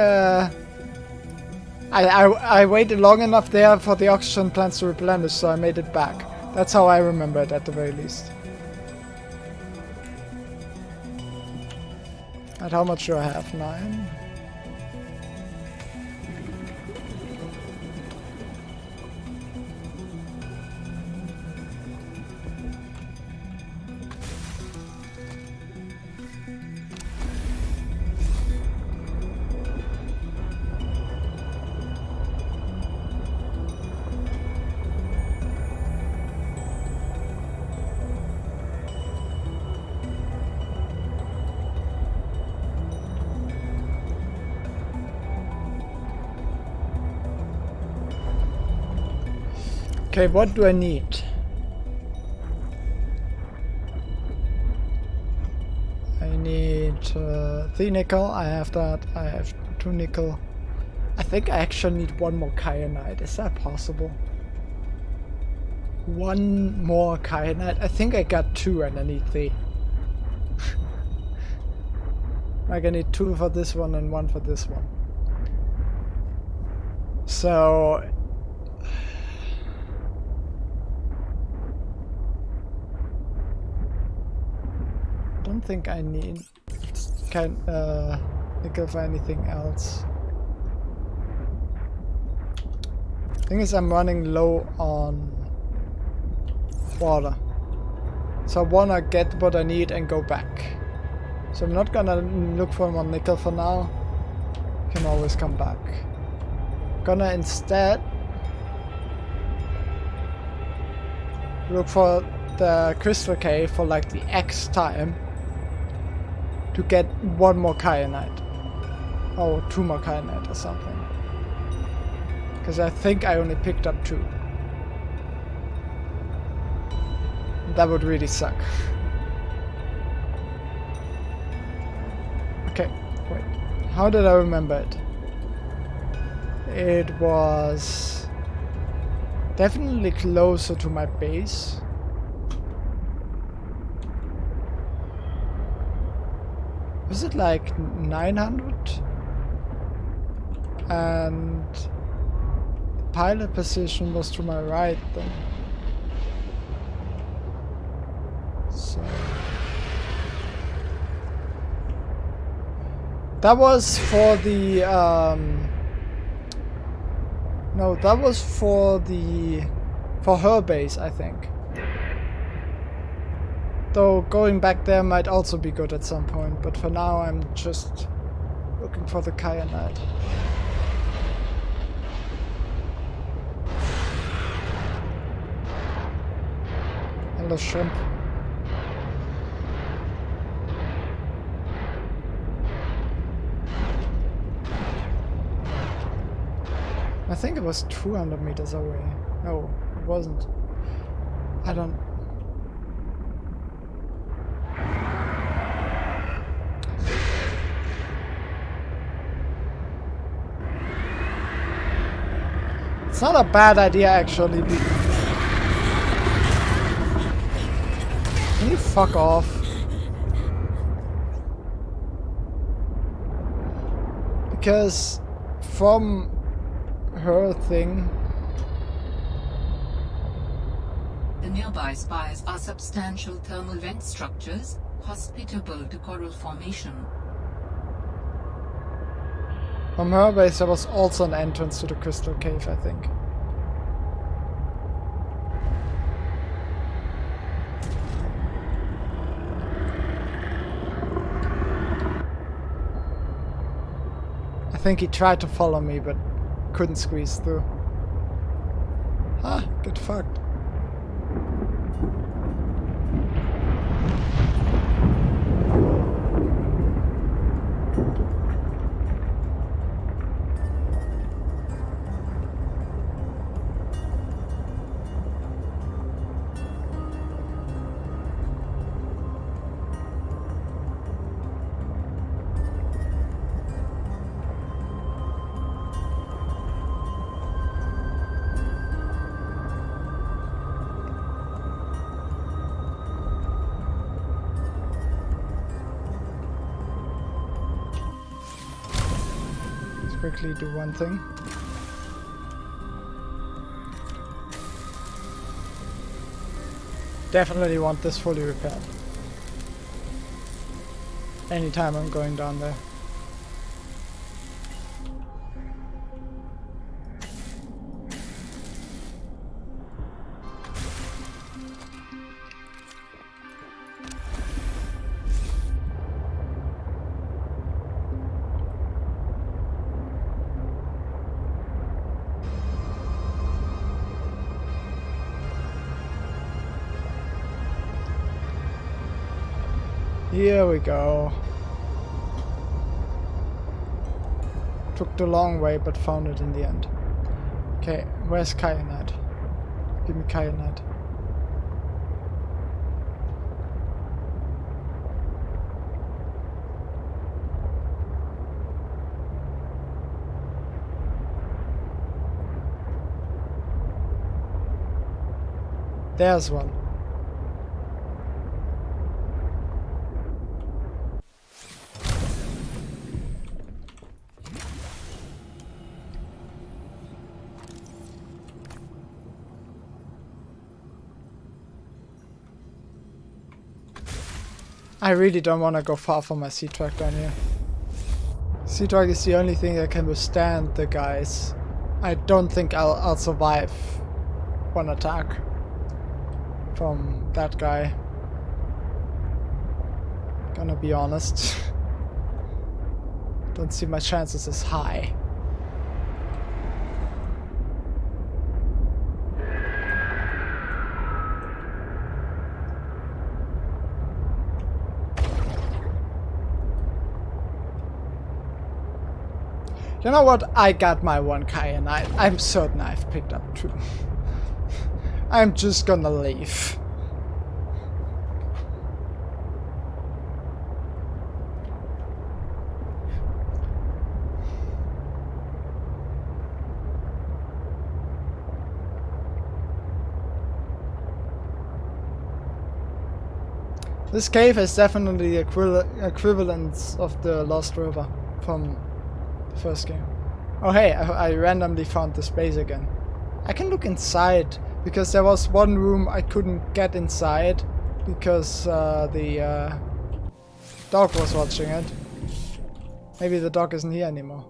I waited long enough there for the oxygen plants to replenish, so I made it back. That's how I remember it at the very least. And how much do I have? 9? Okay, what do I need? I need 3 nickel, I have that, I have 2 nickel. I think I actually need 1 more kyanite, is that possible? 1 more kyanite? I think I got 2 and I need 3. Like, I need 2 for this one and 1 for this one. So I don't think I need nickel for anything else. Thing is, I'm running low on water, so I wanna get what I need and go back. So I'm not gonna look for more nickel for now. Can always come back. Gonna instead look for the crystal cave for like the X time to get 1 more kyanite. Or 2 more kyanite or something. Because I think I only picked up 2. That would really suck. Okay, wait. How did I remember it? It was definitely closer to my base. Was it like 900? And the pilot position was to my right then. So that was for the no, that was for her base, I think. Though going back there might also be good at some point, but for now I'm just looking for the Kyanite. Hello, shrimp. I think it was 200 meters away. No, it wasn't. I don't... It's not a bad idea, actually. Can you fuck off? Because from her thing... The nearby spires are substantial thermal vent structures, hospitable to coral formation. From her base there was also an entrance to the crystal cave, I think. I think he tried to follow me, but couldn't squeeze through. Ah, get fucked. Quickly do one thing. Definitely want this fully repaired. Anytime I'm going down there. Here we go. Took the long way, but found it in the end. Okay, where's Kyanite? Give me Kyanite. There's one. I really don't want to go far from my sea truck down here. Sea truck is the only thing that can withstand the guys. I don't think I'll survive one attack from that guy. Gonna be honest. Don't see my chances as high. You know what? I got my one Kyanite. I'm certain I've picked up two. I'm just gonna leave. This cave is definitely the equivalent of the Lost River from the first game. Oh hey, I randomly found this base again. I can look inside, because there was one room I couldn't get inside because the dog was watching it. Maybe the dog isn't here anymore.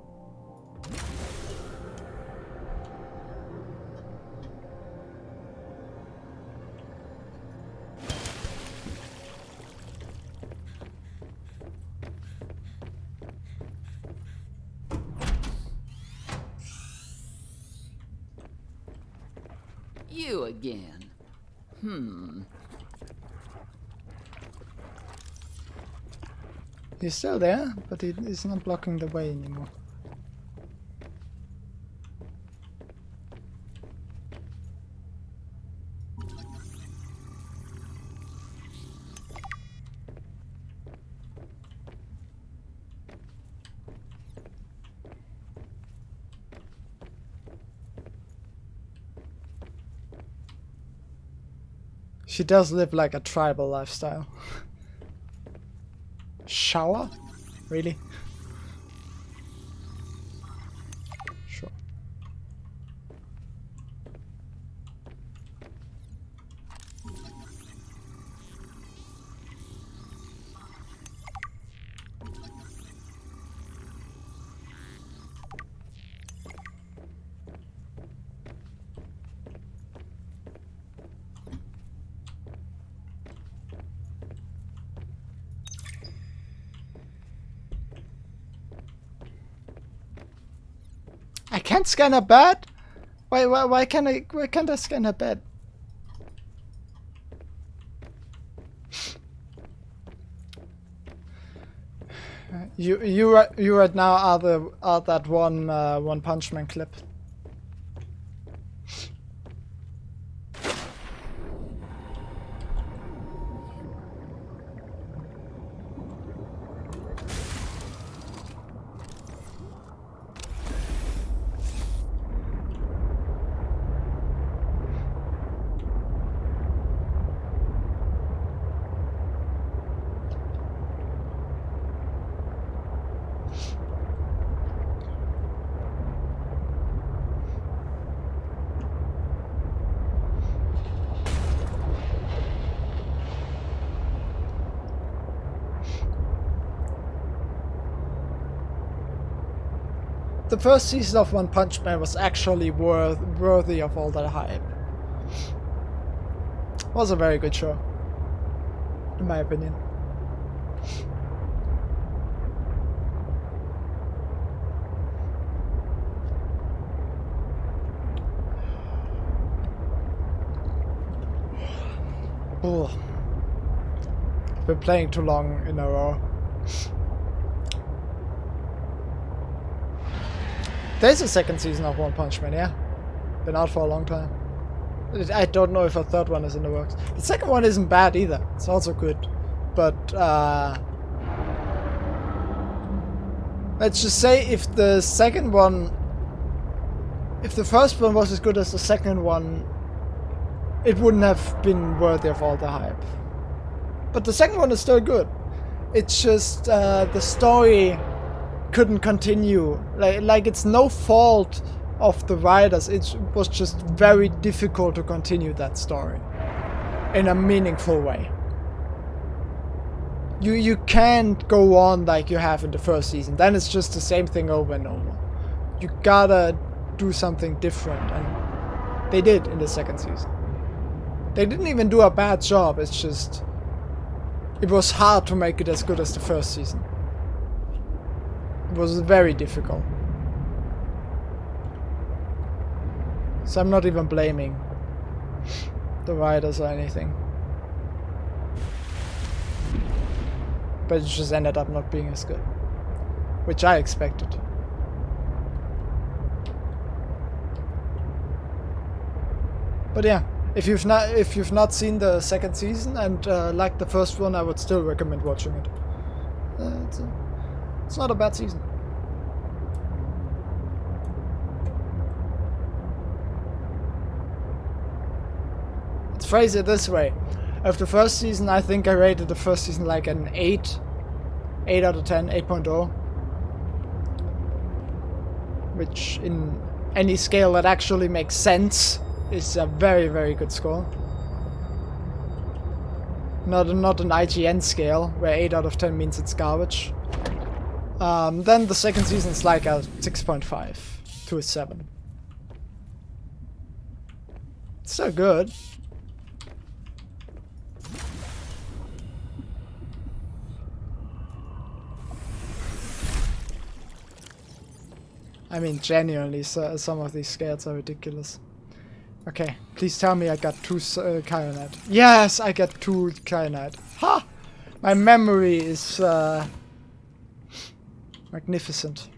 You again. He's still there, but he's not blocking the way anymore. She does live like a tribal lifestyle. Shower? Really? Sure. I can't scan a bed? Why can't I scan a bed? You right now are that One Punch Man clip. The first season of One Punch Man was actually worthy of all that hype. It was a very good show, in my opinion. Oh, I've been playing too long in a row. There's a second season of One Punch Man, yeah. Been out for a long time. I don't know if a third one is in the works. The second one isn't bad either. It's also good. But, let's just say if the second one... If the first one was as good as the second one, it wouldn't have been worthy of all the hype. But the second one is still good. It's just, the story couldn't continue. Like it's no fault of the writers, it was just very difficult to continue that story in a meaningful way. You can't go on like you have in the first season, then it's just the same thing over and over. You gotta do something different, and they did in the second season. They didn't even do a bad job, it's just it was hard to make it as good as the first season. It was very difficult. So I'm not even blaming the writers or anything. But it just ended up not being as good. Which I expected. But yeah, if you've not seen the second season and liked the first one, I would still recommend watching it. It's not a bad season. Let's phrase it this way. Of the first season, I think I rated the first season like an 8. 8 out of 10, 8.0. Which in any scale that actually makes sense is a very, very good score. Not an IGN scale, where 8 out of 10 means it's garbage. Then the second season is like a 6.5 to a 7. It's still good. I mean, genuinely, some of these scales are ridiculous. Okay, please tell me I got 2 Kyanite. Yes, I got 2 Kyanite. Ha! My memory is magnificent.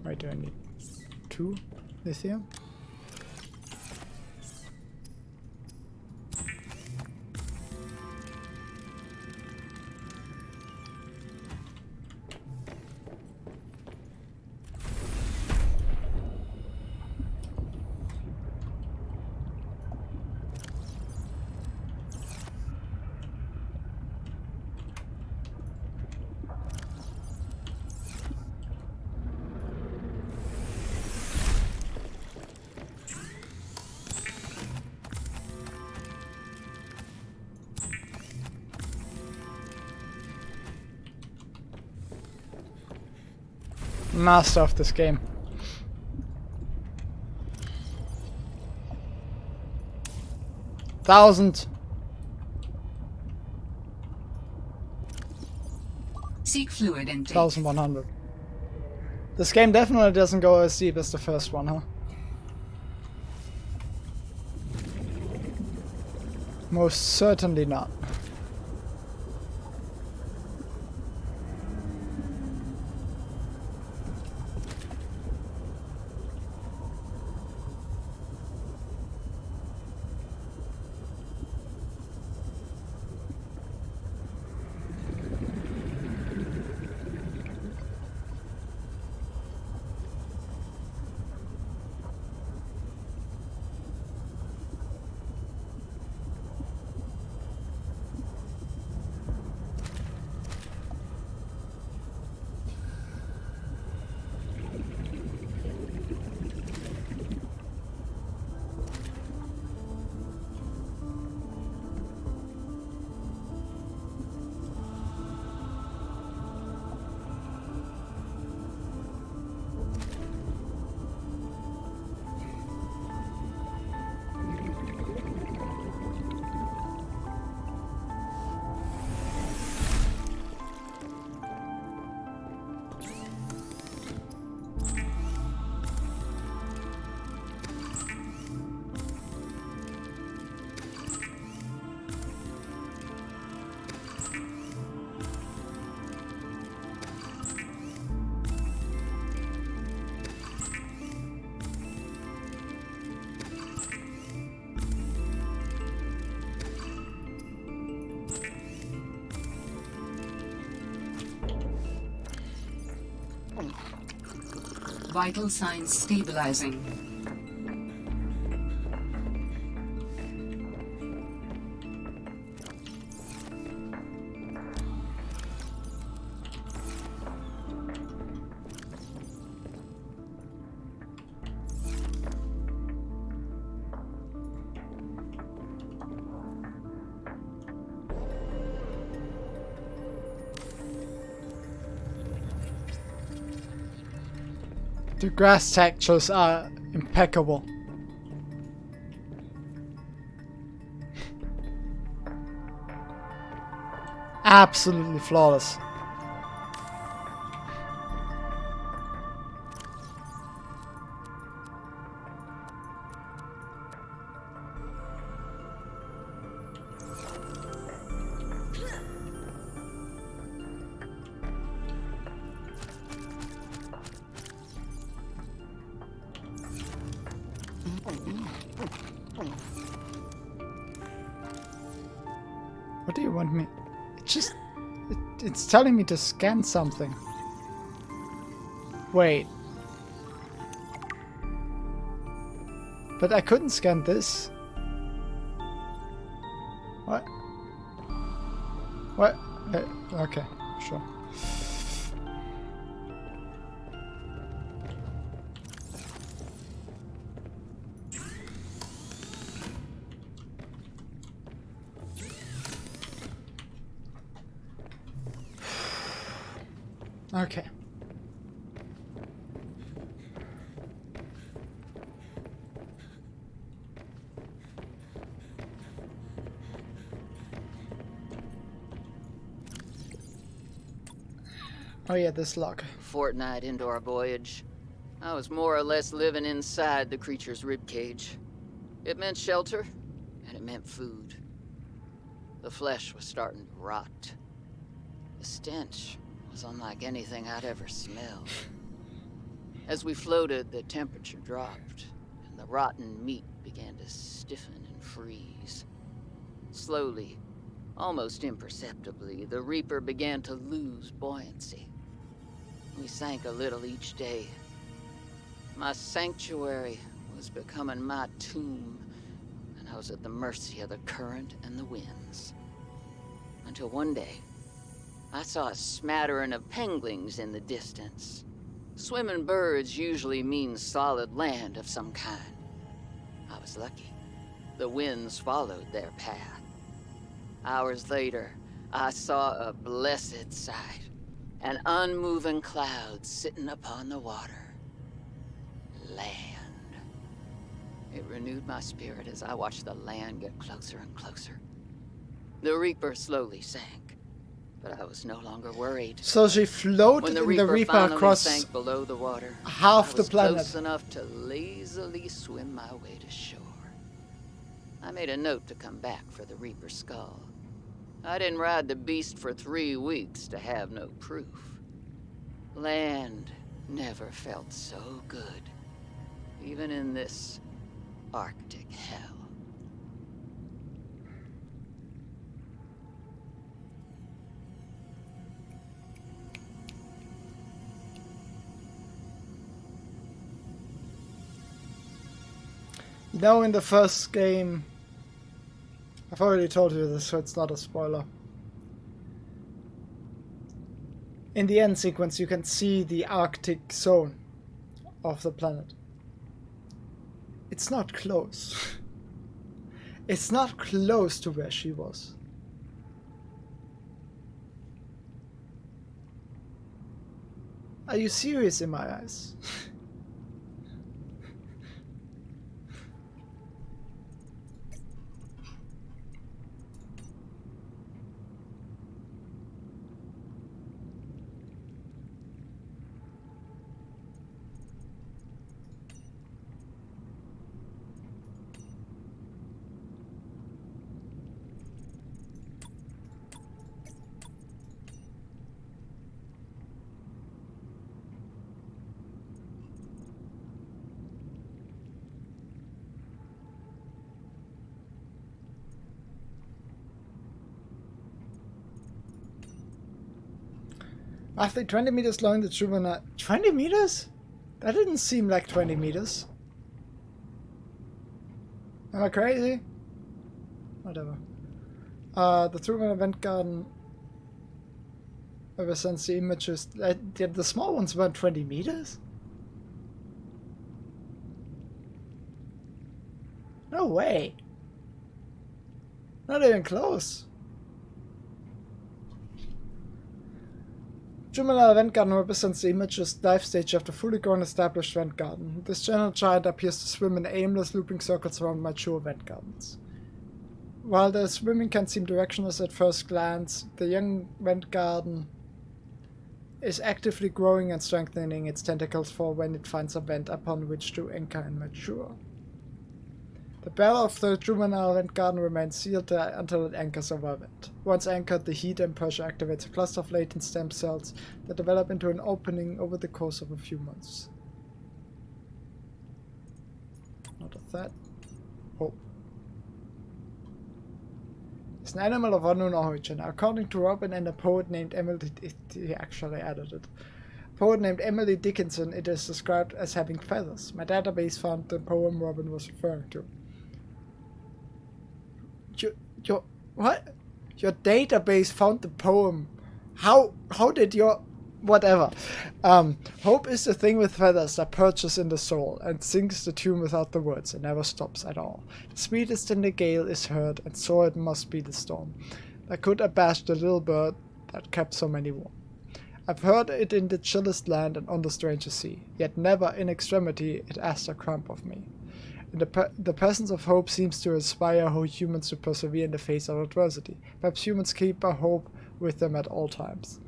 Wait, do I need 2 lithium? Master of this game. Thousand. Seek fluid intake. 1100. This game definitely doesn't go as deep as the first one, huh? Most certainly not. Vital signs stabilizing. The grass textures are impeccable. Absolutely flawless. What do you want me? It It's telling me to scan something. Wait. But I couldn't scan this. What? What? Okay, sure. Okay. Oh yeah, this log. Fortnight into our voyage, I was more or less living inside the creature's ribcage. It meant shelter, and it meant food. The flesh was starting to rot. The stench was unlike anything I'd ever smelled. As we floated, the temperature dropped, and the rotten meat began to stiffen and freeze. Slowly, almost imperceptibly, the Reaper began to lose buoyancy. We sank a little each day. My sanctuary was becoming my tomb, and I was at the mercy of the current and the winds. Until one day, I saw a smattering of penguins in the distance. Swimming birds usually mean solid land of some kind. I was lucky. The winds followed their path. Hours later, I saw a blessed sight. An unmoving cloud sitting upon the water. Land. It renewed my spirit as I watched the land get closer and closer. The Reaper slowly sank, but I was no longer worried. So she floated in the Reaper finally across sank below the water, half I the was planet. close enough to lazily swim my way to shore. I made a note to come back for the Reaper skull. I didn't ride the beast for 3 weeks to have no proof. Land never felt so good, even in this Arctic hell. You know, in the first game, I've already told you this, so it's not a spoiler. In the end sequence, you can see the Arctic zone of the planet. It's not close. It's not close to where she was. Are you serious in my eyes? After 20 meters long, the juvenile... 20 meters? That didn't seem like 20 meters. Am I crazy? Whatever. The juvenile event garden represents the images. The small ones weren't 20 meters? No way. Not even close. Juvenile Vent Garden represents the image's life stage of the fully grown established vent garden. This gentle giant appears to swim in aimless looping circles around mature vent gardens. While the swimming can seem directionless at first glance, the young vent garden is actively growing and strengthening its tentacles for when it finds a vent upon which to anchor and mature. The bell of the juvenile vent garden remains sealed until it anchors over a vent. Once anchored, the heat and pressure activates a cluster of latent stem cells that develop into an opening over the course of a few months. Not of that. Oh. It's an animal of unknown origin. According to Robin and a poet named Emily, he actually added it. A poet named Emily Dickinson, it is described as having feathers. My database found the poem Robin was referring to. Your what? Your database found the poem. How did your whatever? Hope is the thing with feathers that perches in the soul and sings the tune without the words and never stops at all. The sweetest in the gale is heard, and so it must be the storm that could abash the little bird that kept so many warm. I've heard it in the chillest land and on the strangest sea, yet never in extremity it asked a crumb of me. And the presence of hope seems to inspire whole humans to persevere in the face of adversity. Perhaps humans keep a hope with them at all times.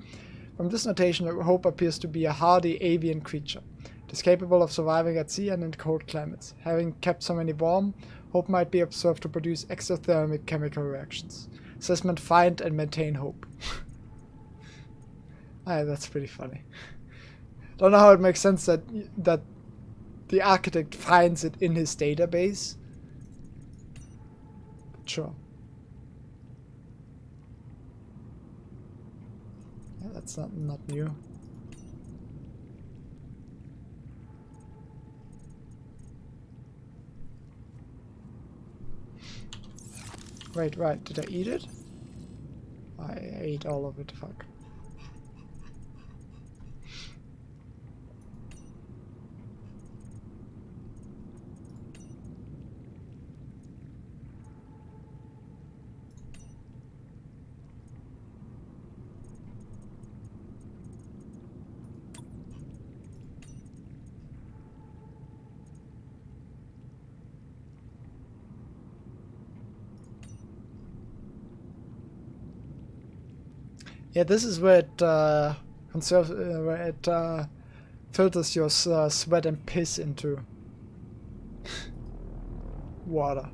From this notation, hope appears to be a hardy avian creature. It is capable of surviving at sea and in cold climates. Having kept so many warm, hope might be observed to produce exothermic chemical reactions. Assessment: find and maintain hope. That's pretty funny. Don't know how it makes sense that the architect finds it in his database. But sure. Yeah, that's not new. Wait, right, did I eat it? I ate all of it, fuck. Yeah, this is where it filters your sweat and piss into water.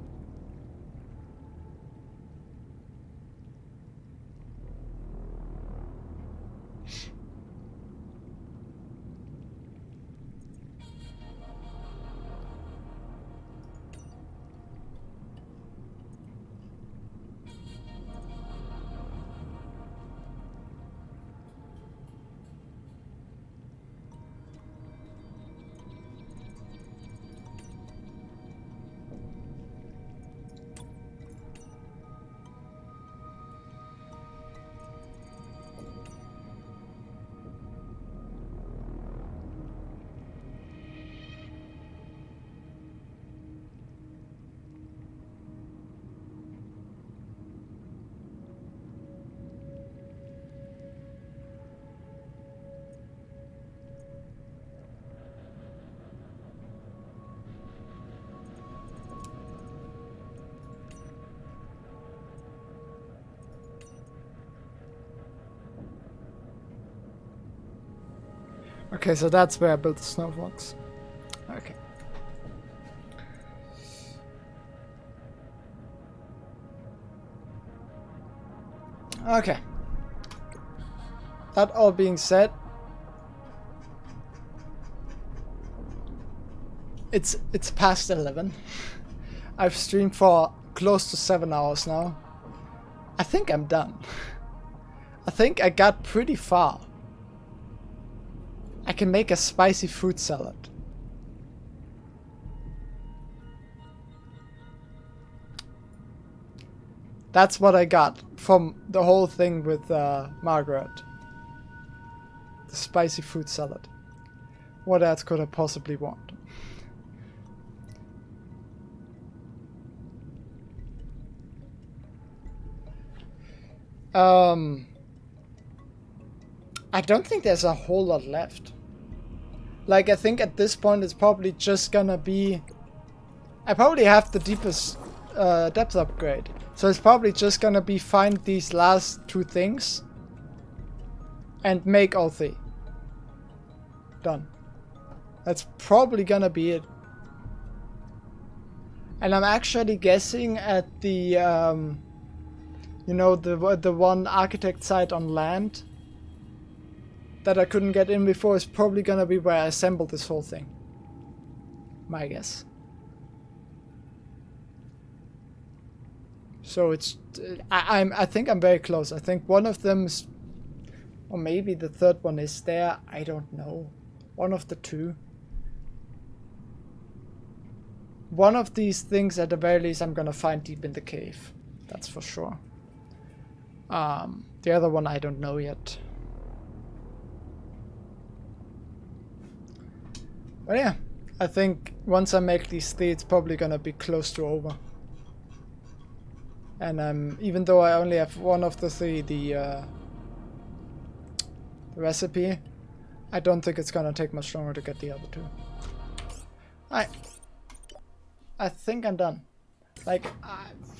Okay, so that's where I built the snow fox. Okay. Okay. That all being said, it's past 11. I've streamed for close to 7 hours now. I think I'm done. I think I got pretty far. I can make a spicy fruit salad. That's what I got from the whole thing with Margaret. The spicy fruit salad. What else could I possibly want? I don't think there's a whole lot left. Like, I think at this point it's probably just gonna be... I probably have the deepest depth upgrade. So it's probably just gonna be find these last two things and make all three. Done. That's probably gonna be it. And I'm actually guessing at the, you know, the one architect site on land that I couldn't get in before is probably gonna be where I assembled this whole thing. My guess. So it's I think I'm very close. I think one of them is, or maybe the third one is there. I don't know. One of the two. One of these things at the very least I'm gonna find deep in the cave. That's for sure. The other one I don't know yet. But yeah, I think once I make these three, it's probably gonna be close to over. And even though I only have one of the three, the recipe, I don't think it's gonna take much longer to get the other two. I think I'm done. Like,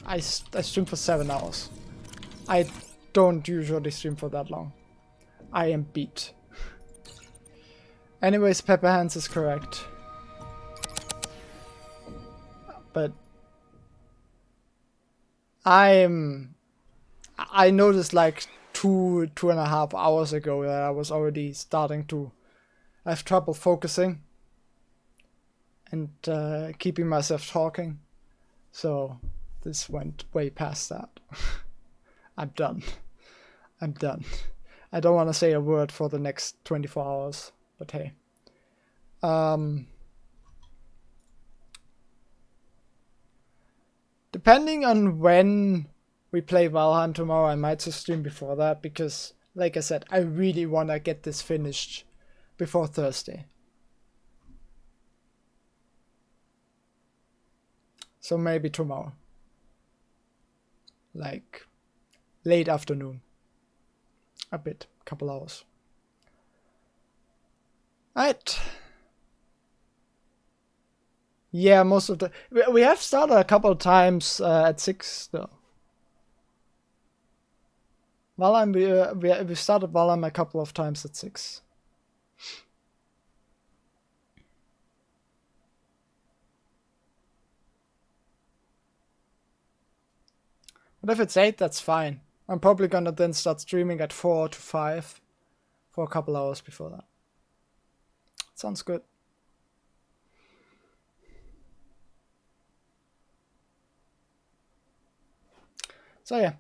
I stream for 7 hours. I don't usually stream for that long. I am beat. Anyways, Pepper Hands is correct. But I noticed like 2.5 hours ago that I was already starting to have trouble focusing and keeping myself talking. So this went way past that. I'm done. I'm done. I don't want to say a word for the next 24 hours, but hey. Depending on when we play Valheim tomorrow, I might just stream before that, because, like I said, I really want to get this finished before Thursday. So maybe tomorrow. Like, late afternoon. A bit. Couple hours. Alright. Yeah, most of the... We have started a couple of times at 6, though. Valheim, we started Valheim a couple of times at 6. But if it's 8, that's fine. I'm probably gonna then start streaming at 4 to 5 for a couple hours before that. Sounds good. So yeah.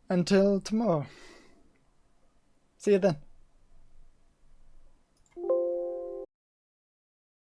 Until tomorrow. See you then.